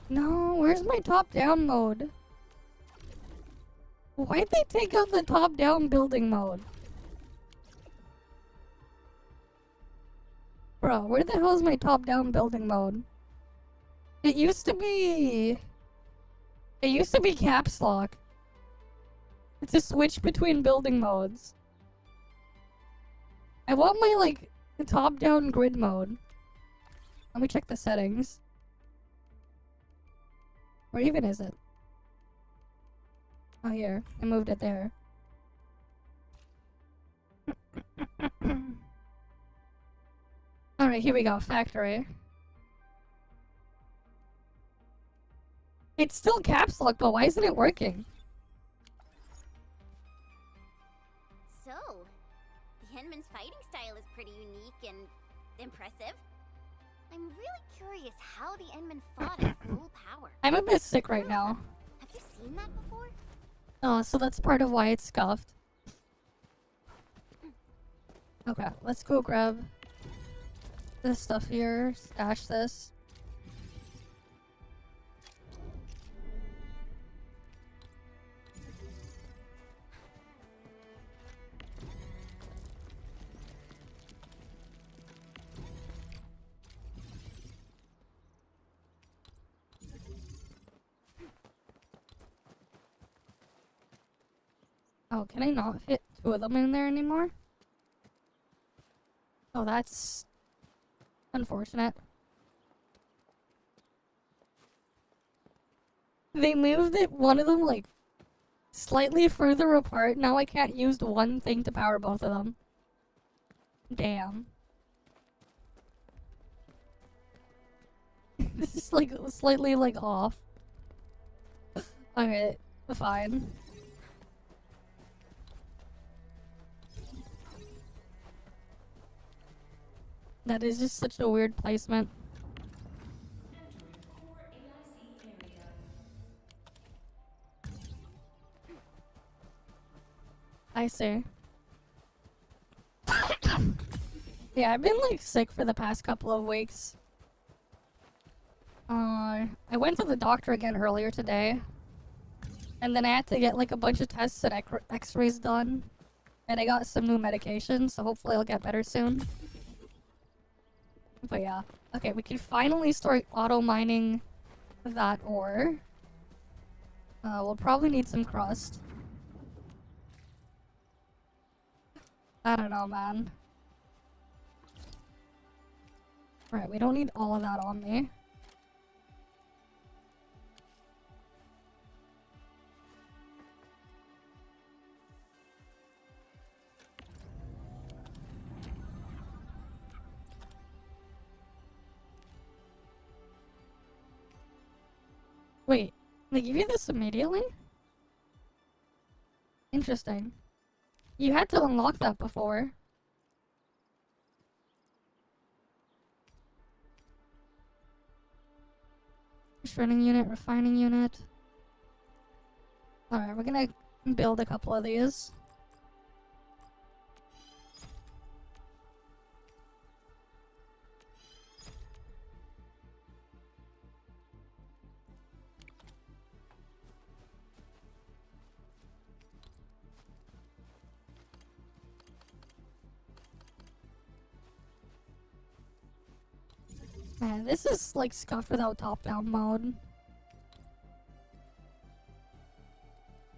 No, where's my top-down mode? Why'd they take out the top-down building mode? Bro, where the hell is my top-down building mode? It used to be caps lock. It's a switch between building modes. I want my, like, top-down grid mode. Let me check the settings. Where even is it? Oh, here. I moved it there. Alright, here we go. Factory. It's still caps lock, but why isn't it working? So, the Henman's fighting style is pretty unique and impressive. I'm really curious how the Endman fought at full power. I'm a bit sick right now. Have you seen that before? Oh, so that's part of why it's scuffed. Okay, let's go grab this stuff here, stash this. Oh, can I not fit 2 of them in there anymore? Oh, that's unfortunate. They moved it, one of them, like, slightly further apart. Now I can't use one thing to power both of them. Damn. This is like slightly like off. Okay, fine. That is just such a weird placement. I see. Yeah, I've been like sick for the past couple of weeks. I went to the doctor again earlier today. And then I had to get like a bunch of tests and x-rays done. And I got some new medication, so hopefully I'll get better soon. But yeah. Okay, we can finally start auto-mining that ore. We'll probably need some crust. I don't know, man. Right, we don't need all of that on me. Wait, they give you this immediately? Interesting. You had to unlock that before. Shredding unit, refining unit. Alright, we're gonna build a couple of these. Man, this is like scuffed without top-down mode.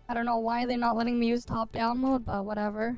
I don't know why they're not letting me use top-down mode, but whatever.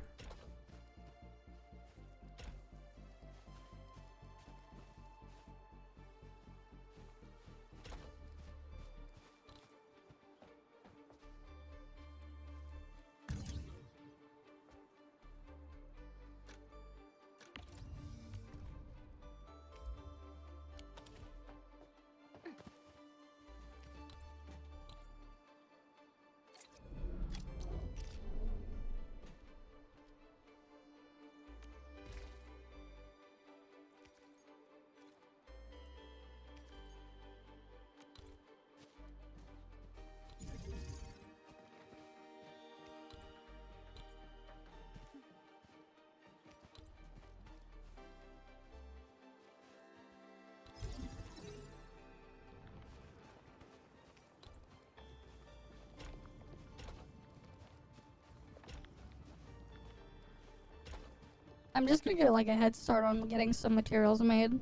I'm just gonna get like a head start on getting some materials made.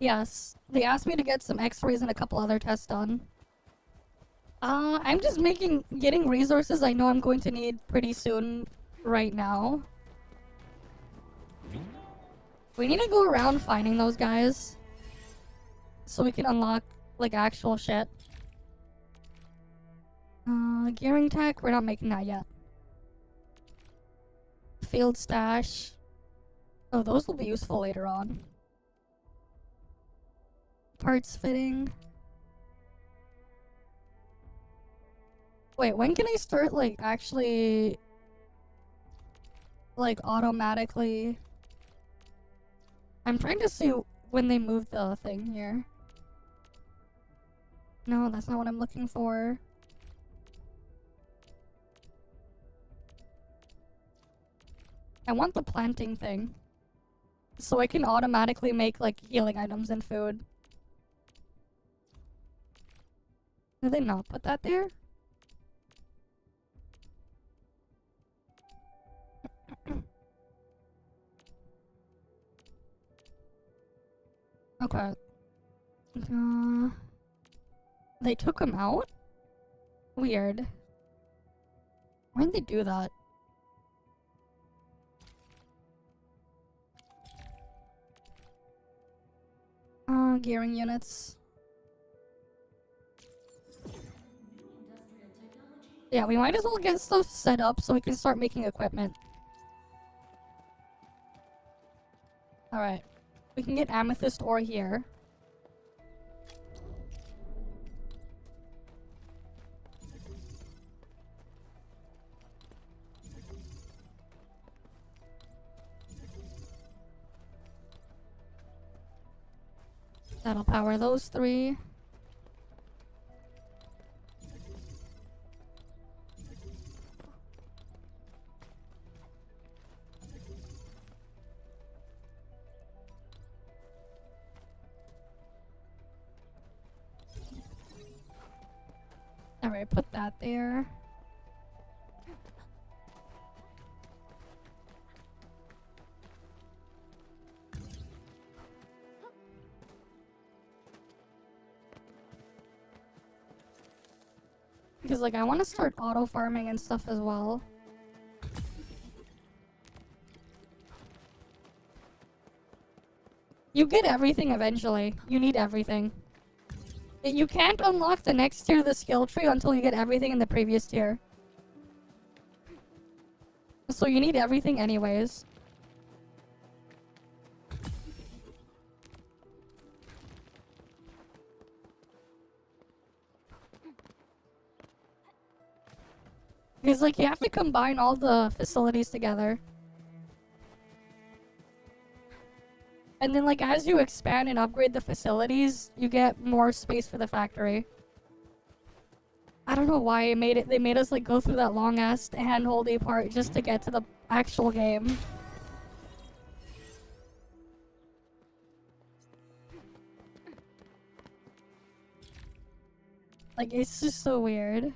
Yes, they asked me to get some x-rays and a couple other tests done. I'm just getting resources I know I'm going to need pretty soon right now. We need to go around finding those guys so we can unlock like actual shit. Gearing tech, we're not making that yet. Field stash. Oh, those will be useful later on. Parts fitting. Wait, when can I start, like, actually, like, automatically? I'm trying to see when they move the thing here. No, that's not what I'm looking for. I want the planting thing. So I can automatically make, like, healing items and food. Did they not put that there? Okay. They took him out? Weird. Why'd they do that? Gearing units. Yeah, we might as well get stuff set up so we can start making equipment. Alright. We can get amethyst ore here. That'll power those 3. Alright, put that there. Because, like, I want to start auto farming and stuff as well. You get everything eventually. You need everything. You can't unlock the next tier of the skill tree until you get everything in the previous tier. So you need everything anyways. Because, like, you have to combine all the facilities together. And then, like, as you expand and upgrade the facilities, you get more space for the factory. I don't know why they made us, like, go through that long-ass hand-holdy part just to get to the actual game. Like, it's just so weird.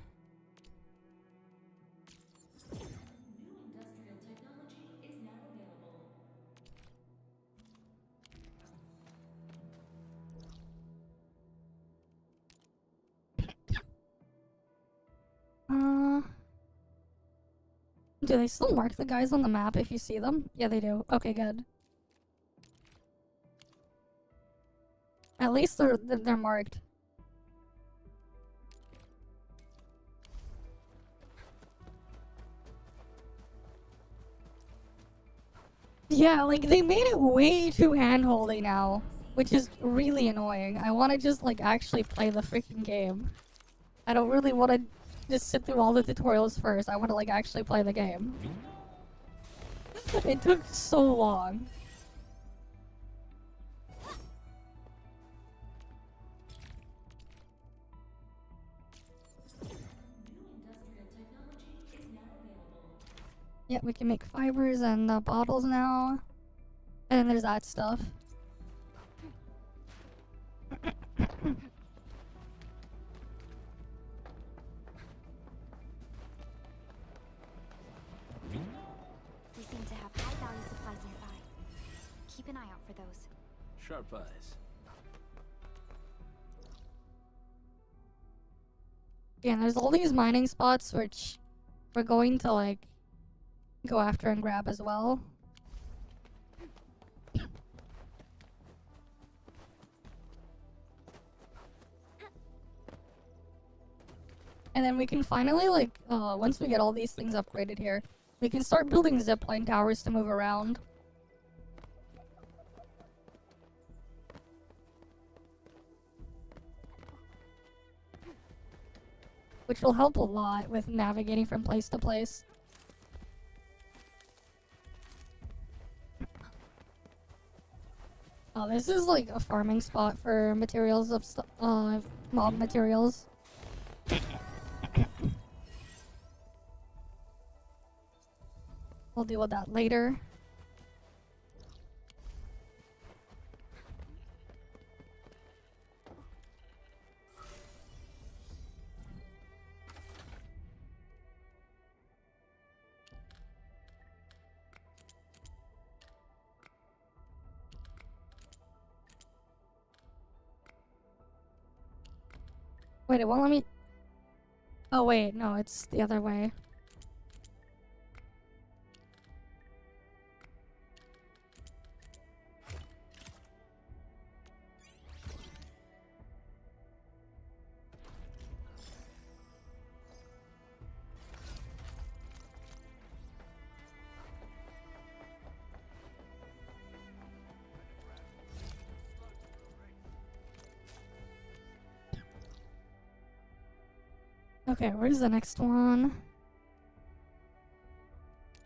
Do they still mark the guys on the map if you see them? Yeah, they do. Okay, good. At least they're marked. Yeah, like, they made it way too hand-holdy now, which is really annoying. I want to just, like, actually play the freaking game. I don't really want to just sit through all the tutorials first. I want to, like, actually play the game. It took so long. Yeah, we can make fibers and bottles now. And then there's that stuff. We seem to have high-value supplies nearby. Keep an eye out for those. Sharp eyes. Yeah, and there's all these mining spots which we're going to, like, go after and grab as well. And then we can finally, like, once we get all these things upgraded here, we can start building zipline towers to move around. Which will help a lot with navigating from place to place. Oh, this is like a farming spot for materials of mob materials. We'll deal with that later. Wait, it won't let me... Oh wait, no, it's the other way. Okay, where's the next one?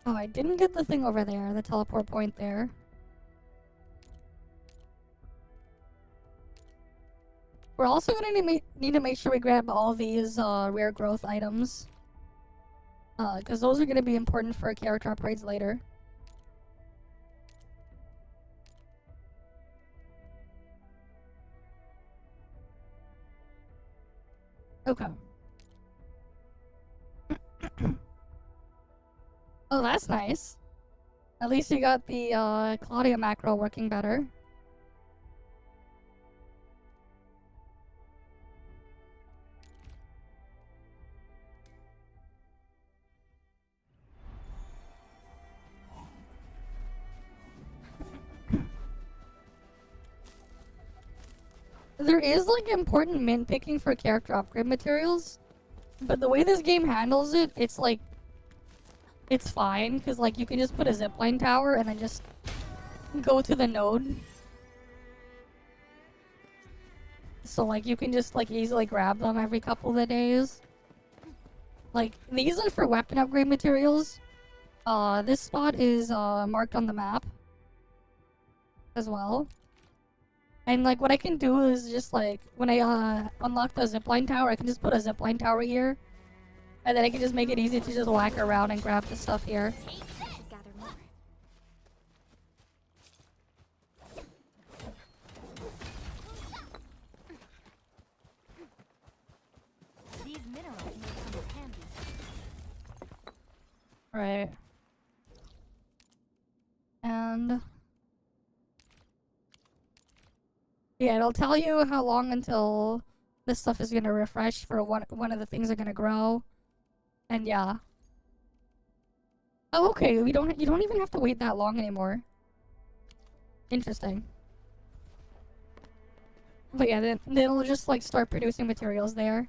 Oh, I didn't get the thing over there, the teleport point there. We're also gonna need to make sure we grab all these rare growth items. Because those are gonna be important for character upgrades later. Okay. Oh, that's nice. At least you got the Claudia macro working better. There is like important mint picking for character upgrade materials, but the way this game handles it, it's like it's fine because like you can just put a zipline tower and then just go to the node. So like you can just like easily grab them every couple of days. Like these are for weapon upgrade materials. This spot is marked on the map as well. And like what I can do is just like when I unlock the zipline tower, I can just put a zipline tower here. And then I can just make it easy to just whack around and grab the stuff here. These minerals may come in handy. Right. And yeah, it'll tell you how long until this stuff is gonna refresh for one of the things are gonna grow. And yeah. Oh, okay. You don't even have to wait that long anymore. Interesting. But yeah, then it'll just like start producing materials there.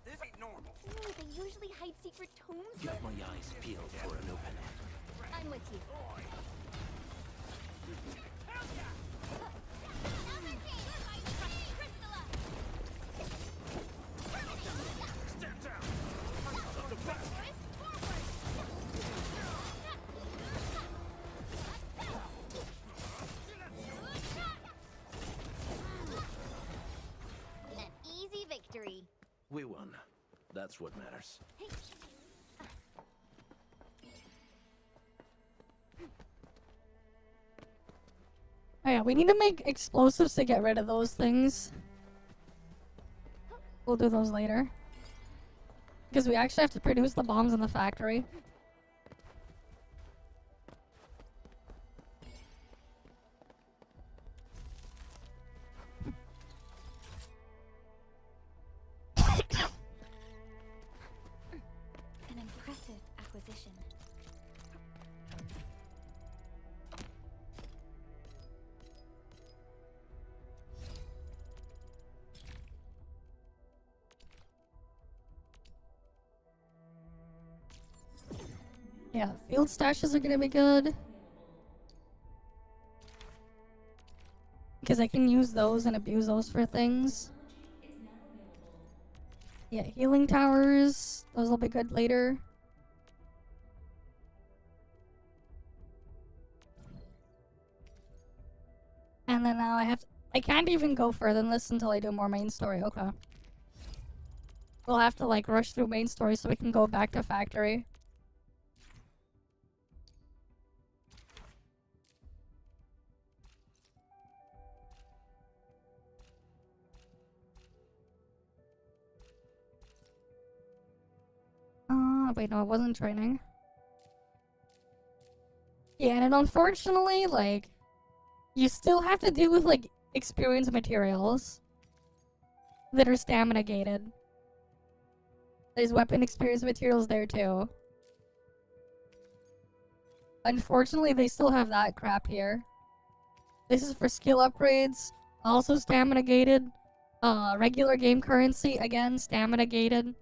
This ain't normal. Ooh, they usually hide secret tombs. Got my eyes peeled for an opening. I'm with you. An easy victory. We won. That's what matters. Oh yeah, we need to make explosives to get rid of those things. We'll do those later. Because we actually have to produce the bombs in the factory. An impressive acquisition. Yeah, field stashes are gonna be good. Because I can use those and abuse those for things. Yeah, healing towers. Those will be good later. And then now I can't even go further than this until I do more main story. Okay. We'll have to like rush through main story so we can go back to factory. Wait, no, it wasn't training. Yeah, and unfortunately, like, you still have to deal with, like, experience materials that are stamina gated. There's weapon experience materials there too. Unfortunately, they still have that crap here. This is for skill upgrades, also stamina gated. Regular game currency, again, stamina gated.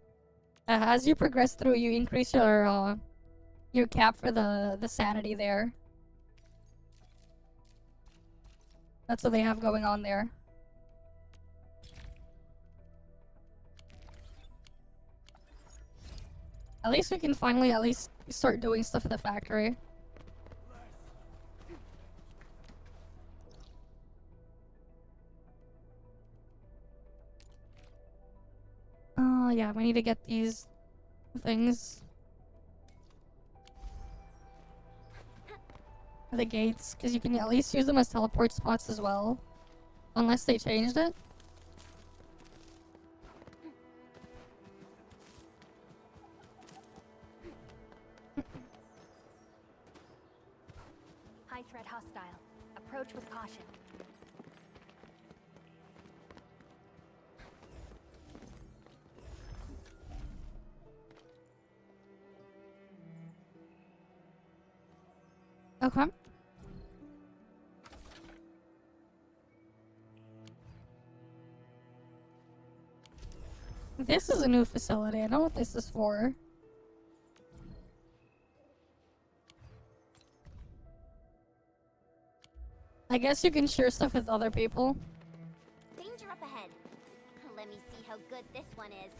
As you progress through, you increase your cap for the sanity there. That's what they have going on there. At least we can finally start doing stuff at the factory. Yeah, we need to get these things. The gates, because you can at least use them as teleport spots as well. Unless they changed it. High threat hostile. Approach with caution. Okay. This is a new facility. I don't know what this is for. I guess you can share stuff with other people. Danger up ahead. Let me see how good this one is.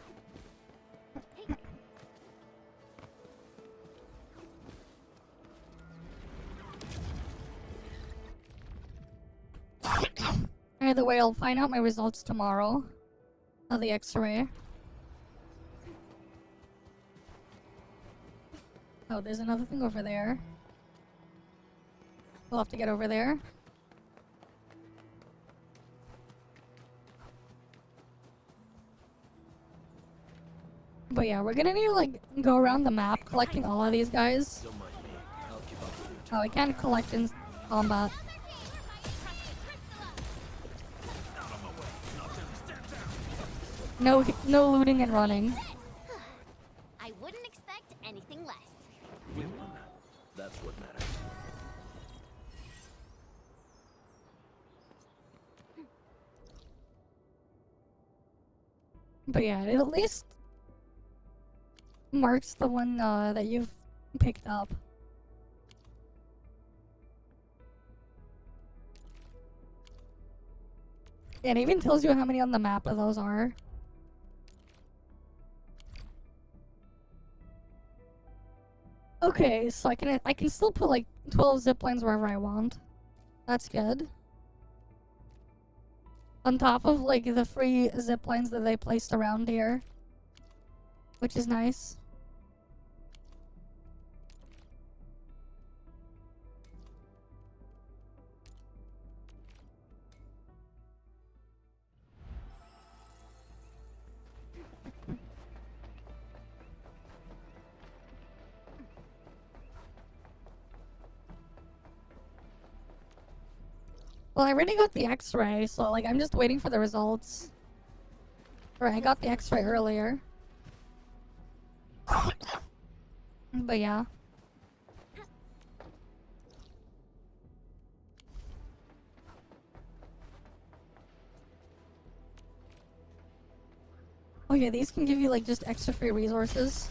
Either way, I'll find out my results tomorrow. Of the X-ray. Oh, there's another thing over there. We'll have to get over there. But yeah, we're gonna need to, like, go around the map collecting all of these guys. Oh, I can't collect in combat. No looting and running. I wouldn't expect anything less. We won. That's what matters. But yeah, it at least marks the one that you've picked up. Yeah, it even tells you how many on the map of those are. Okay, so I can still put like 12 zip lines wherever I want. That's good. On top of like the free zip lines that they placed around here, which is nice. Well, I already got the X-ray, so like I'm just waiting for the results. Or I got the X-ray earlier. But yeah. Oh yeah, these can give you like just extra free resources.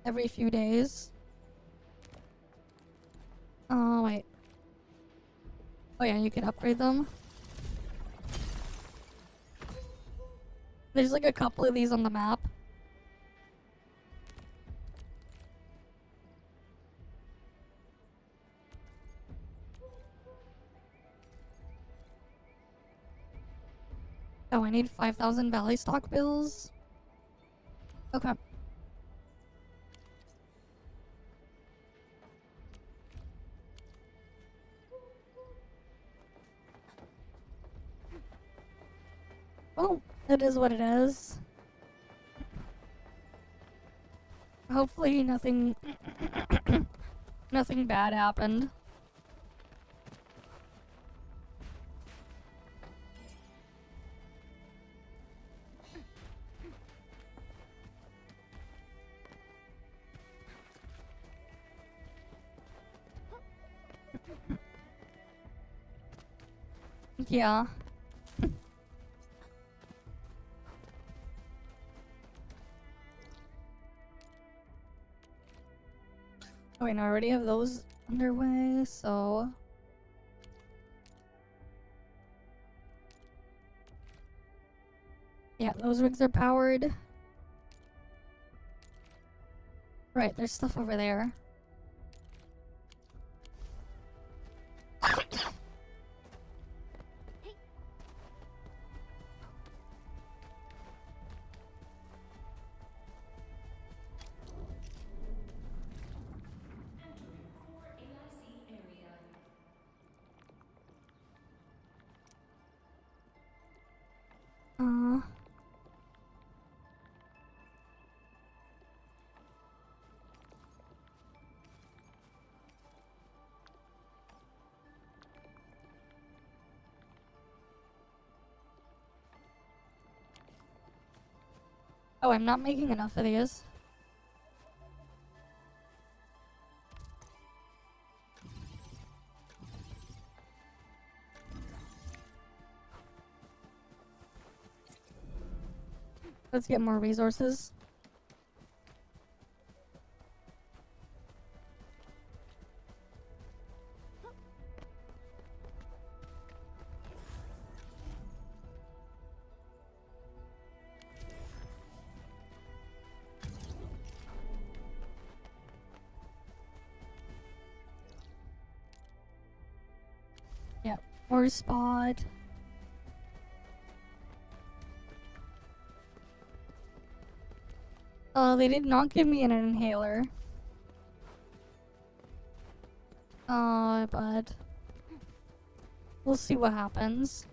Every few days. Oh, wait. Oh yeah, you can upgrade them. There's like a couple of these on the map. Oh, I need 5,000 Valley stock bills. Okay. Well, it is what it is. Hopefully nothing Nothing bad happened. Yeah. Oh, wait, no, I already have those underway, so... Yeah, those rigs are powered. Right, there's stuff over there. Oh, I'm not making enough of these. Let's get more resources. Yeah, more spot. They did not give me an inhaler. But we'll see what happens.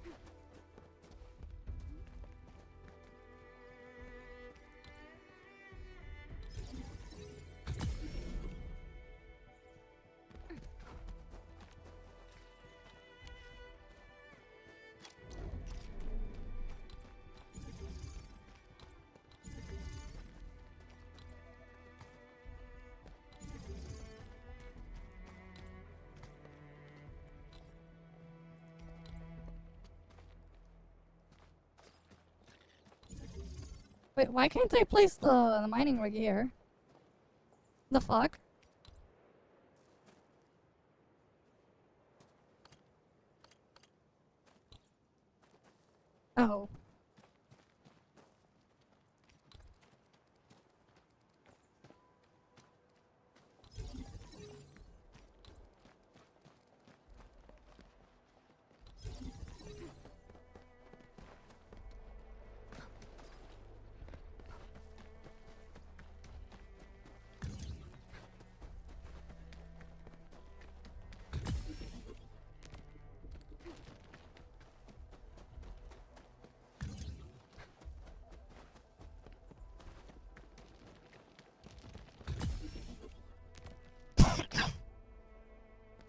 Wait, why can't I place the mining rig here? The fuck? Oh.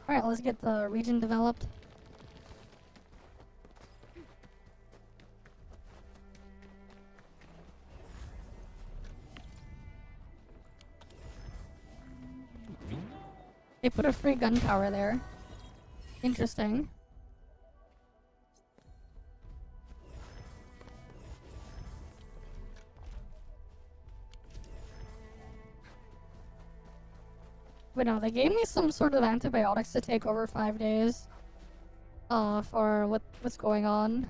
Alright, let's get the region developed. They put a free gun tower there. Interesting. But no, they gave me some sort of antibiotics to take over 5 days. For what's going on.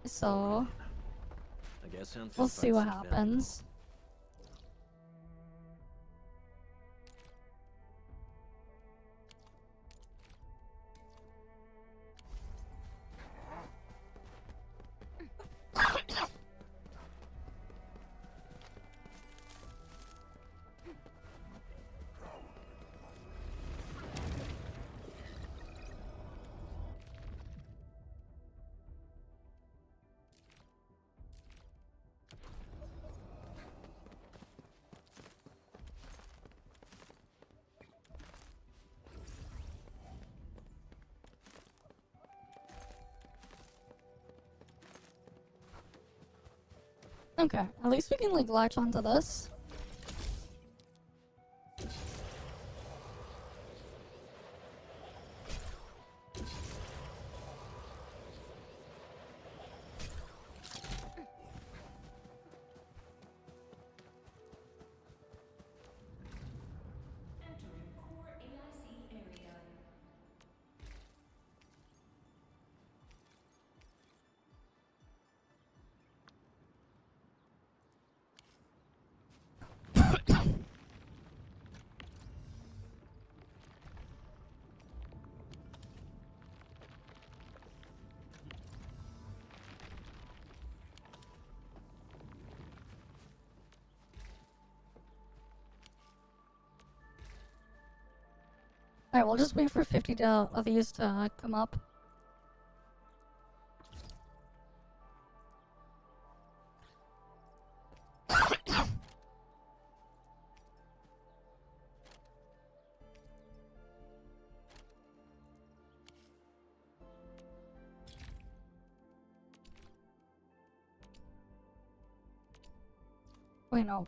So I guess we'll see what happens. Okay, at least we can like latch onto this. Alright, we'll just wait for 50 of these to come up. Wait, no.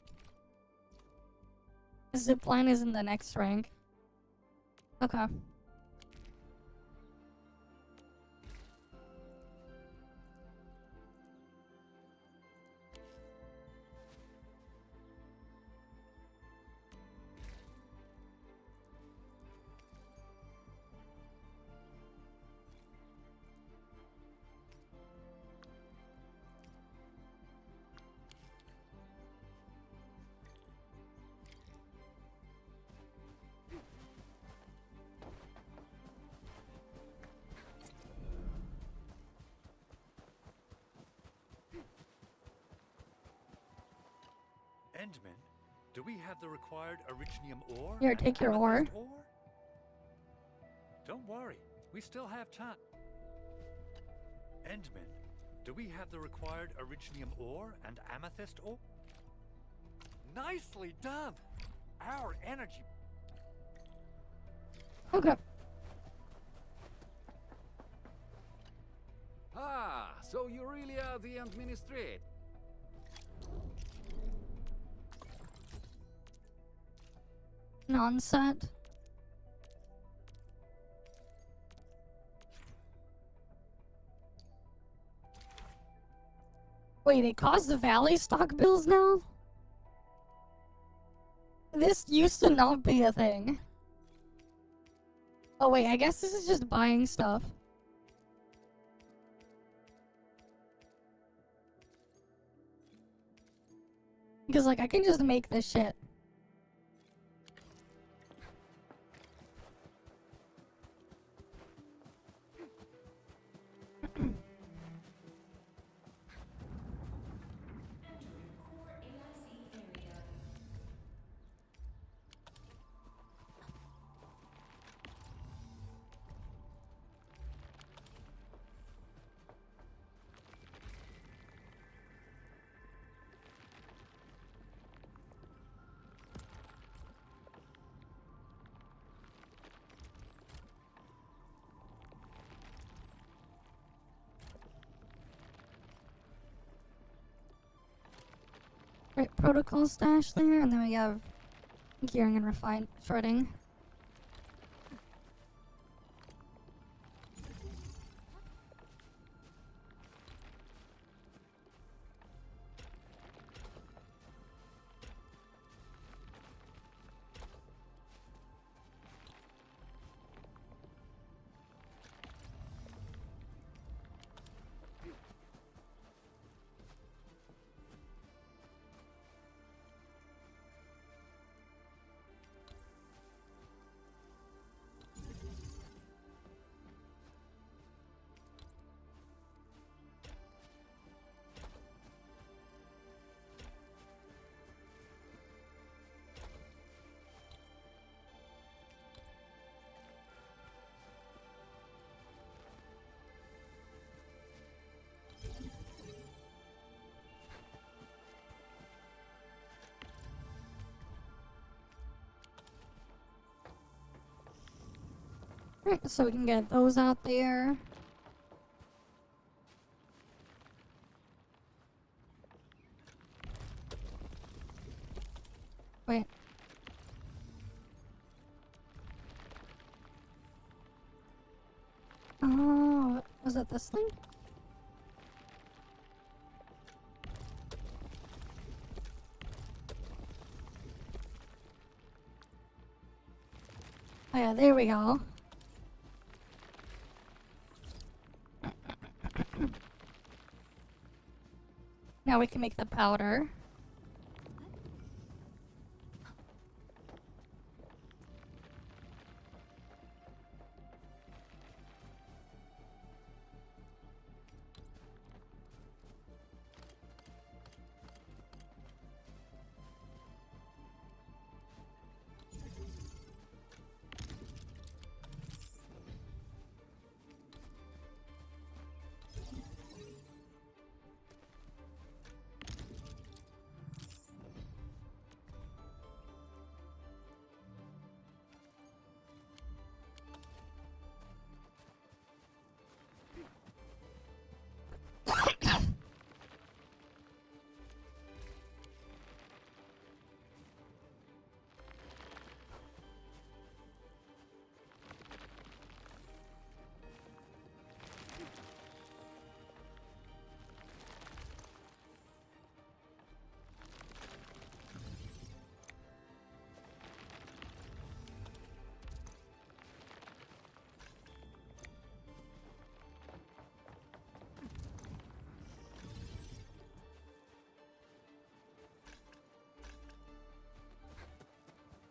Zipline is in the next rank. Okay. Endman, do we have the required Originium ore? Here, and take your ore. amethyst ore? Don't worry, we still have time. Endman, do we have the required Originium ore and amethyst ore? Nicely done! Our energy... Okay. Ah, so you really are the administrator. Non-set. Wait, it caused the Valley stock bills now? This used to not be a thing. Oh wait, I guess this is just buying stuff. Because like, I can just make this shit. Right, protocol stash there, and then we have gearing and refine shredding. Right, so we can get those out there. Oh, was it this thing? Oh yeah, there we go. Now we can make the powder.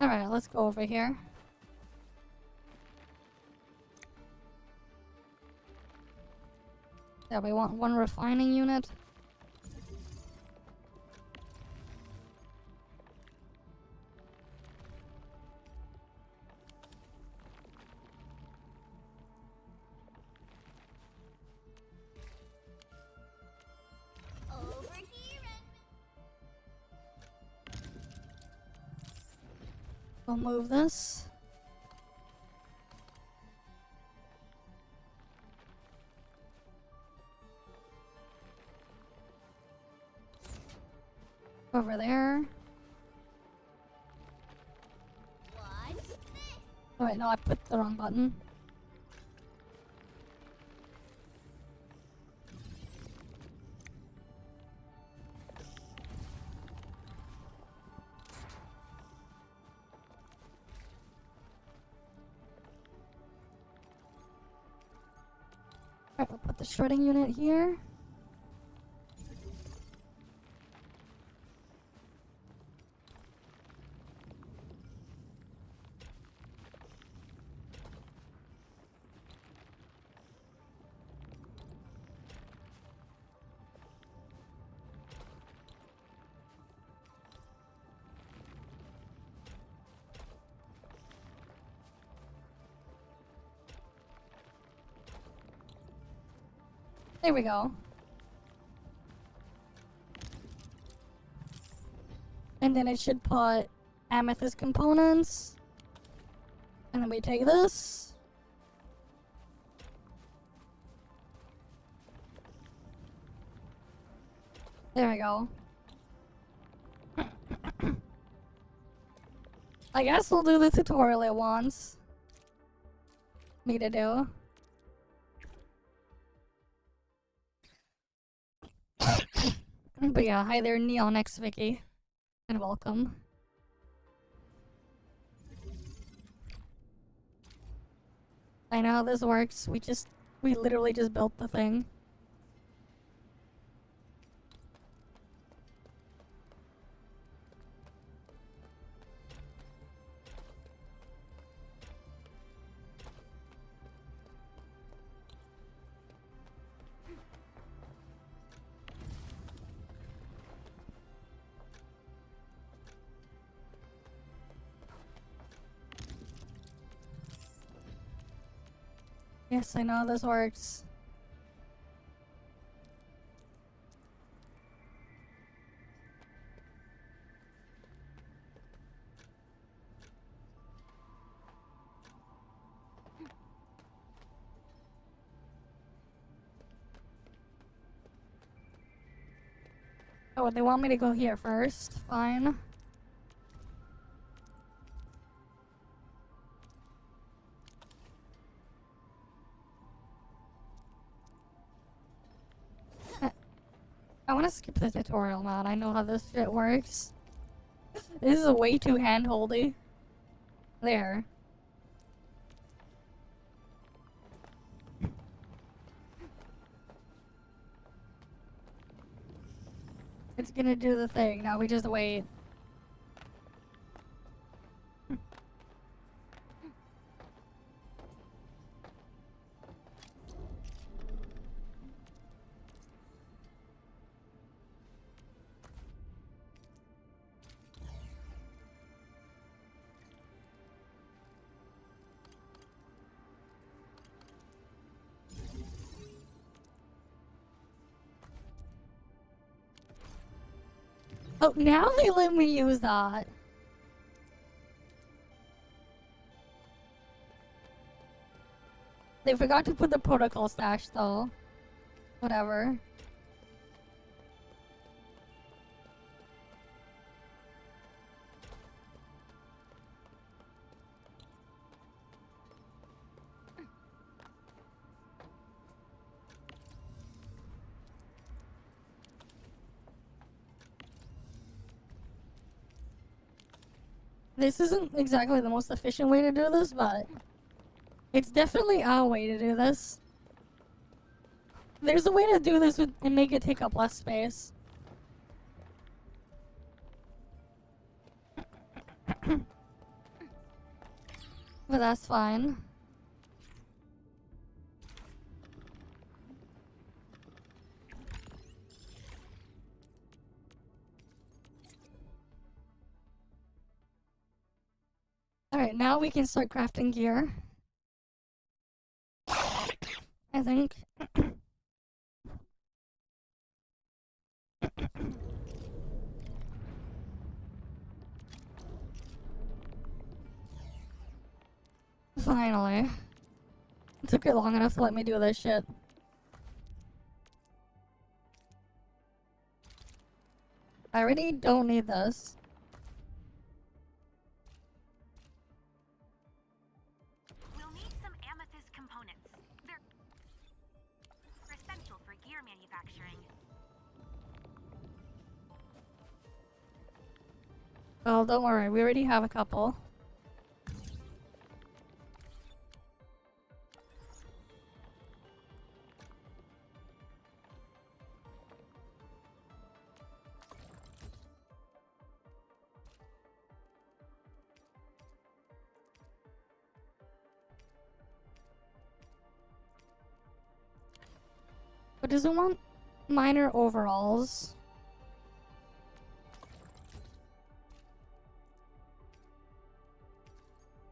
Alright, let's go over here. Yeah, we want one refining unit. Over here, We'll move this. Over there. Oh wait, no, I put the wrong button. Alright, we'll put the shredding unit here. There we go. And then it should put amethyst components. And then we take this. There we go. I guess we'll do the tutorial it wants me to do. But yeah, hi there, Neon X Vicky, and welcome. I know how this works. We literally just built the thing. Yes, I know how this works. Oh, they want me to go here first. Fine. want to skip the tutorial, man. I know how this shit works. This is way too handholdy. There. It's gonna do the thing. Now we just wait. Oh, now they let me use that. They forgot to put the protocol stash though. Whatever. This isn't exactly the most efficient way to do this, but it's definitely a way to do this. There's a way to do this and make it take up less space. But that's fine. Alright, now we can start crafting gear. I think. Finally. It took it long enough to let me do this shit. I already don't need this. We'll need some amethyst components. They're essential for gear manufacturing. Well, don't worry, we already have a couple. But does it want minor overalls?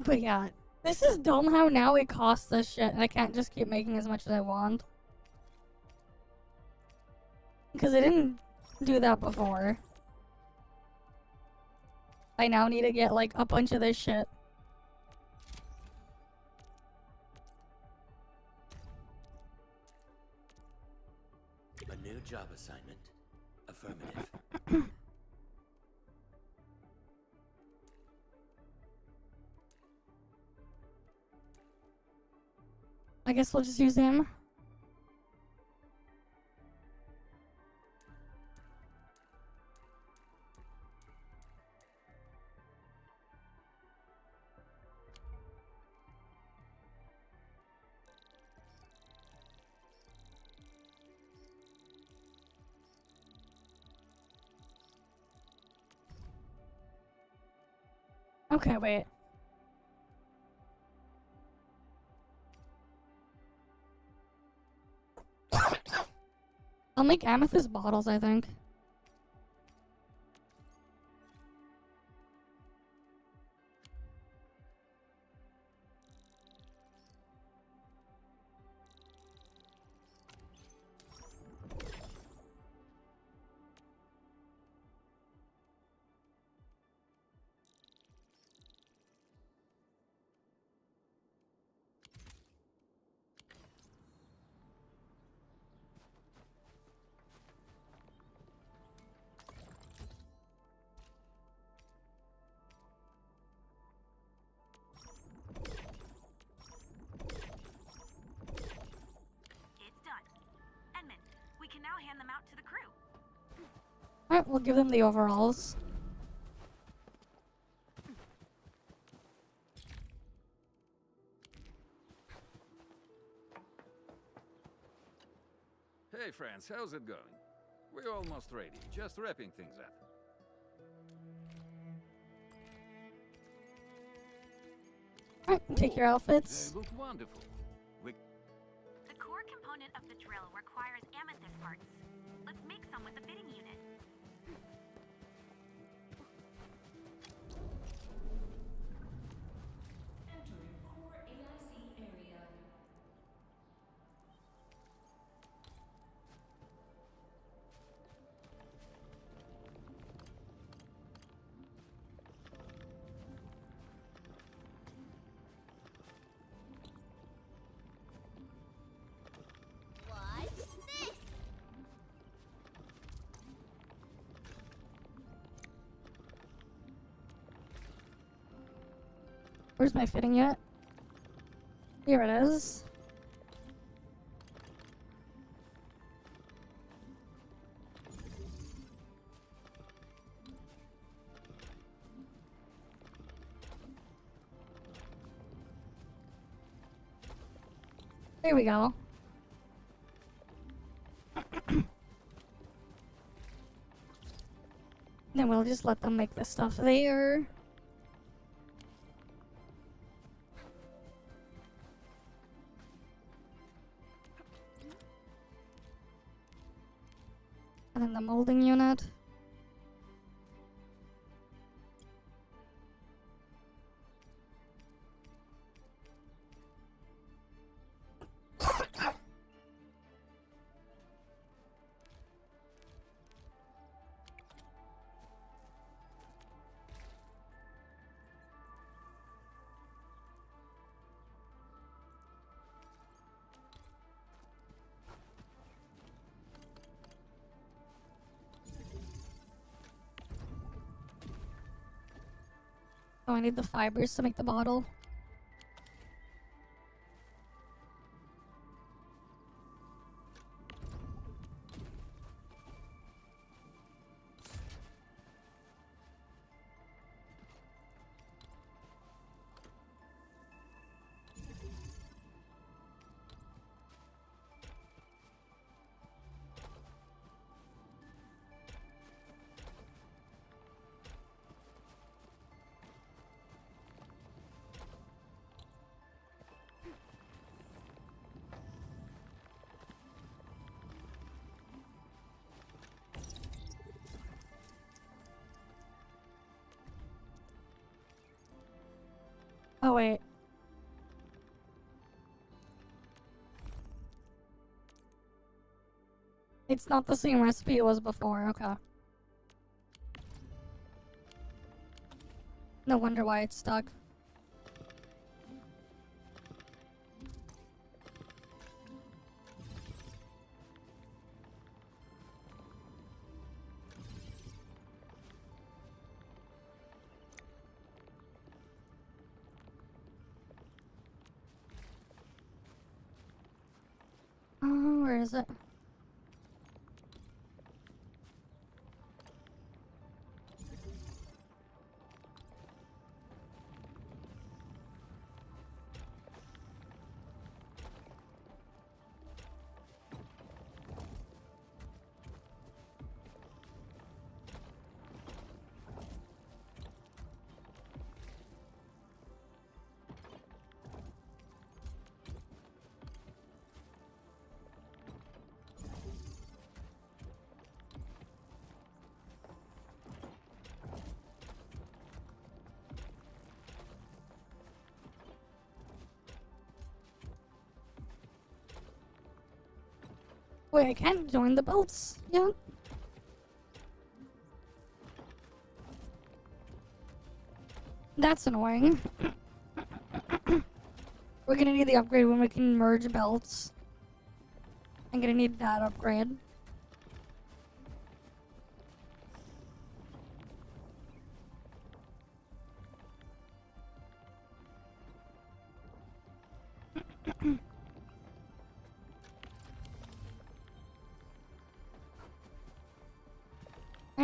But yeah, this is dumb how now it costs this shit and I can't just keep making as much as I want. Because I didn't do that before. I now need to get like a bunch of this shit. A new job assignment. Affirmative. I guess we'll just use him. Okay, wait. I'll make amethyst bottles, I think. Alright, we'll give them the overalls. Hey friends, how's it going? We're almost ready, just wrapping things up. Alright, take your outfits. They look wonderful. The core component of the drill requires amethyst parts. Let's make some with the fitting unit. Entering core AIC area. What's this? Where's my fitting unit? Here it is. There we go. Then we'll just let them make the stuff there. And then the molding unit. Oh, I need the fibers to make the bottle. Oh, wait. It's not the same recipe it was before, okay. No wonder why it's stuck. Where is it? Wait, I can't join the belts yet? That's annoying. We're gonna need the upgrade when we can merge belts. I'm gonna need that upgrade.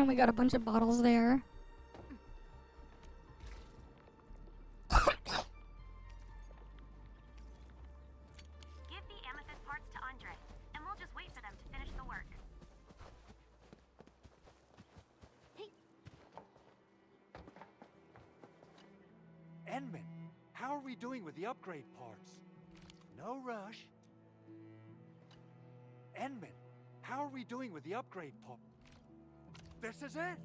And we got a bunch of bottles there. Give the amethyst parts to Andre, and we'll just wait for them to finish the work. Enman, how are we doing with the upgrade parts? No rush. Enman, how are we doing with the upgrade part? This is it!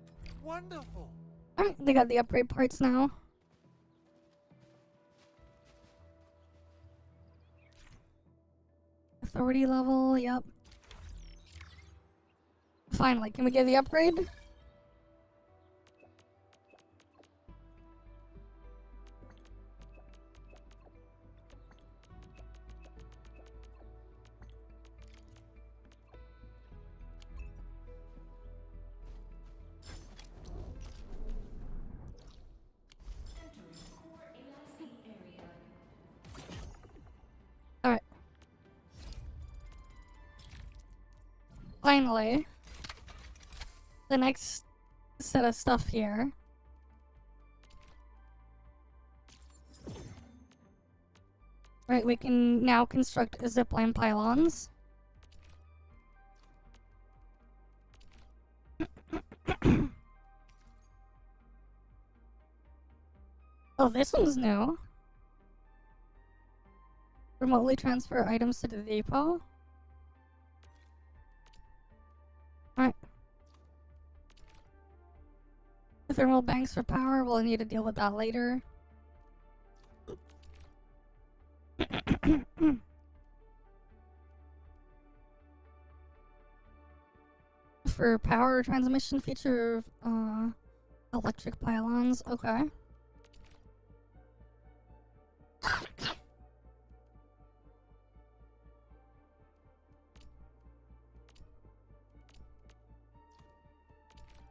Wonderful! They got the upgrade parts now. Authority level, yep. Finally, can we get the upgrade? Alright. Finally. The next set of stuff here. Right, we can now construct zipline pylons. Oh, this one's new. Remotely transfer items to the depot. Alright. Thermal banks for power, we'll need to deal with that later. For power transmission feature, electric pylons, okay.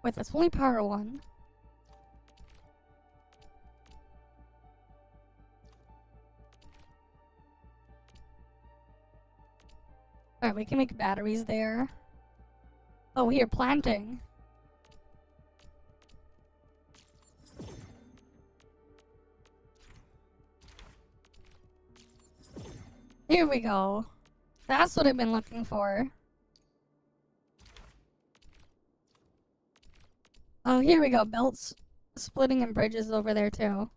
Wait, that's only power 1. Alright, we can make batteries there. Oh, we are planting. Here we go. That's what I've been looking for. Oh, here we go. Belts splitting and bridges over there too.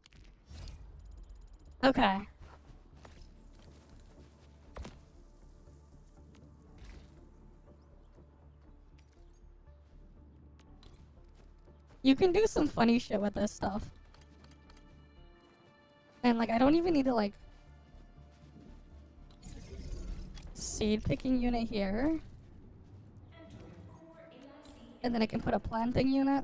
Okay. You can do some funny shit with this stuff. And like, I don't even need to like seed picking unit here. And then I can put a planting unit.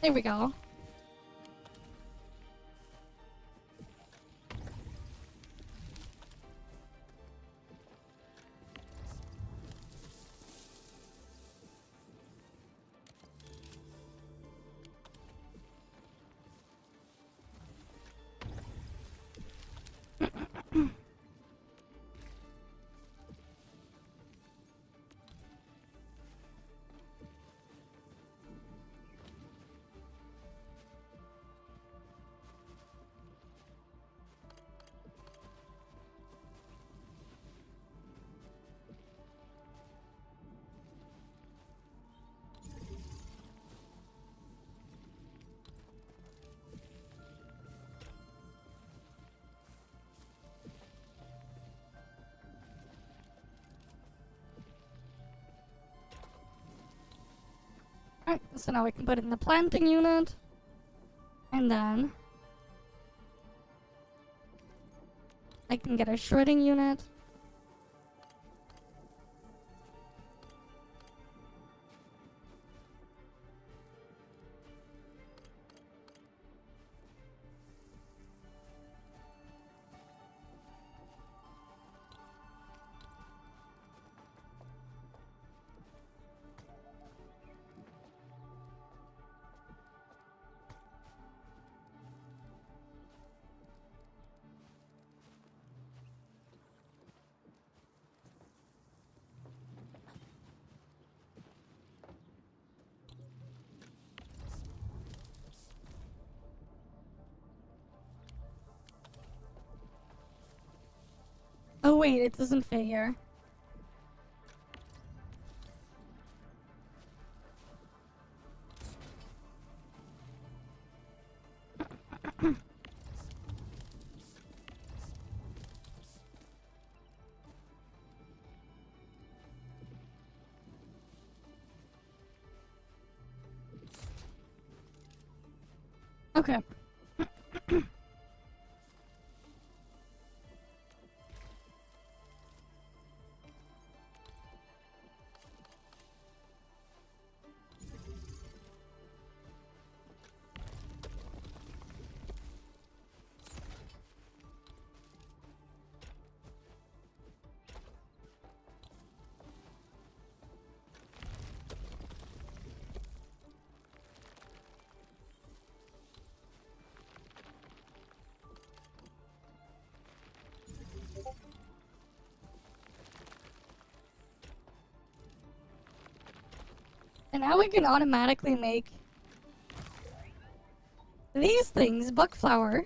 There we go. Alright, so now we can put in the planting unit. And then I can get a shredding unit. Oh wait, it doesn't fit here. Okay. And now we can automatically make these things buck flower,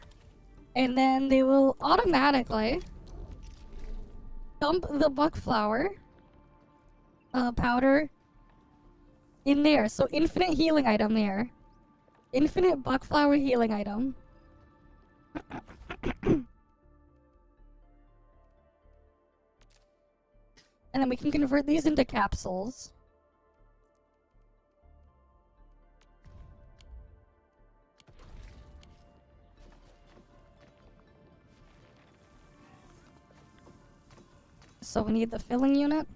and then they will automatically dump the buck flower powder in there. So infinite healing item there. Infinite buck flower healing item. And then we can convert these into capsules. So we need the filling unit.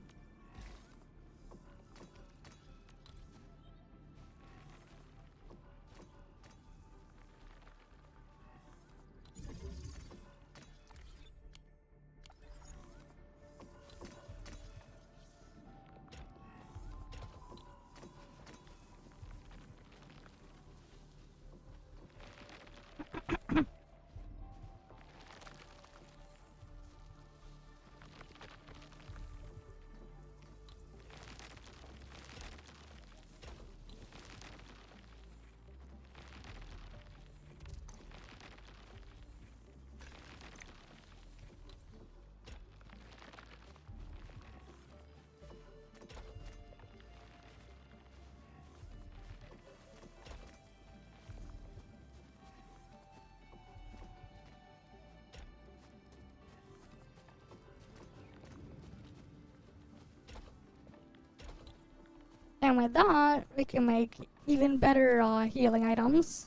And with that, we can make even better healing items.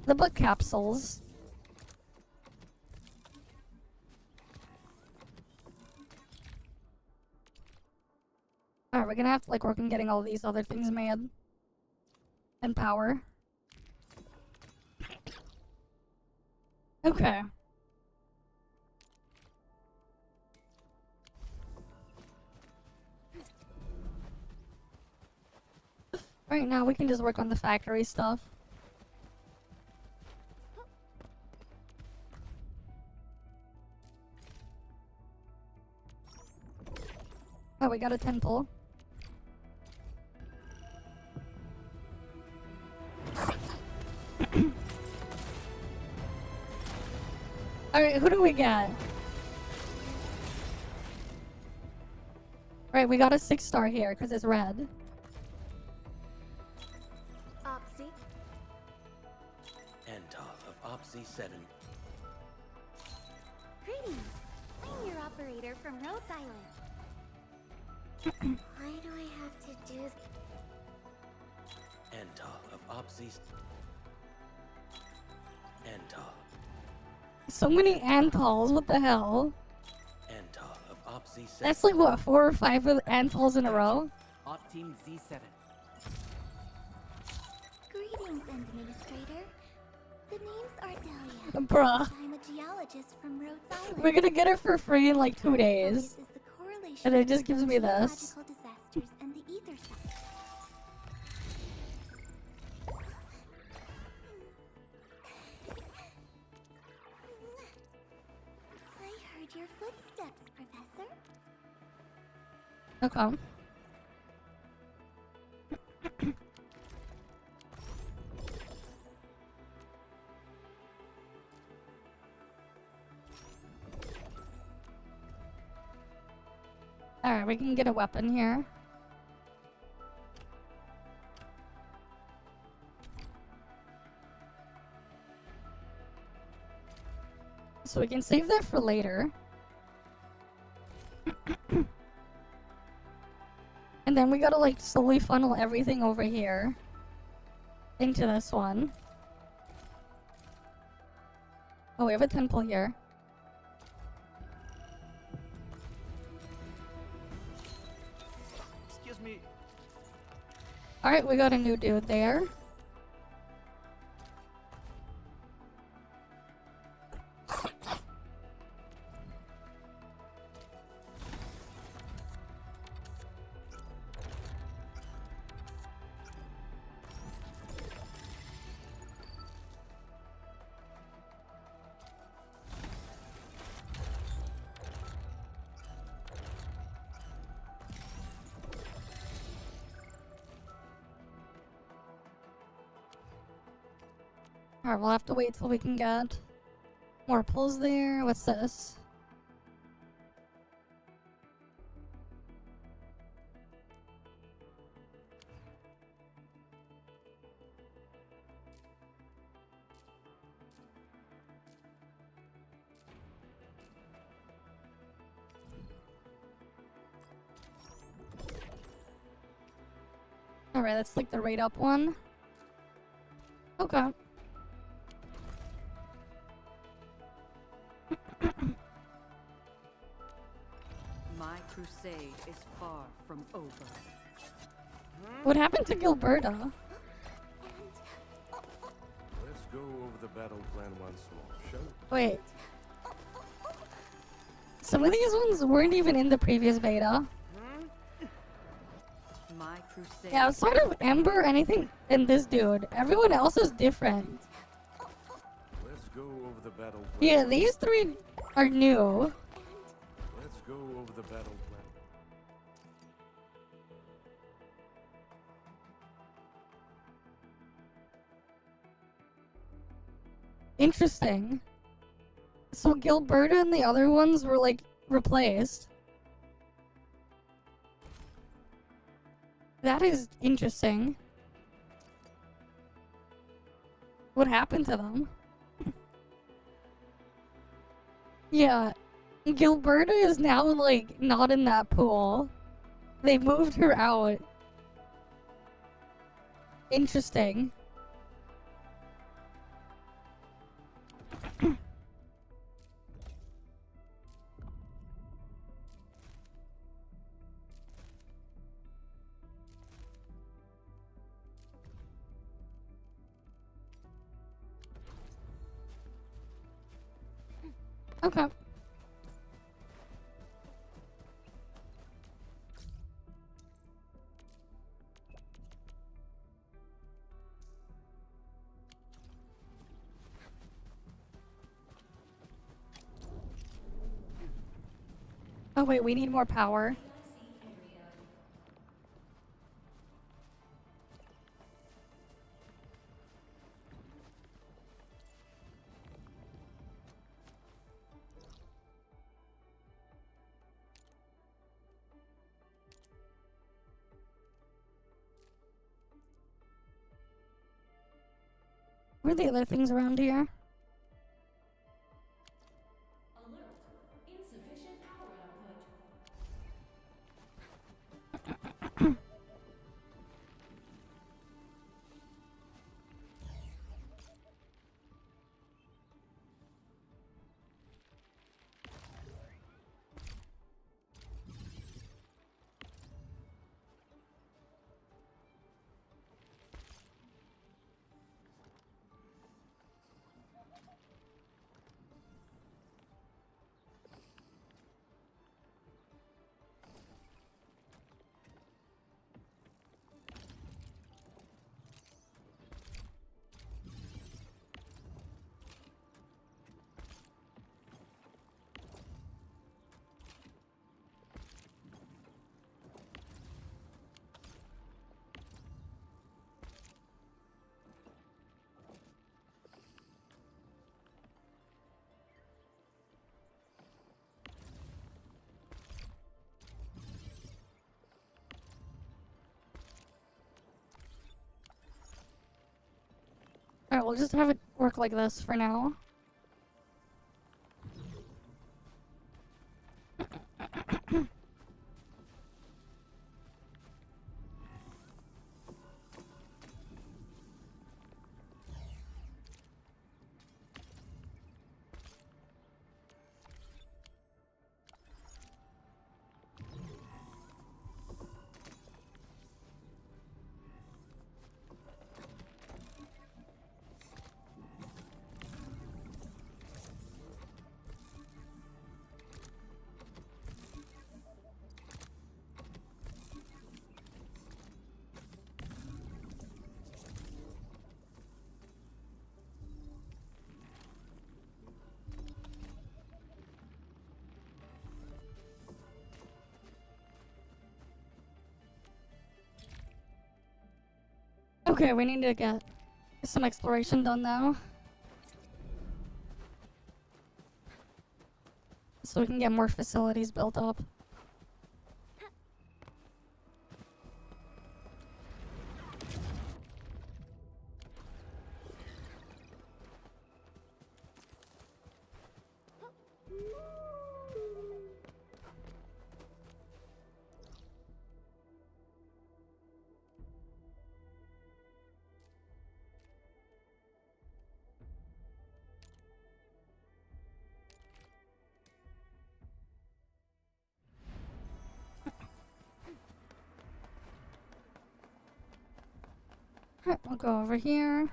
The book capsules. Alright, we're gonna have to work on getting all these other things made. And power. Okay. Right now, we can just work on the factory stuff. Oh, we got a temple. Alright, who do we get? Right, we got a 6-star here because it's red. Opsy. Antal of Opsy 7. Greetings. I'm your operator from Rhodes Island. Why do I have to do Antal of Opsi's. Antal. So many Antals, what the hell? Antal of Opsi 7. That's like what, 4 or 5 of Antals in a row? Op Team Z7. Greetings, Administrator. The name's Ardelia. Bruh. I'm a geologist from Rhodes Island. We're gonna get it for free in like 2 days. Focus is the correlation And it just gives me between this. geological disasters and the ether cycle. I heard your footsteps, Professor. Okay. Alright, we can get a weapon here. So we can save that for later. And then we gotta like slowly funnel everything over here into this one. Oh, we have a temple here. Excuse me. Alright, we got a new dude there. Alright, we'll have to wait till we can get more pulls there. What's this? Alright, that's like the rate up one. Okay. My crusade is far from over. What happened to Gilberta? Let's go over the battle plan once more, shall we? Wait. Some of these ones weren't even in the previous beta. My crusade. Yeah, outside of Ember, anything in this dude, everyone else is different. Let's go over the battle plan. Yeah, these 3 are new. Let's go over the battle plan. Interesting. So Gilberta and the other ones were like replaced. That is interesting. What happened to them? Yeah, Gilberta is now like not in that pool. They moved her out. Interesting. Okay. Oh wait, we need more power. Where are the other things around here? Insufficient power output. Alright, we'll just have it work like this for now. Okay, we need to get some exploration done now. So we can get more facilities built up. Alright, we'll go over here.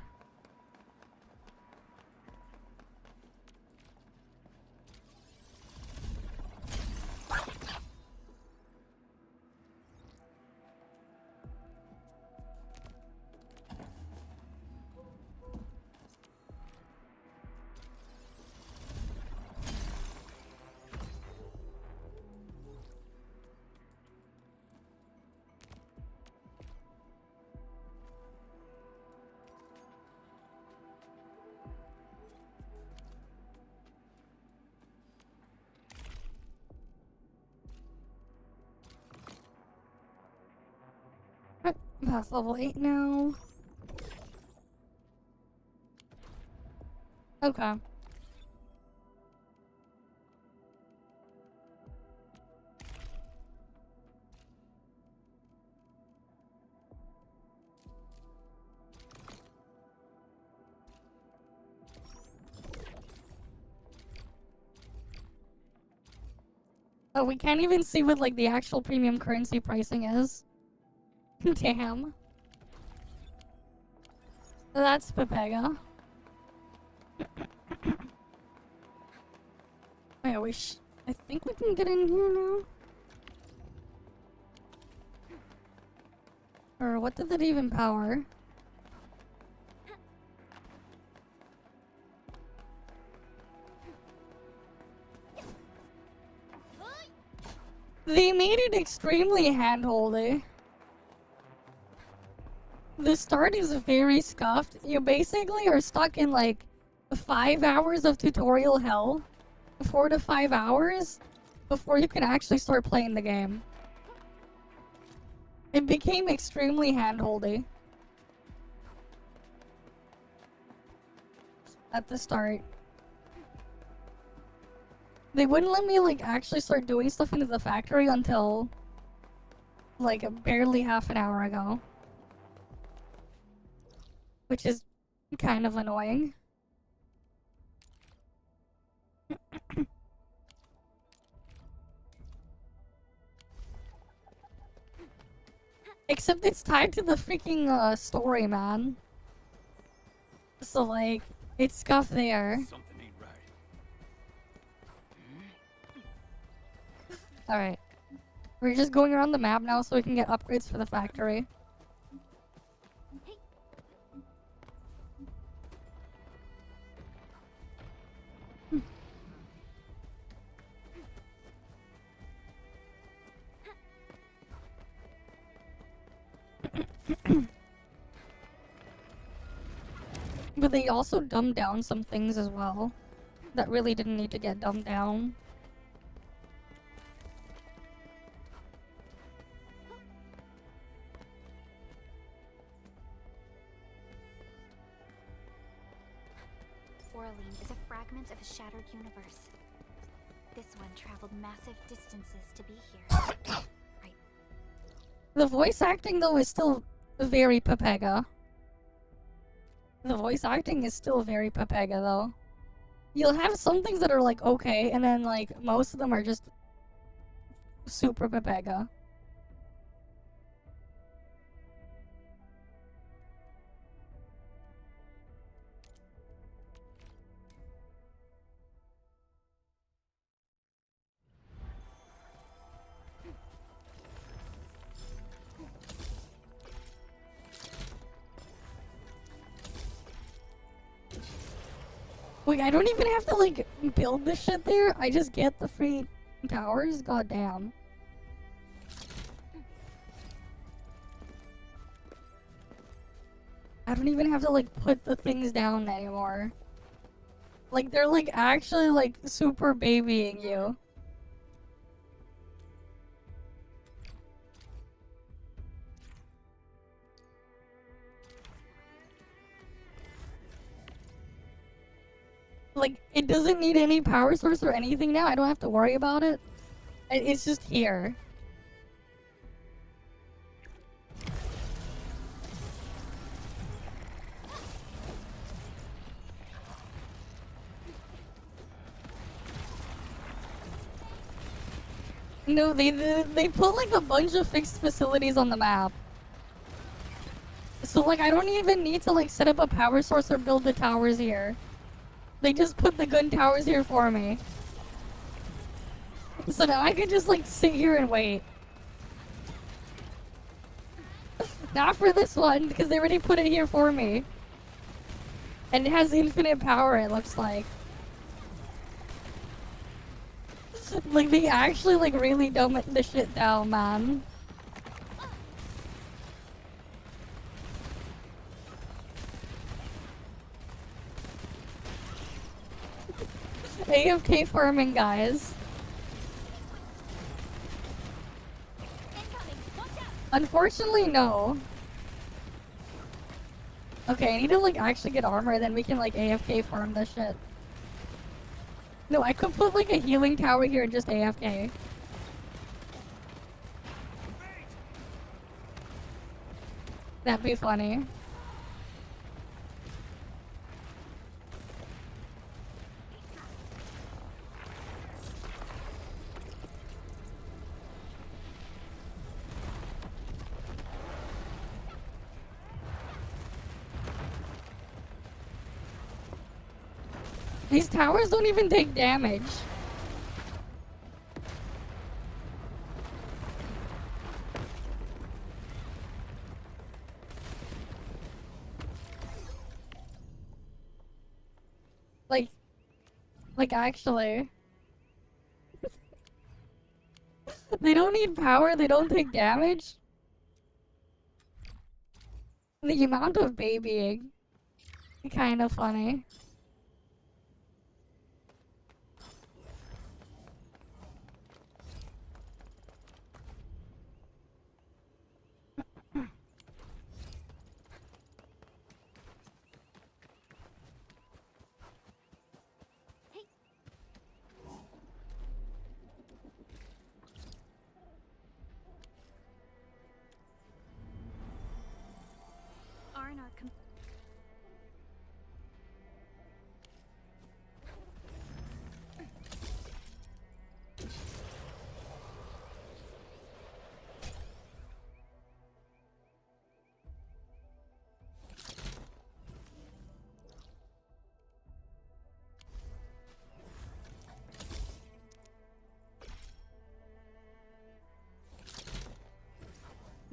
Past level 8 now. Okay. Oh, we can't even see what like the actual premium currency pricing is. Damn. That's Pepega. Wait, I think we can get in here now? Or what did that even power? They made it extremely handholdy. The start is very scuffed. You basically are stuck in like 5 hours of tutorial hell. 4 to 5 hours before you can actually start playing the game. It became extremely handholdy at the start. They wouldn't let me like actually start doing stuff into the factory until like barely half an hour ago. Which is kind of annoying. Except it's tied to the freaking story, man. So like, it's scuffed there. Something ain't right. Alright. We're just going around the map now so we can get upgrades for the factory. But they also dumbed down some things as well that really didn't need to get dumbed down. Oraline is a fragment of a shattered universe. This one traveled massive distances to be here. Right. The voice acting though is still very Pepega. The voice acting is still very Pepega though. You'll have some things that are like okay, and then like most of them are just super Pepega. Wait, I don't even have to like build this shit there. I just get the free towers. Goddamn. I don't even have to like put the things down anymore. Like they're like actually like super babying you. Like, it doesn't need any power source or anything now. I don't have to worry about it. It's just here. No, they put like a bunch of fixed facilities on the map. So like, I don't even need to like set up a power source or build the towers here. They just put the gun towers here for me. So now I can just like sit here and wait. Not for this one, because they already put it here for me. And it has infinite power, it looks like. Like, they actually like really dumb the shit down, man. AFK farming, guys. Unfortunately, no. Okay, I need to like actually get armor, then we can like AFK farm this shit. No, I could put like a healing tower here and just AFK. That'd be funny. These towers don't even take damage. Like actually. They don't need power, they don't take damage. The amount of babying. Kind of funny.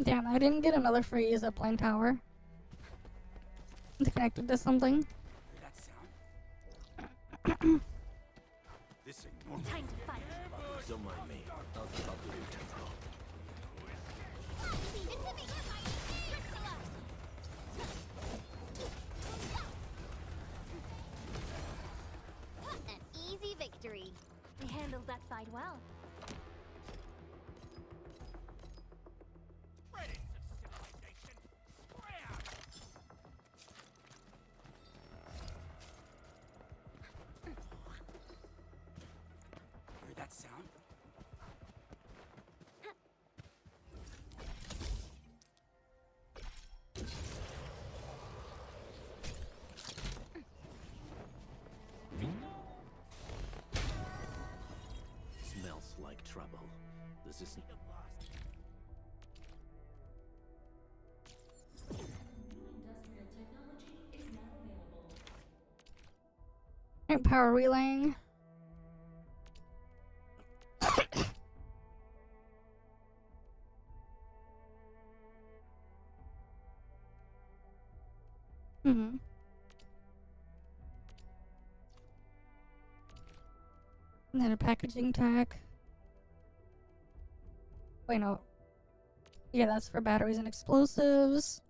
Damn, I didn't get another free zipline tower. It's connected to something. This ain't normal. Time to fight. Don't mind me. I'll do your tempo. An easy victory. We handled that fight well. trouble. This is... Industrial technology is now available. And power relaying. Mm-hmm. And then a packaging tag. Wait, no. Yeah, that's for batteries and explosives.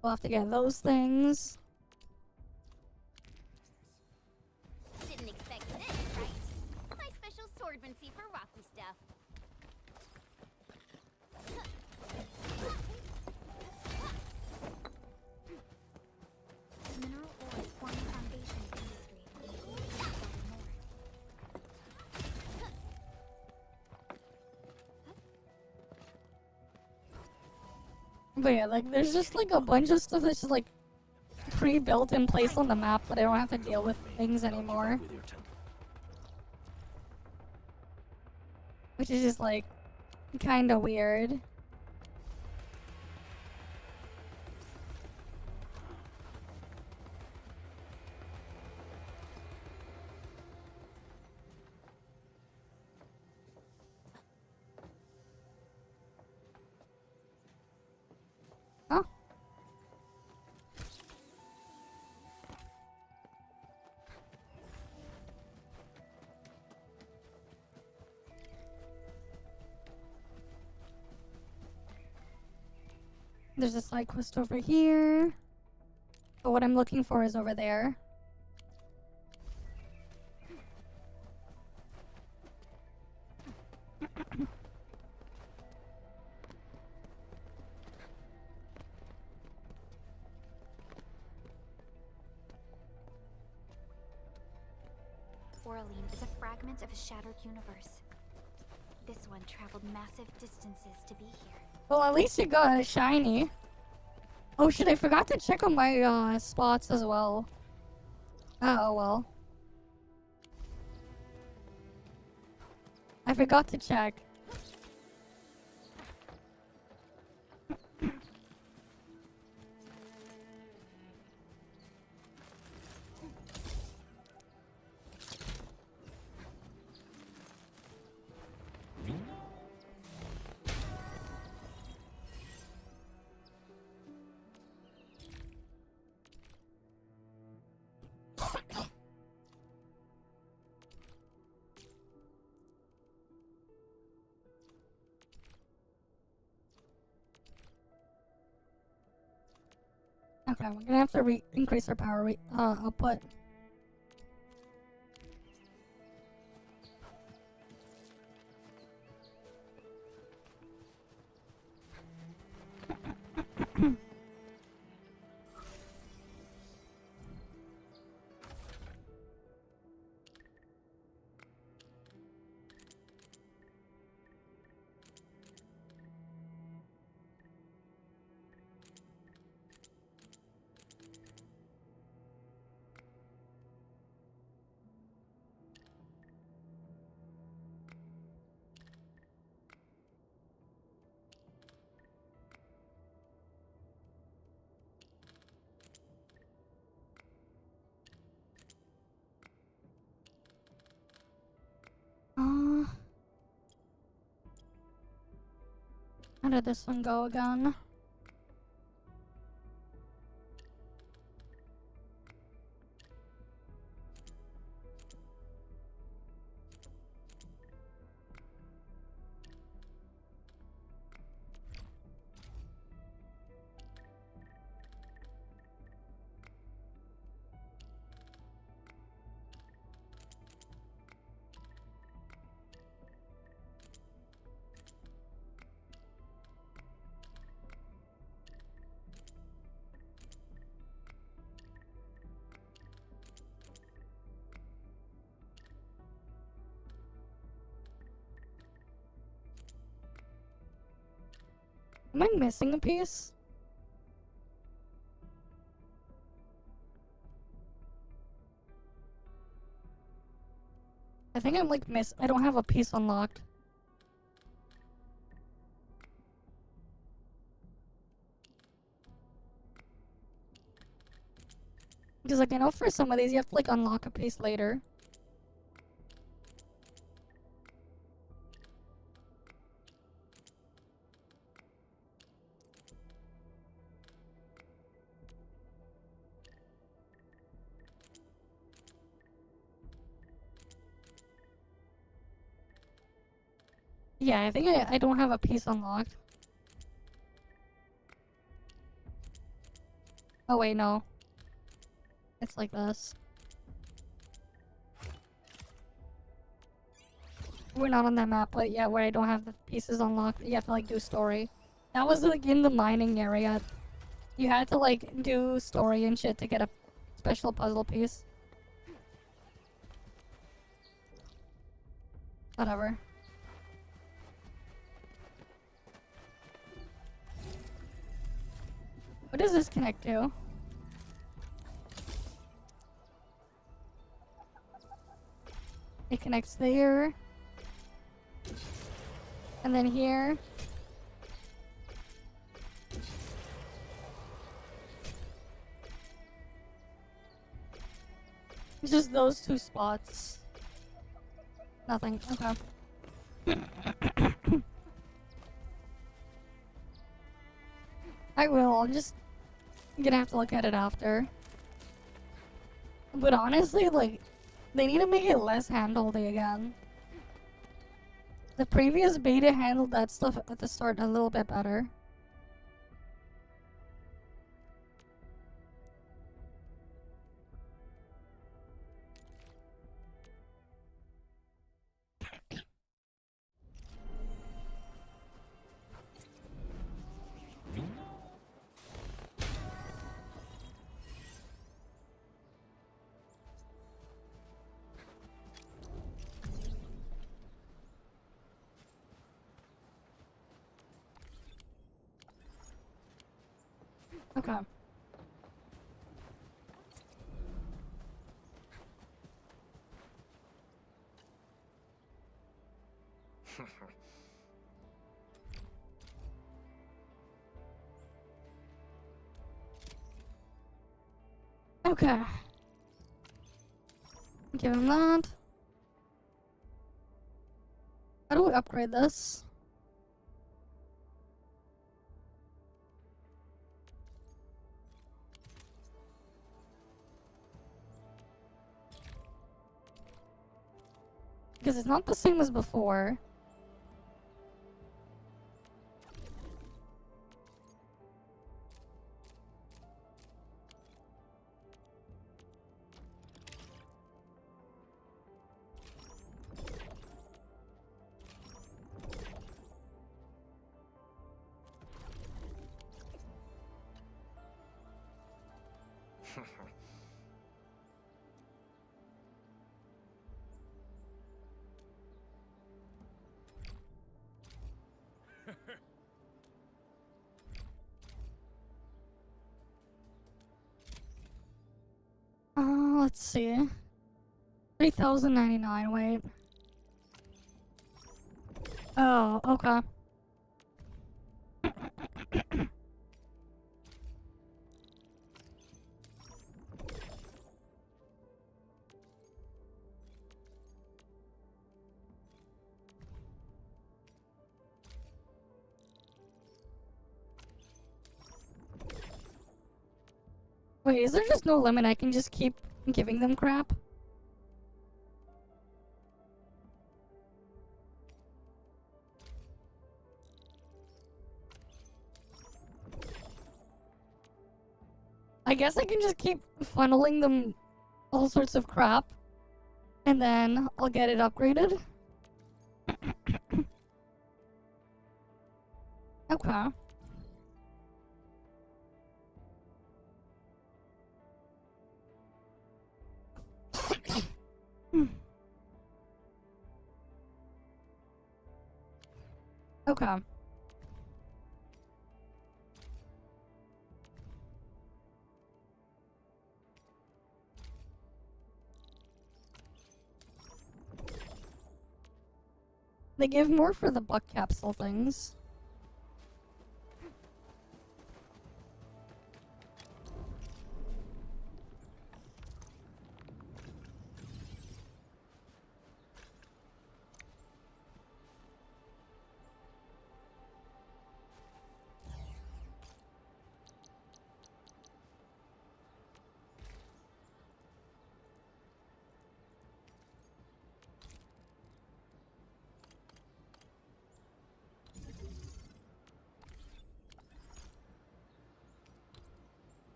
We'll have to get those things. Didn't expect this, right? My special swordmancy for rocky stuff. Mineral ores form the foundation of industry. But yeah, like, there's just like a bunch of stuff that's just like pre-built in place on the map, but I don't have to deal with things anymore. Which is just like kinda weird. Huh? There's a side quest over here. But what I'm looking for is over there. Oraline is a fragment of a shattered universe. This one traveled massive distances to be here. Well, at least you got a shiny. Oh shit, I forgot to check on my spots as well. Oh well. I forgot to check. Okay, we're gonna have to increase our power output. How did this one go again? Am I missing a piece? I think I'm like I don't have a piece unlocked. Because, like, I know for some of these you have to, like, unlock a piece later. Yeah, I think I don't have a piece unlocked. Oh wait, no. It's like this. We're not on that map, but yeah, where I don't have the pieces unlocked, you have to like do story. That was like in the mining area. You had to like do story and shit to get a special puzzle piece. Whatever. What does this connect to? It connects there. And then here. It's just those two spots. Nothing. Okay. I will. I'm just gonna have to look at it after. But honestly, like, they need to make it less handholdy again. The previous beta handled that stuff at the start a little bit better. Okay. Okay. Give him that. How do we upgrade this? Because it's not the same as before. Let's see. 3,099, wait. Oh, okay. Wait, is there just no limit? I can just keep giving them crap? I guess I can just keep funneling them all sorts of crap. And then I'll get it upgraded. Okay. Okay. They give more for the buck capsule things.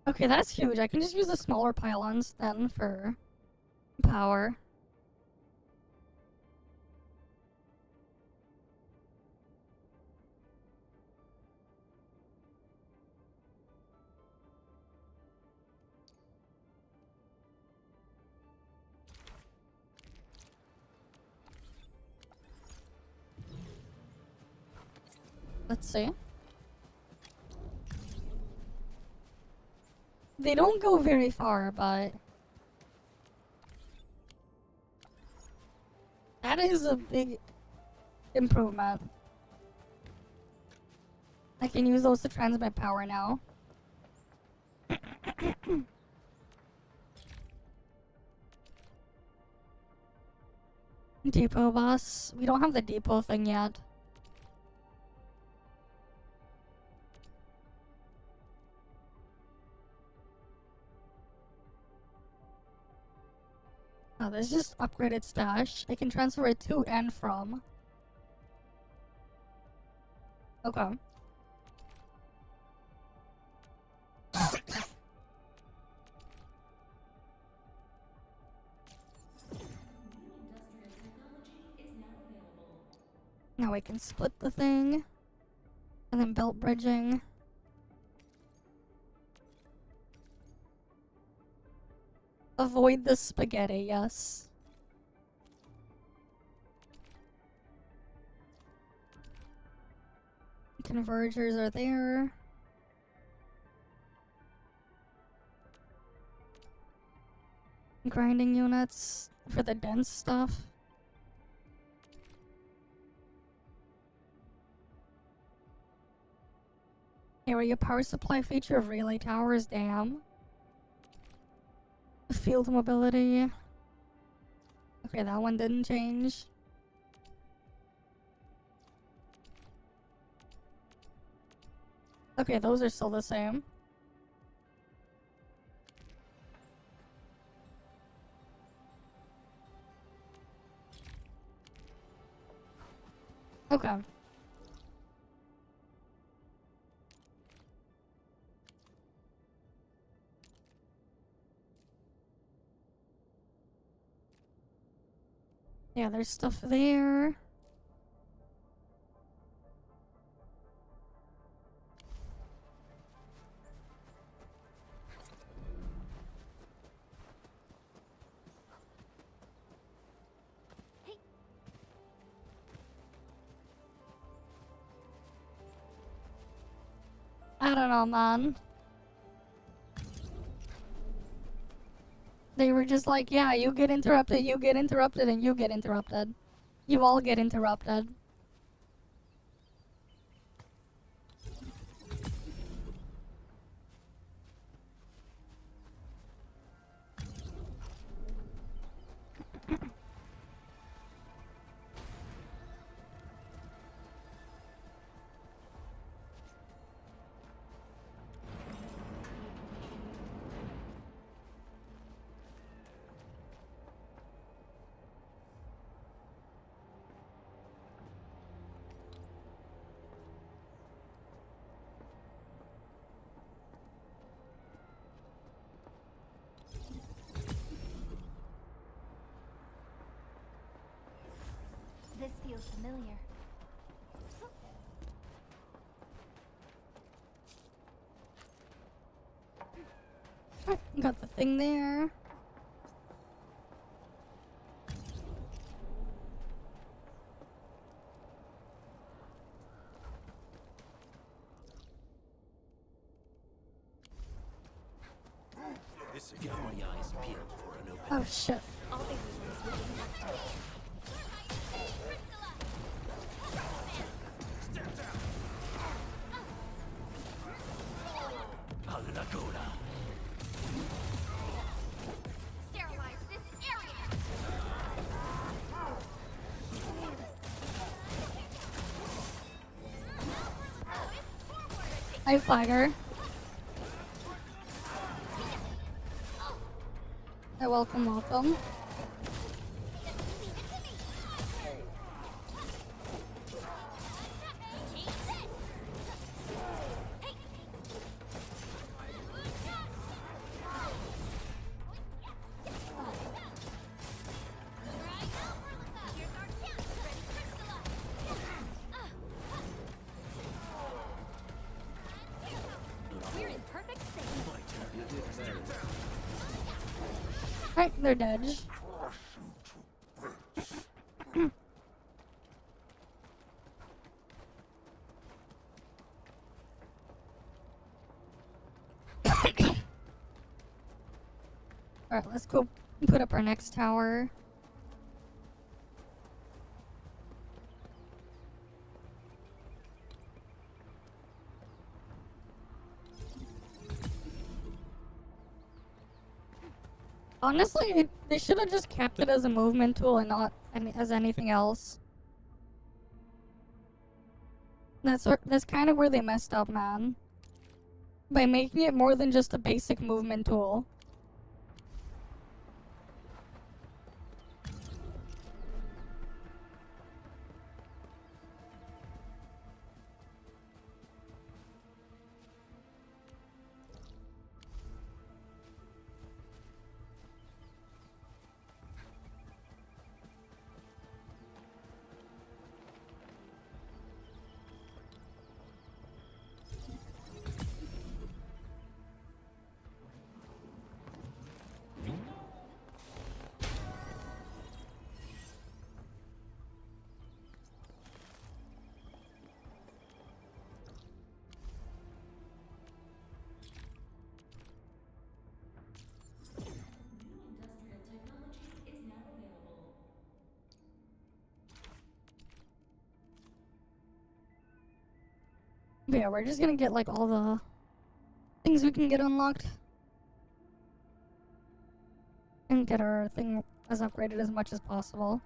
Okay, that's huge. I can just use the smaller pylons then for power. Let's see. They don't go very far, but that is a big improvement. I can use those to transmit power now. Depot bus. We don't have the depot thing yet. Oh, this is just upgraded stash. I can transfer it to and from. Okay. Now I can split the thing. And then belt bridging. Avoid the spaghetti, yes. Convergers are there. Grinding units for the dense stuff. Area power supply feature of relay towers, damn. Field mobility. Okay, that one didn't change. Okay, those are still the same. Okay. Yeah, there's stuff there. I don't know, man. They were just like, yeah, you get interrupted, and you get interrupted. You all get interrupted. This feels familiar. Got the thing there. This is my eyes peeled for an open. Oh shit. Sterilize this area! I fire. Welcome. Alright, they're dead. Alright, let's go put up our next tower. Honestly, they should have just kept it as a movement tool and not as anything else. That's kind of where they messed up, man. By making it more than just a basic movement tool. But yeah, we're just gonna get like all the things we can get unlocked. And get our thing as upgraded as much as possible.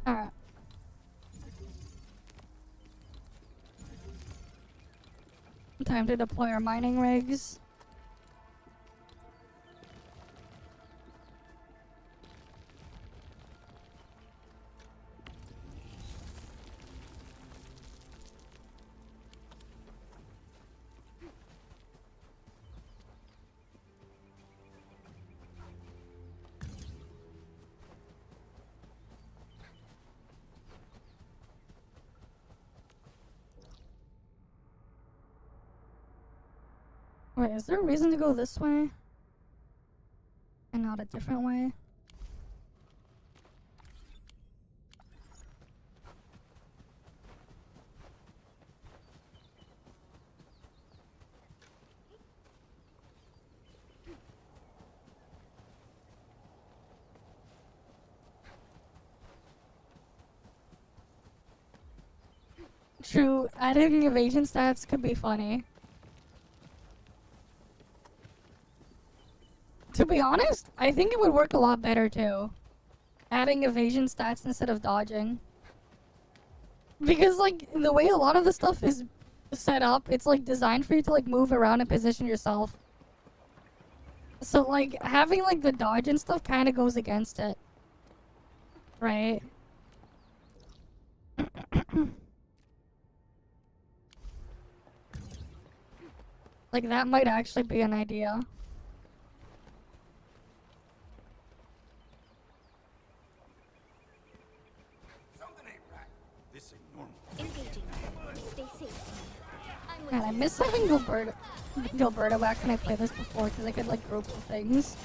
Alright. Time to deploy our mining rigs. Wait, is there a reason to go this way? And not a different way? True, adding evasion stats could be funny. To be honest, I think it would work a lot better too. Adding evasion stats instead of dodging. Because like, the way a lot of the stuff is set up, it's like designed for you to like move around and position yourself. So like, having like the dodge and stuff kinda goes against it. Right? Like, that might actually be an idea. This ain't normal. Engaging. Stay safe. Man, I miss having Gilberta back when I played this before, because I could like group the things.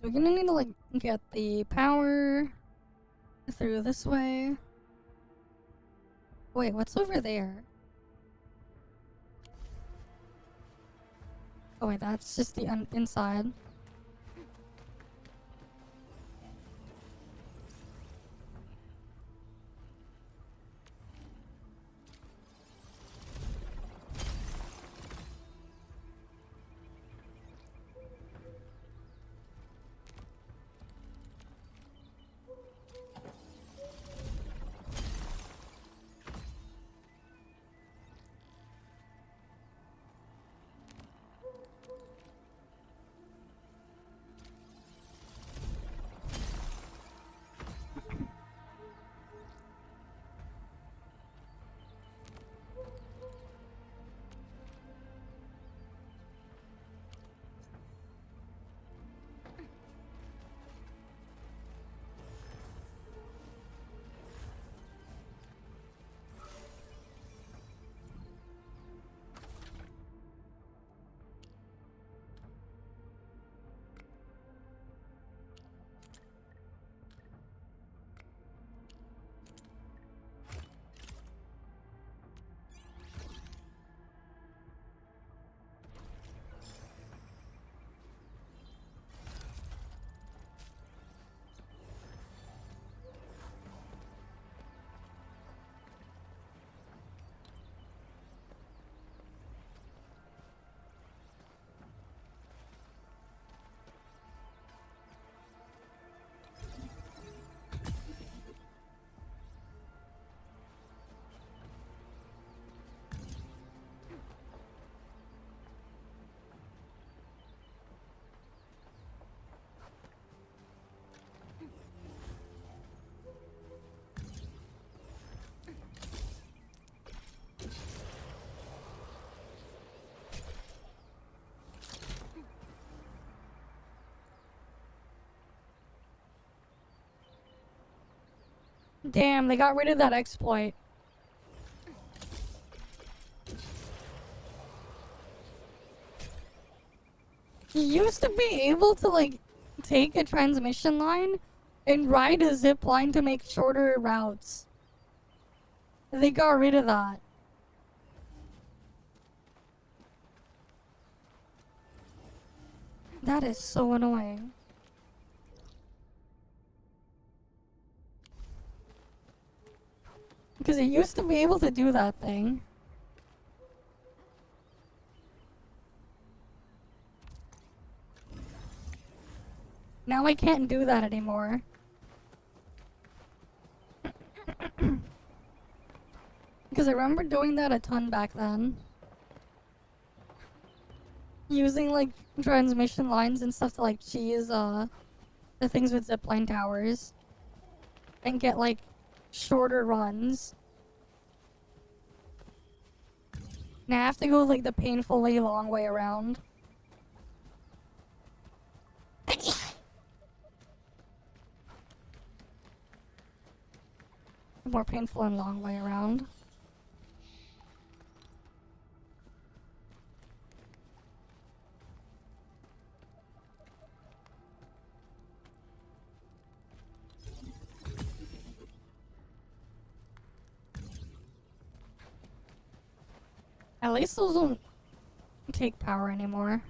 So we're gonna need to like get the power through this way. Wait, what's over there? Oh wait, that's just the inside. Damn, they got rid of that exploit. You used to be able to, like, take a transmission line and ride a zip line to make shorter routes. They got rid of that. That is so annoying. Because it used to be able to do that thing. Now I can't do that anymore. Because I remember doing that a ton back then. Using like transmission lines and stuff to like cheese the things with zipline towers. And get like shorter runs. Now I have to go like the painfully long way around. More painful and long way around. At least those don't take power anymore.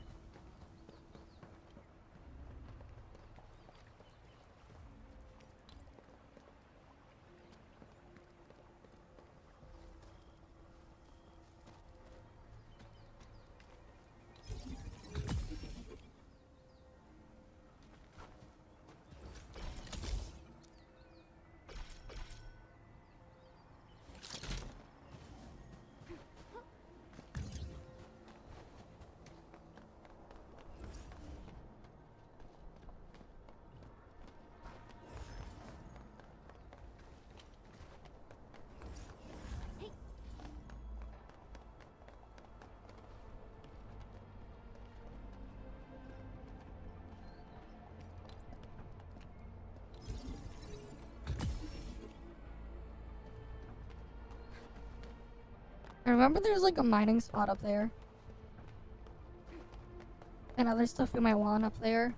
I remember there's like a mining spot up there. And other stuff we might want up there.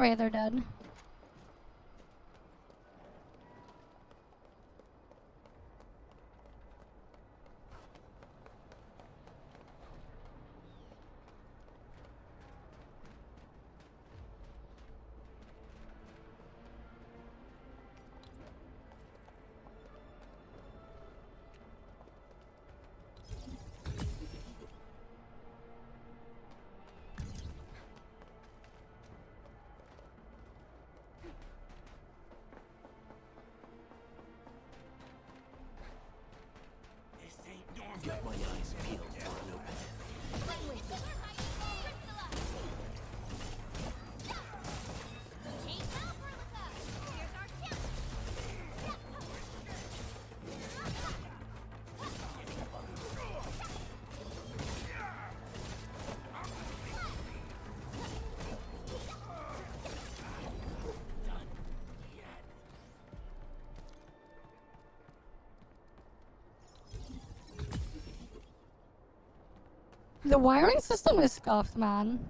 Alright, they're dead. Got my eyes peeled for an opening. The wiring system is scuffed, man.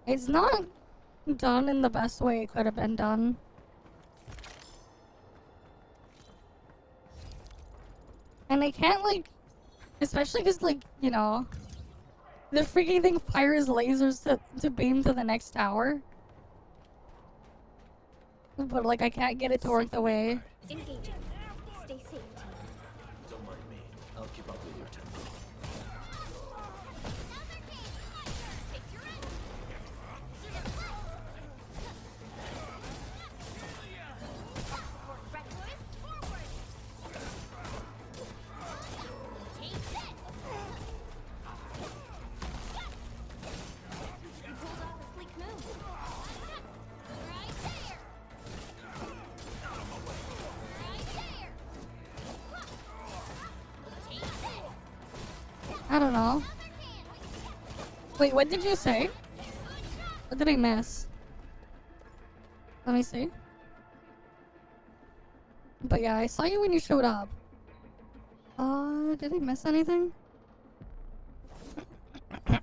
It's not done in the best way it could have been done. And I can't, like, especially because, like, you know, the freaking thing fires lasers to beam to the next tower. But, like, I can't get it to work the way. Engaging. Stay safe, team. Don't mind me. I'll keep up with your tempo. I don't know. Wait, what did you say? What did I miss? Let me see. But yeah, I saw you when you showed up. Did I miss anything? I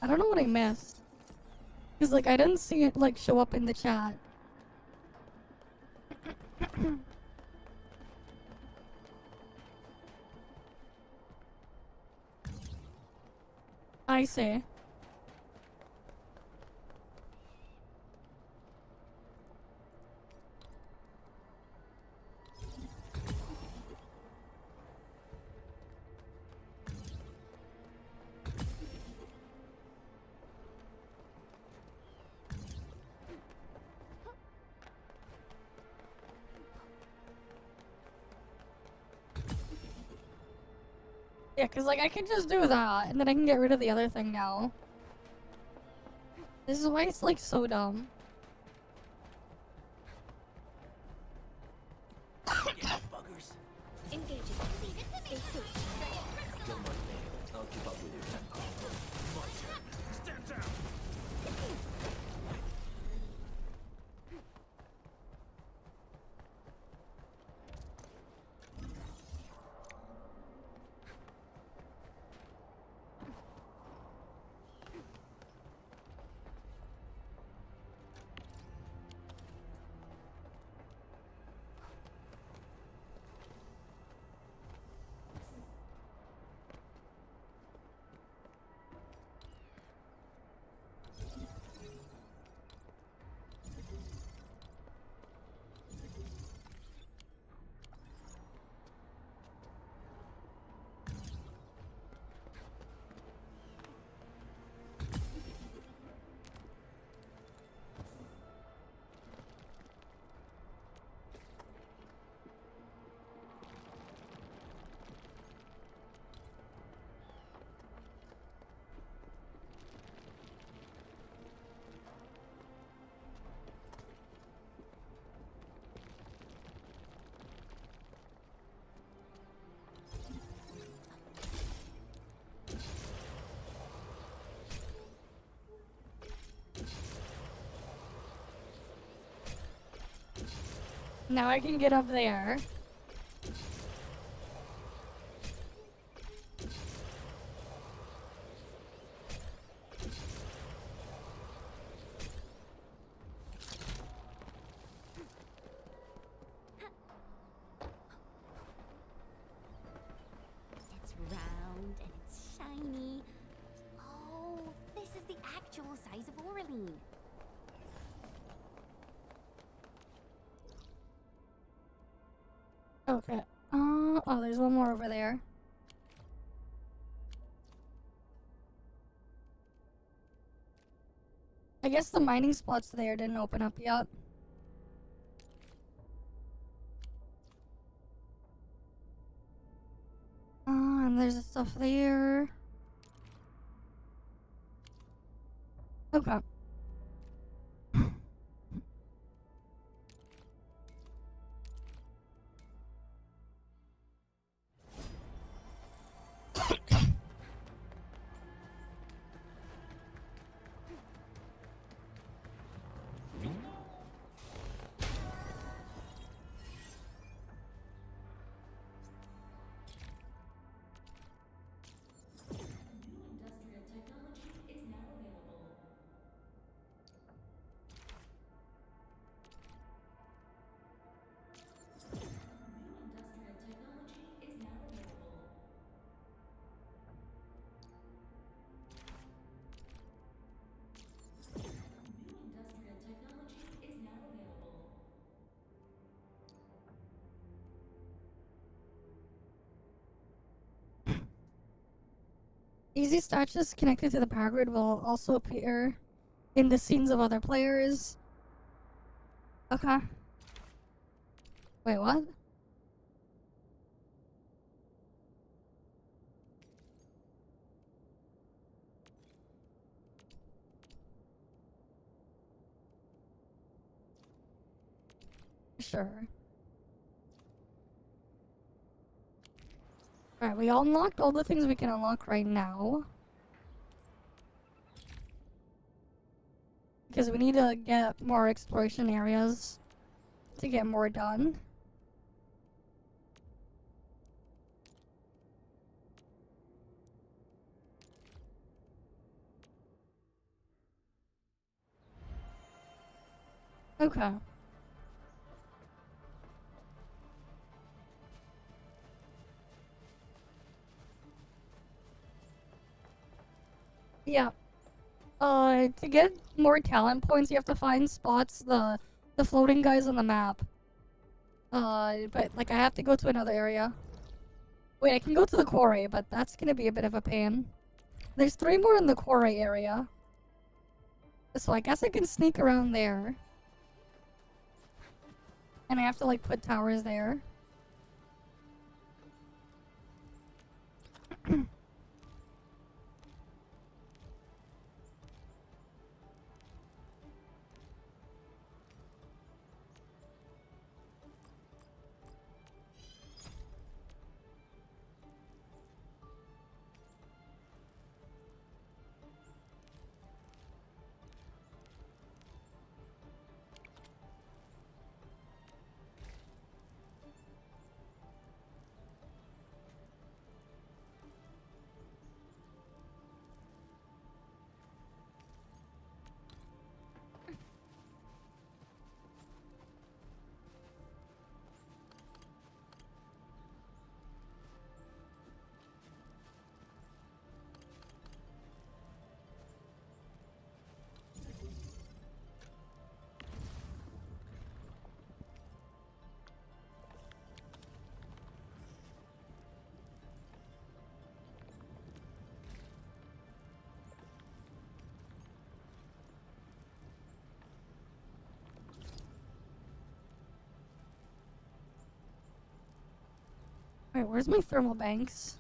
don't know what I missed. Cause like I didn't see it like show up in the chat. I see. Yeah, cause like I can just do that, and then I can get rid of the other thing now. This is why it's like so dumb. Buggers. Engaging. Stay safe. Don't mind me. I'll keep up with your tempo. My turn. Stand down. Now I can get up there. Okay. Oh, there's one more over there. I guess the mining spots there didn't open up yet. And there's stuff there. Okay. Industrial technology is now available. New industrial technology is now available. New industrial technology is now available. Easy stashes connected to the power grid will also appear in the scenes of other players. Okay. Wait, what? Sure. Alright, we unlocked all the things we can unlock right now. Because we need to get more exploration areas to get more done. Okay. Yeah. To get more talent points, you have to find spots, the floating guys on the map. But, like, I have to go to another area. Wait, I can go to the quarry, but that's gonna be a bit of a pain. There's 3 more in the quarry area. So I guess I can sneak around there. And I have to, like, put towers there. Wait, where's my thermal banks?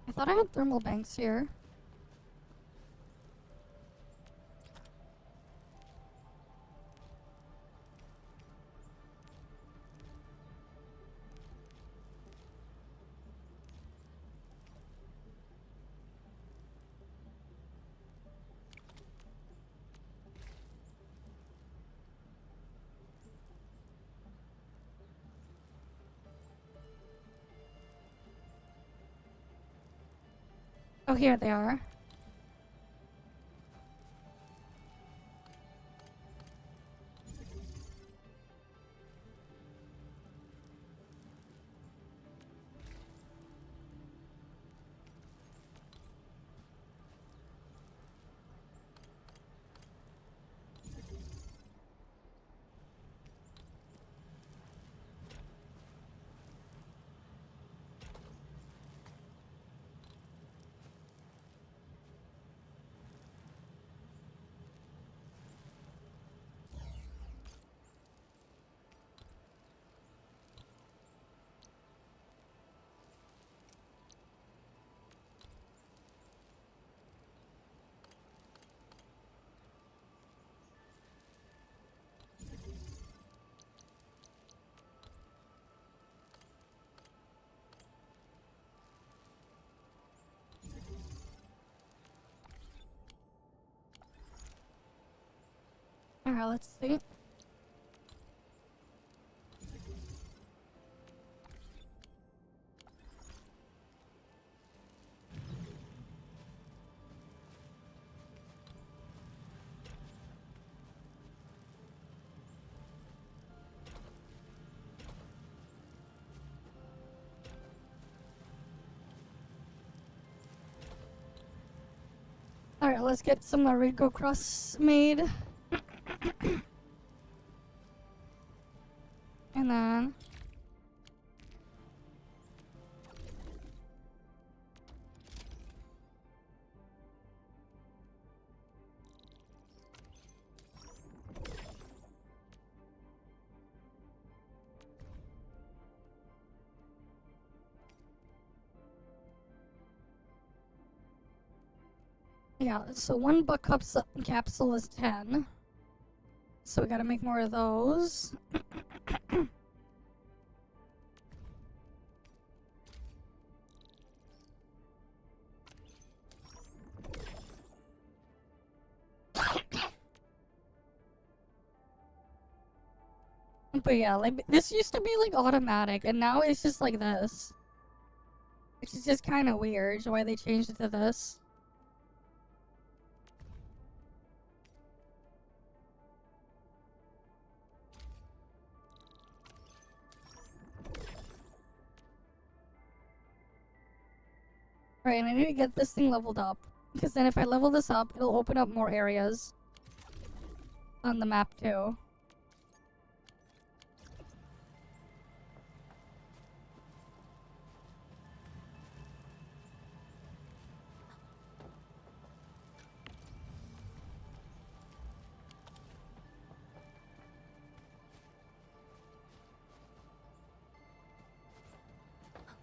I thought I had thermal banks here. Oh, here they are. Alright, let's see. Alright, let's get some Rico Cross made. And then... yeah, so one buck capsule is 10. So we gotta make more of those. But yeah, like, this used to be like automatic, and now it's just like this. Which is just kind of weird, why they changed it to this. Right, and I need to get this thing leveled up. Because then if I level this up, it'll open up more areas on the map too.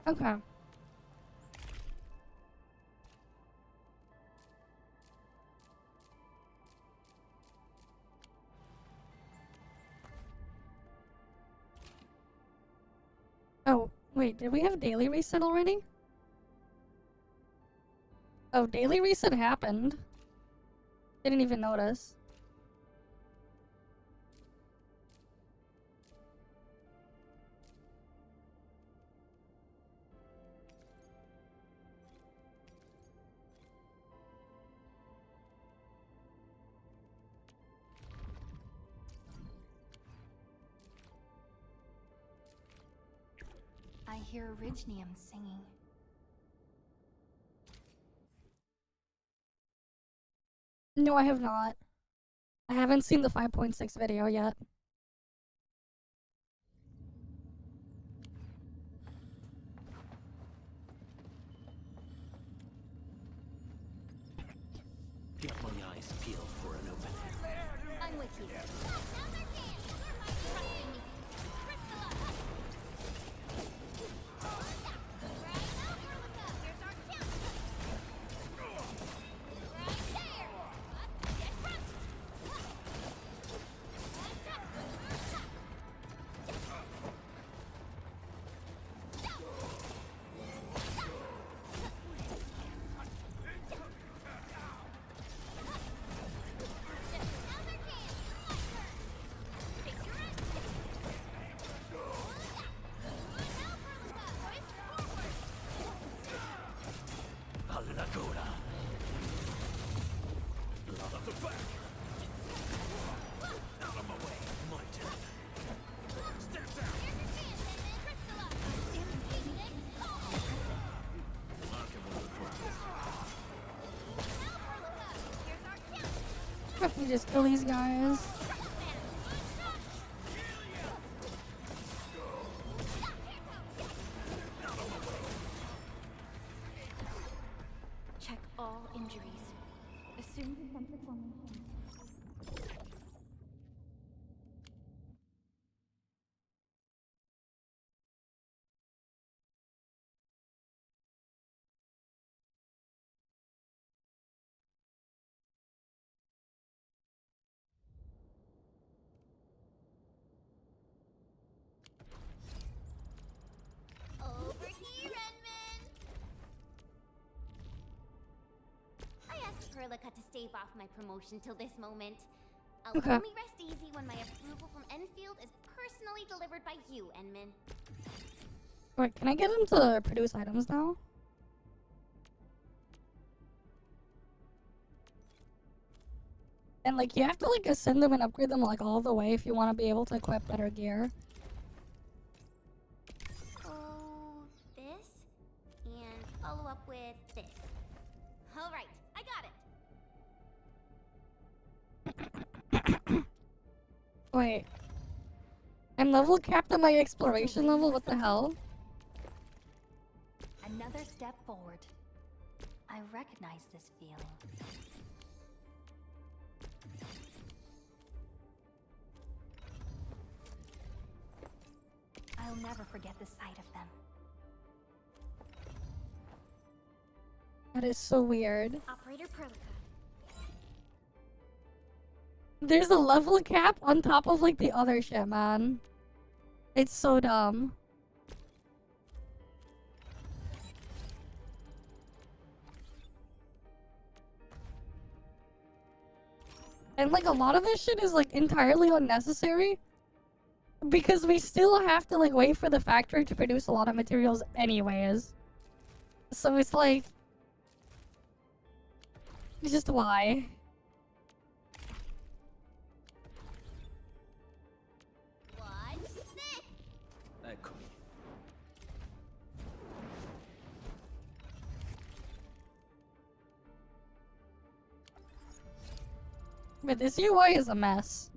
Okay. Oh, wait, did we have daily reset already? Oh, daily reset happened. Didn't even notice. I hear Orignium singing. No, I have not. I haven't seen the 5.6 video yet. Got my eyes peeled for an opening. I'm with you. Let me just kill these guys. Check all injuries. Assume defensive formation. Over here, Redmond! I asked Perlica to stave off my promotion till this moment. I'll Okay. only rest easy when my approval from Endfield is personally delivered by you, Enman. Wait, can I get him to produce items now? And like, you have to like ascend them and upgrade them like all the way if you want to be able to equip better gear. Oh, this? And follow up with this. Alright, I got it. Wait. I'm level capped at my exploration level? What the hell? Another step forward. I recognize this feeling. I'll never forget the sight of them. That is so weird. Operator Perlica. There's a level cap on top of like the other shit, man. It's so dumb. And like a lot of this shit is like entirely unnecessary. Because we still have to like wait for the factory to produce a lot of materials anyways. So it's like... just why? What's this? Eccomi. But this UI is a mess.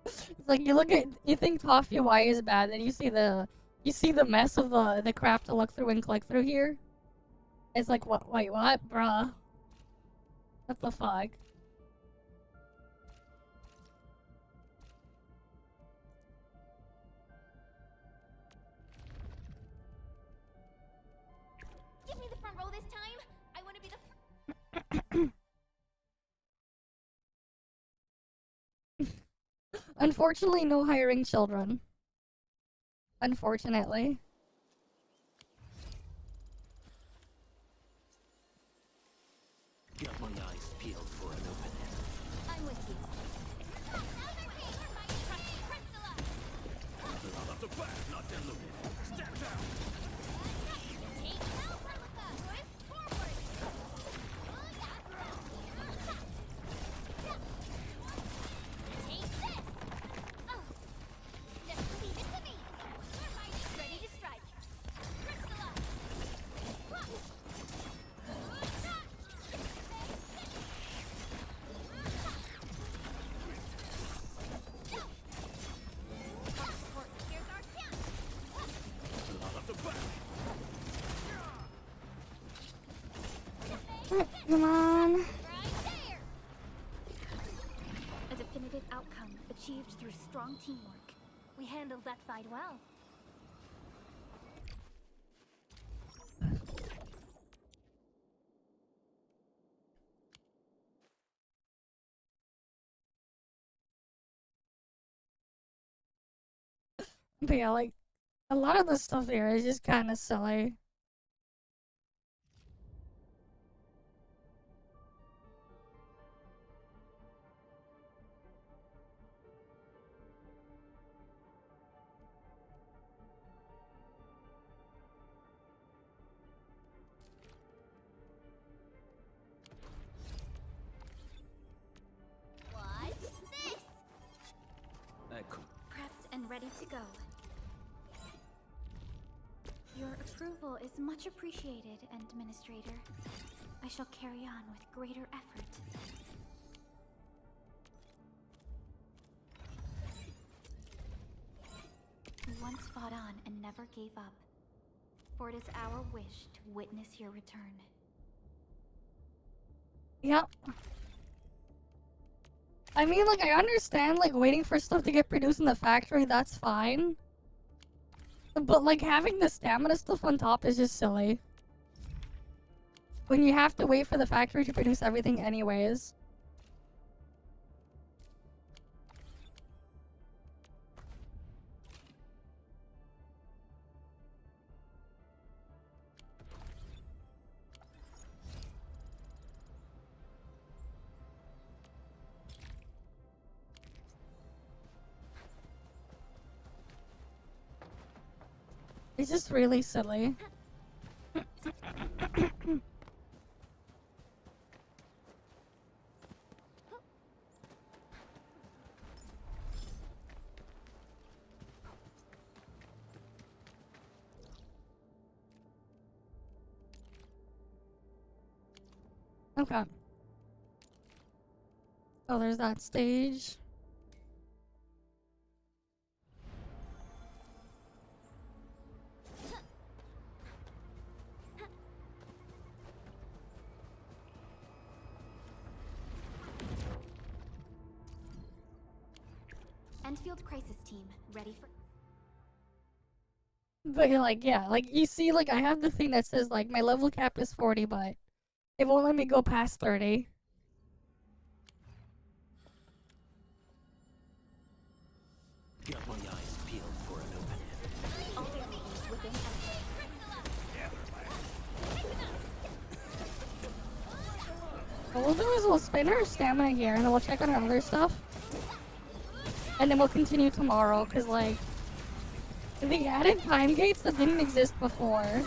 It's like you think top UI is bad, then you see the mess of the crap to look through and click through here. It's like what? Wait, what, bruh? What the fuck? Give me the front row this time. I want to be the Unfortunately, no hiring children. Unfortunately. Got my eyes peeled for an opening. I'm with you. Out of the back, not diluted. Step down. Take out Perlica. Push forward. Take this. Oh. Just leave it to me. Ready to strike. Crystalla. Here's our chance. Out of the back. Come on. Right there. A definitive outcome achieved through strong teamwork. We handled that fight well. But yeah, like a lot of the stuff here is just kind of silly. What's this? Eccomi. Prepped and ready to go. Your approval is much appreciated, Administrator. I shall carry on with greater effort. We once fought on and never gave up. For it is our wish to witness your return. Yep. I mean, like, I understand, like, waiting for stuff to get produced in the factory, that's fine. But, like, having the stamina stuff on top is just silly. When you have to wait for the factory to produce everything anyways. It's just really silly. Okay. Oh, there's that stage. Endfield crisis team, ready for... But you're like, yeah, like you see, like I have the thing that says like my level cap is 40, but it won't let me go past 30. Got my eyes peeled for an opening. All their mutants within What we'll do is we'll spin our stamina here and then we'll check on our other stuff. And then we'll continue tomorrow, cause like they added time gates that didn't exist before.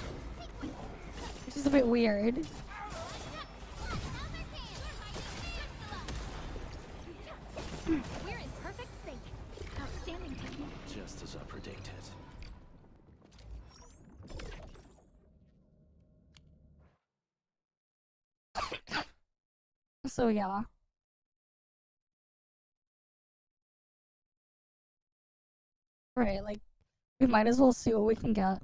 Which is a bit weird. We're in perfect sync. Outstanding technique. Just as I predicted. So yeah. Right, like we might as well see what we can get.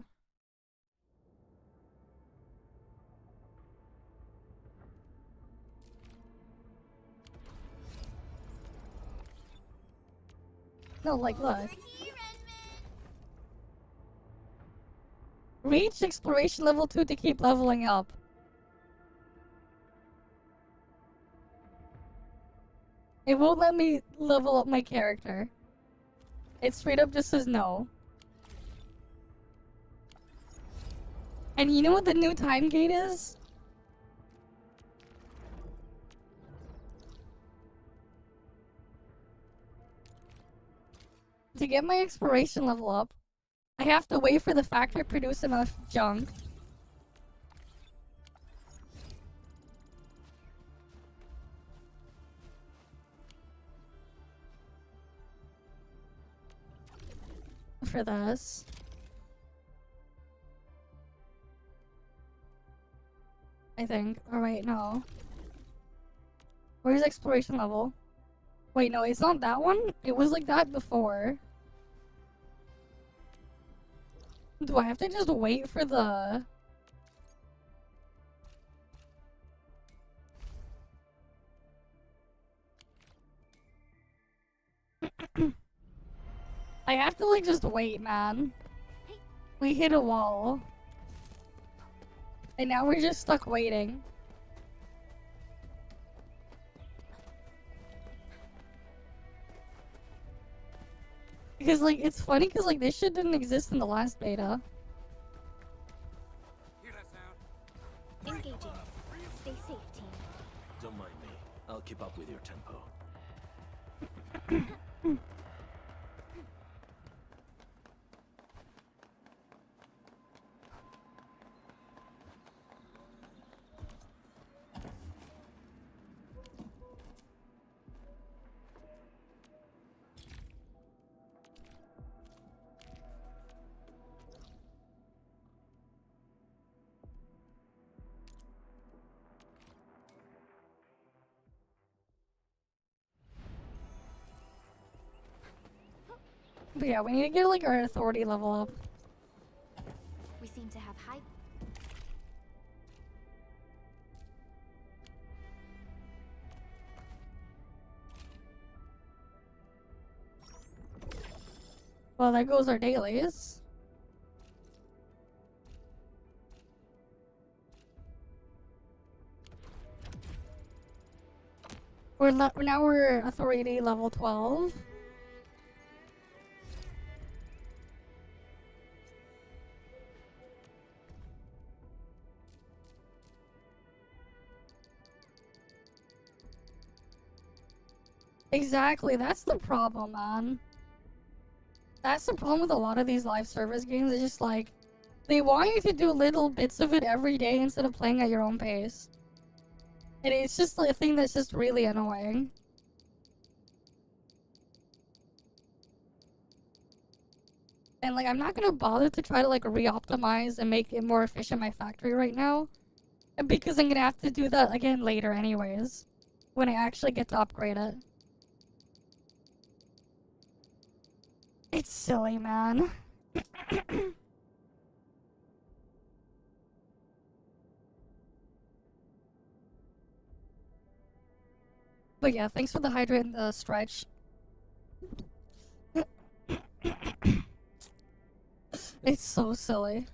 No, like look. Reach exploration level 2 to keep leveling up. It won't let me level up my character. It straight up just says no. And you know what the new time gate is? To get my exploration level up, I have to wait for the factory to produce enough junk. For this. I think. Oh wait, no. Where's exploration level? Wait, no, it's not that one. It was like that before. Do I have to just wait for the... I have to like just wait, man. We hit a wall. And now we're just stuck waiting. Because like, it's funny because like this shit didn't exist in the last beta. Engaging. Stay safe, team. Don't mind me. I'll keep up with your tempo. But yeah, we need to get like our authority level up. We seem to have high... Well, there goes our dailies. Now we're authority level 12. Exactly, that's the problem, man. That's the problem with a lot of these live service games. It's just like, They want you to do little bits of it every day instead of playing at your own pace. And it's just like a thing that's just really annoying. And like, I'm not gonna bother to try to like re-optimize and make it more efficient my factory right now. Because I'm gonna have to do that again later anyways. When I actually get to upgrade it. It's silly, man. But yeah, thanks for the hydrate and the stretch. It's so silly.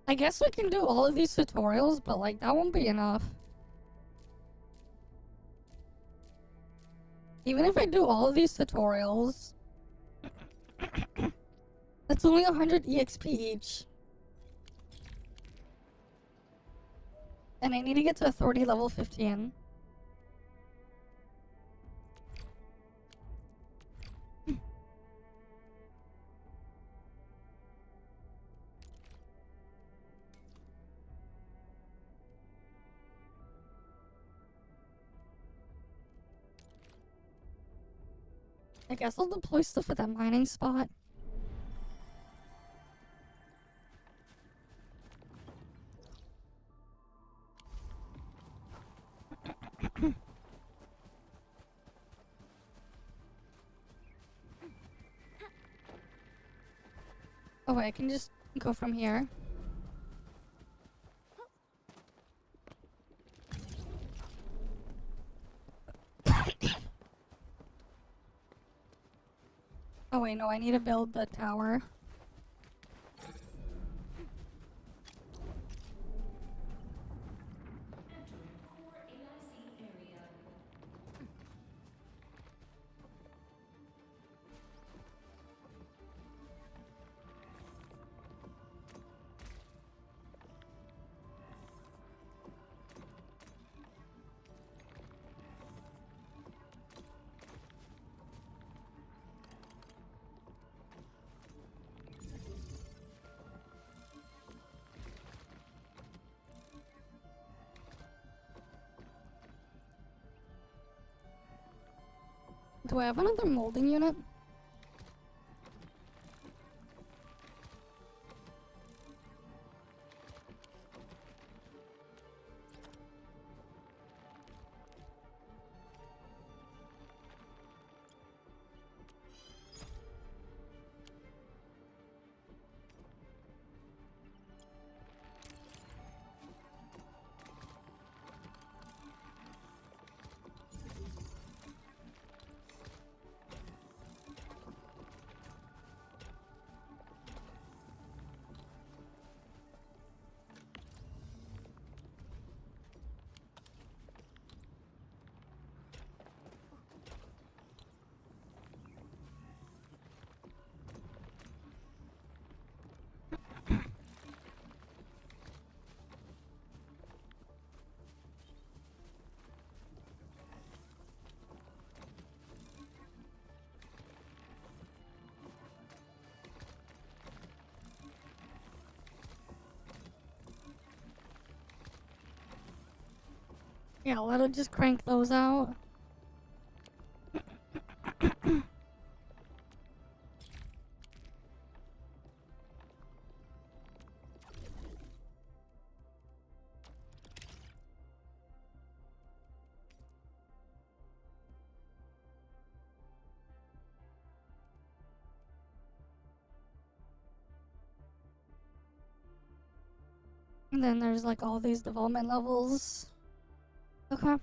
I guess we can do all of these tutorials, but like, that won't be enough. Even if I do all of these tutorials, that's only 100 EXP each. And I need to get to authority level 15. I guess I'll deploy stuff at that mining spot. Oh wait, I can just go from here. Oh wait, no, I need to build the tower. Do I have another molding unit? Yeah, let it just crank those out. And then there's like all these development levels. Okay.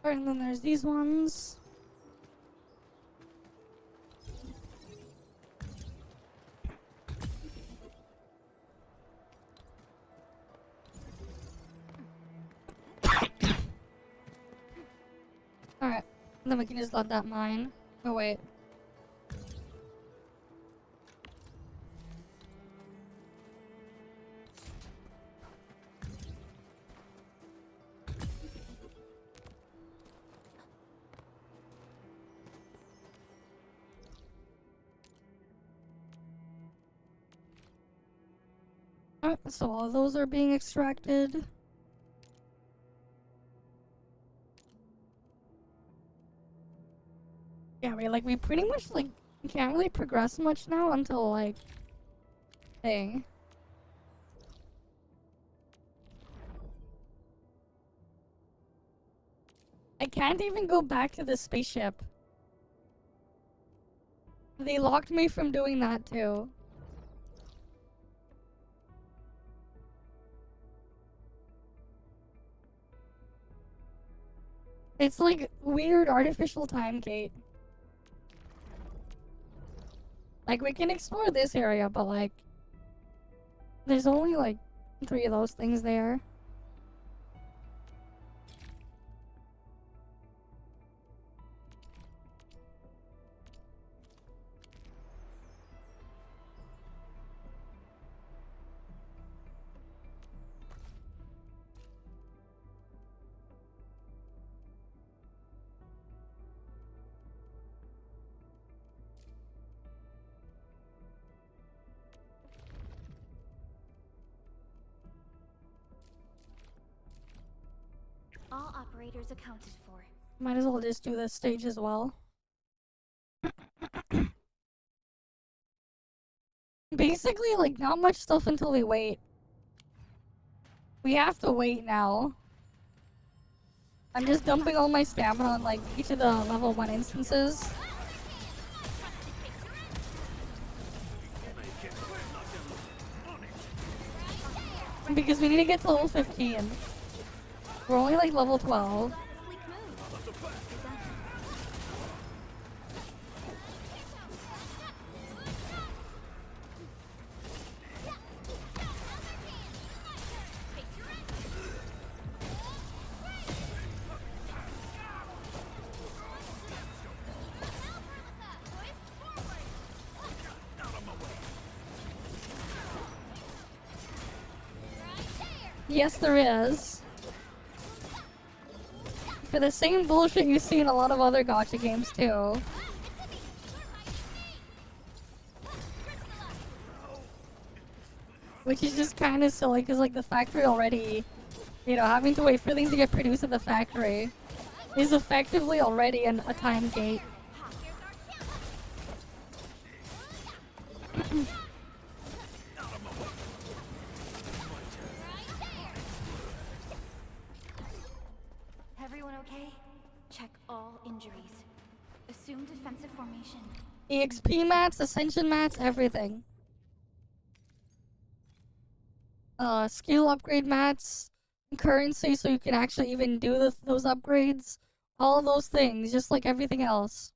Alright, and then there's these ones. Alright, then we can just let that mine. Oh wait. Alright, so all those are being extracted. Yeah, we pretty much can't really progress much now until thing. I can't even go back to the spaceship. They locked me from doing that too. It's like weird artificial time gate. Like we can explore this area, but there's only 3 of those things there. All operators accounted for. Might as well just do this stage as well. Basically, not much stuff until we wait. We have to wait now. I'm just dumping all my stamina on, each of the level 1 instances. Because we need to get to level 15. We're only, level 12. Yes, there is. For the same bullshit you see in a lot of other gacha games, too. Which is just kind of silly, because, the factory already, having to wait for things to get produced at the factory is effectively already a time gate. Everyone okay? Check all injuries. Assume defensive formation. EXP mats, ascension mats, everything. Skill upgrade mats, currency so you can actually even do those upgrades. All those things, just like everything else.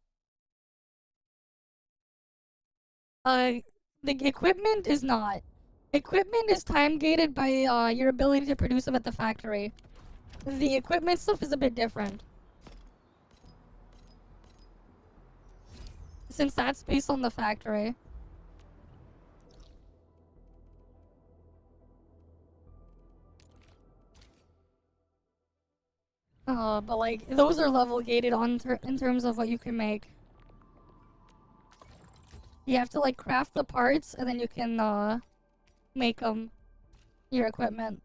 The equipment is not. Equipment is time gated by your ability to produce them at the factory. The equipment stuff is a bit different. Since that's based on the factory. But those are level gated in terms of what you can make. You have to craft the parts and then you can make them your equipment.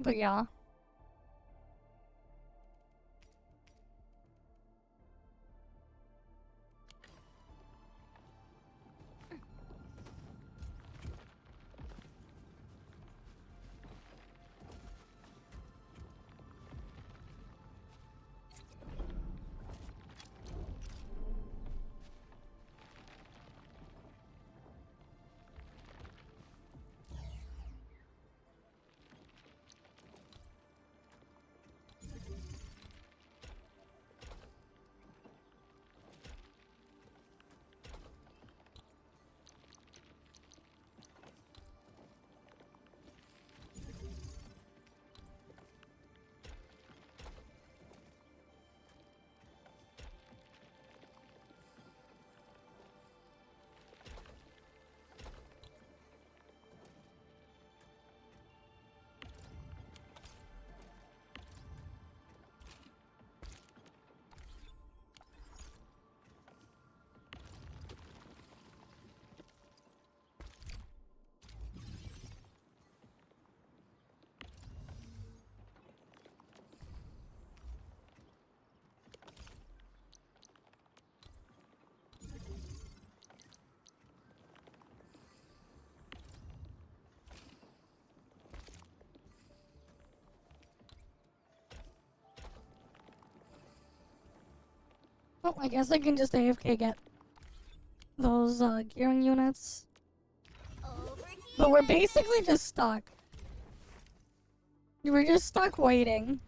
But yeah. Well, I guess I can just AFK get those gearing units. But we're basically just stuck. We're just stuck waiting.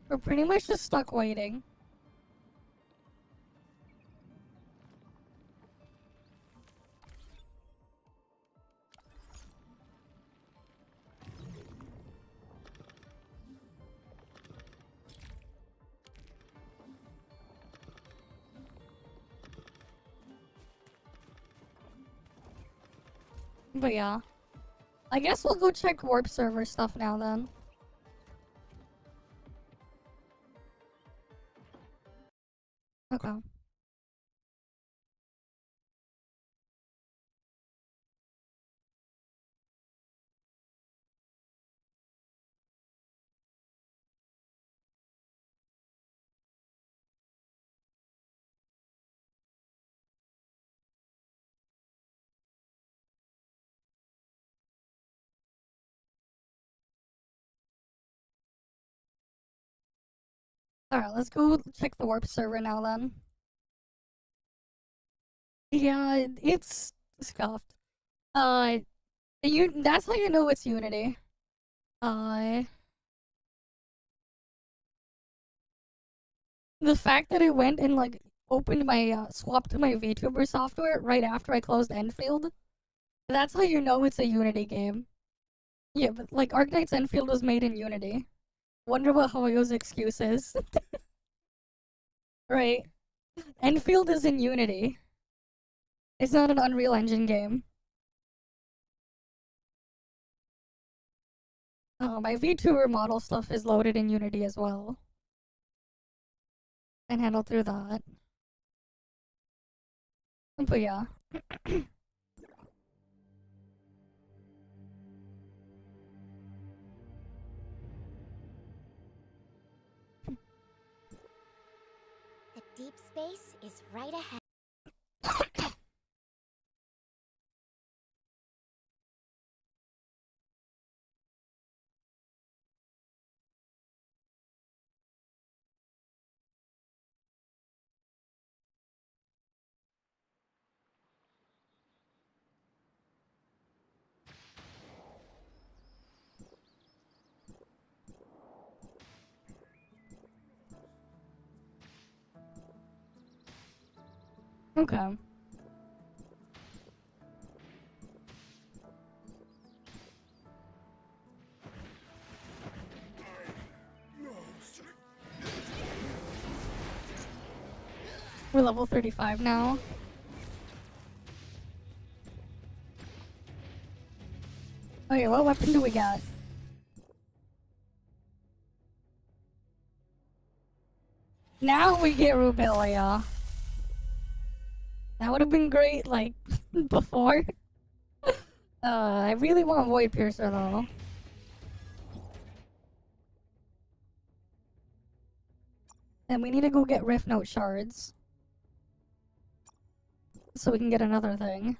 We're pretty much just stuck waiting. But yeah. I guess we'll go check warp server stuff now then. Okay. Alright, let's go check the warp server now then. Yeah, it's scuffed. That's how you know it's Unity. The fact that I went and like opened my swapped to my Vtuber software right after I closed Endfield, that's how you know it's a Unity game. Yeah, but like Arknights Endfield was made in Unity. Wonder what Hoyo's excuse is. Right. Enfield is in Unity. It's not an Unreal Engine game. My VTuber model stuff is loaded in Unity as well. And handled through that. But yeah. The deep space is right ahead. Okay. We're level 35 now. Okay, what weapon do we got? Now we get Rubelia. That would have been great, like, before. I really want Void Piercer, though. And we need to go get Rift Note shards. So we can get another thing.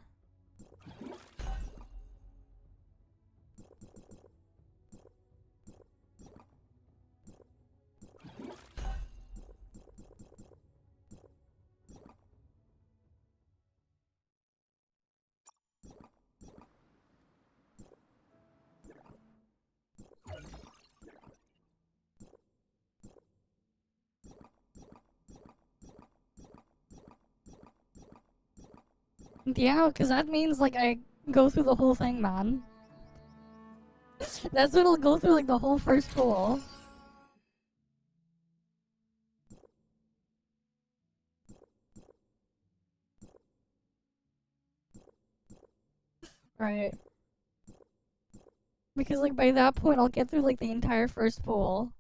Yeah, because that means, like, I go through the whole thing, man. That's what I'll go through, like, the whole first pool. Right. Because, like, by that point, I'll get through, like, the entire first pool.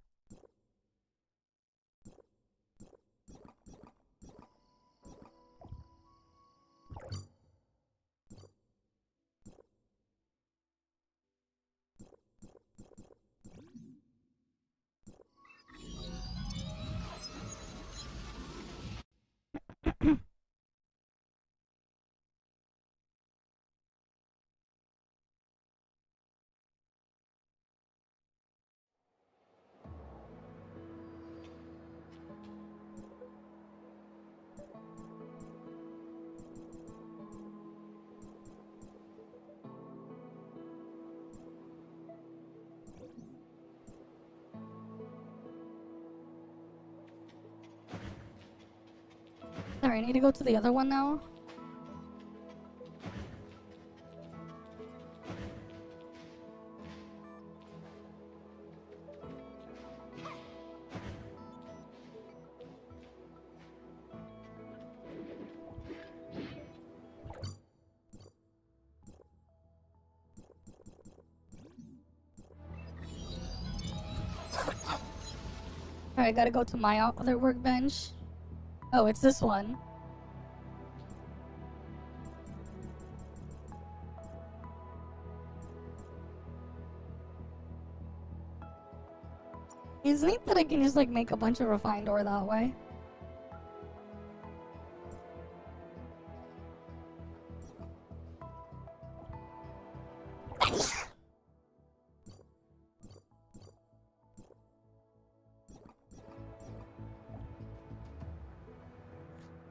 Alright, I need to go to the other one now. Alright, I gotta go to my other workbench. Oh, it's this one. It's neat that I can just like make a bunch of refined ore that way.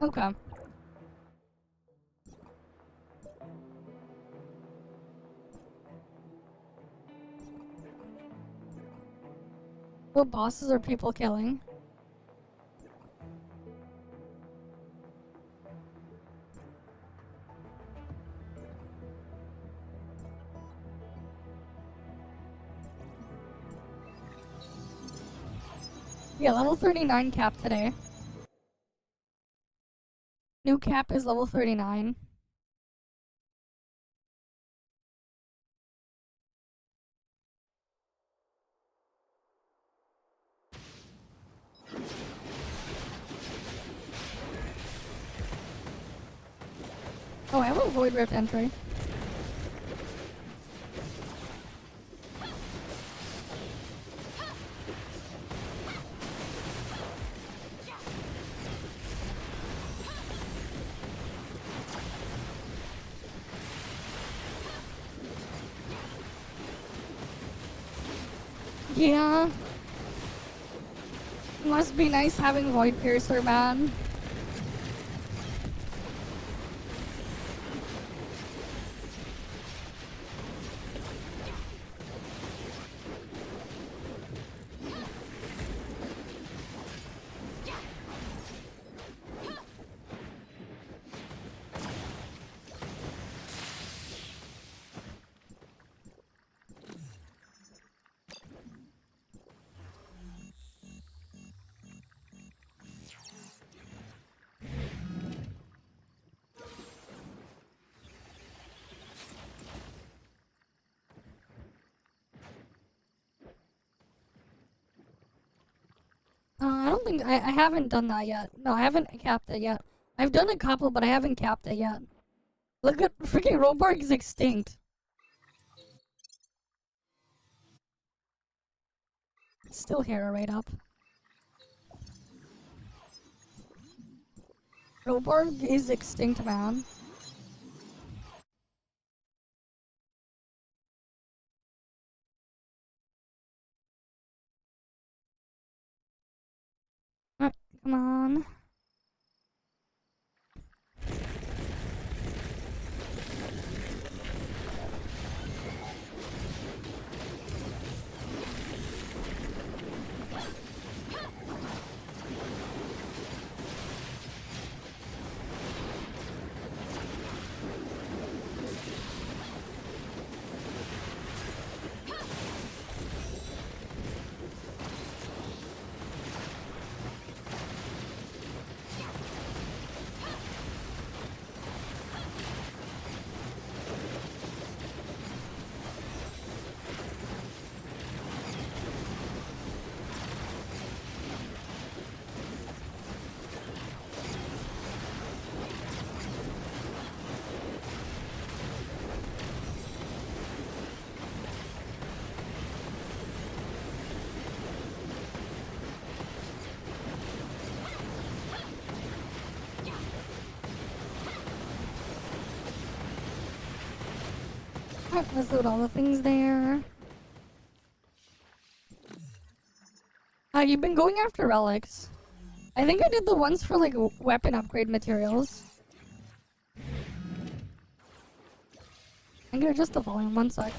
Okay. What bosses are people killing? Yeah, level 39 cap today. New cap is level 39. Oh, I have a Void Rift entry. Yeah. Must be nice having Void Piercer, man. I don't think I haven't done that yet. No, I haven't capped it yet. I've done a couple, but I haven't capped it yet. Look at freaking Robarg is extinct. Still here right up. Robarg is extinct, man. Come on. Let's load all the things there. You've been going after relics. I think I did the ones for like weapon upgrade materials. I'm gonna adjust the volume 1 sec.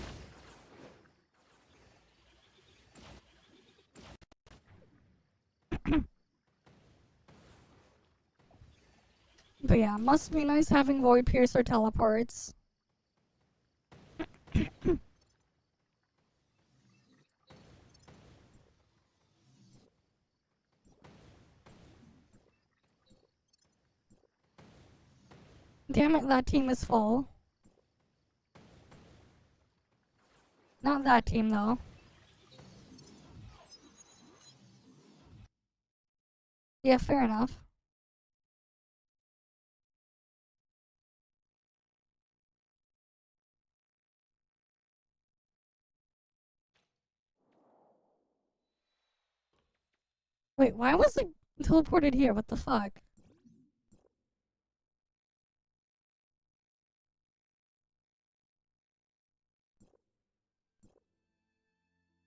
But yeah, must be nice having Void Piercer teleports. Damn it, that team is full. Not that team, though. Yeah, fair enough. Wait, why was it teleported here? What the fuck?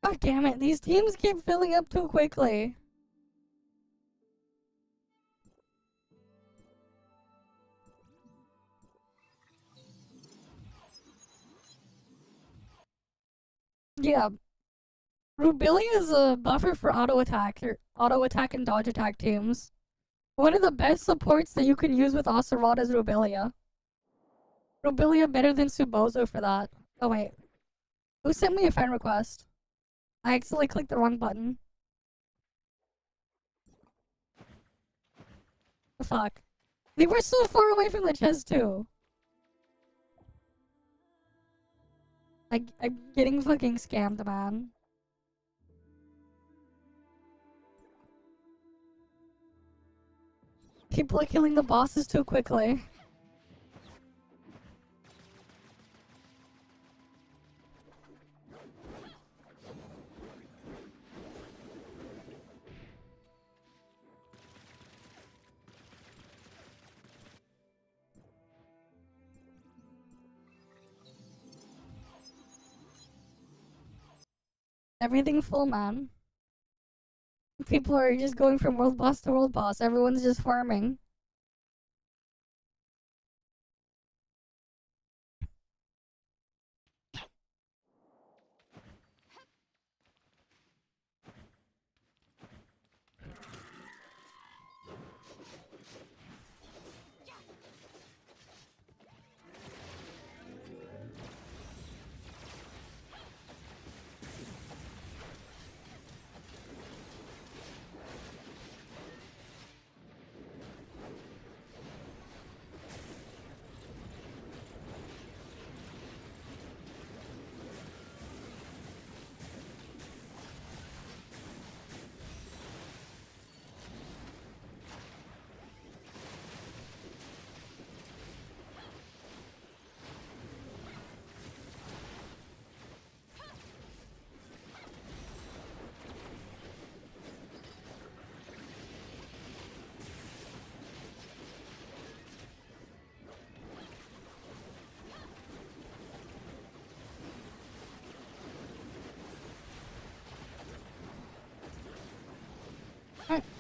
God damn it, these teams keep filling up too quickly. Yeah. Rubilia is a buffer for auto attack and dodge attack teams. One of the best supports that you can use with Ocelot is Rubilia. Rubilia better than Subozo for that. Oh wait. Who sent me a friend request? I accidentally clicked the wrong button. The fuck. They were so far away from the chest too. I'm getting fucking scammed, man. People are killing the bosses too quickly. Everything full, man. People are just going from world boss to world boss. Everyone's just farming.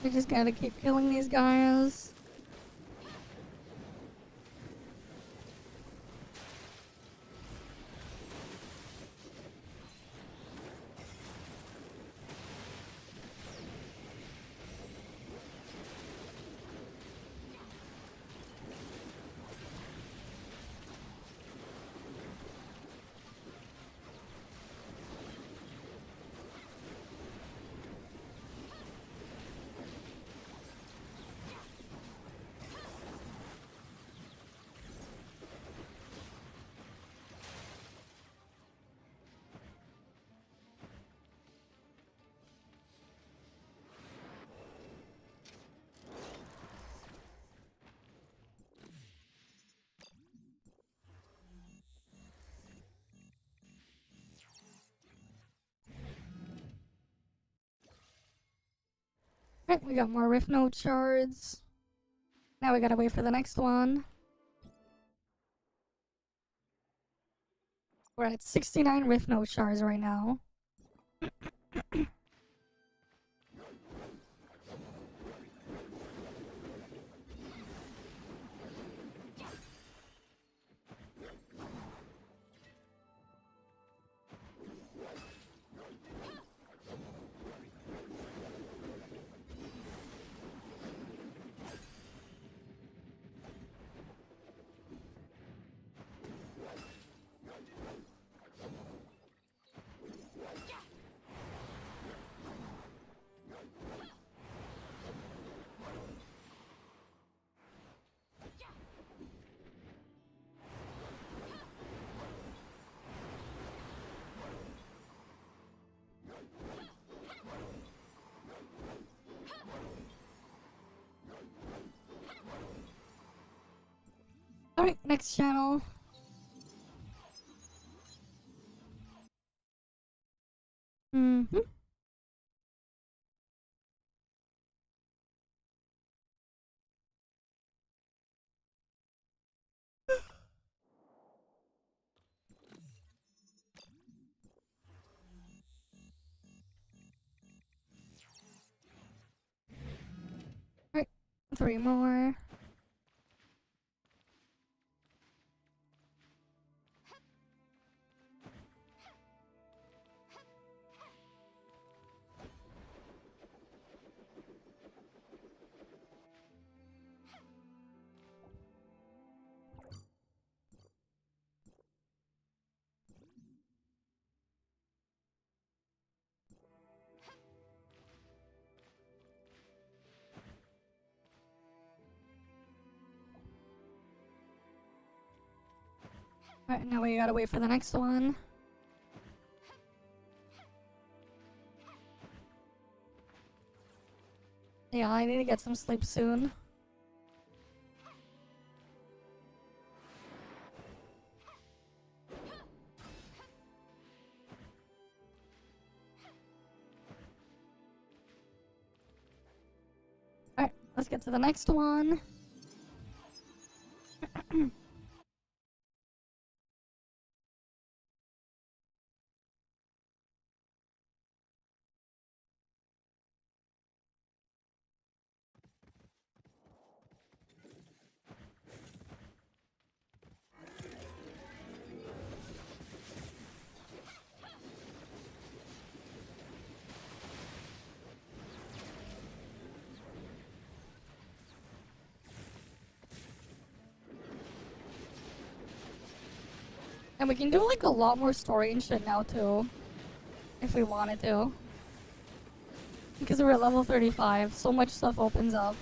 We just gotta keep killing these guys. Alright, we got more Rift Node shards. Now we gotta wait for the next one. We're at 69 Rift Node shards right now. Alright, next channel. Mm-hmm. Alright, 3 more. Alright, now we gotta wait for the next one. Yeah, I need to get some sleep soon. Alright, let's get to the next one. And we can do like a lot more story and shit now too. If we wanted to. Because we're at level 35, so much stuff opens up.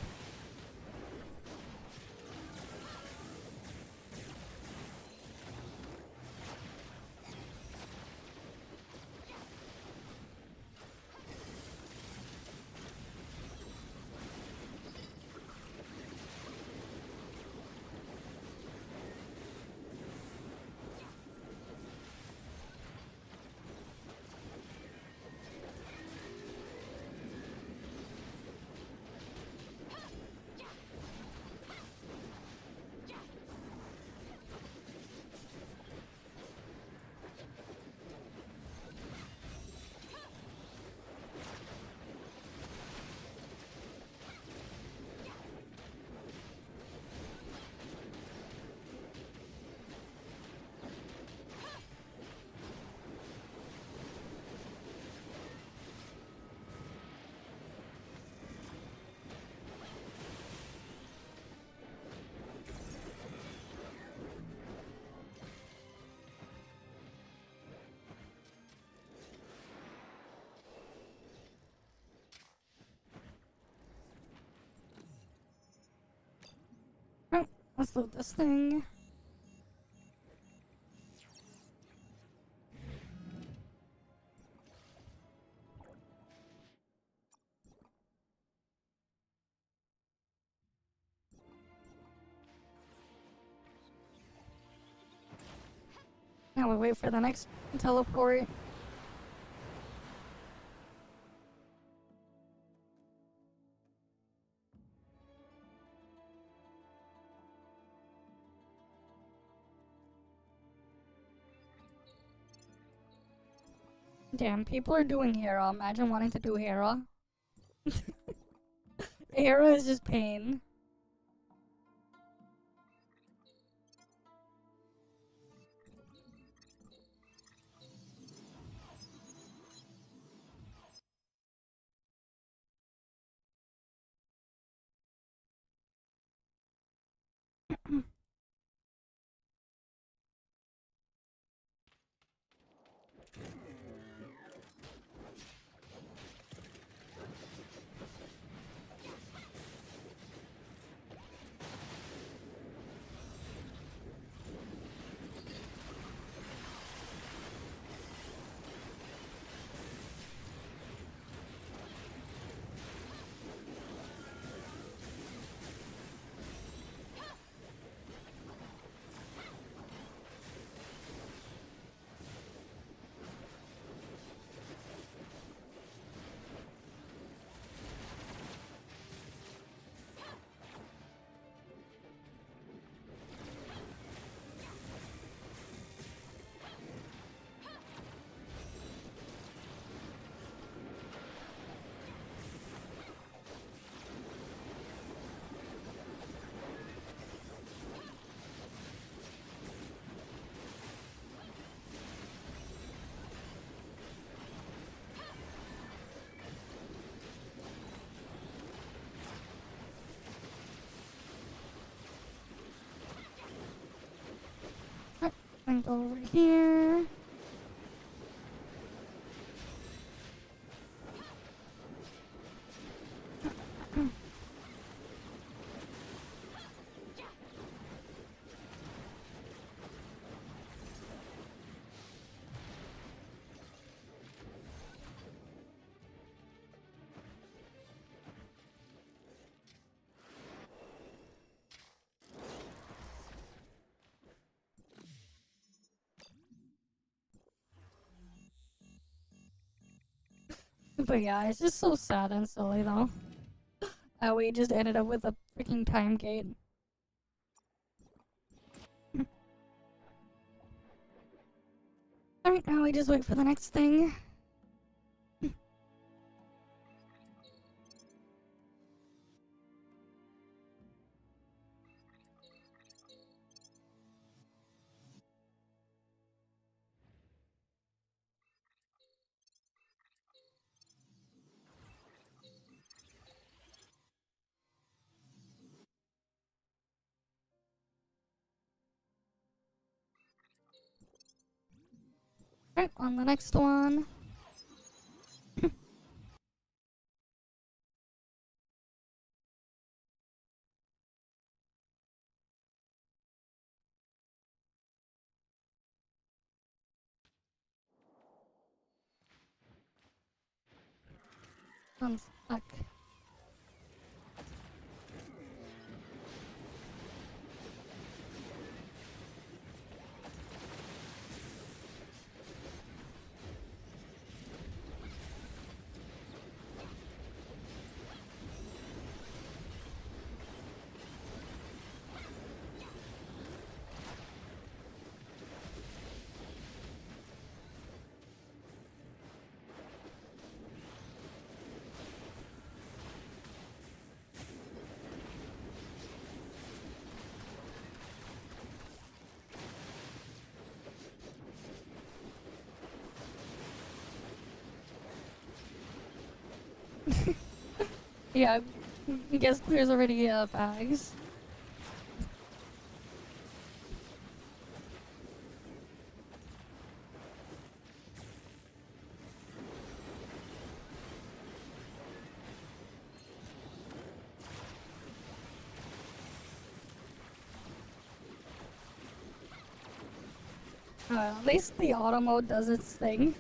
Let's loot this thing. Now we wait for the next teleport. Damn, people are doing Hera. Imagine wanting to do Hera. Hera is just pain. And go over here. But yeah, it's just so sad and silly though. How we just ended up with a freaking time gate. Alright, now we just wait for the next thing. Alright, on the next one. One's back. Yeah, I guess there's already bags. At least the auto mode does its thing.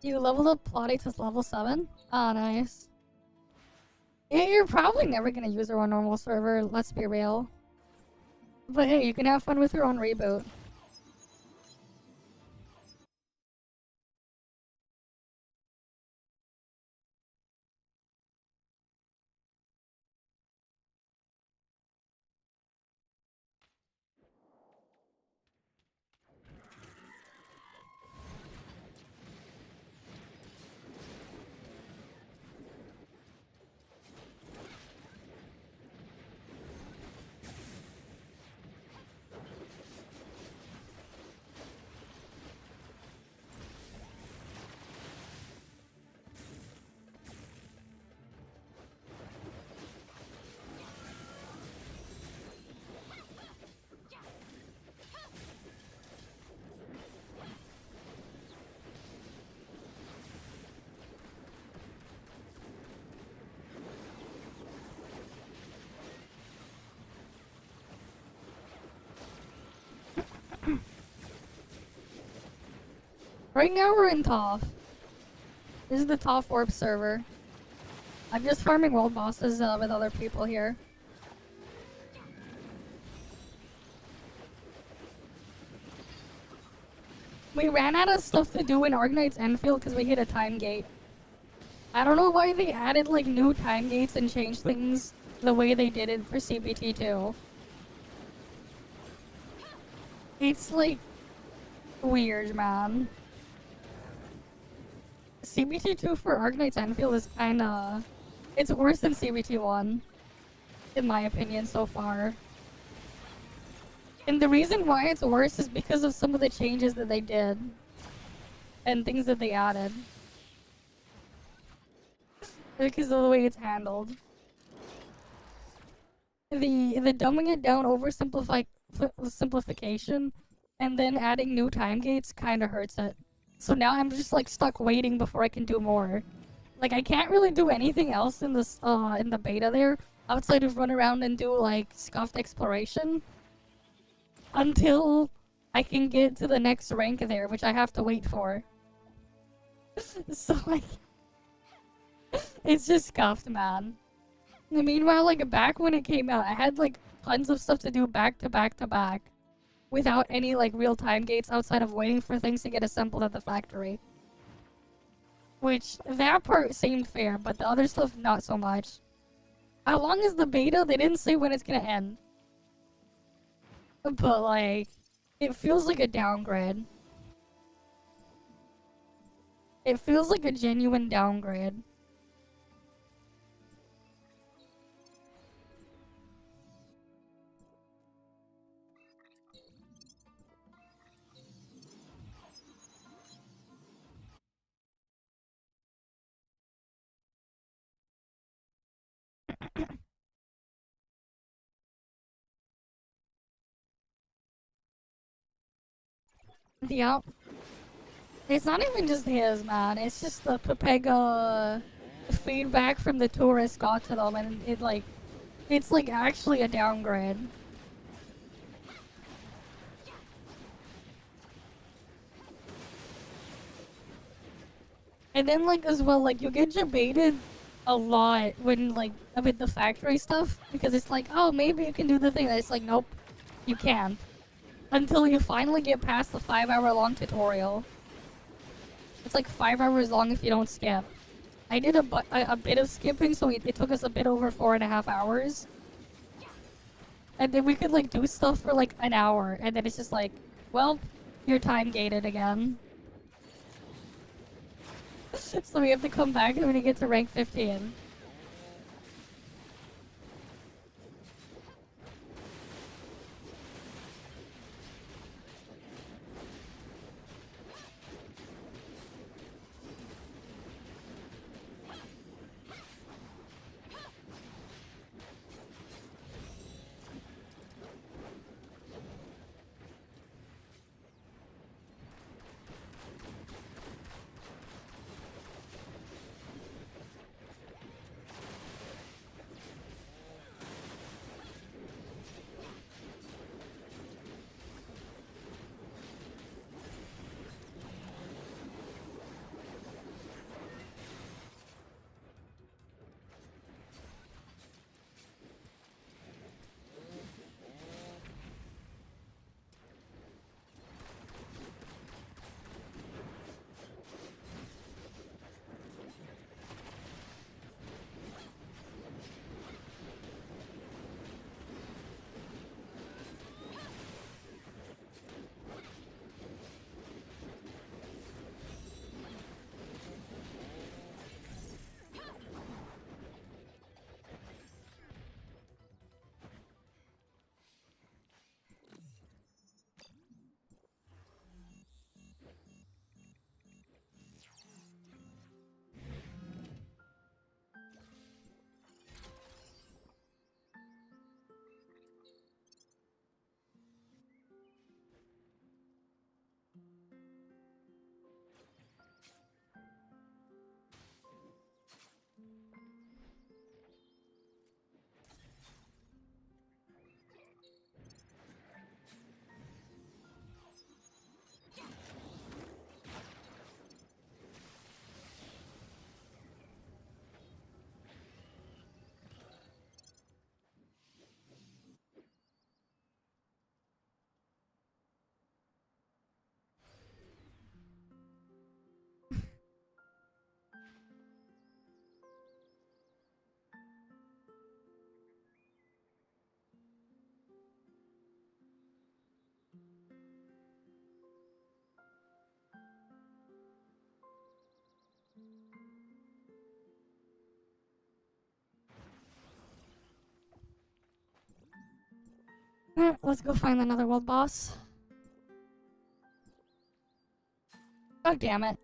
You leveled up Pilates to level 7? Ah, nice. Yeah, you're probably never gonna use her on normal server, let's be real. But hey, you can have fun with her on reboot. Right now we're in Toph. This is the Toph Warp server. I'm just farming world bosses with other people here. We ran out of stuff to do in Arknights Endfield because we hit a time gate. I don't know why they added like new time gates and changed things the way they did it for CBT2. It's like weird, man. CBT2 for Arknights Endfield is kinda... It's worse than CBT1, in my opinion so far. And the reason why it's worse is because of some of the changes that they did. And things that they added. Because of the way it's handled. The dumbing it down simplification and then adding new time gates kinda hurts it. So now I'm just like stuck waiting before I can do more. Like I can't really do anything else in this in the beta there outside of run around and do like scuffed exploration until I can get to the next rank there, which I have to wait for. So like it's just scuffed, man. And meanwhile, like back when it came out, I had like tons of stuff to do back to back to back without any like real time gates outside of waiting for things to get assembled at the factory. Which, that part seemed fair, but the other stuff not so much. How long is the beta? They didn't say when it's gonna end. But like, it feels like a downgrade. It feels like a genuine downgrade. Yep. It's not even just his, man. It's just the Pepega feedback from the tourists got to them, and it's like actually a downgrade. And then like as well, like you get debated a lot when like with the factory stuff because it's like, oh, maybe you can do the thing. And it's like, nope, you can't. Until you finally get past the 5-hour-long tutorial. It's like 5 hours long if you don't skip. I did a bit of skipping, so it took us a bit over 4.5 hours. And then we could like do stuff for like an hour, and then it's just like, well, you're time gated again. So we have to come back when we get to rank 15. Let's go find another world boss. God damn it.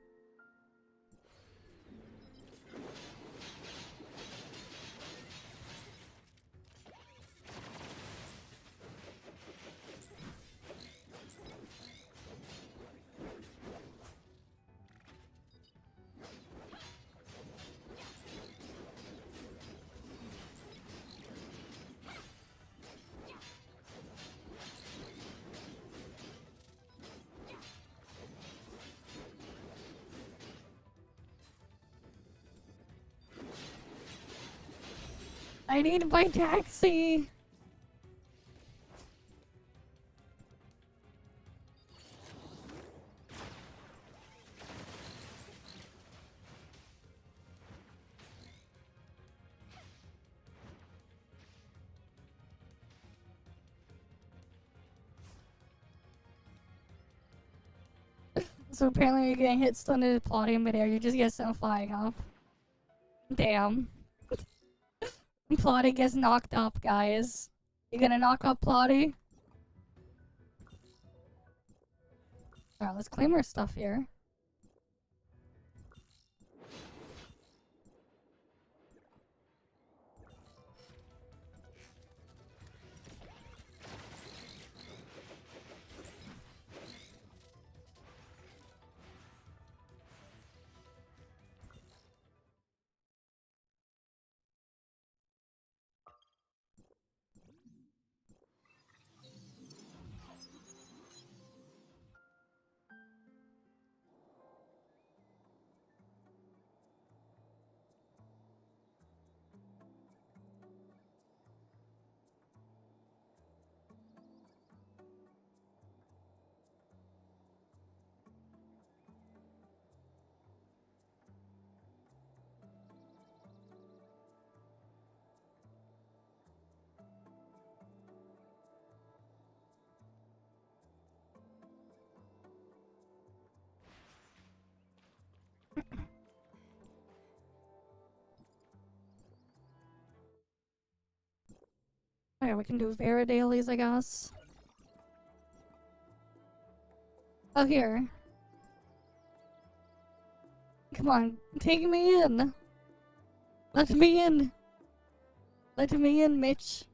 I need my taxi. So apparently you're getting hit stunned and plotting midair, you just get sent flying off. Damn. Plotty gets knocked up, guys. You gonna knock up Plotty? Alright, let's claim our stuff here. Alright, we can do Vera dailies, I guess. Oh, here. Come on, take me in. Let me in. Let me in, Mitch.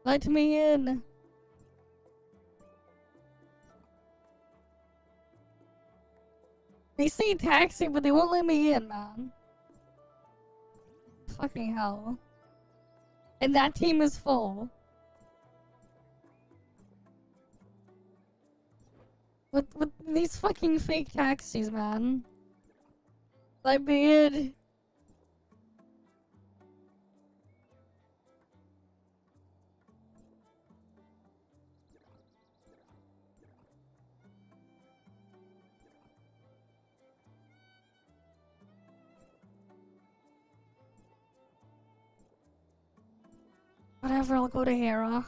Let me in. They say taxi, but they won't let me in, man. Fucking hell. And that team is full. With these fucking fake taxis, man. Let me in. Whatever, I'll go to Hera.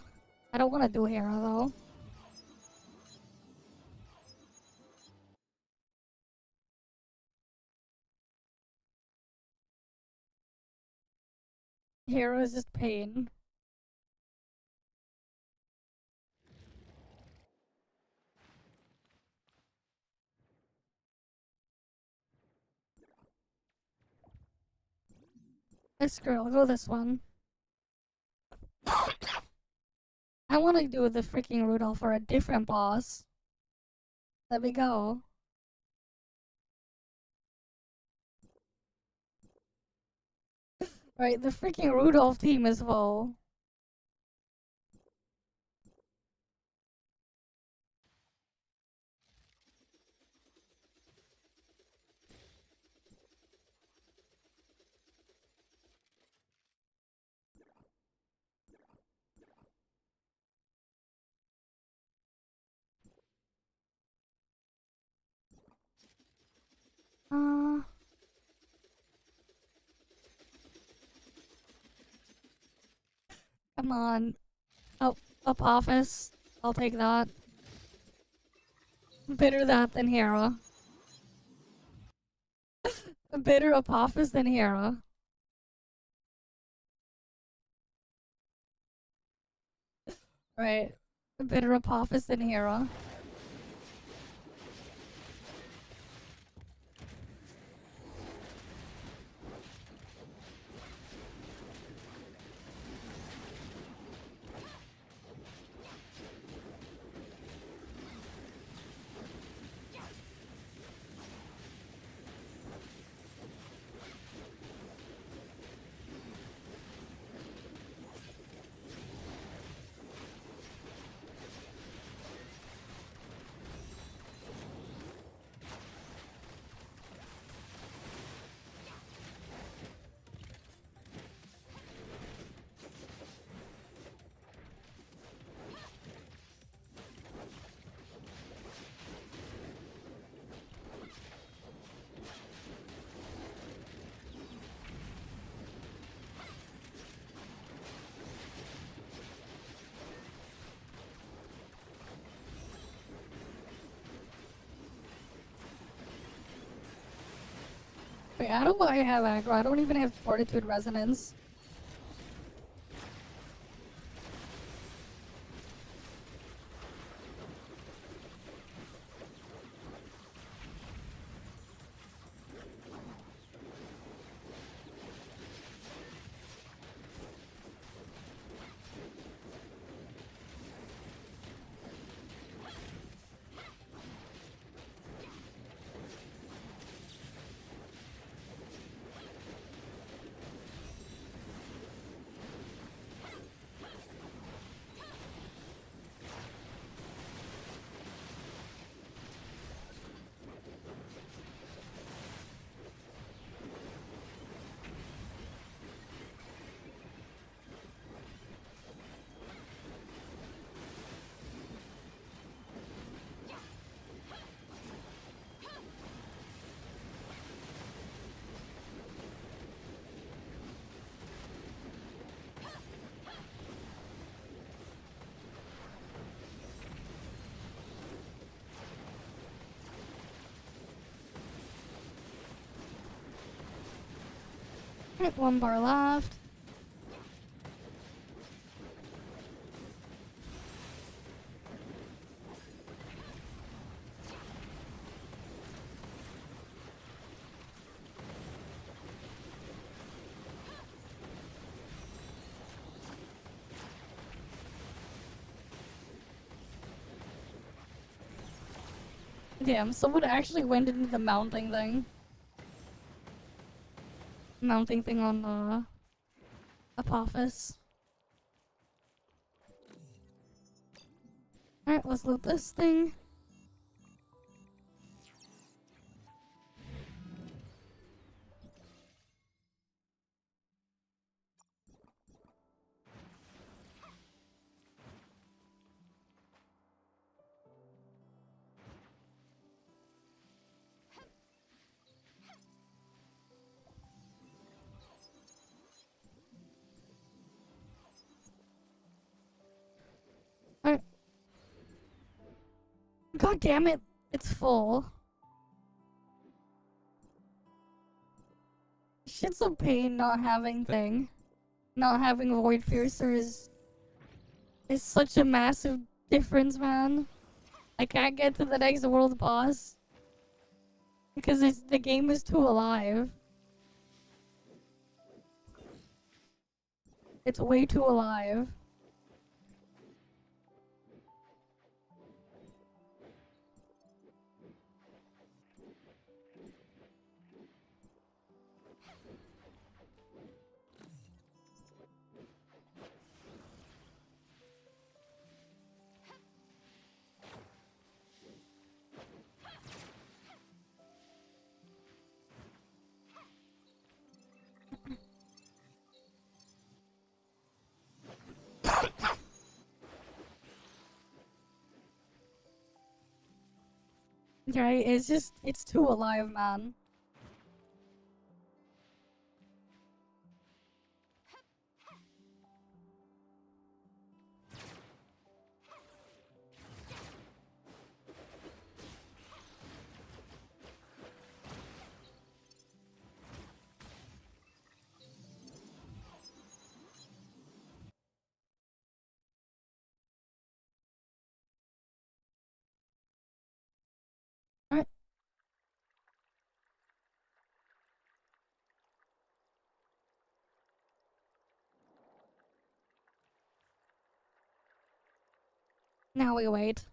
I don't want to do Hera, though. Hera is just pain. This girl, I'll go this one. I want to do the freaking Rudolph for a different boss. Let me go. Right, the freaking Rudolph team is full. Come on. Oh, up office. I'll take that. Better that than Hera. Better up office than Hera. Right. A better Apophis than Hera. Wait, I don't know why I have aggro. I don't even have Fortitude Resonance. Alright, 1 bar left. Damn, someone actually went into the mounting thing. Mounting thing on Apophis. Alright, let's loot this thing. Alright. God damn it, it's full. Shit's a pain not having thing. Not having Void Piercer is such a massive difference, man. I can't get to the next world boss because the game is too alive. It's way too alive. Right? It's too alive, man. Now we wait.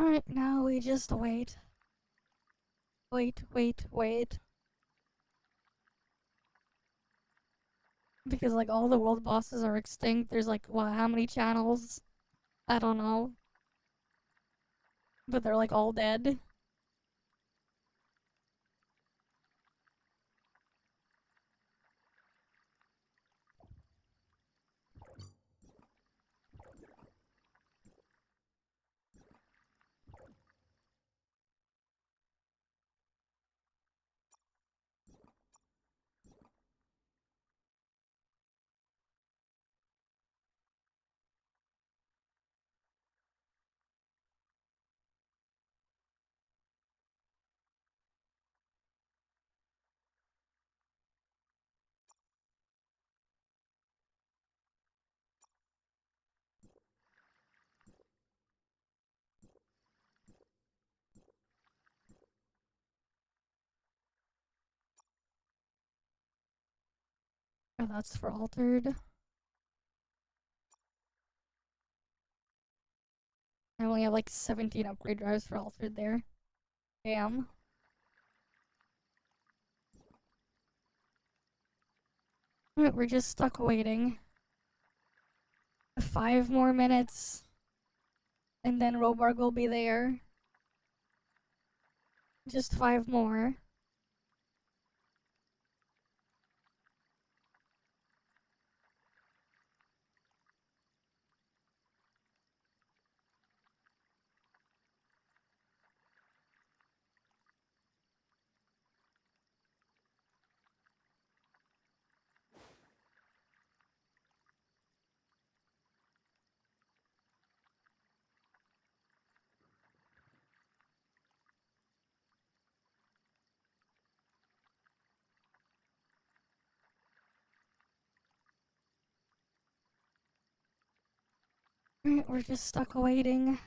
Alright, now we just wait. Wait. Because, like, all the world bosses are extinct. There's, like, what, how many channels? I don't know. But they're, like, all dead. Oh, that's for altered. I only have like 17 upgrade drives for altered there. Damn. Alright, we're just stuck waiting. 5 more minutes. And then Robarg will be there. Just 5 more. Alright, we're just stuck waiting.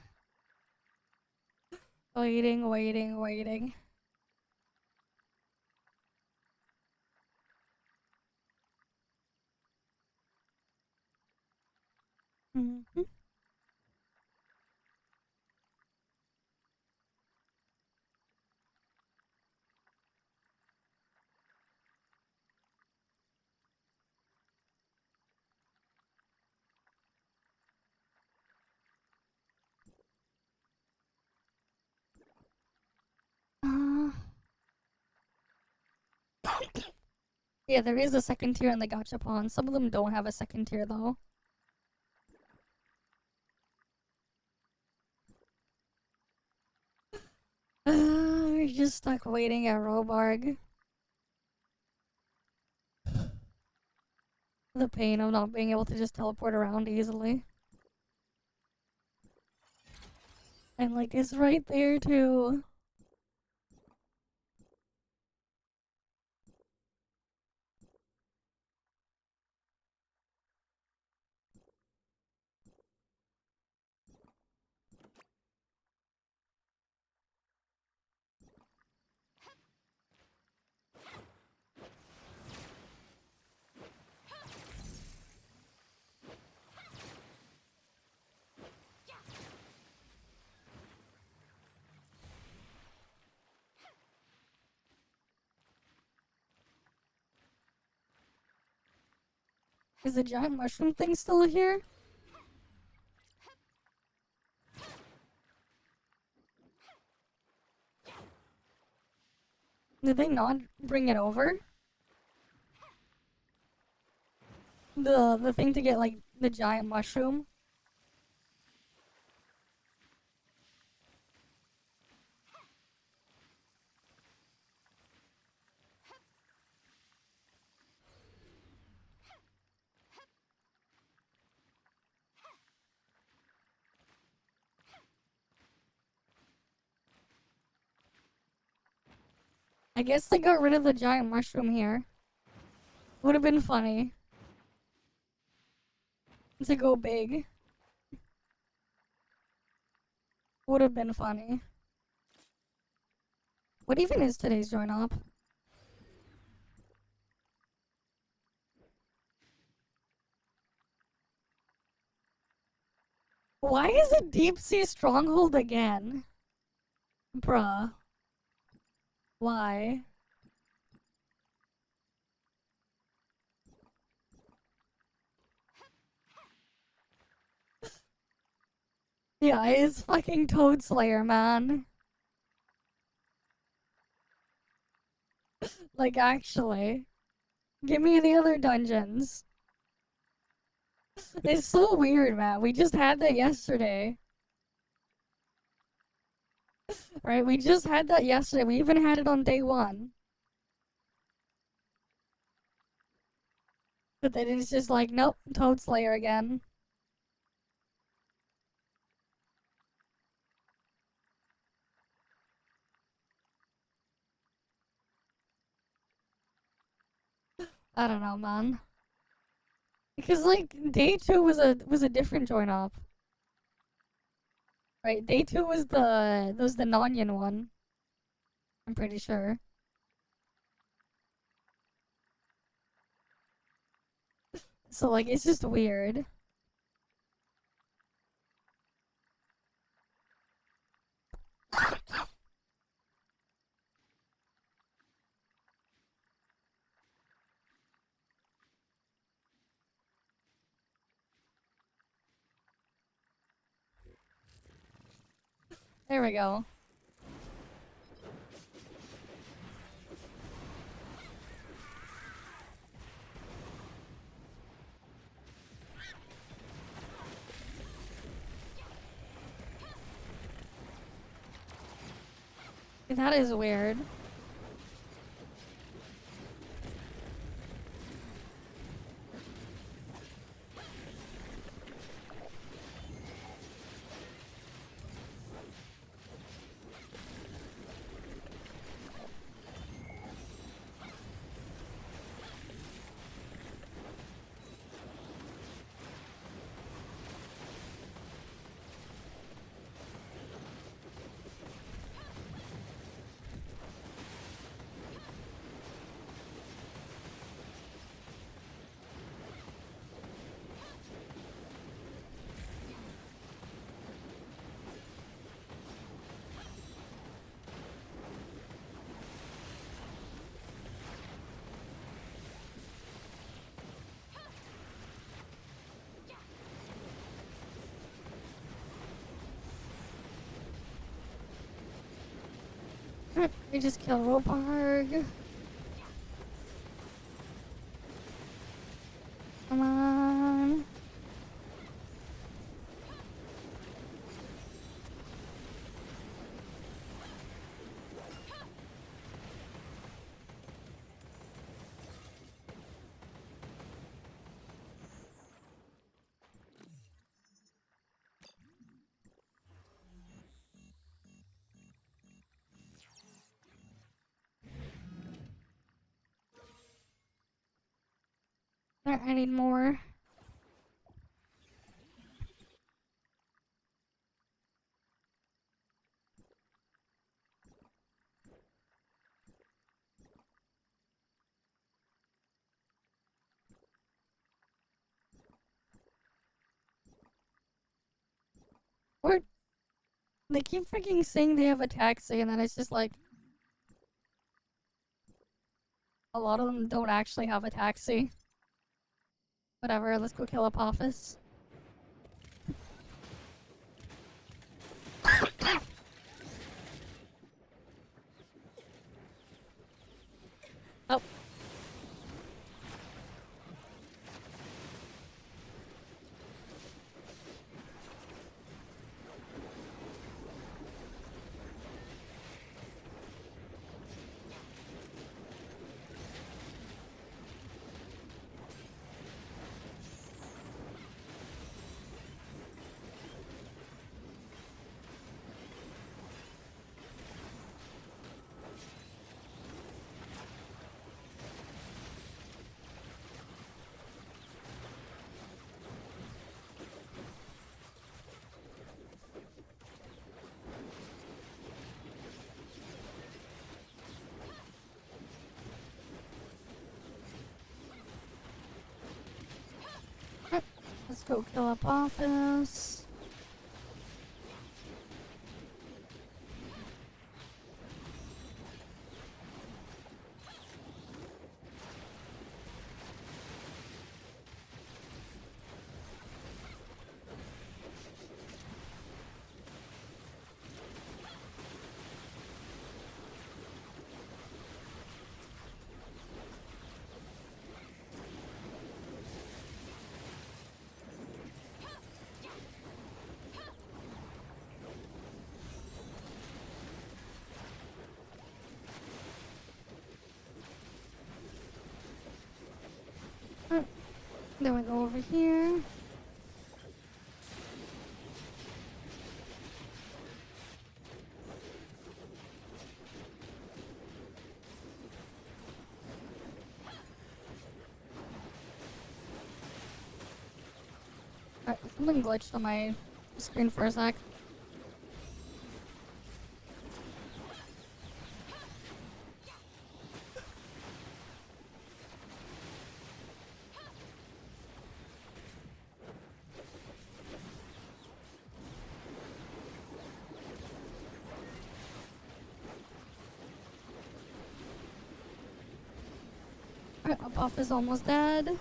Waiting. Mm-hmm. Yeah, there is a second tier in the gachapon. Some of them don't have a second tier though. We're just stuck waiting at Robarg. The pain of not being able to just teleport around easily. And like, it's right there too. Is the giant mushroom thing still here? Did they not bring it over? The thing to get like the giant mushroom? I guess they got rid of the giant mushroom here. Would have been funny to go big. Would have been funny. What even is today's join up? Why is it deep sea stronghold again? Bruh. Why? Yeah, it's fucking Toad Slayer, man. Like, actually. Give me the other dungeons. It's so weird, man. We just had that yesterday. Right? We just had that yesterday. We even had it on day 1. But then it's just like, nope, Toad Slayer again. I don't know, man. Because like day 2 was a different join up. Right? Day 2 was the Nonyan one. I'm pretty sure. So like it's just weird. There we go. That is weird. We just killed Roparg. Come on. I need more. What? They keep freaking saying they have a taxi, and then it's just like a lot of them don't actually have a taxi. Whatever, let's go kill Apophis. Oh. Let's go kill up office. Then we go over here. Alright, something glitched on my screen for a sec. Alright, my buff is almost dead.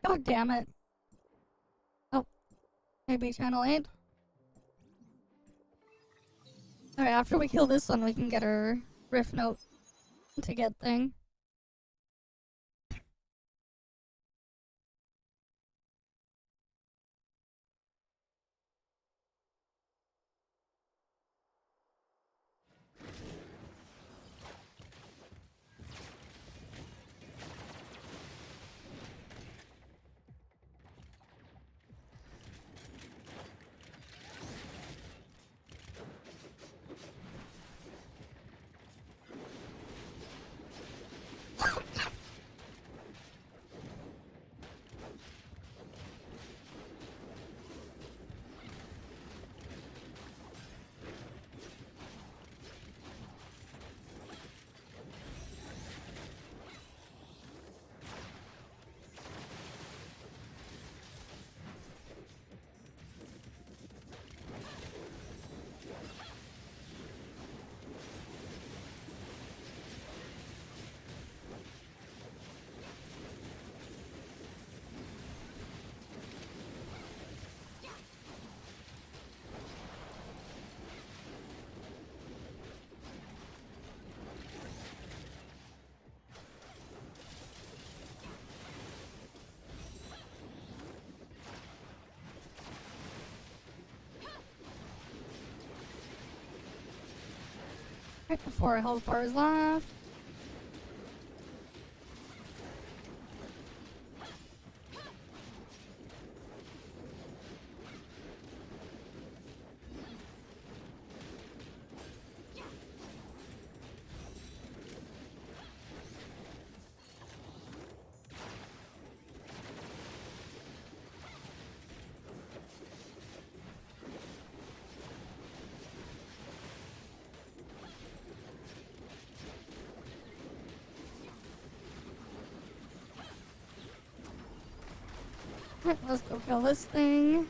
God damn it. Oh, maybe channel 8. Alright, after we kill this one, we can get our riff note to get thing. Right before health bars left. Alright, let's go kill this thing.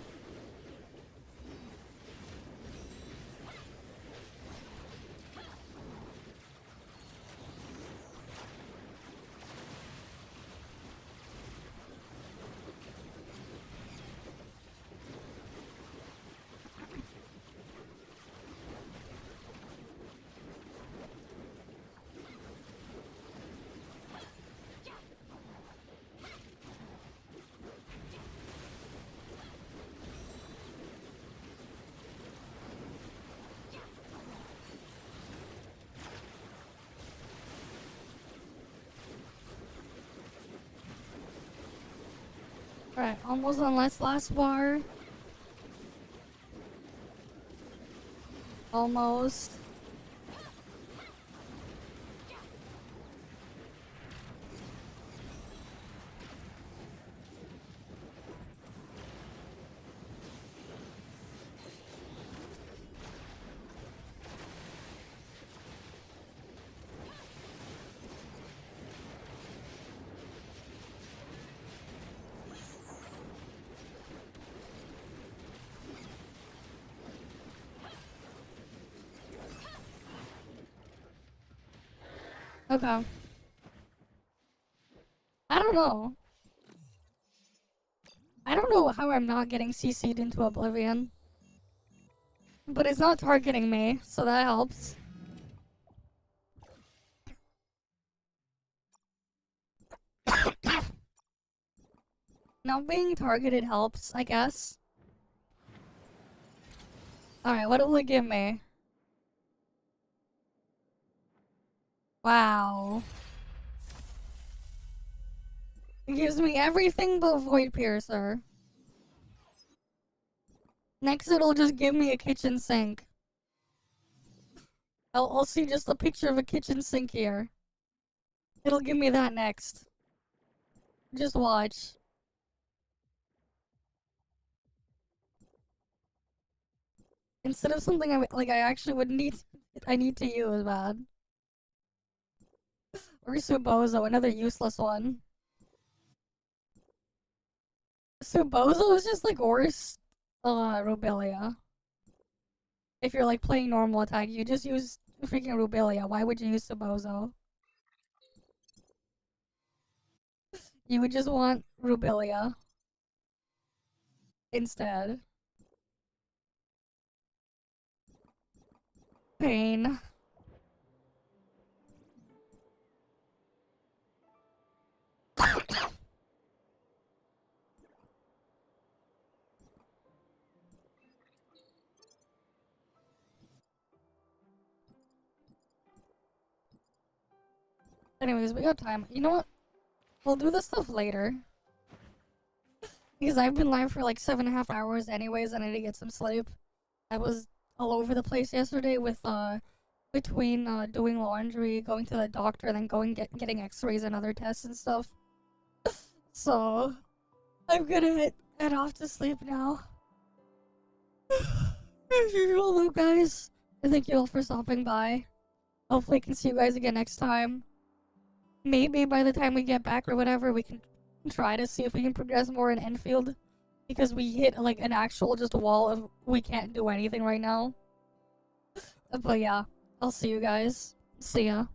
Alright, almost on last bar. Almost. Okay. I don't know. I don't know how I'm not getting CC'd into oblivion. But it's not targeting me, so that helps. Not being targeted helps, I guess. Alright, what will it give me? Wow. It gives me everything but Void Piercer. Next it'll just give me a kitchen sink. I'll see just a picture of a kitchen sink here. It'll give me that next. Just watch. Instead of something I actually would need, I need to use, man. Or Subozo, another useless one. Subozo is just like worse, Rubelia. If you're like playing normal attack, you just use freaking Rubelia. Why would you use Subozo? You would just want Rubelia instead. Pain. Anyways, we got time. You know what? We'll do this stuff later. Because I've been live for like 7.5 hours anyways, and I need to get some sleep. I was all over the place yesterday with, between, doing laundry, going to the doctor, and then getting x-rays and other tests and stuff. So, I'm gonna head off to sleep now. As usual, though, guys. And thank you all for stopping by. Hopefully I can see you guys again next time. Maybe by the time we get back or whatever, we can try to see if we can progress more in Endfield. Because we hit, like, an actual just wall of we can't do anything right now. But yeah, I'll see you guys. See ya.